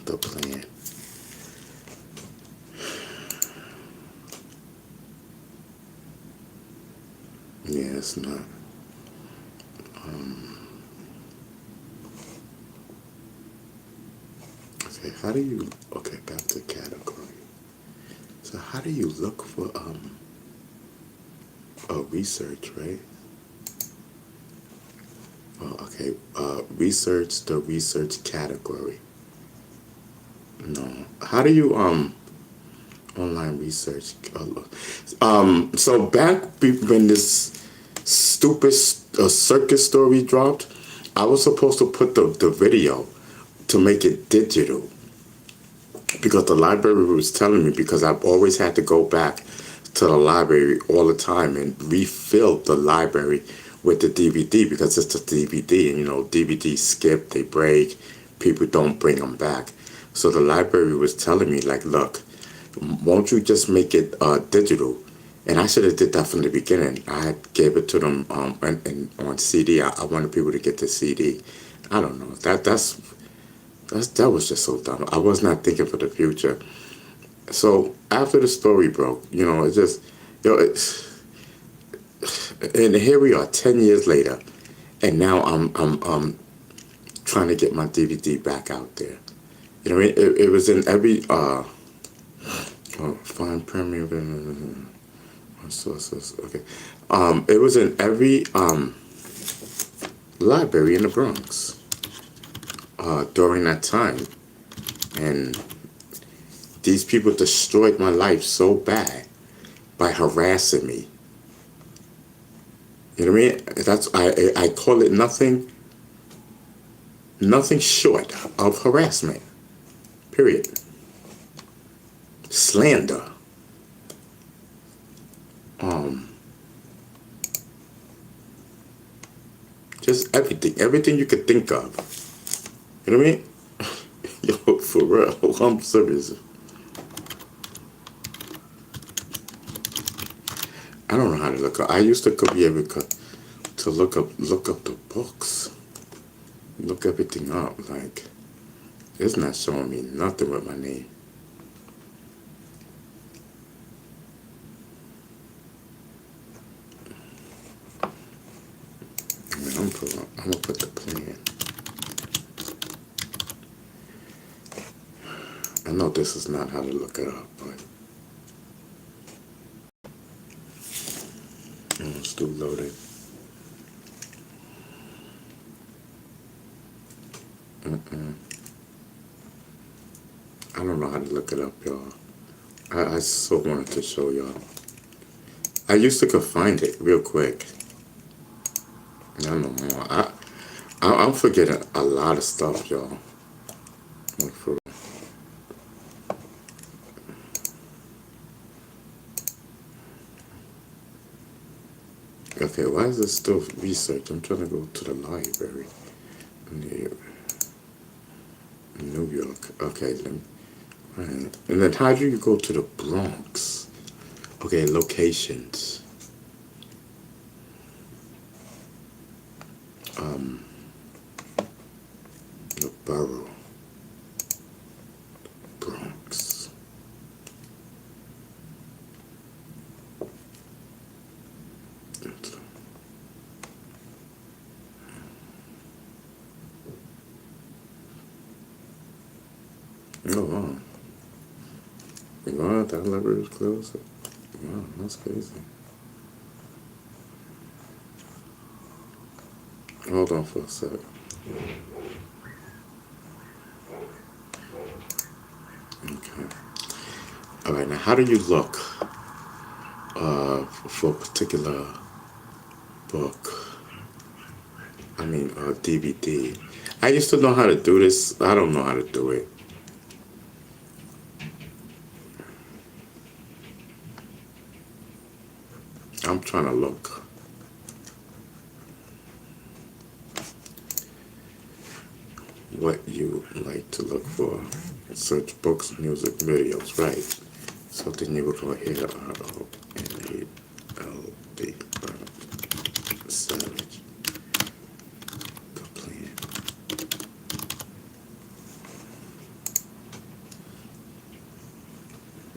The Plan. Yeah, it's not. Okay, how do you, okay, back to category. So how do you look for research, right? Oh, okay, research, the research category. No, how do you online research? So back when this stupid circus story dropped, I was supposed to put the video to make it digital, because the library was telling me, because I've always had to go back to the library all the time and refill the library with the DVD, because it's a DVD, and you know, DVDs skip, they break, people don't bring them back. So the library was telling me, like, look, won't you just make it digital? And I should have did that from the beginning. I gave it to them and on CD. I wanted people to get the CD. I don't know. That was just so dumb. I was not thinking for the future. So after the story broke, you know, it just, you know, and here we are 10 years later, and now I'm trying to get my DVD back out there. You know, it was in every find premium sources. Okay, it was in every library in the Bronx during that time, and these people destroyed my life so bad by harassing me. You know what I mean? That's I call it nothing short of harassment. Period. Slander. Just everything you could think of. You know what I mean? Yo, for real, I'm serious. I don't know how to look up. I used to be able to look up the books, look everything up. Like, it's not showing me nothing with my name. I mean, I'm gonna put the plan. I know this is not how to look it up, but it's still loaded. I don't know how to look it up, y'all. I so wanted to show y'all. I used to could find it real quick. I don't know more. I'm forgetting a lot of stuff, y'all. Like, for okay, why is this still research? I'm trying to go to the library. New York. Okay, then. Right. And then how do you go to the Bronx? Okay, locations. Borough, Bronx. Oh, wow. Wow, that library is closed. Wow, that's crazy. Hold on for a sec. Okay. All right, now how do you look for a particular book? I mean, DVD. I used to know how to do this. I don't know how to do it. I'm trying to look. What you like to look for. Search books, music, videos, right? So then you would go here, R-O-N-A-L-D, Savage. Complete.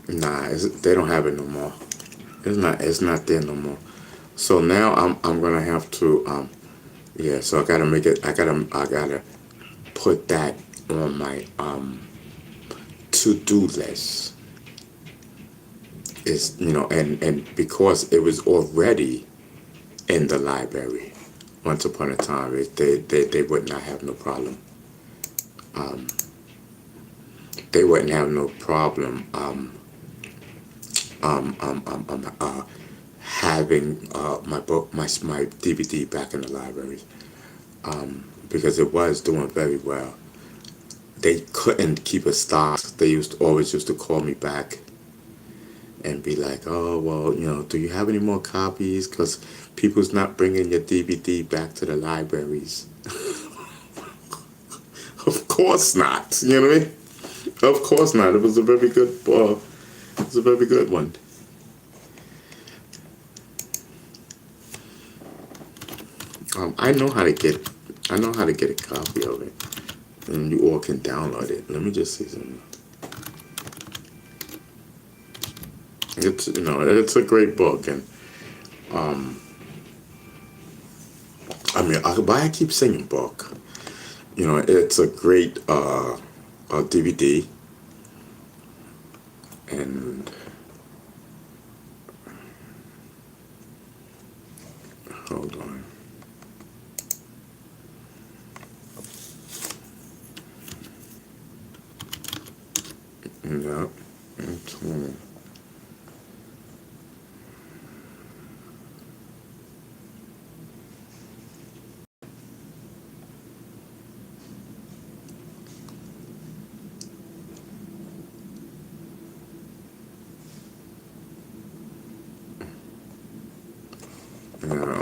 Nah, they don't have it no more. It's not there no more. So now I'm gonna have to yeah. So I gotta make it. I gotta put that on my to-do list. It's and because it was already in the library once upon a time, they would not have no problem. They wouldn't have no problem having my book, my DVD back in the library, because it was doing very well. They couldn't keep a stock. They always used to call me back and be like, "Oh, well, do you have any more copies? Because people's not bringing your DVD back to the libraries." Of course not. You know what I mean? Of course not. It was a very good. It was a very good one. I know how to get a copy of it, and you all can download it. Let me just see something. It's a great book, and I mean, I keep saying book. It's a great DVD, and hold on. Yeah,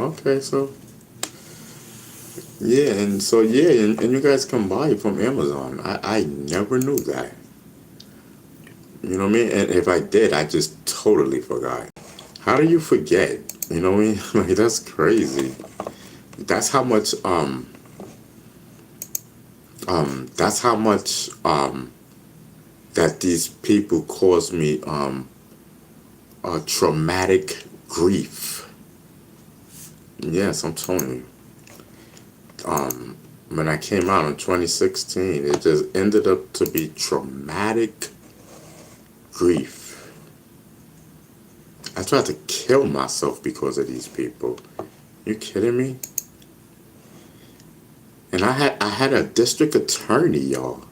okay, so yeah, and you guys can buy it from Amazon. I never knew that. You know what I mean? And if I did, I just totally forgot. How do you forget? You know what I mean? Like, that's crazy. That's how much that these people cause me traumatic grief. Yes, I'm telling you. When I came out in 2016, it just ended up to be traumatic grief. I tried to kill myself because of these people. You kidding me? And I had a district attorney, y'all.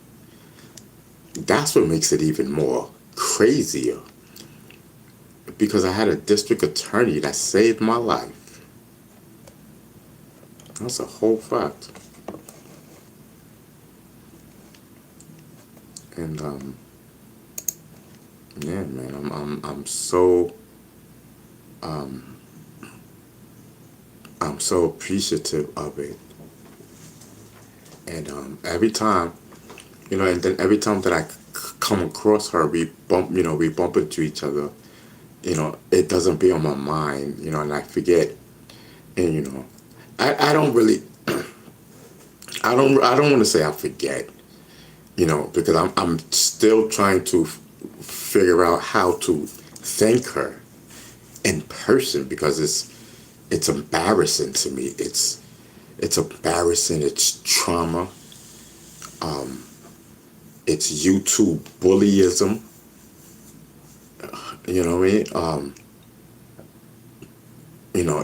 That's what makes it even more crazier. Because I had a district attorney that saved my life. That's a whole fact. And yeah, man, I'm so appreciative of it. And every time, and then every time that I come across her, we bump into each other. It doesn't be on my mind, and I forget. And I don't really, I don't want to say I forget, because I'm still trying to figure out how to thank her in person, because it's embarrassing to me. It's embarrassing. It's trauma. It's YouTube bullyism. You know what I mean?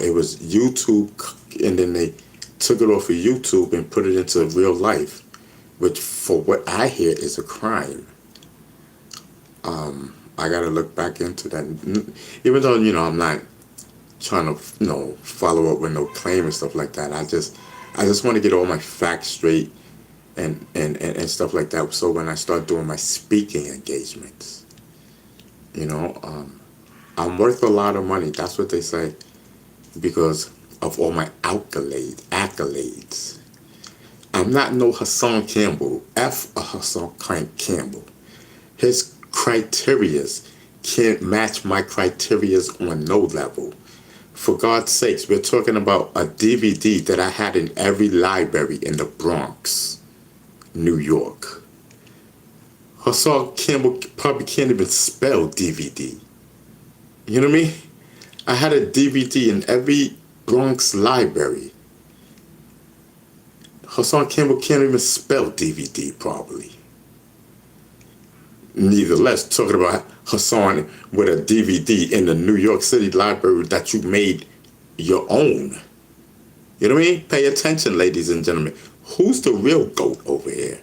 It was YouTube, and then they took it off of YouTube and put it into real life, which, for what I hear, is a crime. I gotta look back into that. Even though, I'm not trying to, follow up with no claim and stuff like that. I just want to get all my facts straight and stuff like that. So when I start doing my speaking engagements, I'm worth a lot of money. That's what they say, because of all my accolades. I'm not no Hassan Campbell. F a Hassan Campbell. His criterias can't match my criterias on no level. For God's sakes, we're talking about a DVD that I had in every library in the Bronx, New York. Hassan Campbell probably can't even spell DVD. You know what I mean? I had a DVD in every Bronx library. Hassan Campbell can't even spell DVD properly. Nevertheless, talking about Hassan with a DVD in the New York City library that you made your own. You know what I mean? Pay attention, ladies and gentlemen. Who's the real GOAT over here?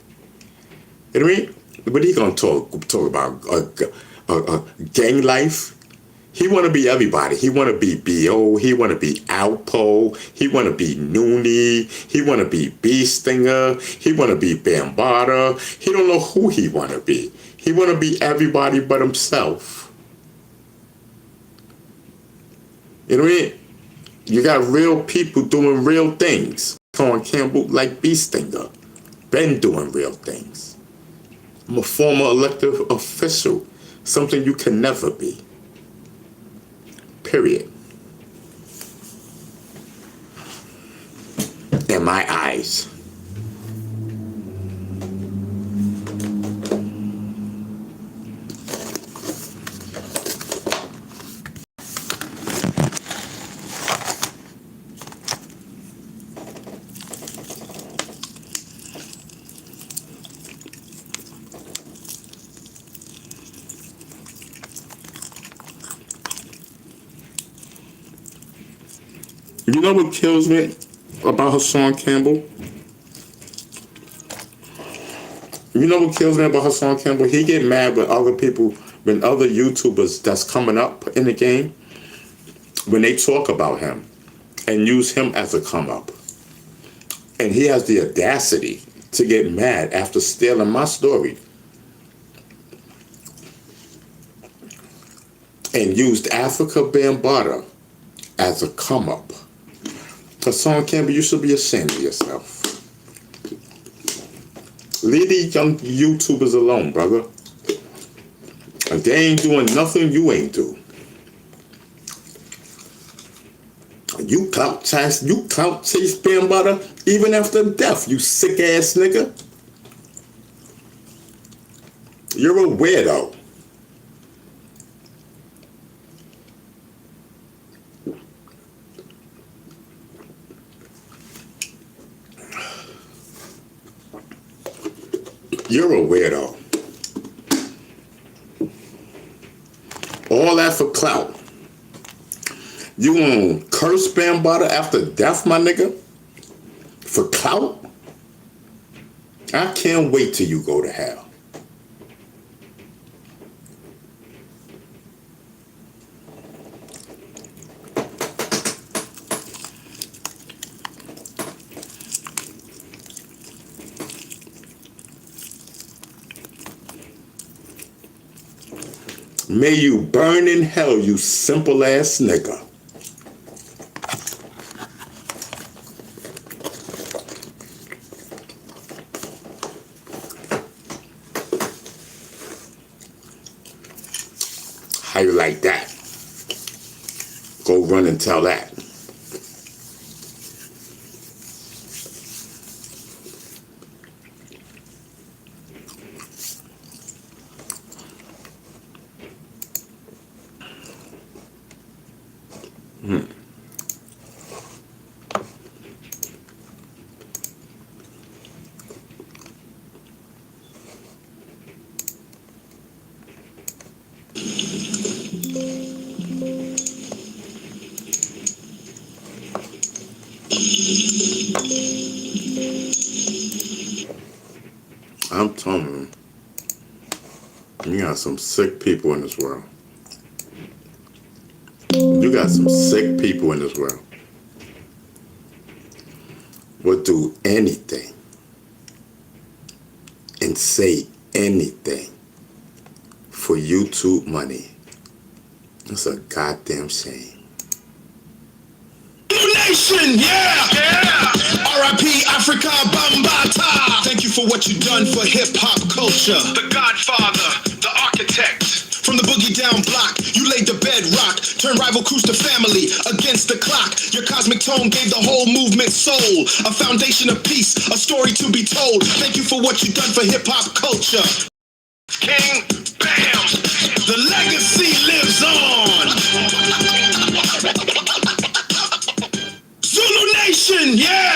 You know what I mean? What he gonna talk about? Gang life? He want to be everybody. He want to be B.O. He want to be Alpo. He want to be Noonie. He want to be Bee Stinger. He want to be Bambata. He don't know who he want to be. He want to be everybody but himself. You know what I mean? You got real people doing real things. Sean Campbell, like Bee Stinger, been doing real things. I'm a former elected official, something you can never be. Period. In my eyes. You know what kills me about Hassan Campbell? You know what kills me about Hassan Campbell? He get mad when other people, when other YouTubers that's coming up in the game, when they talk about him and use him as a come up. And he has the audacity to get mad after stealing my story and used Africa Bambaataa as a come up. Hassan Campbell, you should be ashamed of yourself. Leave these young YouTubers alone, brother. If they ain't doing nothing, you ain't do. You clout chase Bambaataa even after death, you sick ass nigga. You're a weirdo. You're a weirdo. All that for clout. You gonna curse Bambaataa after death, my nigga? For clout? I can't wait till you go to hell. May you burn in hell, you simple ass nigga. How you like that? Go run and tell that. I'm telling you, you got some sick people in this world. You got some sick people in this world. Will do anything and say anything for YouTube money. It's a goddamn shame. Nation, yeah! R.I.P. Africa, Bambata. Thank you for what you've done for hip-hop culture. The Godfather, the architect. From the boogie down block, you laid the bedrock. Turned rival crews to family against the clock. Your cosmic tone gave the whole movement soul. A foundation of peace, a story to be told. Thank you for what you've done for hip-hop culture. King, bam! The legacy lives on! Zulu Nation, yeah!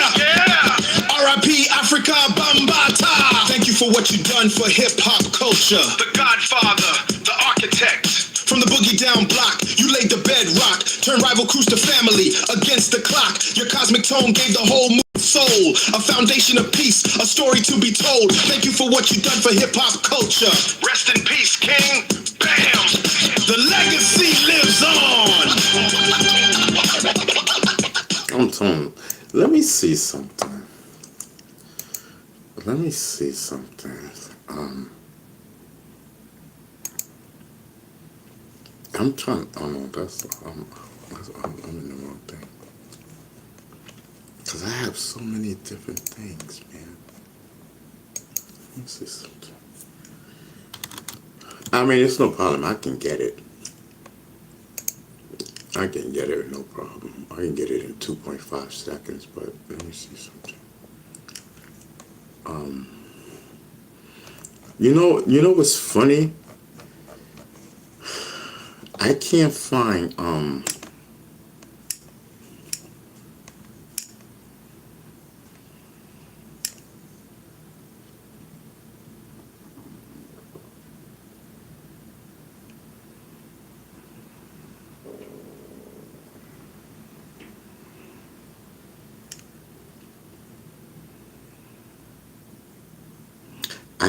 R.I.P. Africa, Bambata. Thank you for what you've done for hip-hop culture. The Godfather, the architect. From the boogie down block, you laid the bedrock. Turned rival crews to family against the clock. Your cosmic tone gave the whole soul. A foundation of peace, a story to be told. Thank you for what you've done for hip-hop culture. Rest in peace, King. Bam! The legacy lives on! I'm telling you, let me see something. Let me see something. I'm trying. Oh no, I'm in the wrong thing. Cause I have so many different things, man. Let me see something. I mean, it's no problem. I can get it. I can get it, no problem. I can get it in 2.5 seconds, but let me see something. You know what's funny? I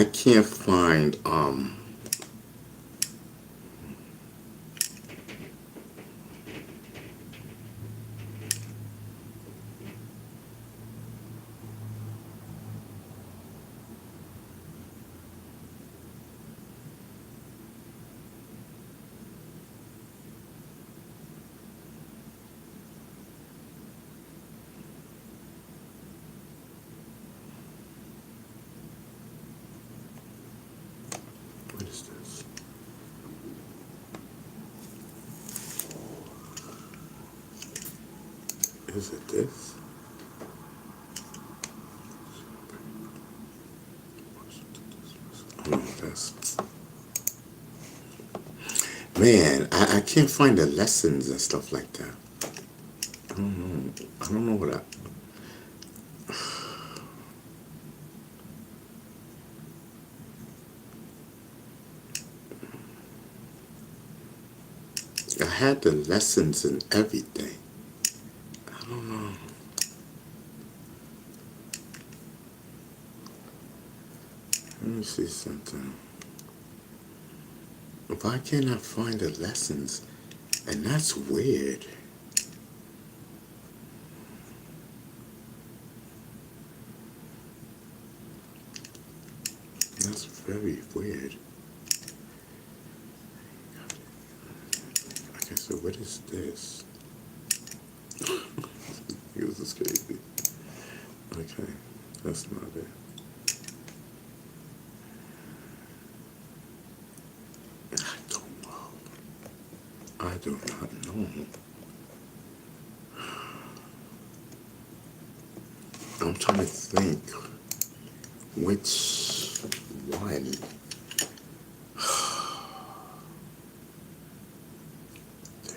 can't find what is this? Is it this? Oh, that's... Man, I can't find the lessons and stuff like that. I don't know what I had the lessons and everything. I don't know. Let me see something. Why can't I find the lessons? And that's weird. That's very weird. Okay, so what is this? This is crazy. Okay, that's not it. I do not know. I'm trying to think which one. Damn.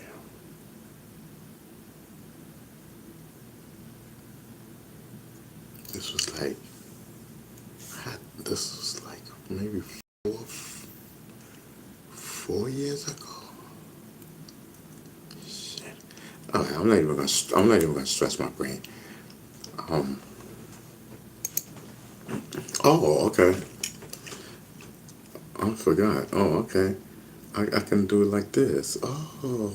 This was like maybe 4 years ago. Shit. Alright, I'm not even gonna stress my brain. Oh, okay. I forgot. Oh, okay. I can do it like this. Oh,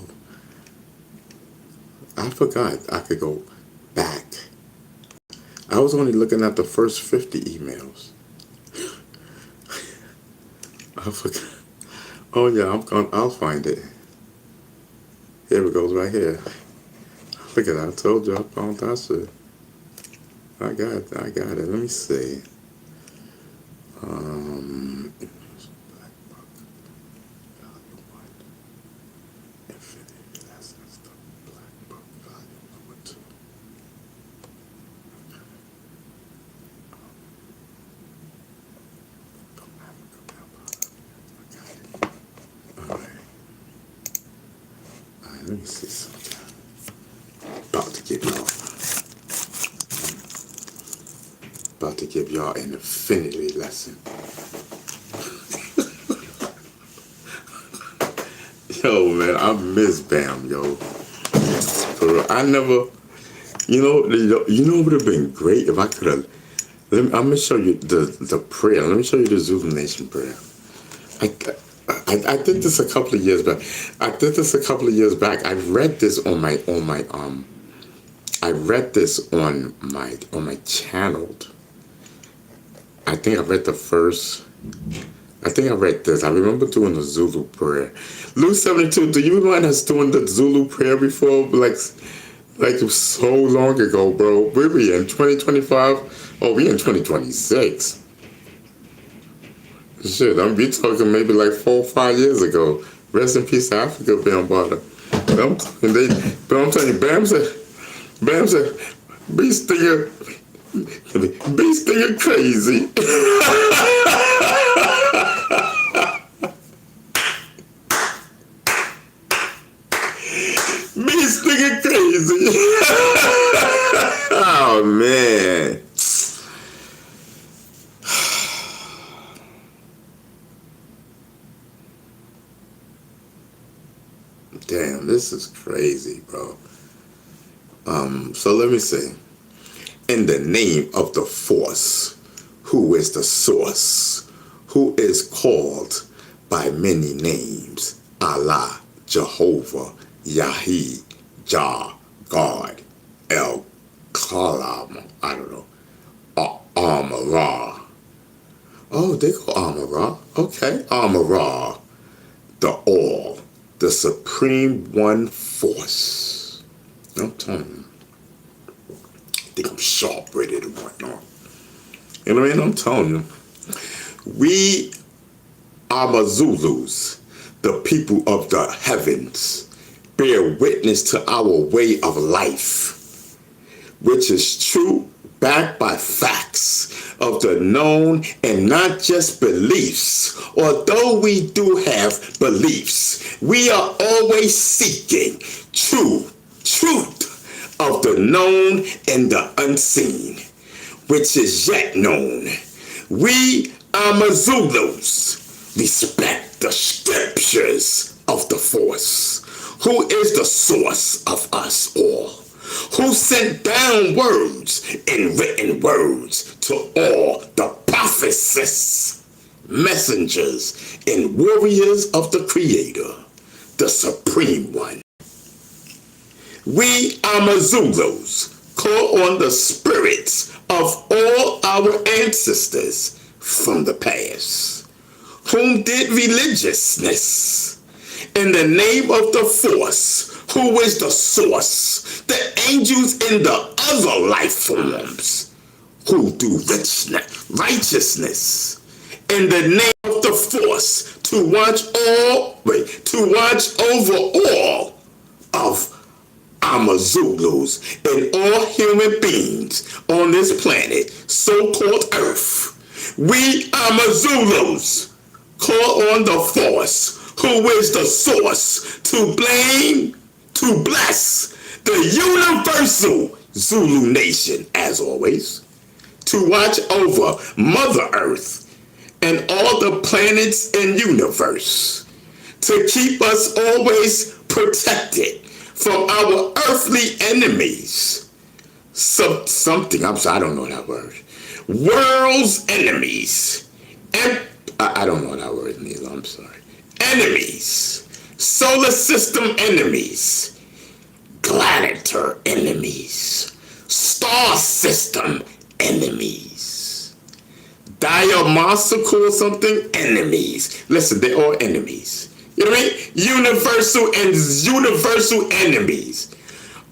I forgot I could go back. I was only looking at the first 50 emails. I forgot. Oh yeah, I'll find it. Here it goes right here. Look at that. I told you I found that shit. I got it. Let me see. Black Book, Volume 1. Infinity Lessons, the Black Book, Volume number 2. Alright, let me see something. About to give y'all an infinity lesson. Yo, man, I miss Bam, yo. For real, I never, you know what would have been great if I could have. I'm gonna show you the prayer. Let me show you the Zulu Nation prayer. I did this a couple of years back. I read this on my channel. I think I read this. I remember doing the Zulu prayer. Lou 72, do you mind us doing the Zulu prayer before? Like it was so long ago, bro. Where we in 2025? Oh, we in 2026. Shit, we talking maybe like 4 or 5 years ago. Rest in peace to Africa, Bambata. But I'm telling you, Bam said, be stinging crazy. Be stinging crazy. Oh, man. Damn, this is crazy, bro. So let me see. In the name of the force, who is the source, who is called by many names, Allah, Jehovah, Yahi, Jah, God, El Kalam, I don't know, Amara. Oh, they go Amara. Okay, Amara, the All, the Supreme One Force. I'm telling you. I think I'm sharp-witted and whatnot. You know what I mean? I'm telling you. We are Zulus, the people of the heavens, bear witness to our way of life, which is true, backed by facts of the known and not just beliefs. Although we do have beliefs, we are always seeking truth of the known and the unseen, which is yet known. We Amazulus respect the scriptures of the force, who is the source of us all, who sent down words and written words to all the prophets, messengers, and warriors of the Creator, the Supreme One. We Amazulus call on the spirits of all our ancestors from the past, whom did religiousness, in the name of the force, who is the source, the angels in the other life forms, who do righteousness, in the name of the force, to watch over all of Amazulus and all human beings on this planet, so-called Earth. We Amazulus call on the force, who is the source, to bless the universal Zulu Nation, as always, to watch over Mother Earth and all the planets and universe, to keep us always protected from our earthly enemies, something. I'm sorry, I don't know that word. World's enemies. I don't know what that word means. I'm sorry. Enemies. Solar system enemies. Gladiator enemies. Star system enemies. Diamonsical or something enemies. Listen, they're all enemies. You know what I mean? Universal enemies.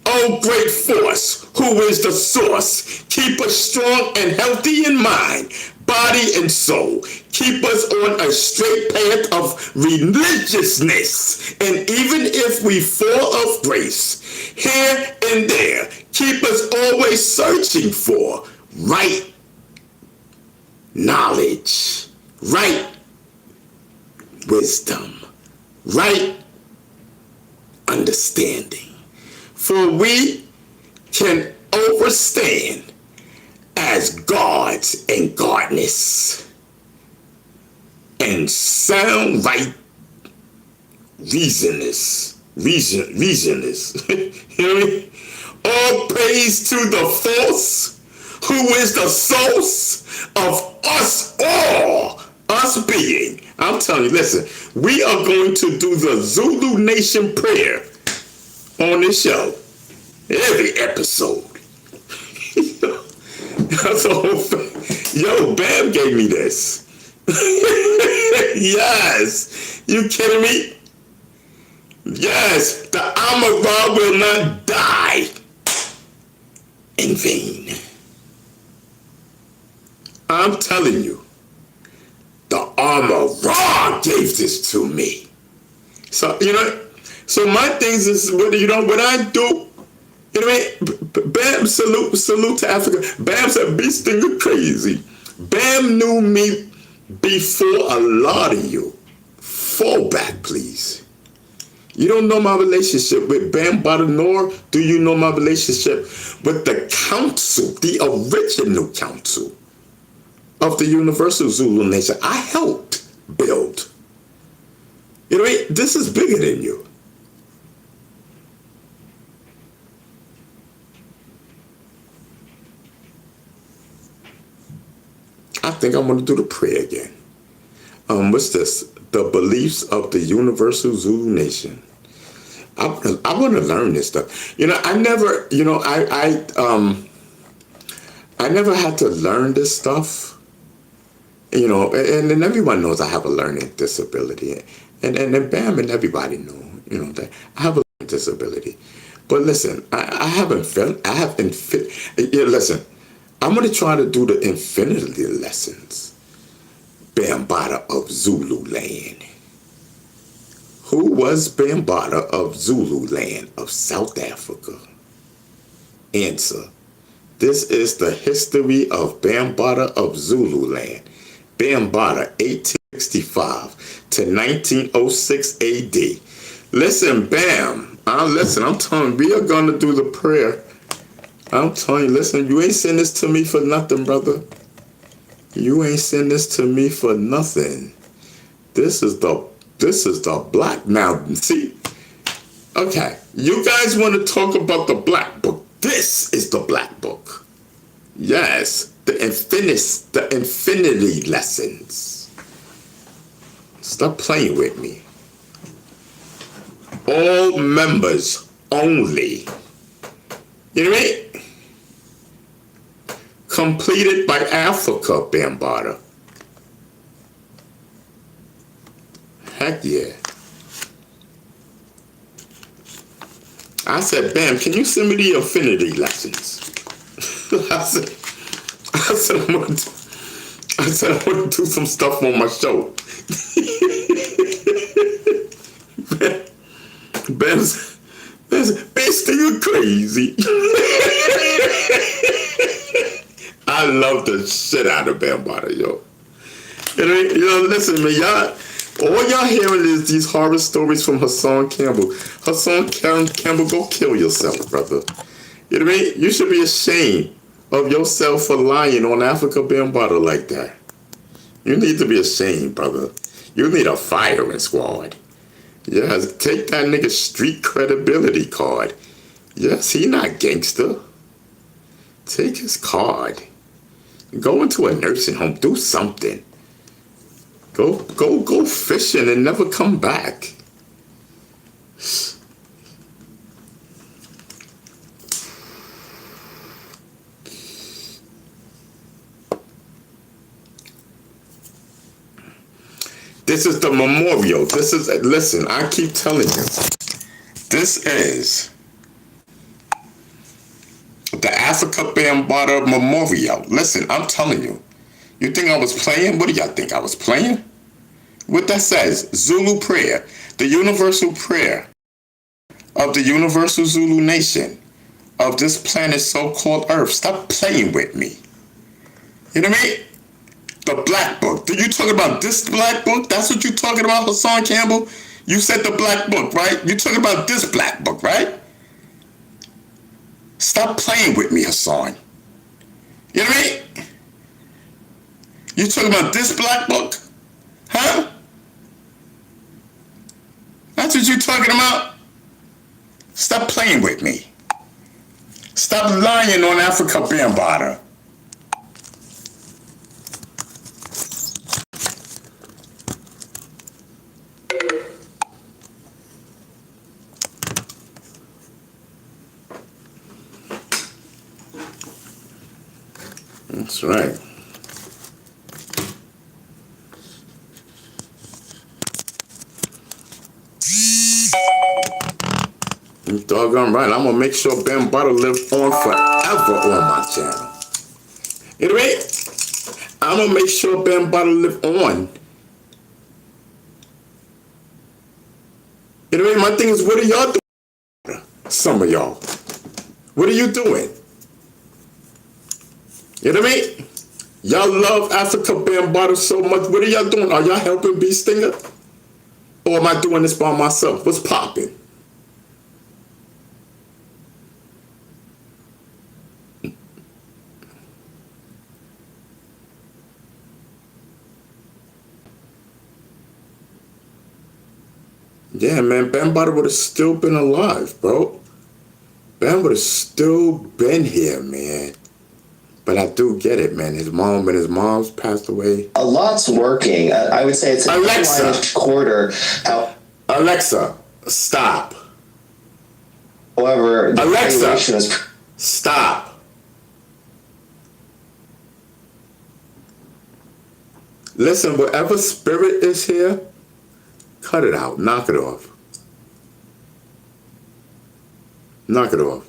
Oh, great force, who is the source? Keep us strong and healthy in mind, body, and soul. Keep us on a straight path of religiousness. And even if we fall of grace, here and there, keep us always searching for right knowledge, right wisdom, right understanding. For we can overstand as gods and godness and sound right reasoners. You know what I mean? All praise to the force who is the source of us all, us being. I'm telling you, listen, we are going to do the Zulu Nation prayer on this show. Every episode. That's a whole thing. Yo, Bam gave me this. Yes. You kidding me? Yes. The Amara will not die in vain. I'm telling you, the Amara gave this to me. So, you know, so my things is, what I do, you know what I mean? Bam, salute to Africa. Bam said, beast thing crazy. Bam knew me before a lot of you. Fall back, please. You don't know my relationship with Bambaataa, nor do you know my relationship with the council, the original council of the Universal Zulu Nation. I helped build. You know what I mean? This is bigger than you. I think I'm going to do the prayer again. What's this? The beliefs of the Universal Zulu Nation. I want to learn this stuff. You know, I never, you know, I never had to learn this stuff. You know, and everyone knows I have a learning disability. And Bam and everybody know, you know, that I have a learning disability. But listen, listen, I'm going to try to do the infinity lessons. Bambaataa of Zulu land. Who was Bambaataa of Zulu land of South Africa? Answer. This is the history of Bambaataa of Zulu land. Bambaataa, 1865 to 1906 AD. Listen, Bam. I'm telling you, we are going to do the prayer. I'm telling you, listen, you ain't send this to me for nothing, brother. You ain't send this to me for nothing. This is the black. Now, see, okay, you guys want to talk about the black book. This is the black book. Yes, the infinity lessons. Stop playing with me. All members only. You know what I mean? Completed by Africa, Bambaataa. Heck yeah. I said, Bam, can you send me the infinity lessons? I said, I'm gonna do some stuff on my show. Bam's basting you crazy. I love the shit out of Bambaataa, yo. You know, listen, man, all y'all hearing is these horror stories from Hassan Campbell. Hassan Campbell, go kill yourself, brother. You know what I mean? You should be ashamed of yourself for lying on Africa Bambaataa like that. You need to be ashamed, brother. You need a firing squad. Yes, take that nigga street credibility card. Yes, he not gangster. Take his card. Go into a nursing home. Do something. Go fishing and never come back. This is the memorial. Listen, I keep telling you. This is the Africa Bambaataa Memorial. Listen, I'm telling you. You think I was playing? What do y'all think? I was playing? What that says, Zulu prayer, the universal prayer of the universal Zulu nation of this planet so-called Earth. Stop playing with me. You know what I mean? The black book. Did you talk about this black book? That's what you're talking about, Hassan Campbell? You said the black book, right? You're talking about this black book, right? Stop playing with me, Hassan. You know what I mean? You talking about this black book? Huh? That's what you talking about? Stop playing with me. Stop lying on Africa Bambaataa. That's right. You doggone right. I'm gonna make sure Bambaataa live on forever on my channel. You know what I mean? I'm gonna make sure Bambaataa live on. You know what I mean? My thing is, what are y'all doing? Some of y'all. What are you doing? You know what I mean? Y'all love Africa Bambaataa so much. What are y'all doing? Are y'all helping B Stinger? Or am I doing this by myself? What's popping? Yeah, man, Bambaataa would have still been alive, bro. Bam would have still been here, man. But I do get it, man. When his mom's passed away. A lot's working. I would say it's an Alexa. quarter. Alexa, stop. However, the Alexa, valuation is... stop. Listen, whatever spirit is here, cut it out. Knock it off. Knock it off.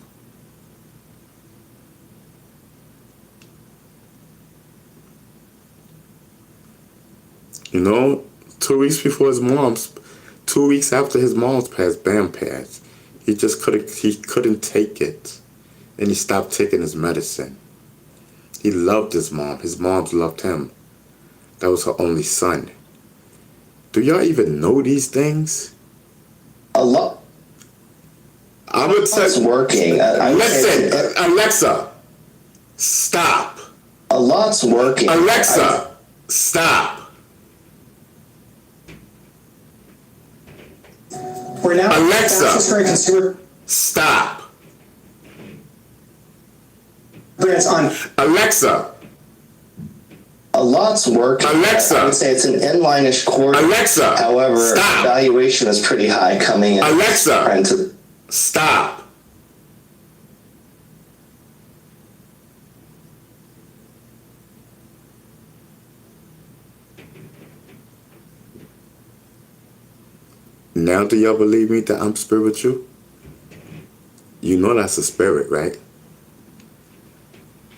You know, 2 weeks before his mom's, 2 weeks after his mom's passed, Bam passed. He just couldn't take it. And he stopped taking his medicine. He loved his mom. His mom's loved him. That was her only son. Do y'all even know these things? A lot. I would say It's working. Listen, Alexa, stop. A lot's working. Alexa, stop. We're now Alexa. fastest-growing consumer Stop. brands on. Alexa, A lot's working. Alexa. I would say it's an inline-ish quarter. Alexa, However, stop. the valuation is pretty high coming in. Alexa, stop. Now do y'all believe me that I'm spiritual? You know that's a spirit, right?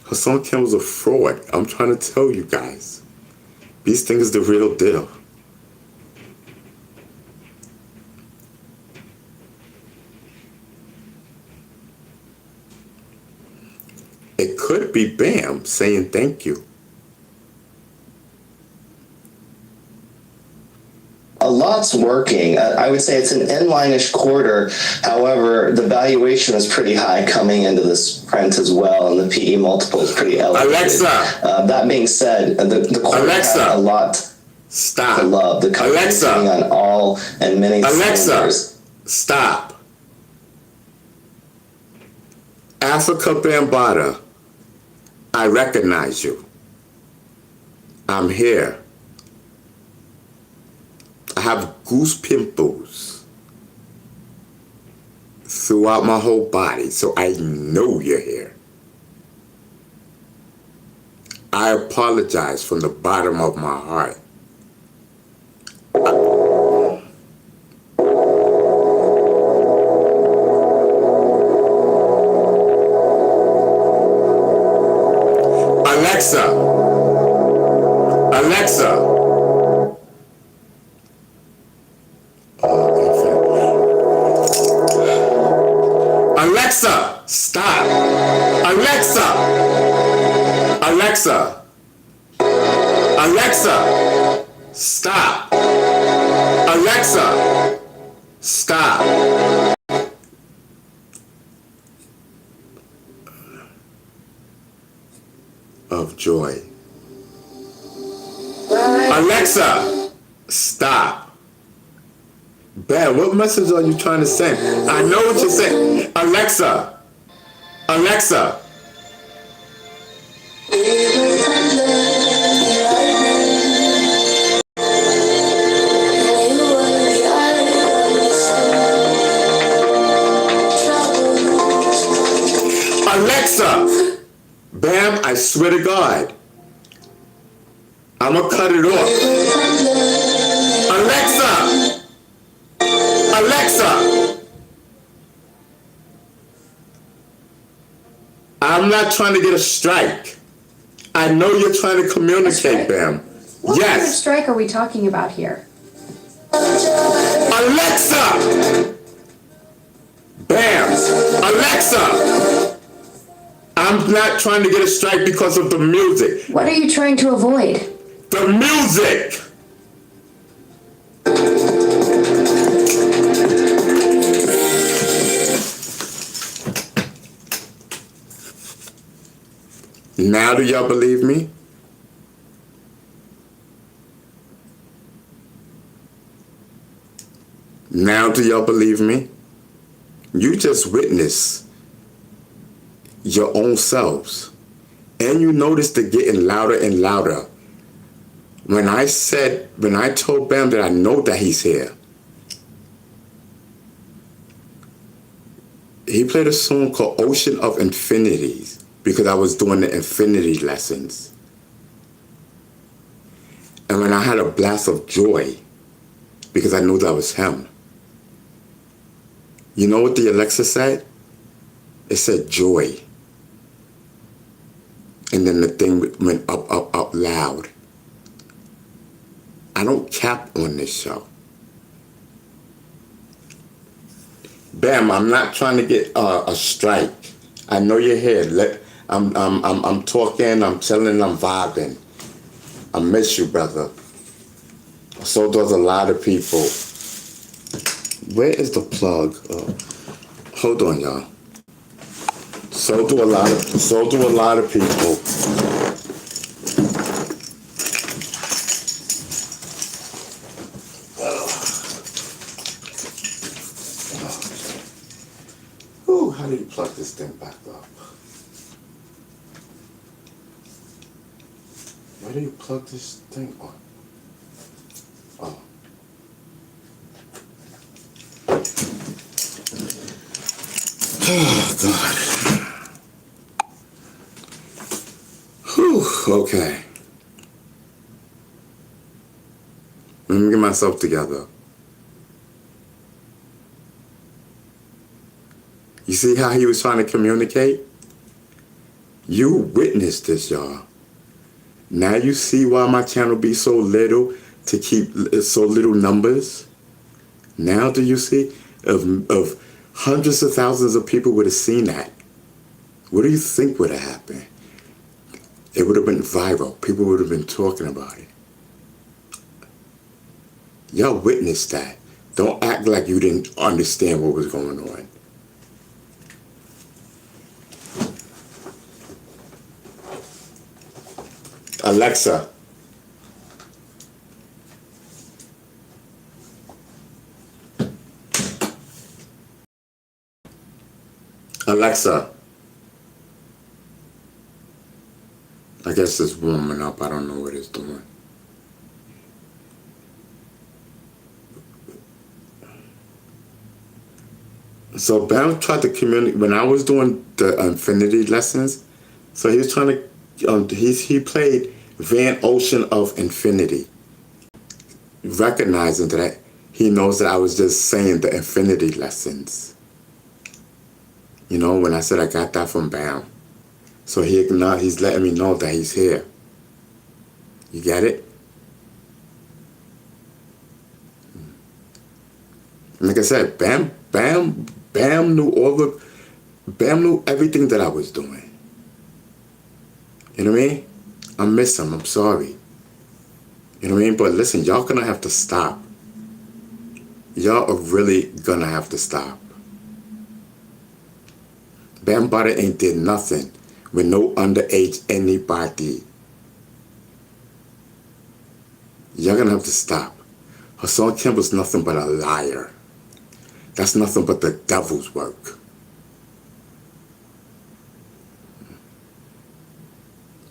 Hassan Campbell's a fraud. I'm trying to tell you guys. These things are the real deal. It could be Bam saying thank you. A lot's working. I would say it's an inline-ish quarter. However, the valuation is pretty high coming into this print as well, and the PE multiple is pretty elevated. Alexa. That being said, the quarter Alexa. has a lot Stop. to love. The company is Alexa. hitting on all and many Alexa, cylinders. stop. Africa Bambaataa I recognize you. I'm here. I have goose pimples throughout my whole body, so I know you're here. I apologize from the bottom of my heart. Alexa, Alexa, stop. Alexa, stop. Alexa, stop. Of joy. Alexa, stop. Bam, what message are you trying to send? I know what you're saying. Alexa. Alexa. Bam, I swear to God. I'm gonna cut it off. Alexa. I'm not trying to get a strike. I know you're trying to communicate, Bam. What kind of Yes. strike are we talking about here? Alexa. Bam. Alexa. I'm not trying to get a strike because of the music. What are you trying to avoid? The music. Now do y'all believe me? Now do y'all believe me? You just witnessed your own selves. And you noticed it getting louder and louder. When I told Bam that I know that he's here, he played a song called Ocean of Infinities because I was doing the infinity lessons. And when I had a blast of joy because I knew that was him. You know what the Alexa said? It said joy. And then the thing went up, up, up loud. I don't cap on this show. Bam, I'm not trying to get a strike. I know you're here. I'm talking, I'm chilling, I'm vibing. I miss you, brother. So does a lot of people. Where is the plug? Hold on, y'all. So do a lot of people. Ooh, how do you plug this thing back up? Where do you plug this thing on? Oh. Oh, God. Whew, okay. Let me get myself together. You see how he was trying to communicate? You witnessed this, y'all. Now you see why my channel be so little to keep so little numbers? Now do you see? Of hundreds of thousands of people would have seen that. What do you think would have happened? It would have been viral. People would have been talking about it. Y'all witnessed that. Don't act like you didn't understand what was going on. Alexa. Alexa. I guess it's warming up. I don't know what it's doing. So Bam tried to communicate when I was doing the infinity lessons. So he was trying to, he played Van Ocean of Infinity, recognizing that he knows that I was just saying the infinity lessons. You know, when I said I got that from Bam. So he's letting me know that he's here. You get it? Like I said, Bam knew everything that I was doing. You know what I mean? I miss him. I'm sorry. You know what I mean? But listen, y'all gonna have to stop. Y'all are really gonna have to stop. Bambata ain't did nothing with no underage anybody. Y'all gonna have to stop. Hassan Kim was nothing but a liar. That's nothing but the devil's work.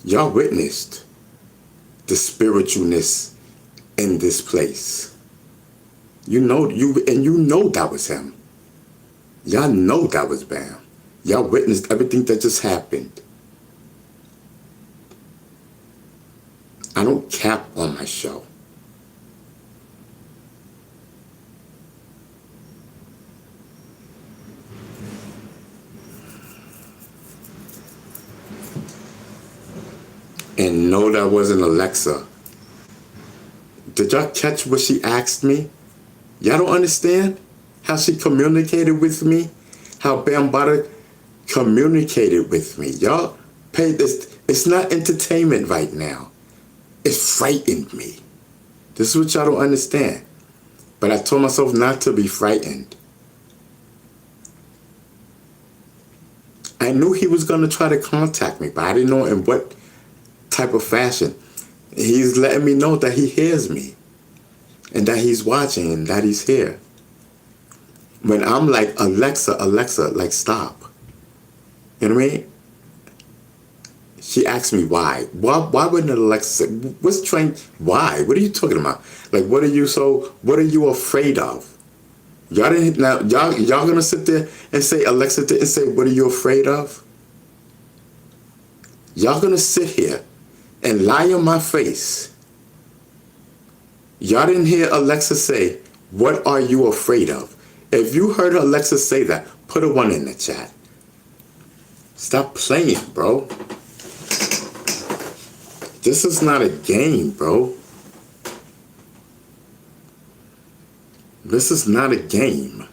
Y'all witnessed the spiritualness in this place. You know that was him. Y'all know that was Bam. Y'all witnessed everything that just happened. I don't cap on my show. And no, that wasn't Alexa. Did y'all catch what she asked me? Y'all don't understand how she communicated with me? How Bambata communicated with me. Y'all pay this. It's not entertainment right now. It frightened me. This is what y'all don't understand. But I told myself not to be frightened. I knew he was going to try to contact me, but I didn't know in what type of fashion. He's letting me know that he hears me and that he's watching and that he's here. When I'm like, Alexa, like, stop. You know what I mean? She asked me why. Why wouldn't Alexa say, what's trying, why? What are you talking about? Like, what are you afraid of? Y'all didn't, now, y'all gonna sit there and say, Alexa didn't say, what are you afraid of? Y'all gonna sit here and lie in my face. Y'all didn't hear Alexa say, what are you afraid of? If you heard Alexa say that, put a 1 in the chat. Stop playing, bro. This is not a game, bro. This is not a game.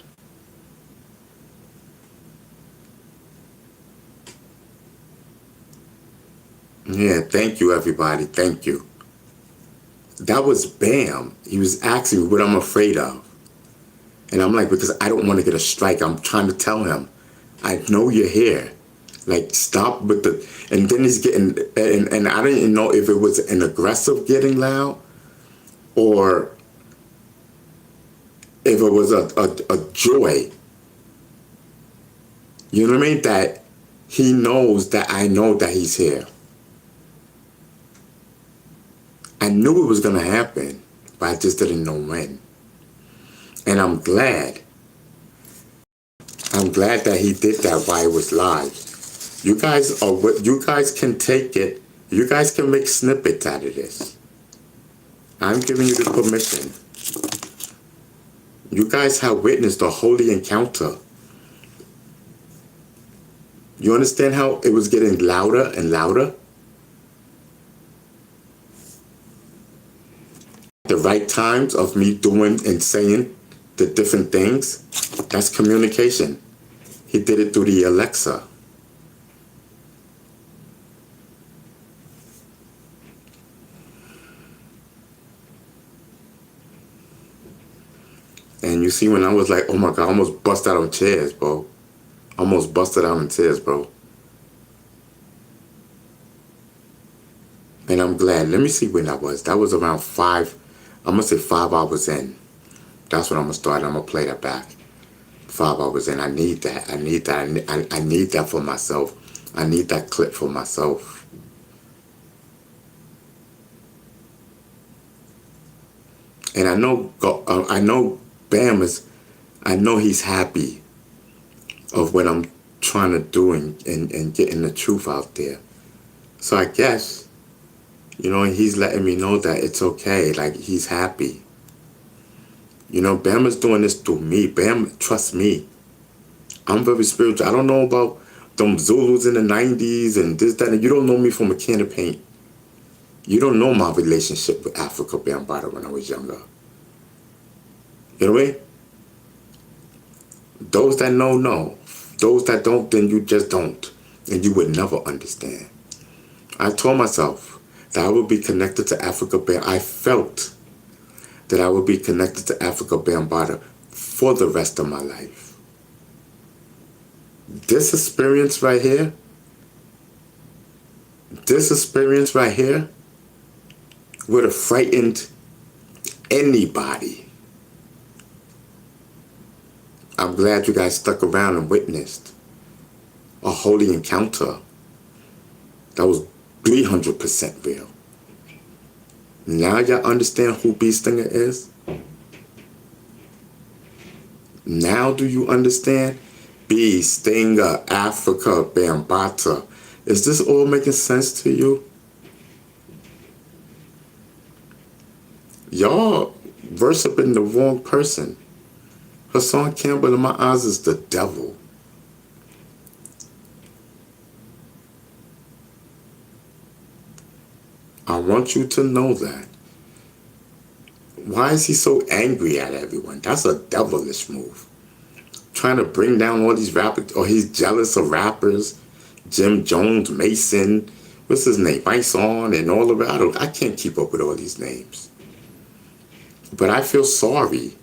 Yeah, thank you, everybody. Thank you. That was Bam. He was asking me what I'm afraid of. And I'm like, because I don't want to get a strike. I'm trying to tell him, I know you're here. Like, stop with the... And then he's getting... And I didn't know if it was an aggressive getting loud or if it was a joy. You know what I mean? That he knows that I know that he's here. I knew it was going to happen, but I just didn't know when. And I'm glad. I'm glad that he did that while it was live. You guys can take it. You guys can make snippets out of this. I'm giving you the permission. You guys have witnessed a holy encounter. You understand how it was getting louder and louder? The right times of me doing and saying the different things, that's communication. He did it through the Alexa. And you see when I was like, oh my God, I almost bust out on chairs, bro. Almost busted out in tears, bro. And I'm glad. Let me see when that was. That was around 5. I'm going to say 5 hours in. That's when I'm going to start. I'm going to play that back. 5 hours in. I need that. I need that. I need that for myself. I need that clip for myself. And I know Bam is, I know he's happy of what I'm trying to do and getting the truth out there. So I guess, you know, he's letting me know that it's okay. Like, he's happy. You know, Bam is doing this through me. Bam, trust me. I'm very spiritual. I don't know about them Zulus in the 90s and this, that, and you don't know me from a can of paint. You don't know my relationship with Africa Bambaataa when I was younger. You know what I mean? Those that know, know. Those that don't, then you just don't. And you would never understand. I told myself that I would be connected to Africa Bambaataa. I felt that I would be connected to Africa Bambaataa for the rest of my life. This experience right here would have frightened anybody. I'm glad you guys stuck around and witnessed a holy encounter that was 300% real. Now y'all understand who Bee Stinger is? Now do you understand? Bee Stinger, Africa Bambaataa. Is this all making sense to you? Y'all worshiping the wrong person. Hassan Campbell in my eyes is the devil. I want you to know that. Why is he so angry at everyone? That's a devilish move. Trying to bring down all these rappers, or he's jealous of rappers. Jim Jones, Mason, what's his name? Bison and all of that. I can't keep up with all these names. But I feel sorry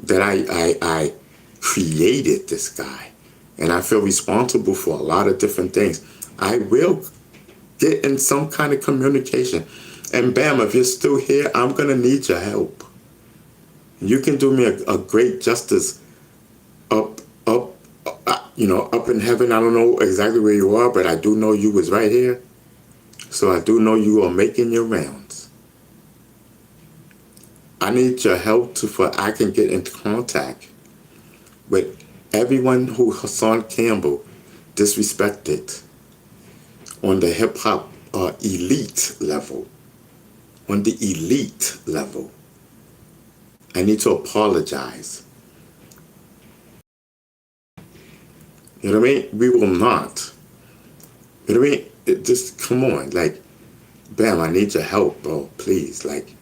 that I created this guy. And I feel responsible for a lot of different things. I will get in some kind of communication. And Bam, if you're still here, I'm going to need your help. You can do me a great justice up in heaven. I don't know exactly where you are, but I do know you was right here. So I do know you are making your rounds. I need your help for I can get into contact with everyone who Hassan Campbell disrespected on the hip-hop elite level. On the elite level. I need to apologize. You know what I mean? We will not. You know what I mean? Just come on, like, Bam, I need your help, bro. Please, like,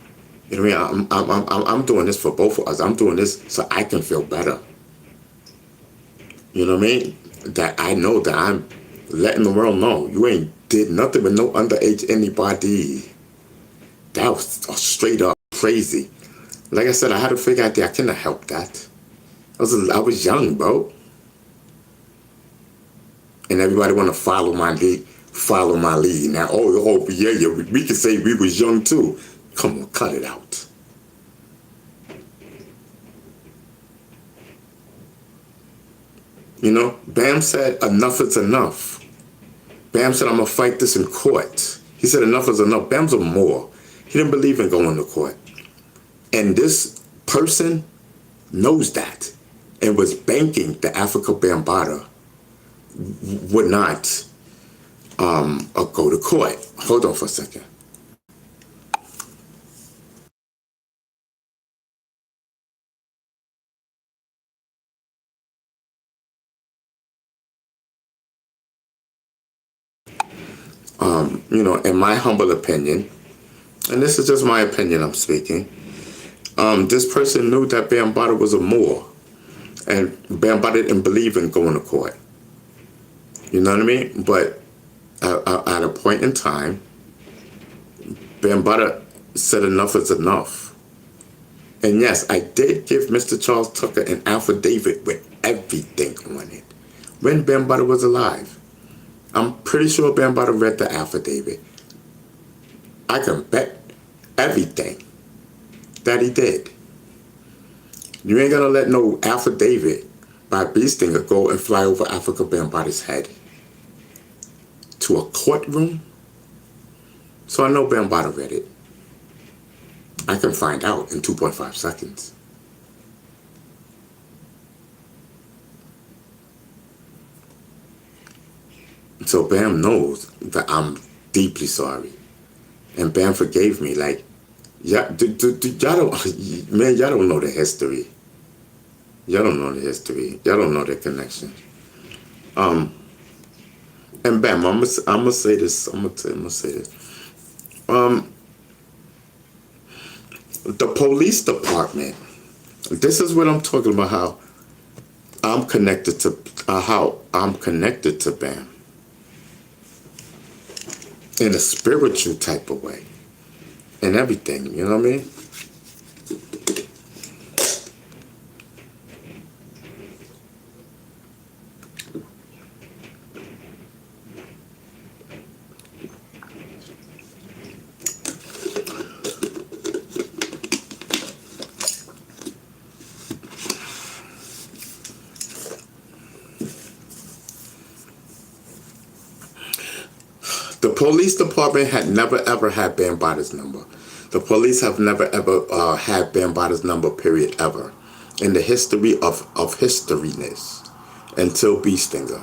you know what I mean? I'm doing this for both of us. I'm doing this so I can feel better. You know what I mean? That I know that I'm letting the world know you ain't did nothing with no underage anybody. That was straight up crazy. Like I said, I had to figure out that I cannot help that. I was young, bro. And everybody want to follow my lead. Now, yeah, we can say we was young too. Come on, cut it out. You know, Bam said enough is enough. Bam said I'm going to fight this in court. He said enough is enough. Bam's a Moor. He didn't believe in going to court. And this person knows that and was banking the Africa Bambaataa would not go to court. Hold on for a second. You know, in my humble opinion, and this is just my opinion I'm speaking, this person knew that Bambaataa was a Moor, and Bambaataa didn't believe in going to court. You know what I mean? But at a point in time, Bambaataa said enough is enough. And yes, I did give Mr. Charles Tucker an affidavit with everything on it when Bambaataa was alive. I'm pretty sure Bambaataa read the affidavit. I can bet everything that he did. You ain't gonna let no affidavit by Bee Stinger go and fly over Africa Bambaataa's head to a courtroom. So I know Bambaataa read it. I can find out in 2.5 seconds. So Bam knows that I'm deeply sorry. And Bam forgave me. Like, y'all don't, man, y'all don't know the history. Y'all don't know the history. Y'all don't know the connection. And Bam, I'm gonna say this. I'm gonna say this. The police department. This is what I'm talking about. How I'm connected to Bam in a spiritual type of way, and everything. You know what I mean? The police department had never ever had Bambaata's number. The police have never ever had Bambaata's number, period, ever. In the history of historyness until B Stinger.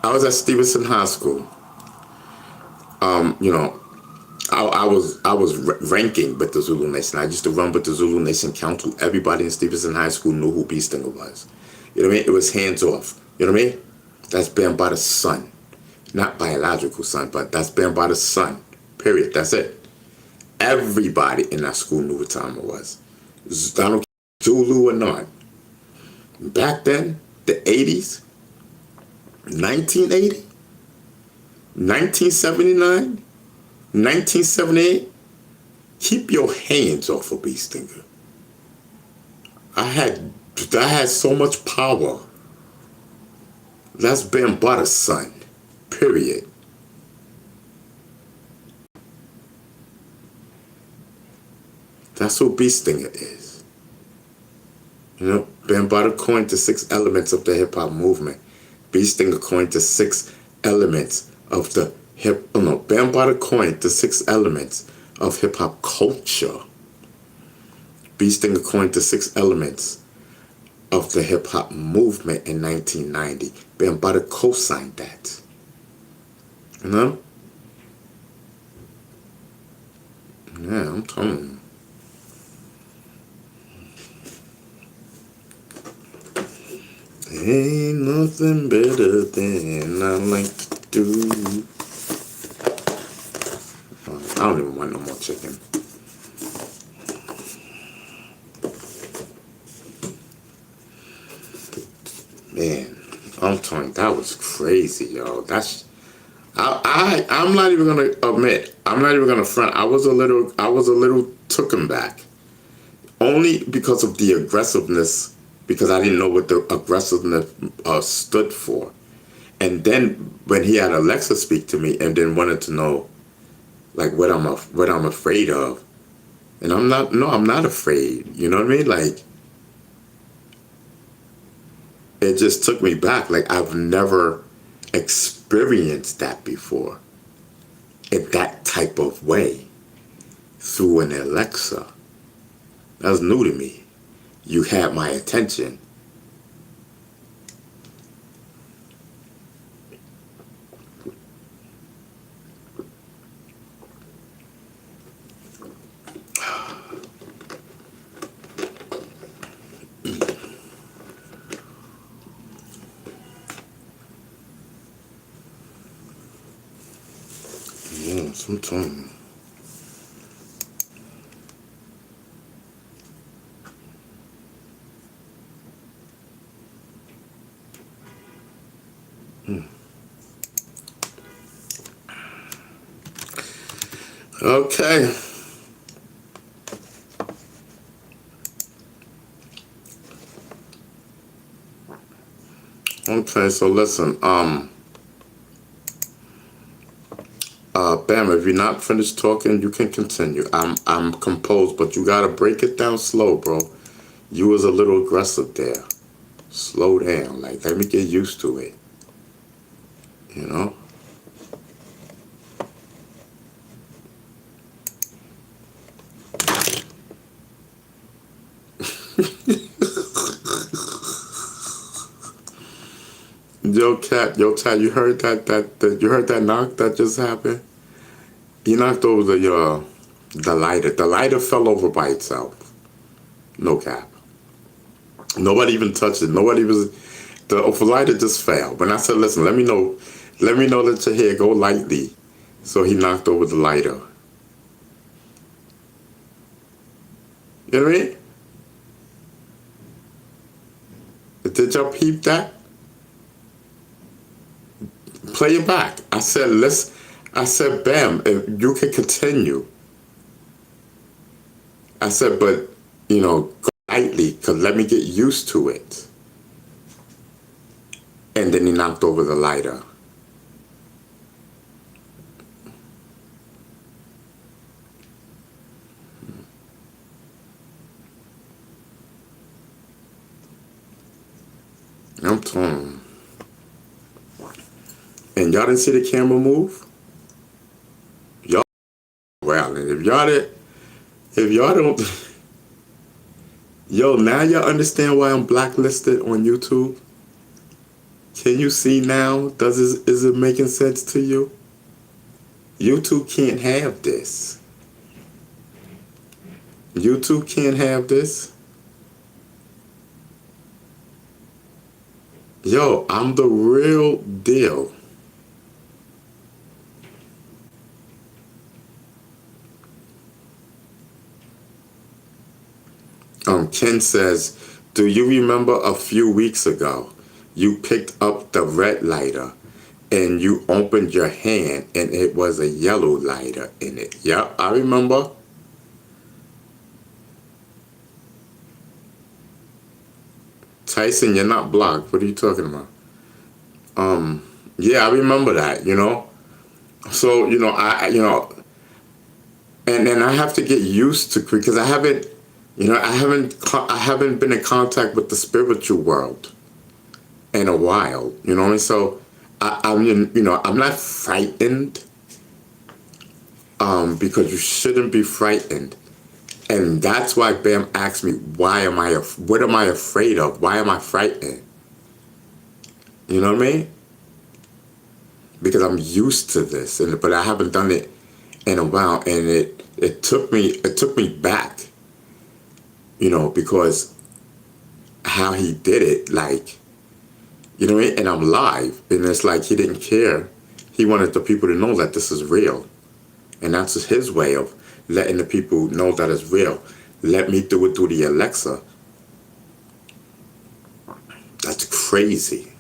I was at Stevenson High School. You know, I was ranking with the Zulu Nation. I used to run with the Zulu Nation Council. Everybody in Stevenson High School knew who B Stinger was. You know what I mean? It was hands off. You know what I mean? That's Bambaata's son. Not biological son, but that's Bambaata's son. Period. That's it. Everybody in that school knew what time it was. I don't care Zulu or not. Back then, the 80s, 1980, 1979, 1978, keep your hands off of B Stinger. I had so much power. That's Bambaata's son. Period. That's who B Stinger is. You know, Bambaata coined the 6 elements of the hip hop movement. B Stinger coined the 6 elements of the Bambaata coined the 6 elements of hip hop culture. B Stinger coined the 6 elements of the hip hop movement in 1990. Bambaata co-signed that. You know? Yeah, I'm telling you. Ain't nothing better than I like to do. I don't even want no more chicken. Man, I'm telling you, that was crazy, yo. That's I'm not even gonna admit. I'm not even gonna front. I was a little taken back, only because of the aggressiveness. Because I didn't know what the aggressiveness stood for, and then when he had Alexa speak to me, and then wanted to know, like what I'm afraid of, and I'm not afraid. You know what I mean? Like, it just took me back. Like, I've never experienced that before in that type of way through an Alexa. That was new to me. You had my attention. Yeah, sometimes. Okay. Okay, so listen, Bam, if you're not finished talking, you can continue. I'm composed, but you gotta break it down slow, bro. You was a little aggressive there. Slow down, like, let me get used to it. You know? Yo, Cat, you heard you heard that knock that just happened? He knocked over the lighter. The lighter fell over by itself. No cap. Nobody even touched it. Nobody was. The lighter just fell. When I said, "Listen, let me know that your hair go lightly," so he knocked over the lighter. You know what I mean? Did y'all peep that? Play it back. I said, Bam, if you can continue. I said, but, go lightly, because let me get used to it. And then he knocked over the lighter. I'm torn. And y'all didn't see the camera move? Y'all, well, and if y'all don't, yo, now y'all understand why I'm blacklisted on YouTube? Can you see now? Is it making sense to you? YouTube can't have this. YouTube can't have this. Yo, I'm the real deal. Ken says, do you remember a few weeks ago you picked up the red lighter and you opened your hand and it was a yellow lighter in it? Yeah, I remember. Tyson, you're not blocked. What are you talking about? Yeah, I remember that, So, and then I have to get used to, because I haven't been in contact with the spiritual world in a while, you know what I mean? So I'm not frightened, because you shouldn't be frightened. And that's why Bam asked me, what am I afraid of? Why am I frightened? You know what I mean? Because I'm used to this, but I haven't done it in a while, and it took me back, because how he did it, like, you know what I mean? And I'm live, and it's like he didn't care. He wanted the people to know that this is real, and that's his way of letting the people know that it's real. Let me do it through the Alexa. That's crazy.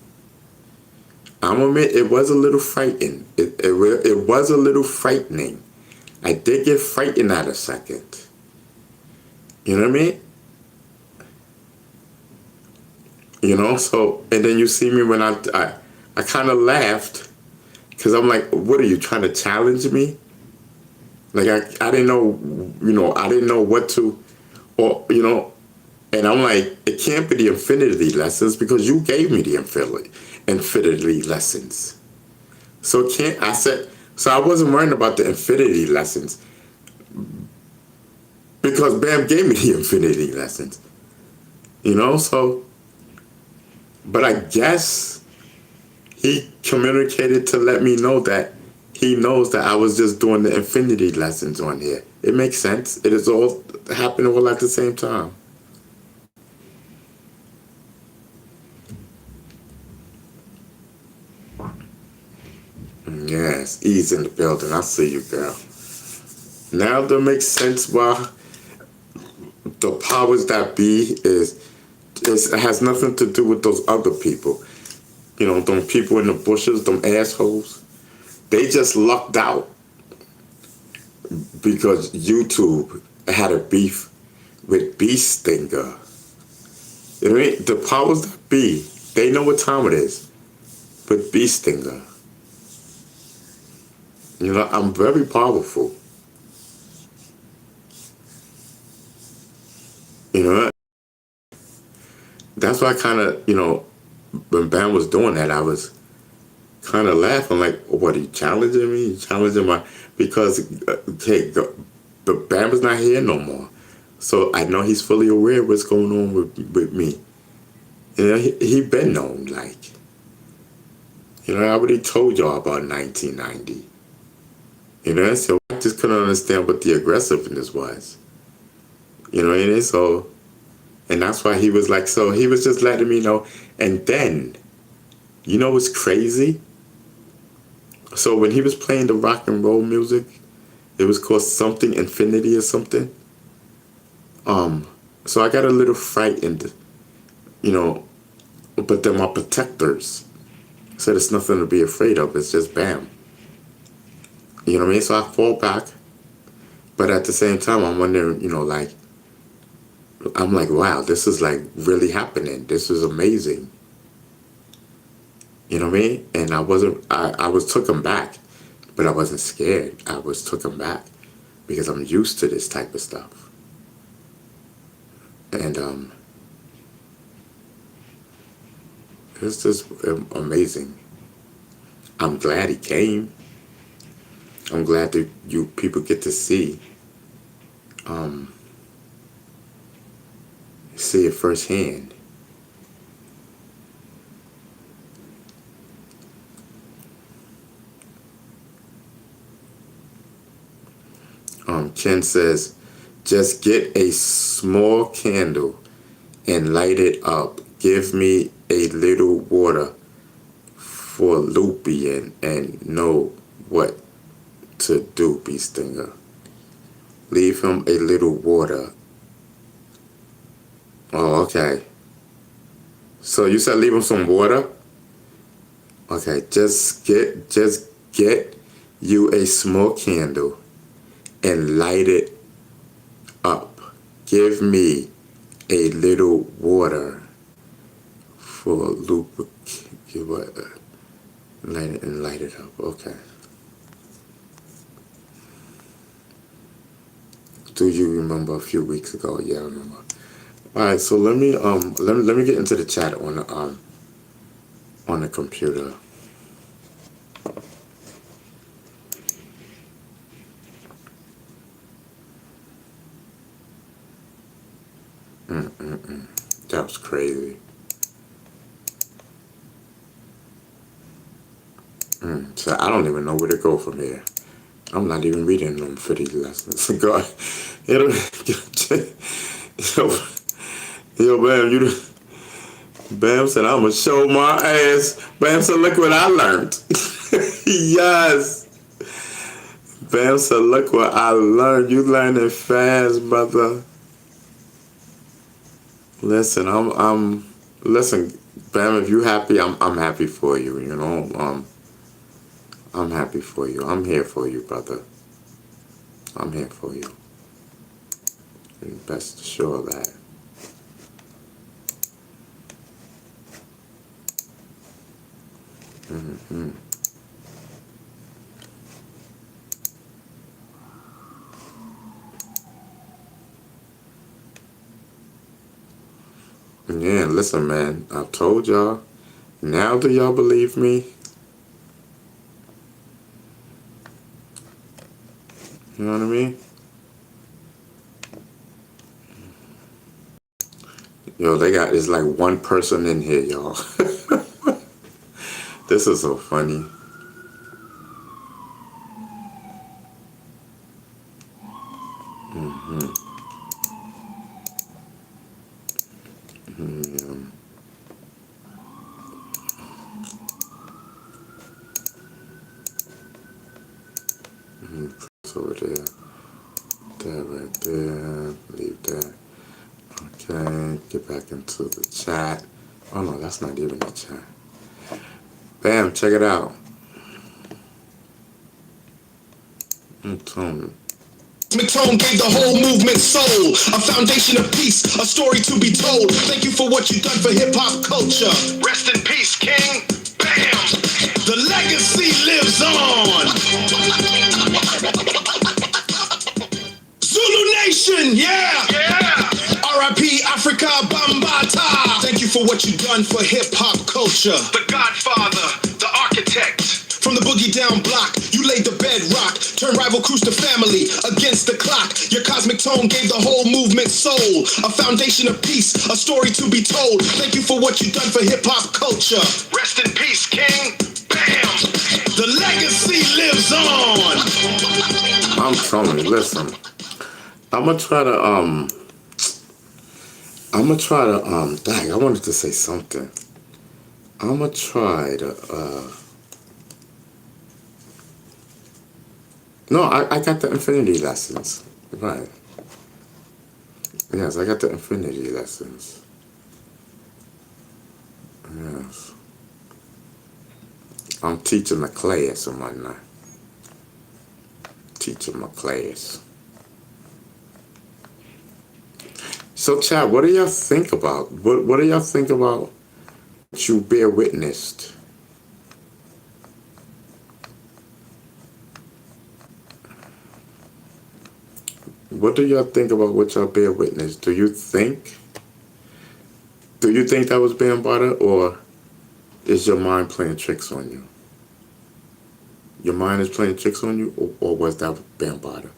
I'm admit it was a little frightening. It was a little frightening. I did get frightened at a second. You know what I mean? So, and then you see me when I kind of laughed, because I'm like, what are you trying to challenge me? Like, I didn't know, I didn't know what to, and I'm like, it can't be the infinity lessons, because you gave me the infinity lessons. So I wasn't worrying about the infinity lessons, because Bam gave me the infinity lessons, so, but I guess he communicated to let me know that he knows that I was just doing the infinity lessons on here. It makes sense. It is all happening all at the same time. Yes, E's in the building. I see you, girl. Now that makes sense why the powers that be it has nothing to do with those other people. Them people in the bushes, them assholes. They just lucked out because YouTube had a beef with Bee Stinger. You know what I mean? The powers that be, they know what time it is with Bee Stinger. I'm very powerful. That's why I kind of, when Bam was doing that, I was kind of laughing, like, what, are you challenging me? You challenging because, but Bam is not here no more. So I know he's fully aware of what's going on with me. You know, he been known, like, you know, I already told y'all about 1990. You know, so I just couldn't understand what the aggressiveness was. You know, and so, and that's why he was like, so he was just letting me know. And then, you know what's crazy? So when he was playing the rock and roll music, it was called something Infinity or something. So I got a little frightened, you know, but they're my protectors. So there's nothing to be afraid of. It's just bam. You know what I mean? So I fall back. But at the same time, I'm wondering, you know, like, I'm like, wow, this is like really happening. This is amazing. You know what I mean? And I was taken back, but I wasn't scared. I was taken back because I'm used to this type of stuff. And it's just amazing. I'm glad he came. I'm glad that you people get to see it firsthand. Ken says, just get a small candle and light it up. Give me a little water for Loopy and know what to do, Bee Stinger. Leave him a little water. Oh, okay. So you said leave him some water? Okay, just get you a small candle and light it up. Give me a little water for lubricant. Light it up. Okay. Do you remember a few weeks ago? Yeah, I remember. All right, so let me get into the chat on the computer. That was crazy. So I don't even know where to go from here. I'm not even reading them for these lessons. God, yo, Bam, Bam said, I'm gonna show my ass. Bam said, look what I learned. Yes. Bam said, look what I learned. You learning fast, brother. Listen, listen, Bam, if you happy, I'm happy for you, you know. I'm happy for you. I'm here for you, brother. I'm here for you. Best sure of that. Yeah, listen, man. I told y'all. Now do y'all believe me? You know what I mean? Yo, it's like one person in here, y'all. This is so funny. Over there. That right there. Leave that. Okay, get back into the chat. Oh no, that's not even the chat. Bam, check it out. Tone gave the whole movement soul, a foundation of peace, a story to be told. Thank you for what you've done for hip-hop culture. Rest in peace, King. Bam! The legacy lives on. Zulu Nation, yeah! R.I.P. Africa, Bambaataa. Thank you for what you've done for hip-hop culture. The Godfather, the architect. From the boogie down block. You laid the bedrock. Turn rival crews to family against the clock. Your cosmic tone gave the whole movement soul. A foundation of peace, a story to be told. Thank you for what you've done for hip-hop culture. Rest in peace, King. Bam! The legacy lives on. I'm telling you, listen. I'm gonna try to dang, I wanted to say something. I'm gonna try to no, I got the infinity lessons. Right. Yes, I got the infinity lessons. Yes. I'm teaching a class or whatnot. Teaching my class. So, Chad, what do y'all think about? What do y'all think about what you bear witnessed? What do y'all think about what y'all bear witness? Do you think that was Bambaataa, or is your mind playing tricks on you? Your mind is playing tricks on you, or was that Bambaataa?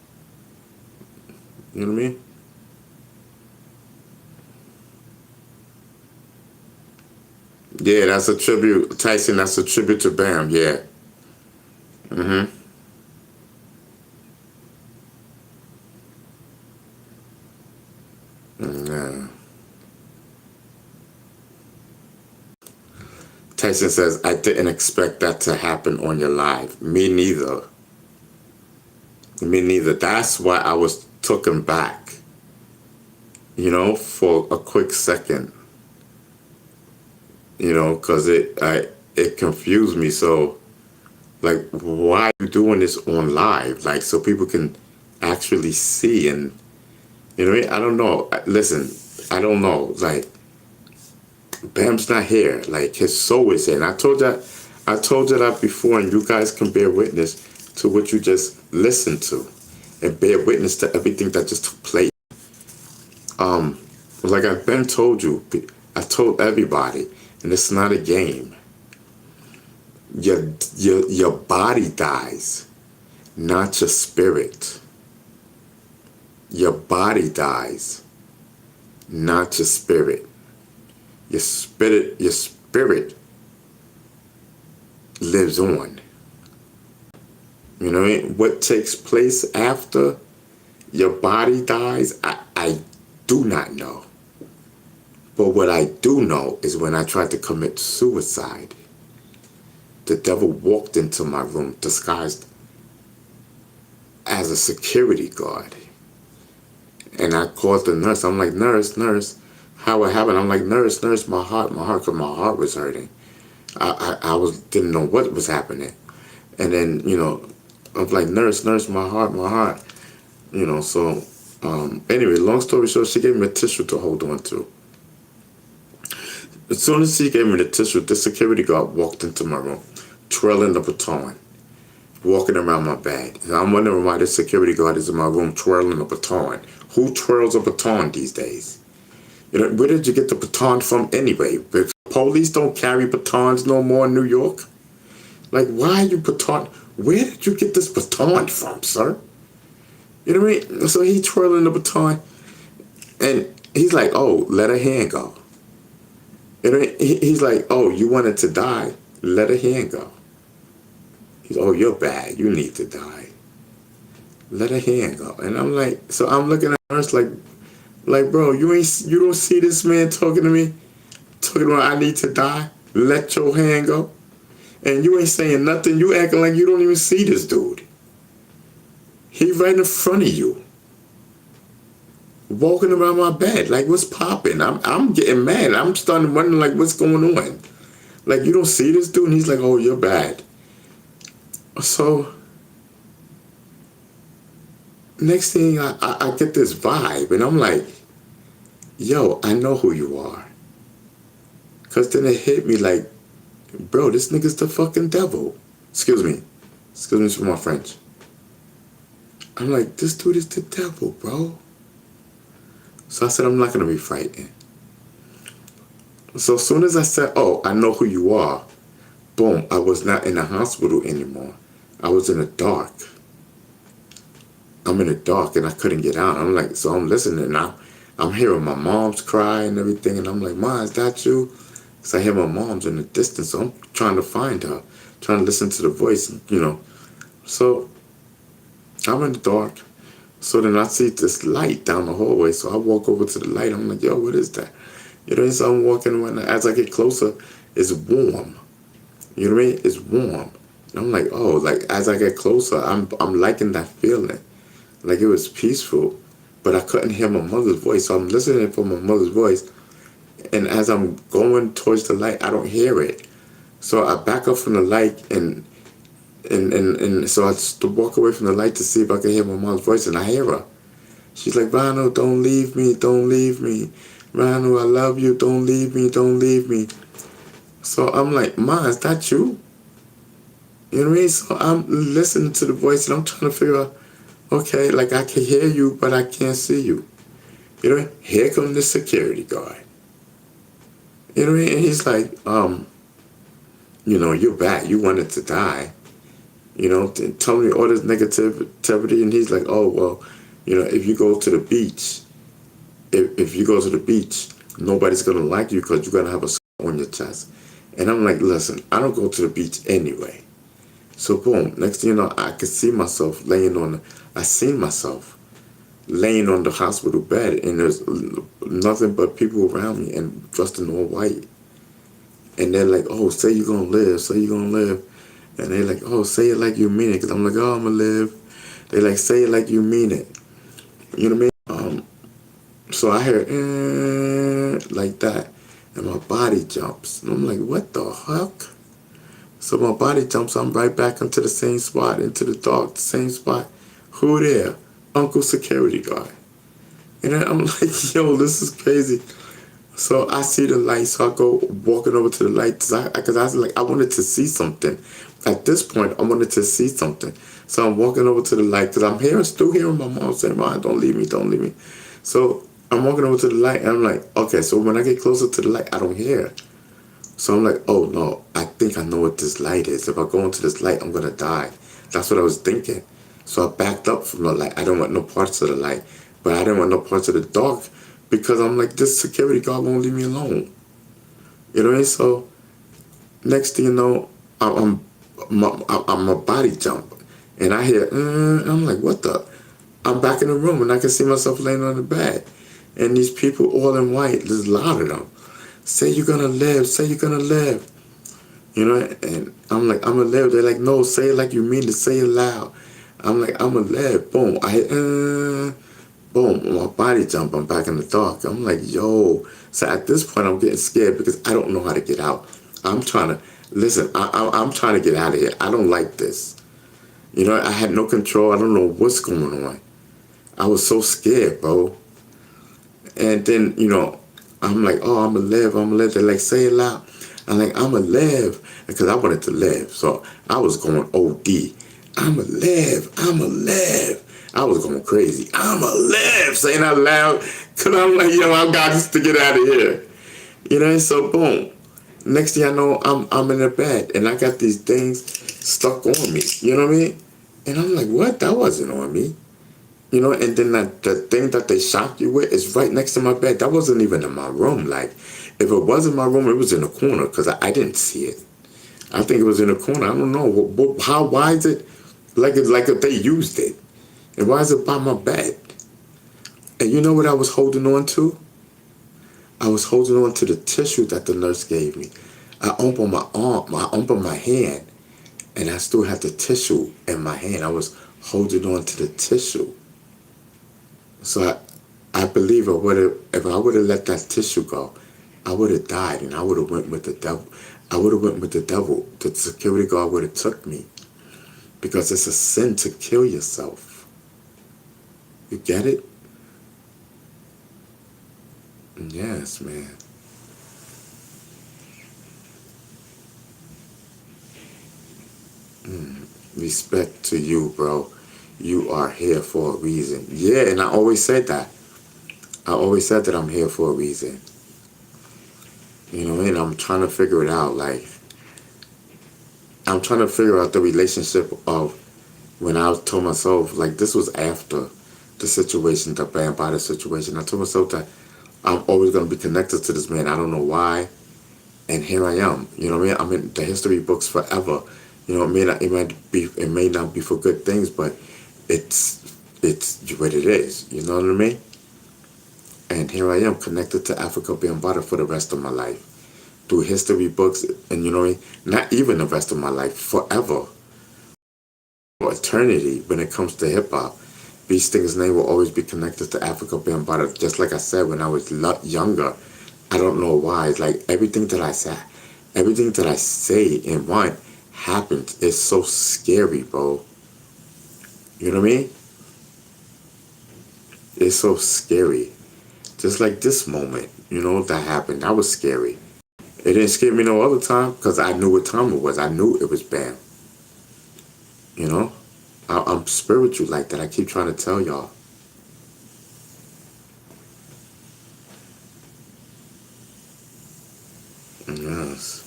You know what I mean? Yeah, that's a tribute, Tyson. That's a tribute to Bam. Yeah. Yeah. Tyson says, I didn't expect that to happen on your live. Me neither. Me neither. That's why I was taken back, you know, for a quick second. You know, because it confused me. So, like, why are you doing this on live? Like, so people can actually see and, you know what I mean? I don't know. Listen, I don't know. Like, Bam's not here. Like, his soul is here. And I told you that before, and you guys can bear witness to what you just listened to and bear witness to everything that just took place. Like I've been told you, I told everybody, and it's not a game. Your body dies, not your spirit. Your body dies, not your spirit. Your spirit lives on. You know what I mean? What takes place after your body dies, I do not know. But what I do know is when I tried to commit suicide, the devil walked into my room disguised as a security guard. And I called the nurse. I'm like, nurse, how it happened? I'm like, nurse, my heart, because my heart was hurting. I didn't know what was happening. And then, you know, I'm like, nurse, my heart. You know, so anyway, long story short, she gave me a tissue to hold on to. As soon as she gave me the tissue, the security guard walked into my room, twirling the baton, walking around my bed. And I'm wondering why this security guard is in my room twirling a baton. Who twirls a baton these days? You know, where did you get the baton from anyway? The police don't carry batons no more in New York. Like, why are you baton? Where did you get this baton from, sir? You know what I mean? So he's twirling the baton, and he's like, oh, let her hand go. You know, he's like, oh, you wanted to die? Let her hand go. He's, oh, you're bad. You need to die. Let her hand go. And I'm like, so I'm looking at her like, bro, you don't see this man talking to me? Talking about I need to die? Let your hand go. And you ain't saying nothing. You acting like you don't even see this dude. He right in front of you. Walking around my bed. Like, what's popping? I'm getting mad. I'm starting to wonder, like, what's going on? Like, you don't see this dude? And he's like, oh, you're bad. So, next thing, I get this vibe. And I'm like, yo, I know who you are. Because then it hit me like, bro, this nigga's the fucking devil. Excuse me for my French. I'm like, this dude is the devil, bro. So I said, I'm not going to be frightened. So as soon as I said, oh, I know who you are, boom, I was not in the hospital anymore. I was in the dark. I'm in the dark and I couldn't get out. I'm like, so I'm listening now. I'm hearing my mom's cry and everything, and I'm like, Ma, is that you? Because I hear my mom's in the distance, so I'm trying to find her, trying to listen to the voice, you know. So I'm in the dark. So then I see this light down the hallway, so I walk over to the light. I'm like, yo, what is that? You know, so I'm walking around. As I get closer, it's warm. You know what I mean? It's warm. And I'm like, oh, like as I get closer, I'm liking that feeling. Like it was peaceful, but I couldn't hear my mother's voice. So I'm listening for my mother's voice. And as I'm going towards the light, I don't hear it. So I back up from the light and so I just walk away from the light to see if I can hear my mom's voice, and I hear her. She's like, Ronald, don't leave me, don't leave me. Ronald, I love you, don't leave me, don't leave me. So I'm like, Ma, is that you? You know what I mean? So I'm listening to the voice and I'm trying to figure out, okay, like I can hear you, but I can't see you. You know what I mean? Here comes the security guard. You know what I mean? And he's like, you know, you're bad. You wanted to die. You know, tell me all this negativity. And he's like, oh, well, you know, if you go to the beach, if you go to the beach, nobody's going to like you because you're going to have a scar on your chest. And I'm like, listen, I don't go to the beach anyway. So boom, next thing you know, I could see myself I seen myself laying on the hospital bed, and there's nothing but people around me and dressed in all white. And they're like, oh, say you're going to live, say you're going to live. And they're like, oh, say it like you mean it. Because I'm like, oh, I'm going to live. They're like, say it like you mean it. You know what I mean? So I hear, like that. And my body jumps. And I'm like, what the heck? So my body jumps. I'm right back into the same spot, into the dark, the same spot. Who there? Uncle Security Guard. And then I'm like, yo, this is crazy. So I see the light, so I go walking over to the light because I was like, I wanted to see something. At this point, I wanted to see something. So I'm walking over to the light because I'm still hearing my mom saying, Mom, don't leave me, don't leave me. So I'm walking over to the light and I'm like, okay, so when I get closer to the light, I don't hear it. So I'm like, oh no, I think I know what this light is. If I go into this light, I'm going to die. That's what I was thinking. So I backed up from the light. I don't want no parts of the light, but I didn't want no parts of the dark because I'm like, this security guard won't leave me alone. You know what I mean? So next thing you know, I'm a body jump, and I hear, I'm like, what the? I'm back in the room, and I can see myself laying on the bed, and these people all in white, there's a lot of them. Say you're gonna live, say you're gonna live. You know, and I'm like, I'm gonna live. They're like, no, say it like you mean it, say it loud. I'm like, I'm gonna live. Boom, I hit, boom, my body jump, I'm back in the dark. I'm like, yo. So at this point, I'm getting scared because I don't know how to get out. I'm trying to, listen, I'm trying to get out of here. I don't like this. You know, I had no control. I don't know what's going on. I was so scared, bro. And then, you know, I'm like, oh, I'm going to live, I'm going to live. They're like, say it loud. I'm like, I'm going to live. Because I wanted to live. So I was going OD. I'm going to live, I'm going to live. I was going crazy. I'm going to live, saying out loud. Because I'm like, yo, I got to get out of here. You know, so boom. Next thing I know, I'm in the bed. And I got these things stuck on me. You know what I mean? And I'm like, what? That wasn't on me. You know, and then the thing that they shock you with is right next to my bed. That wasn't even in my room. Like, if it was in my room, it was in the corner because I didn't see it. I think it was in the corner. I don't know. Why is it like if they used it? And why is it by my bed? And you know what I was holding on to? I was holding on to the tissue that the nurse gave me. I opened my arm, I opened my hand, and I still had the tissue in my hand. I was holding on to the tissue. So I believe if I would have let that tissue go, I would have died and I would have went with the devil. I would have went with the devil. The security guard would have took me. Because it's a sin to kill yourself. You get it? Yes, man. Respect to you, bro. You are here for a reason. Yeah, and I always said that. I always said that I'm here for a reason. You know, and I'm trying to figure it out. Like, I'm trying to figure out the relationship of when I told myself, like, this was after the situation, the Bambaataa situation. I told myself that I'm always going to be connected to this man. I don't know why. And here I am. You know what I mean? I'm in the history books forever. You know, it may not be for good things, but it's what it is. You know what I mean? And here I am, connected to Africa Bambaataa for the rest of my life. Through history books, and you know what I mean? Not even the rest of my life, forever. For eternity, when it comes to hip-hop. These things' name will always be connected to Africa Bambaataa. Just like I said when I was younger. I don't know why. It's like everything that I say and want happens. It's so scary, bro. You know what I mean? It's so scary. Just like this moment, you know, that happened. That was scary. It didn't scare me no other time because I knew what time it was. I knew it was Bam. You know? I'm spiritual like that. I keep trying to tell y'all. Yes.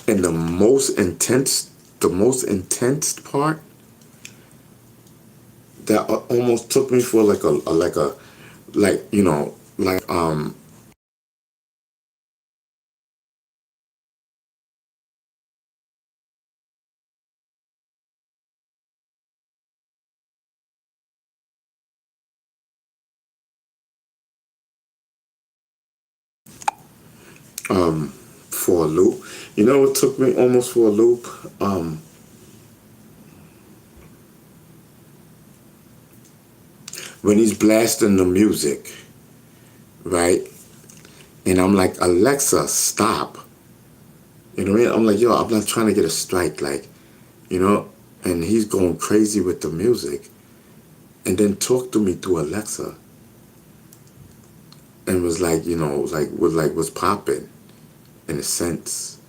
And the most intense part that almost took me for for a loop. You know what took me almost for a loop? When he's blasting the music, right? And I'm like, Alexa, stop. You know what I mean? I'm like, yo, I'm not trying to get a strike, like, you know? And he's going crazy with the music. And then talk to me through Alexa. And was like, you know, was popping in a sense.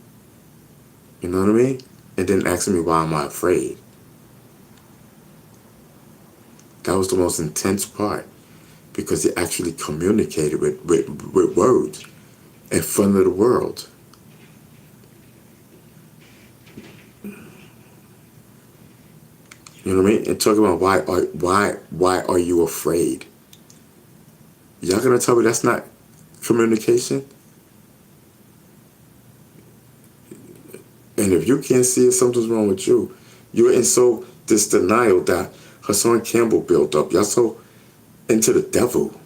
You know what I mean? And then asking me why am I afraid. That was the most intense part. Because he actually communicated with words in front of the world. You know what I mean? And talking about why are you afraid? Y'all gonna tell me that's not communication? And if you can't see it, something's wrong with you. You're in so this denial that Hassan Campbell built up. Y'all so into the devil.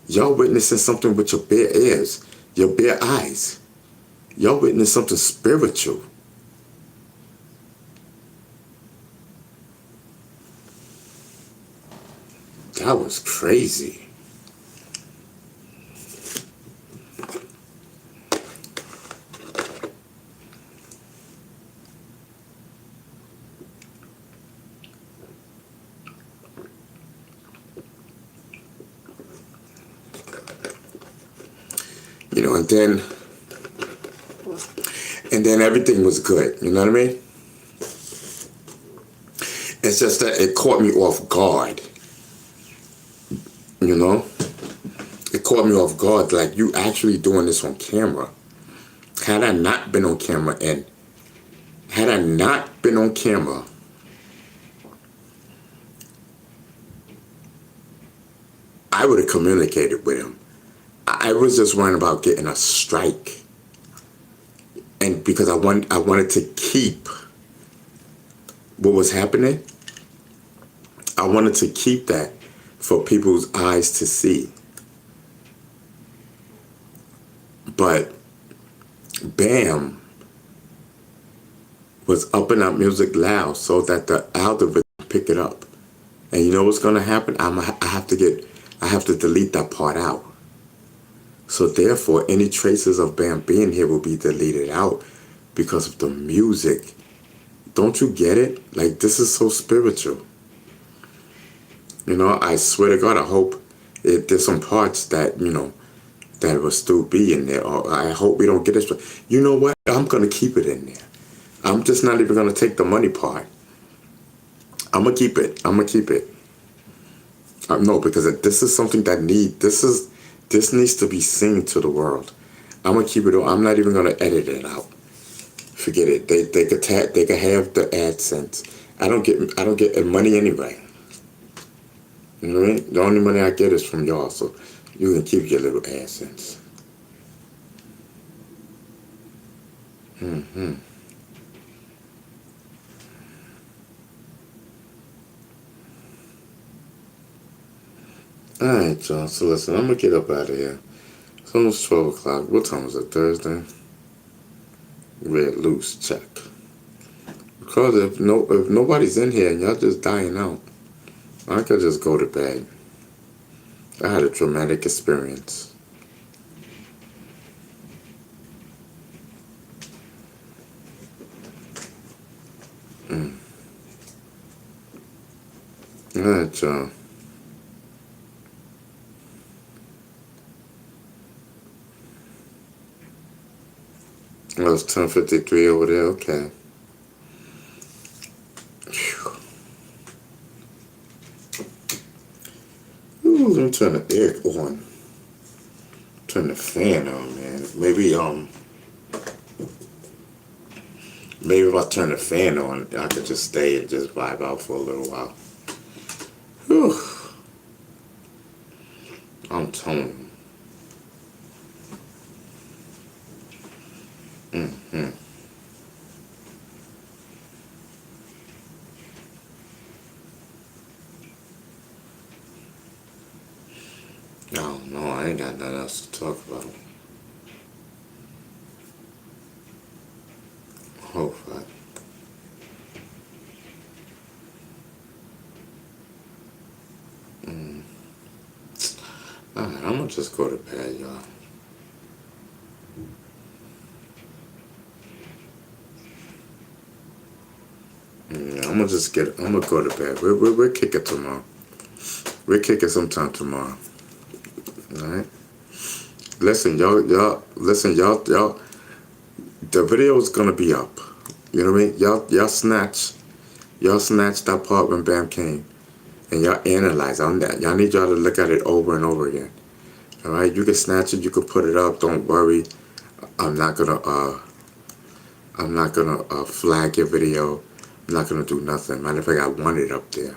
Y'all witnessing something with your bare ears, your bare eyes. Y'all witnessing something spiritual. That was crazy. You know, and then everything was good. You know what I mean? It's just that it caught me off guard. You know? It caught me off guard, like, you actually doing this on camera. Had I not been on camera, I would have communicated with him. I was just worrying about getting a strike. And because I wanted to keep what was happening, I wanted to keep that for people's eyes to see. But Bam was upping that music loud so that the algorithm pick it up. And you know what's gonna happen? I have to delete that part out. So therefore, any traces of Bam being here will be deleted out because of the music. Don't you get it? Like, this is so spiritual. You know, I swear to God, I hope there's some parts that, you know, that will still be in there. Or I hope we don't get this. You know what? I'm going to keep it in there. I'm just not even going to take the money part. I'm going to keep it. I'm going to keep it. No, because this is something that this needs to be seen to the world. I'm going to keep it. I'm not even going to edit it out. Forget it. They could have the AdSense. I don't get money anyway. You know what I mean? The only money I get is from y'all, so you can keep your little AdSense. Alright, y'all. So listen, I'm gonna get up out of here. It's almost 12 o'clock. What time is it? Thursday? Red loose, check. Because if nobody's in here and y'all just dying out, I could just go to bed. I had a traumatic experience. Alright, y'all. Oh, it's 10:53 over there. Okay. Ooh, let me turn the air on. Turn the fan on, man. Maybe if I turn the fan on, I could just stay and just vibe out for a little while. Whew. I'm telling you. No, I ain't got nothing else to talk about. Oh, fuck. Alright, I'm gonna just go to bed, y'all. Yeah, I'm gonna go to bed. We'll kick it tomorrow. We'll kick it sometime tomorrow. Alright? Listen, y'all, the video's gonna be up. You know what I mean? Y'all snatch that part when Bam came. And y'all analyze on that. Y'all need y'all to look at it over and over again. Alright? You can snatch it, you can put it up, don't worry. I'm not gonna flag your video. I'm not gonna do nothing. Matter of fact, I want it up there.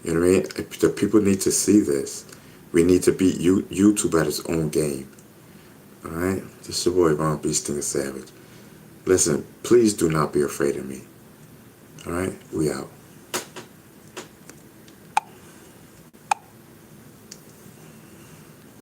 You know what I mean? The people need to see this. We need to beat YouTube at its own game. Alright? This is your boy, Von Beast and Savage. Listen, please do not be afraid of me. Alright? We out.